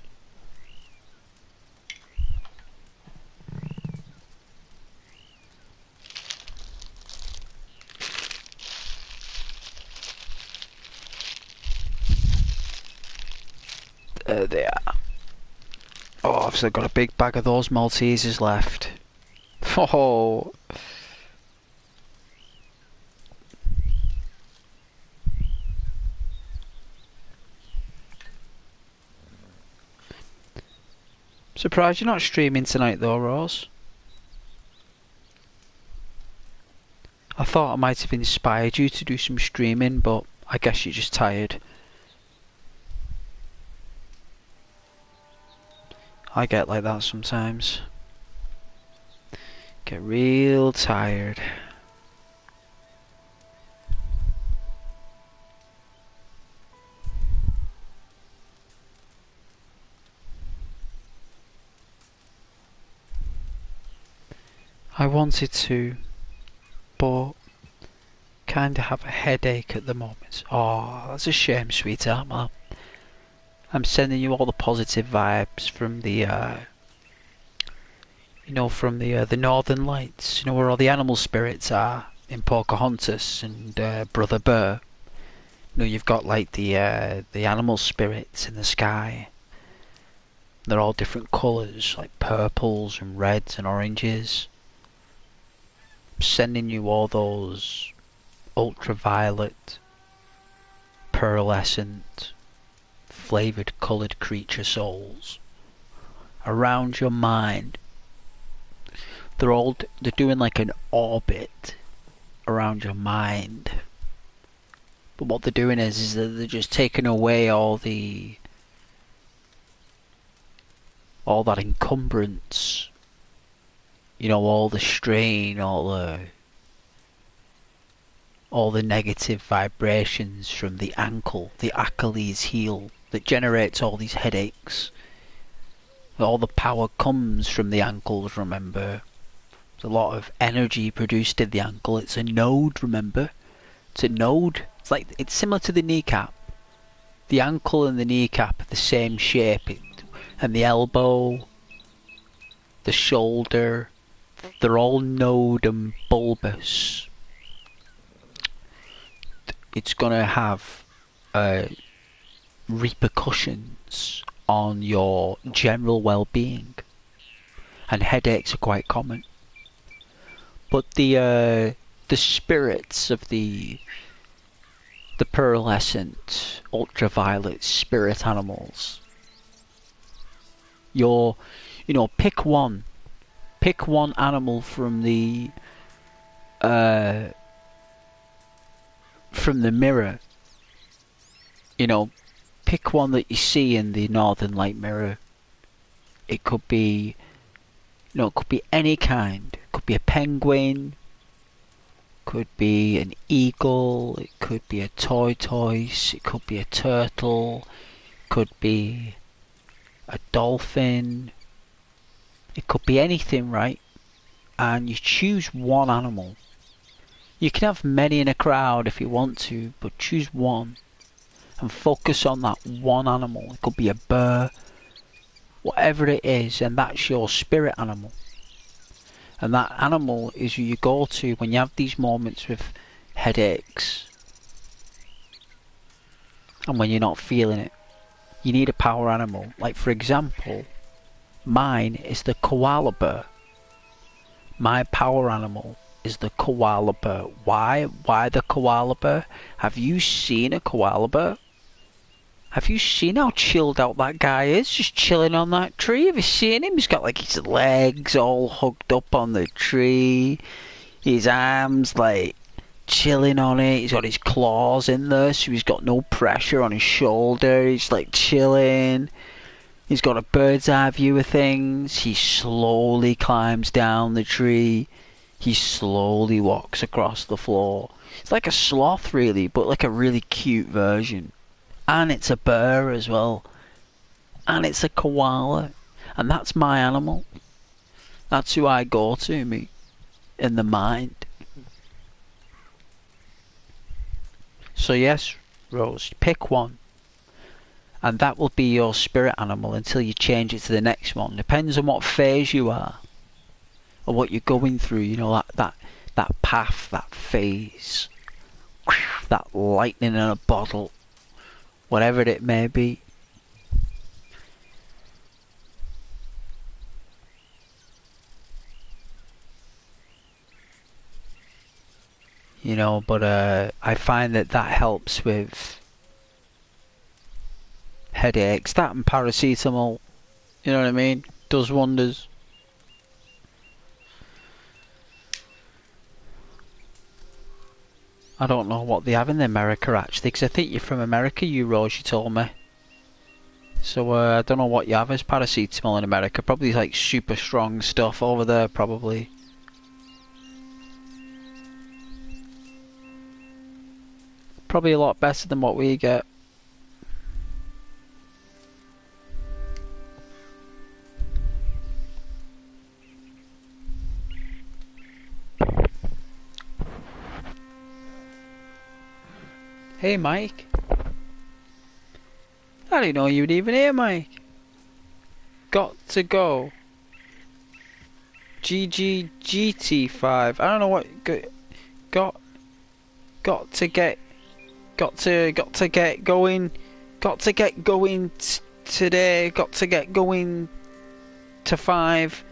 There they are. Oh, I've still got a big bag of those Maltesers left. Oh. Surprised you're not streaming tonight though, Rose. I thought I might have inspired you to do some streaming, but I guess you're just tired. I get like that sometimes. Get real tired. I wanted to, but kinda have a headache at the moment. Oh, that's a shame, sweetheart. Well, I'm sending you all the positive vibes from the, from the Northern Lights. You know where all the animal spirits are in Pocahontas and Brother Bear. You know, you've got like the animal spirits in the sky. They're all different colours, like purples and reds and oranges. I'm sending you all those ultraviolet, pearlescent, flavoured coloured creature souls around your mind. They're doing like an orbit around your mind. But what they're doing is that they're just taking away all that encumbrance. You know, all the strain, all the negative vibrations from the ankle, the Achilles heel, that generates all these headaches. All the power comes from the ankles, remember. There's a lot of energy produced in the ankle. It's a node, remember. It's a node. It's similar to the kneecap. The ankle and the kneecap are the same shape. And the elbow, the shoulder, they're all node and bulbous. It's going to have repercussions on your general well-being, and headaches are quite common. But the spirits of the pearlescent, ultraviolet spirit animals, pick one animal from the mirror. Pick one that you see in the northern light mirror. It could be any kind. It could be a penguin, could be an eagle, it could be a tortoise, it could be a turtle, it could be a dolphin, it could be anything, right? And you choose one animal. You can have many in a crowd if you want to, but choose one and focus on that one animal. It could be a bird, whatever it is, and that's your spirit animal. And that animal is who you go to when you have these moments with headaches and when you're not feeling it. You need a power animal. Like, for example, mine is the koala bear. My power animal is the koala bear. Why? Why the koala bear? Have you seen a koala bear? Have you seen how chilled out that guy is? Just chilling on that tree. Have you seen him? He's got like his legs all hugged up on the tree. His arms like chilling on it. He's got his claws in there, so he's got no pressure on his shoulder. He's like chilling. He's got a bird's eye view of things. He slowly climbs down the tree. He slowly walks across the floor. It's like a sloth really, but like a really cute version. And it's a bear as well. And it's a koala. And that's my animal. That's who I go to, me. In the mind. So yes, Rose, pick one. And that will be your spirit animal until you change it to the next one. Depends on what phase you are. Or what you're going through. You know, that path, that phase. That lightning in a bottle. Whatever it may be. You know, but I find that helps with headaches. That and paracetamol, you know what I mean? Does wonders. I don't know what they have in America actually, because I think you're from America, you Rose, you told me. So I don't know what you have as paracetamol in America. Probably like super strong stuff over there, probably. Probably a lot better than what we get. Hey Mike. I didn't know you were even here, Mike. Got to go. GGGT5. I don't know what got to get going. Got to get going today. Got to get going to 5.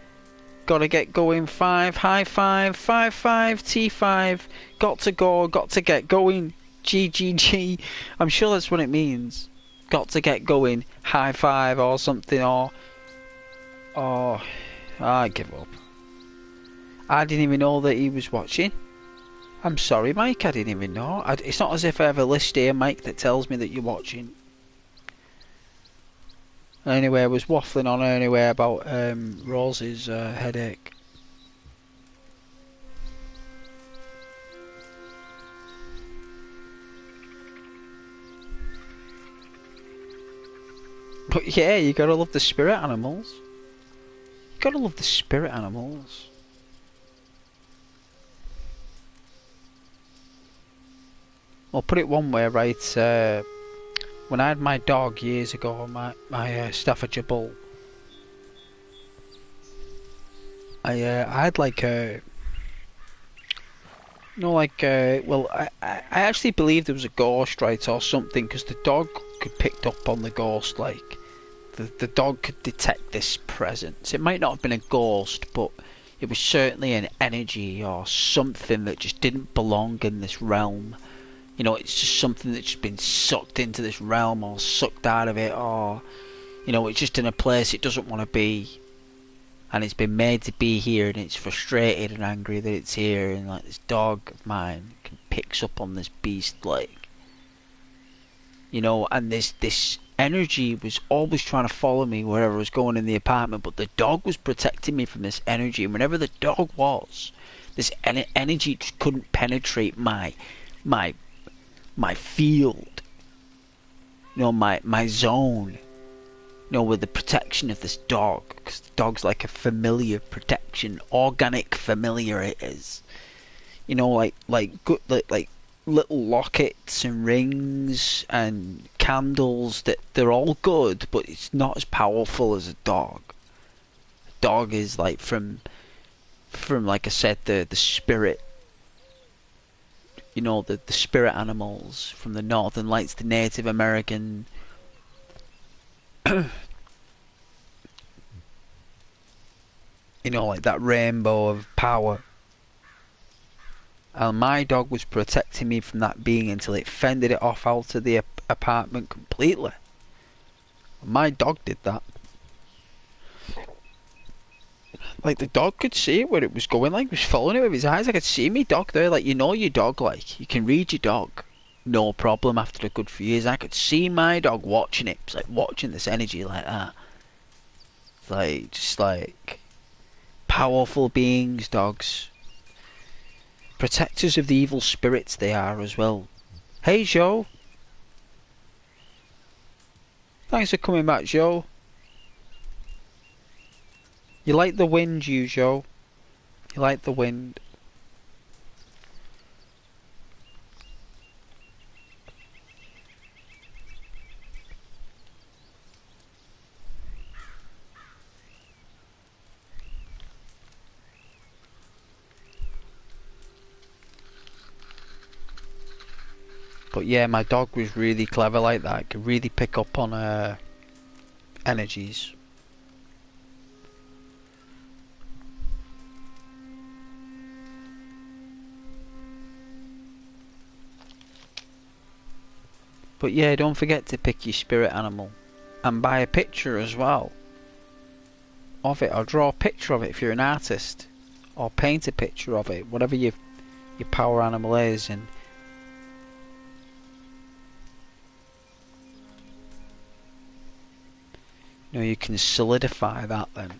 Gotta get going 5. High 5. 5 T5. Got to go. Got to get going. GGG. I'm sure that's what it means. Got to get going. High 5 or something, or Oh, I give up. I didn't even know that he was watching. I'm sorry, Mike, I didn't even know. It's not as if I have a list here, Mike, that tells me that you're watching. Anyway, I was waffling on anyway about Rose's headache. But yeah, you gotta love the spirit animals. You gotta love the spirit animals. I'll put it one way, right? When I had my dog years ago, my Staffordshire Bull, I had like a, well, I actually believe there was a ghost, right, or something, because the dog could pick up on the ghost, like the dog could detect this presence. It might not have been a ghost, but it was certainly an energy or something that just didn't belong in this realm. You know, it's just something that's just been sucked into this realm or sucked out of it, or, you know, it's just in a place it doesn't want to be, and it's been made to be here, and it's frustrated and angry that it's here, and like this dog of mine picks up on this beast, like, you know, and this energy was always trying to follow me wherever I was going in the apartment, but the dog was protecting me from this energy, and whenever the dog was, this energy just couldn't penetrate my field, you know, my zone, you know, with the protection of this dog, because the dog's like a familiar protection, organic familiar it is, you know, like good, like little lockets and rings and candles, that they're all good, but it's not as powerful as a dog. A dog is like from like I said, the spirit, you know, the spirit animals from the northern lights, the Native American you know, like that rainbow of power. And my dog was protecting me from that being until it fended it off out of the apartment completely. My dog did that. Like, the dog could see it where it was going, like, it was following it with his eyes. I could see me dog there, like, you know your dog, like, you can read your dog, no problem after a good few years. I could see my dog watching it. It's like watching this energy like that. Like, just like powerful beings, dogs. Protectors of the evil spirits they are as well. Hey, Joe. Thanks for coming back, Joe. You like the wind, you, Joe. You like the wind. But yeah, my dog was really clever like that. It could really pick up on energies. But yeah, don't forget to pick your spirit animal. And buy a picture as well of it, or draw a picture of it if you're an artist. Or paint a picture of it, whatever your power animal is, and you know, you can solidify that then.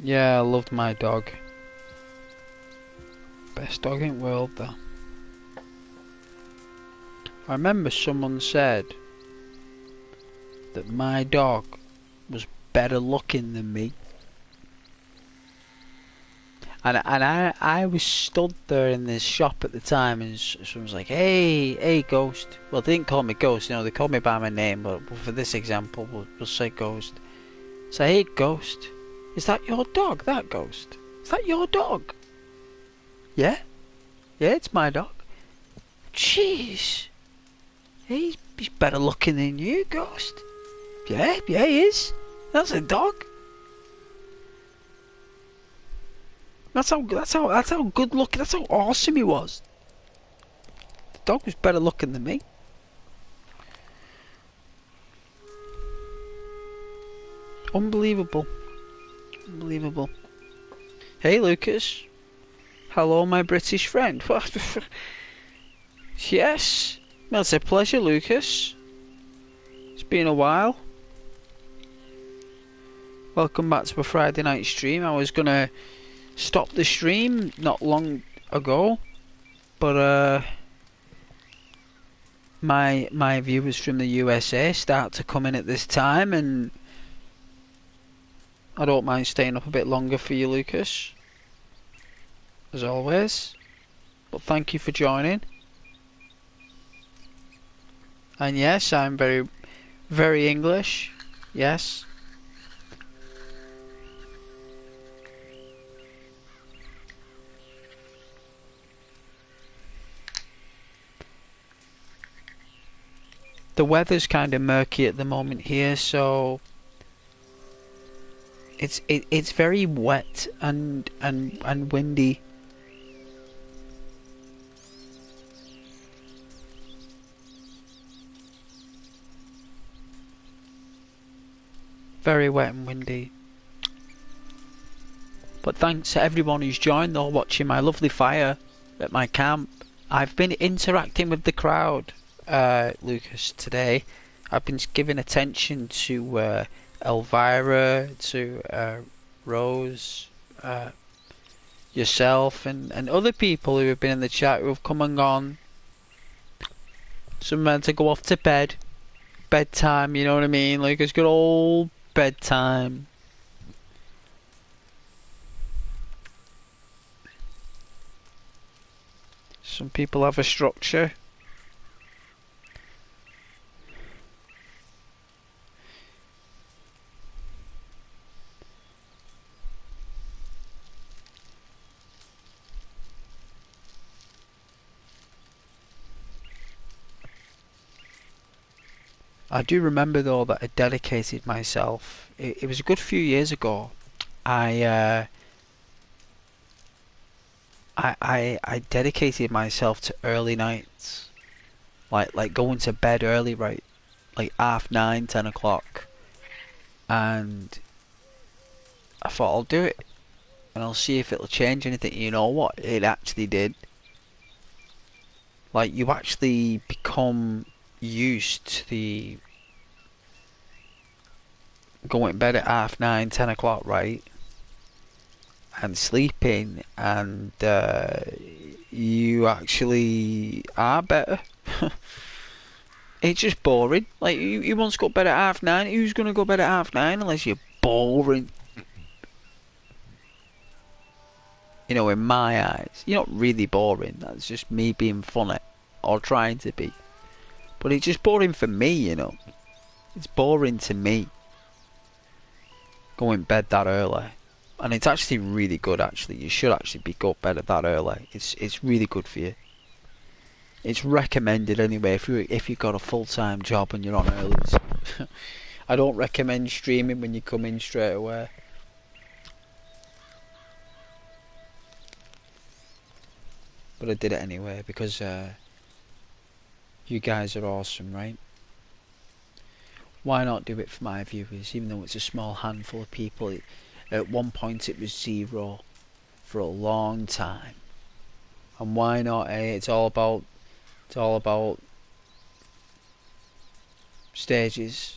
Yeah, I loved my dog. Best dog in the world, though. I remember someone said that my dog was better looking than me. And I was stood there in this shop at the time, and someone was like, hey, Ghost. Well, they didn't call me Ghost, you know, they called me by my name, but for this example, we'll say Ghost. Say, hey, Ghost. Is that your dog, that Ghost? Is that your dog? Yeah? Yeah, it's my dog. Jeez. He's better looking than you, Ghost. Yeah, he is. That's a dog. That's how good looking, that's how awesome he was. The dog was better looking than me. Unbelievable. Unbelievable. Hey, Lucas. Hello, my British friend. Yes. That's a pleasure, Lucas. It's been a while. Welcome back to a Friday night stream. I was gonna stop the stream not long ago, but my viewers from the USA start to come in at this time, and I don't mind staying up a bit longer for you, Lucas, as always. But thank you for joining. And yes, I'm very, very English. Yes. The weather's kind of murky at the moment here, so it's very wet and windy. Very wet and windy. But thanks to everyone who's joined though, watching my lovely fire at my camp. I've been interacting with the crowd, Lucas, today. I've been giving attention to Elvira, to Rose, yourself, and other people who have been in the chat who have come and gone. Some men to go off to bed. Bedtime, you know what I mean? Like it's good old bedtime. Some people have a structure. I do remember though that I dedicated myself. It was a good few years ago. I dedicated myself to early nights, like going to bed early, right? Like 9:30, 10 o'clock, and I thought I'll do it, and I'll see if it'll change anything. You know what? It actually did. Like you actually become used to the going to bed at 9:30, 10 o'clock, right? And sleeping, and you actually are better. It's just boring. Like you once got bed at 9:30. Who's gonna go bed at 9:30 unless you're boring? You know, in my eyes, you're not really boring. That's just me being funny or trying to be. But it's just boring for me, you know. It's boring to me going bed that early. And it's actually really good. Actually, you should actually be go bed at that early. It's really good for you. It's recommended anyway if you've got a full-time job and you're on early. I don't recommend streaming when you come in straight away. But I did it anyway because you guys are awesome, right? Why not do it for my viewers, even though it's a small handful of people? At one point it was 0 for a long time. And why not, eh? It's all about stages.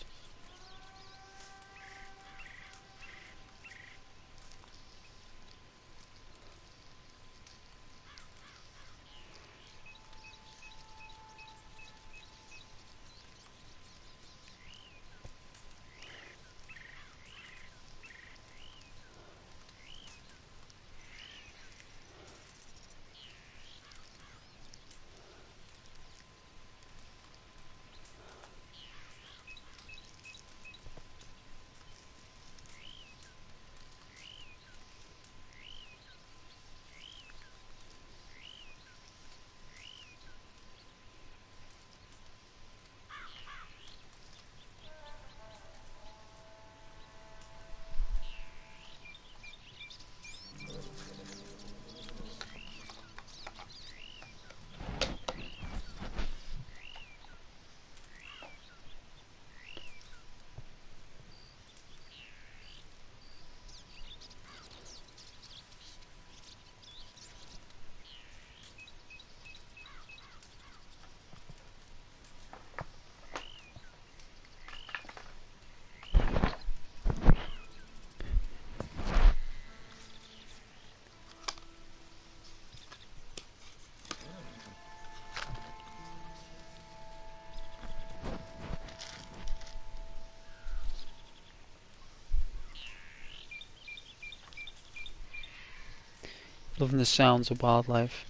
Loving the sounds of wildlife.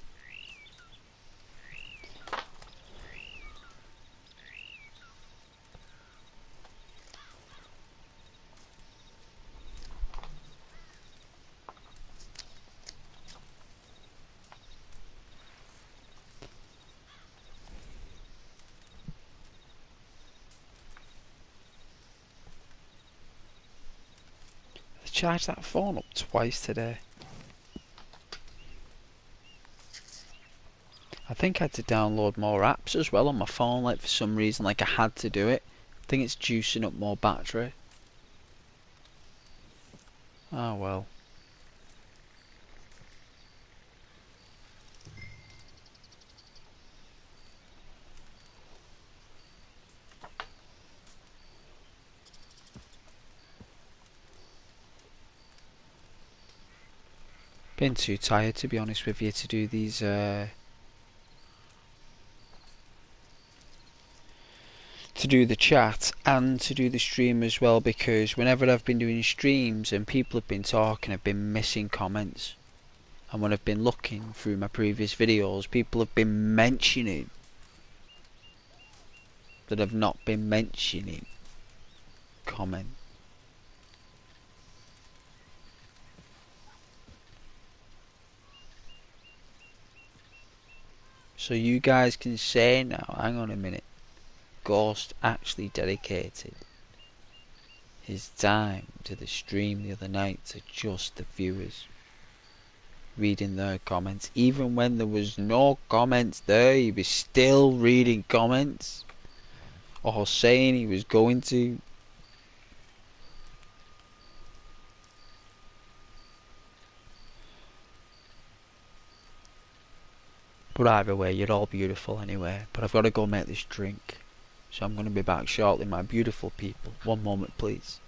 I charged that phone up twice today. I think I had to download more apps as well on my phone, like for some reason, like I had to do it. I think it's juicing up more battery. Oh well. Been too tired to be honest with you to do these to do the chat and to do the stream as well, because whenever I've been doing streams and people have been talking, I've been missing comments. And when I've been looking through my previous videos, people have been mentioning that I've not been mentioning comment. So you guys can say now, hang on a minute, Ghost actually dedicated his time to the stream the other night to just the viewers, reading their comments. Even when there was no comments there, he was still reading comments, or saying he was going to. But either way, you're all beautiful anyway. But I've got to go make this drink, so I'm going to be back shortly, my beautiful people. One moment please.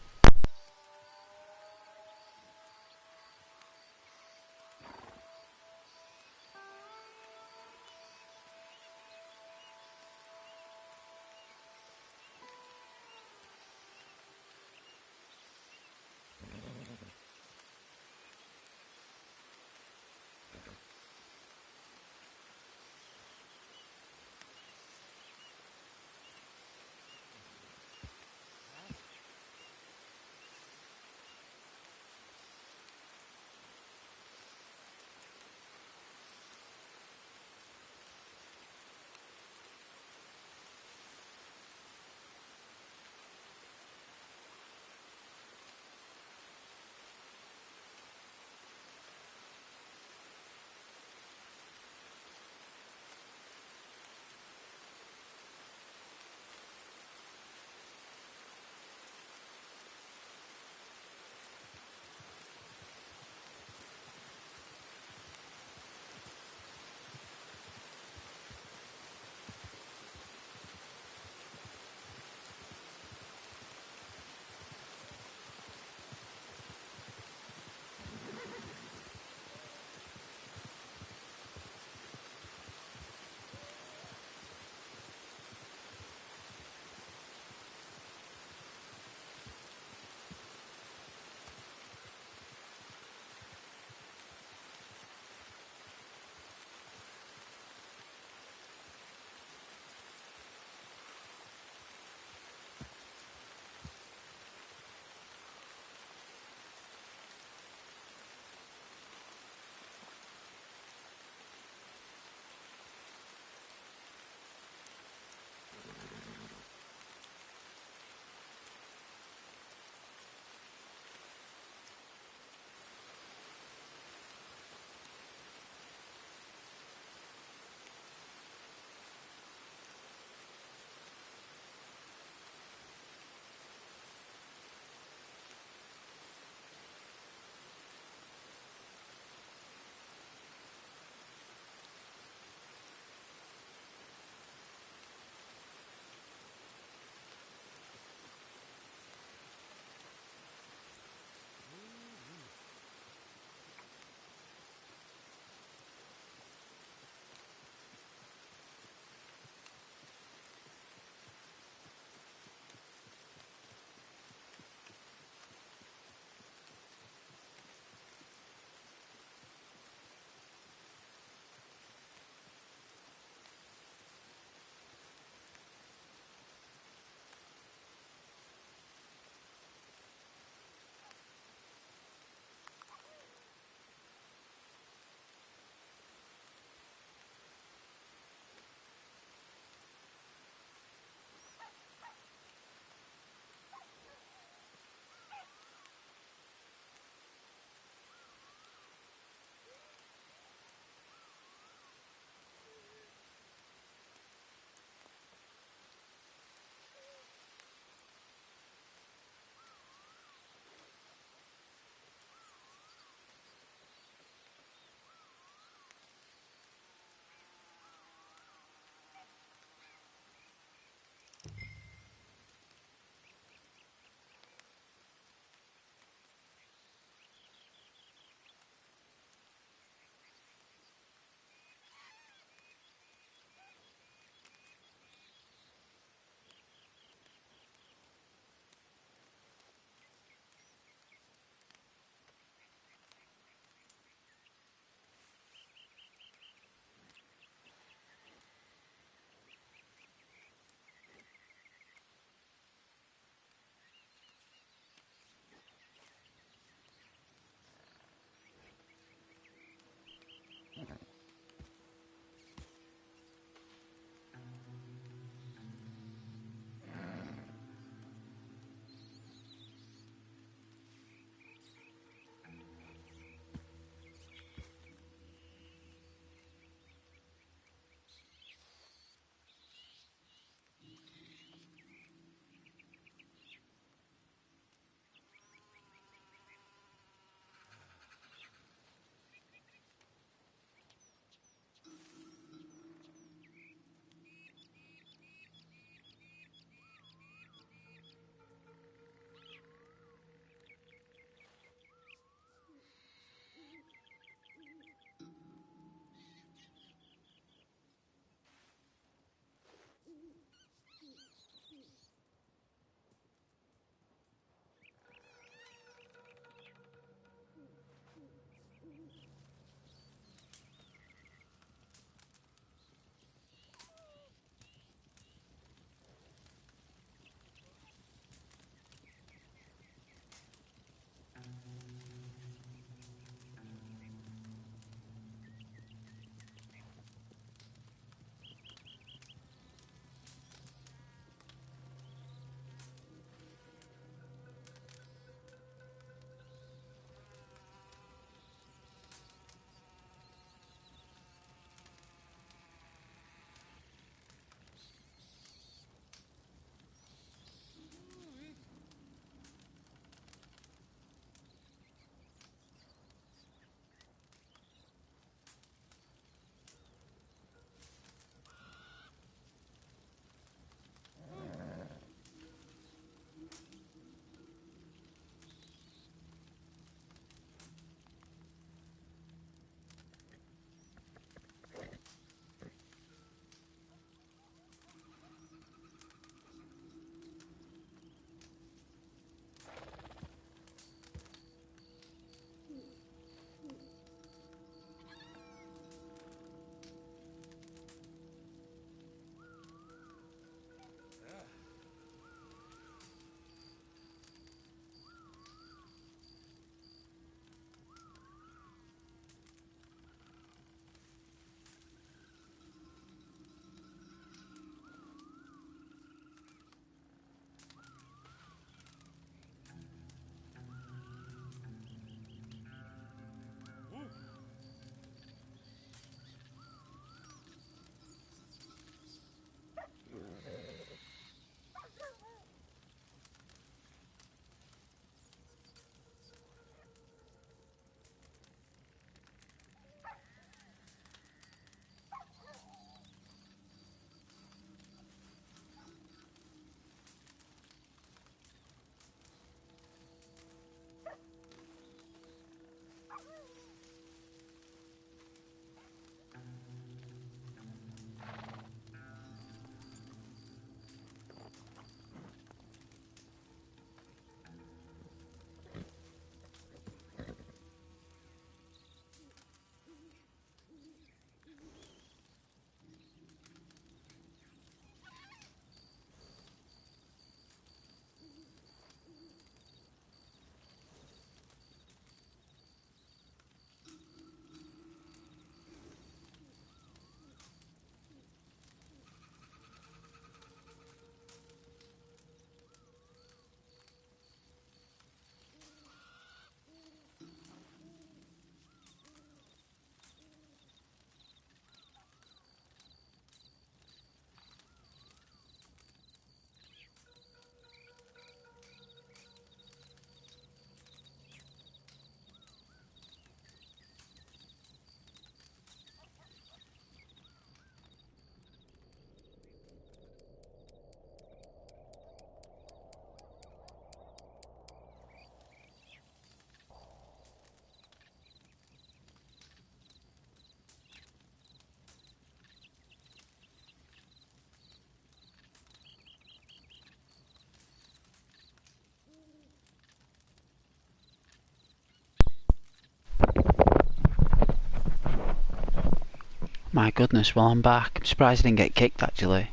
My goodness, well I'm back. I'm surprised I didn't get kicked actually.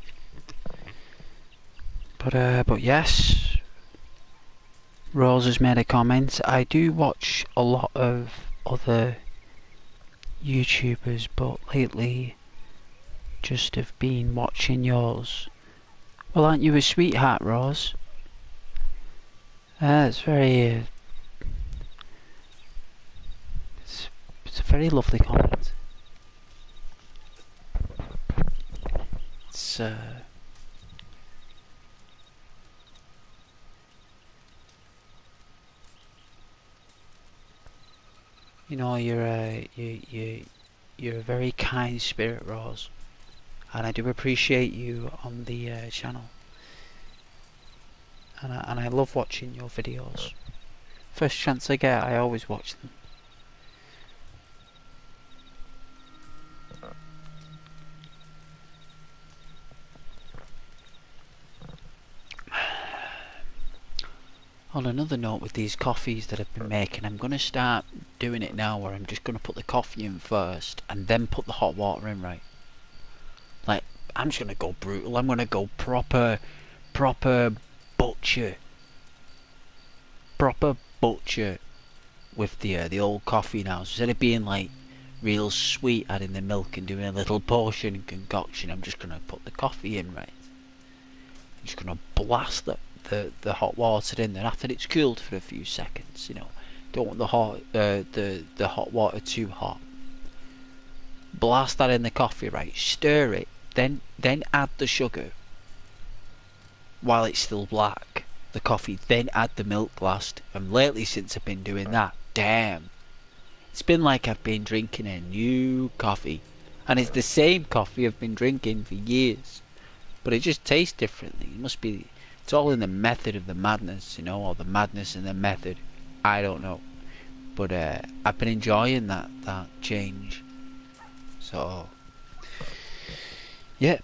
But yes, Rose has made a comment. I do watch a lot of other YouTubers, but lately just have been watching yours. Well, aren't you a sweetheart, Rose? It's very... it's a very lovely comment. It's... you know, you're a very kind spirit, Rose, and I do appreciate you on the channel, and I love watching your videos. First chance I get, I always watch them. On another note, with these coffees that I've been making, I'm going to start doing it now where I'm just going to put the coffee in first and then put the hot water in, right? Like, I'm just going to go brutal. I'm going to go proper butcher. Proper butcher with the old coffee now. So instead of being like real sweet, adding the milk and doing a little portion concoction, I'm just going to put the coffee in, right? I'm just going to blast the hot water in there after it's cooled for a few seconds. You know, don't want the hot water too hot. Blast that in the coffee, right? Stir it, then add the sugar while it's still black. The coffee, then add the milk last. And lately, since I've been doing that, damn, it's been like I've been drinking a new coffee, and it's the same coffee I've been drinking for years, but it just tastes differently. It must be. It's all in the method of the madness, you know, or the madness in the method. I don't know. But I've been enjoying that change. So, yeah.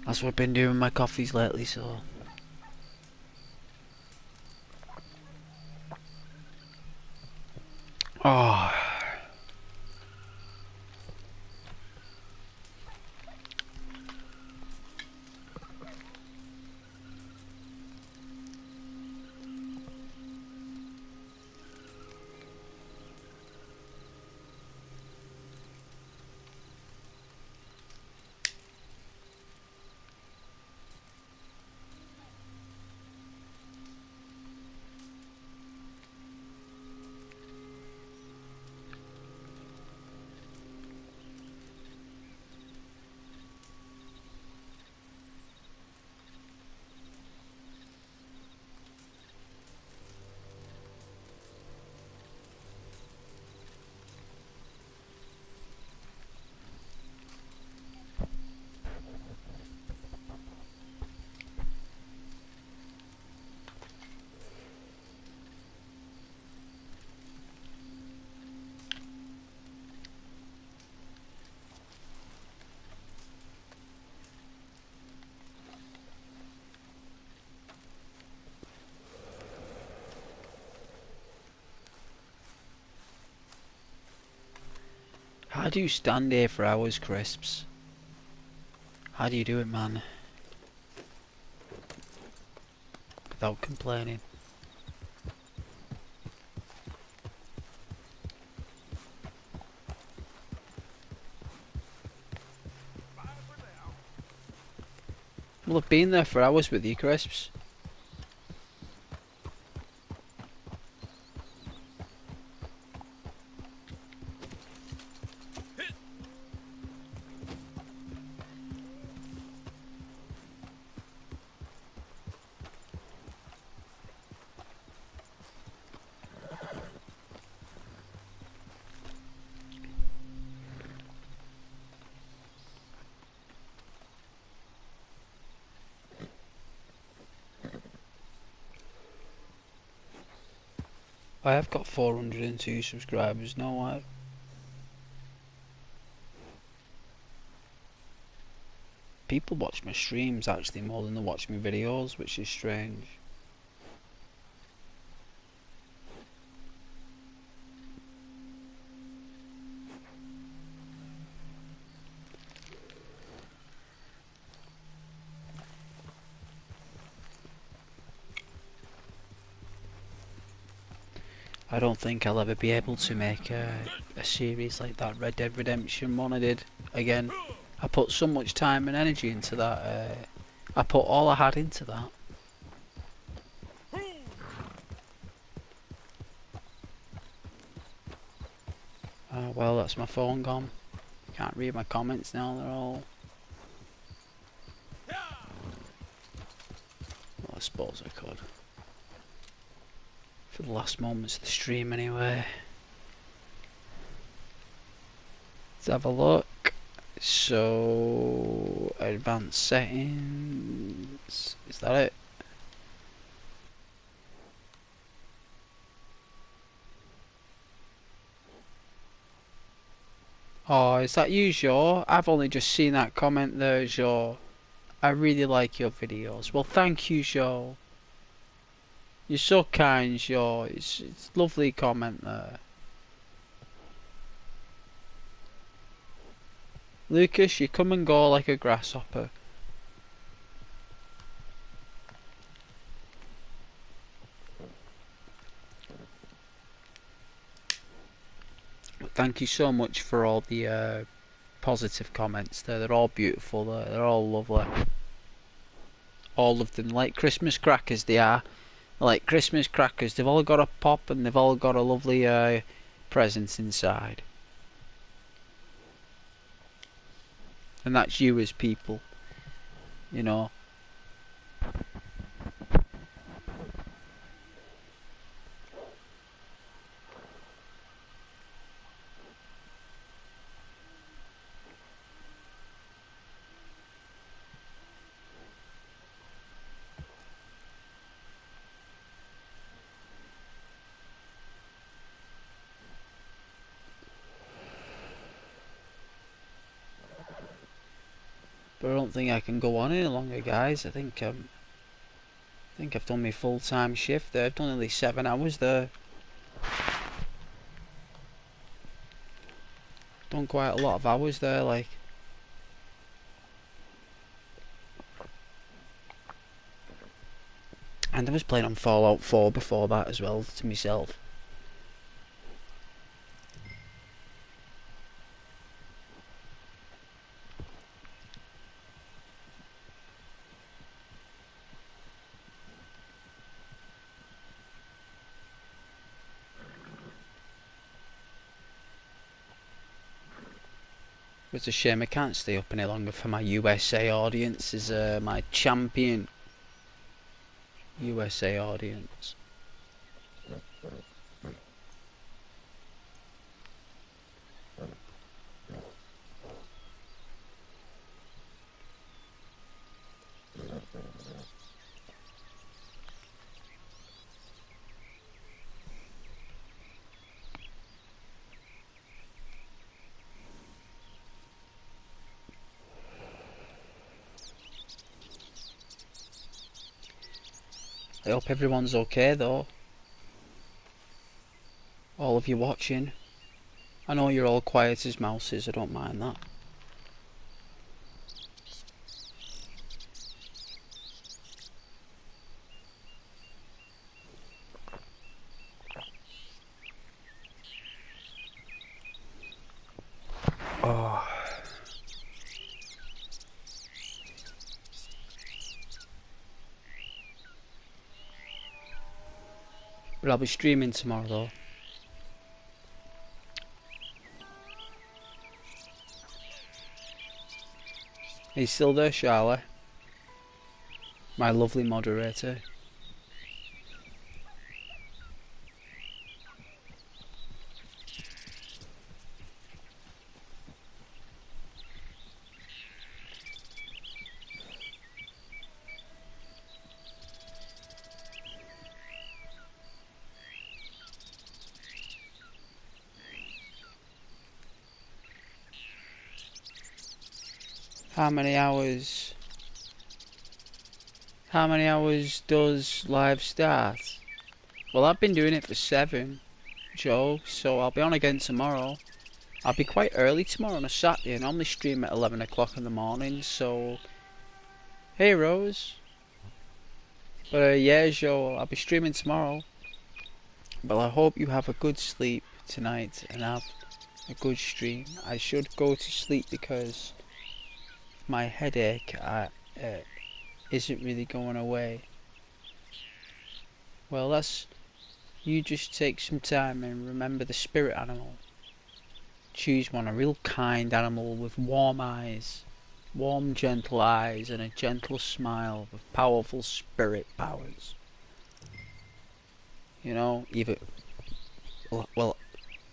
That's what I've been doing with my coffees lately, so. Oh. How do you stand here for hours, Crisps? How do you do it, man? Without complaining. Bye for now. Well, I've been there for hours with you, Crisps. I have got 402 subscribers now. People watch my streams actually more than they watch my videos, which is strange. I don't think I'll ever be able to make a series like that Red Dead Redemption one I did again. I put so much time and energy into that. I put all I had into that. Well, that's my phone gone. Can't read my comments now, they're all... Well, I suppose I could. For the last moments of the stream anyway. Let's have a look. So, advanced settings. Is that it? Oh, is that you, Joe? I've only just seen that comment there, Joe. I really like your videos. Well, thank you, Joe. You're so kind, Joe. It's lovely comment there. Lucas, you come and go like a grasshopper. Thank you so much for all the positive comments there. They're all beautiful. They're all lovely. All of them like Christmas crackers. They are like Christmas crackers. They've all got a pop and they've all got a lovely present inside. And that's you as people, you know. But I don't think I can go on any longer, guys. I think I've done my full-time shift there. I've done nearly 7 hours there. Done quite a lot of hours there, like. And I was playing on Fallout 4 before that as well, to myself. It's a shame I can't stay up any longer for my USA audience as my champion USA audience. I hope everyone's okay though. All of you watching. I know you're all quiet as mouses, I don't mind that. Oh. But I'll be streaming tomorrow though. Are you still there, Charlie? My lovely moderator. How many hours does live start? Well, I've been doing it for 7, Joe, so I'll be on again tomorrow. I'll be quite early tomorrow on a Saturday. I normally stream at 11 o'clock in the morning, so... Hey, Rose. But yeah, Joe, I'll be streaming tomorrow. Well, I hope you have a good sleep tonight and have a good stream. I should go to sleep because my headache isn't really going away. Well, you just take some time and remember the spirit animal. Choose one, a real kind animal with warm eyes, warm, gentle eyes, and a gentle smile with powerful spirit powers. You know, either, well,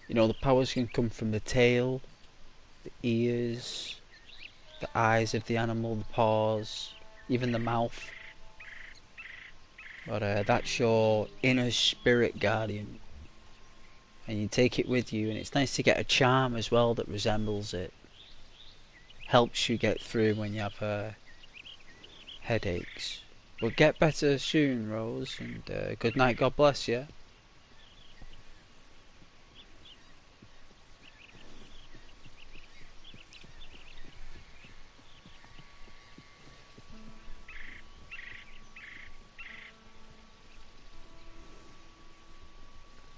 you know, the powers can come from the tail, the ears, the eyes of the animal, the paws, even the mouth. But that's your inner spirit guardian. And you take it with you, and it's nice to get a charm as well that resembles it. Helps you get through when you have headaches. But get better soon, Rose, and good night, God bless you.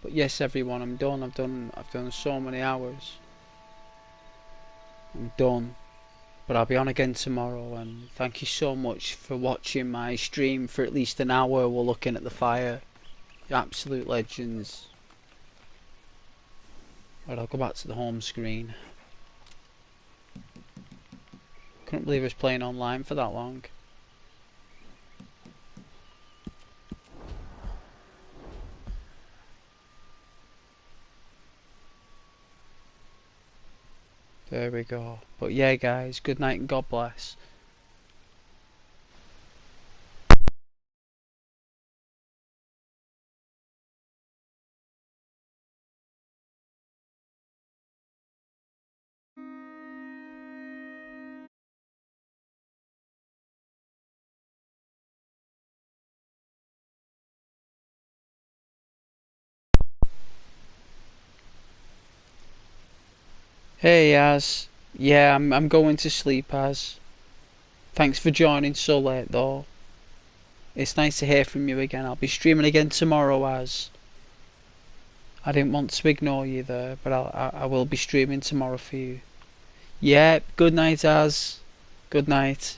But yes, everyone, I'm done. I've done so many hours. I'm done. But I'll be on again tomorrow, and thank you so much for watching my stream for at least an hour. We're looking at the fire. You're absolute legends. Right, I'll go back to the home screen. Couldn't believe I was playing online for that long. There we go. But yeah, guys, good night and God bless. Hey, Az. Yeah, I'm going to sleep, Az. Thanks for joining so late, though. It's nice to hear from you again. I'll be streaming again tomorrow, Az. I didn't want to ignore you there, but I will be streaming tomorrow for you. Yeah, good night, Az. Good night.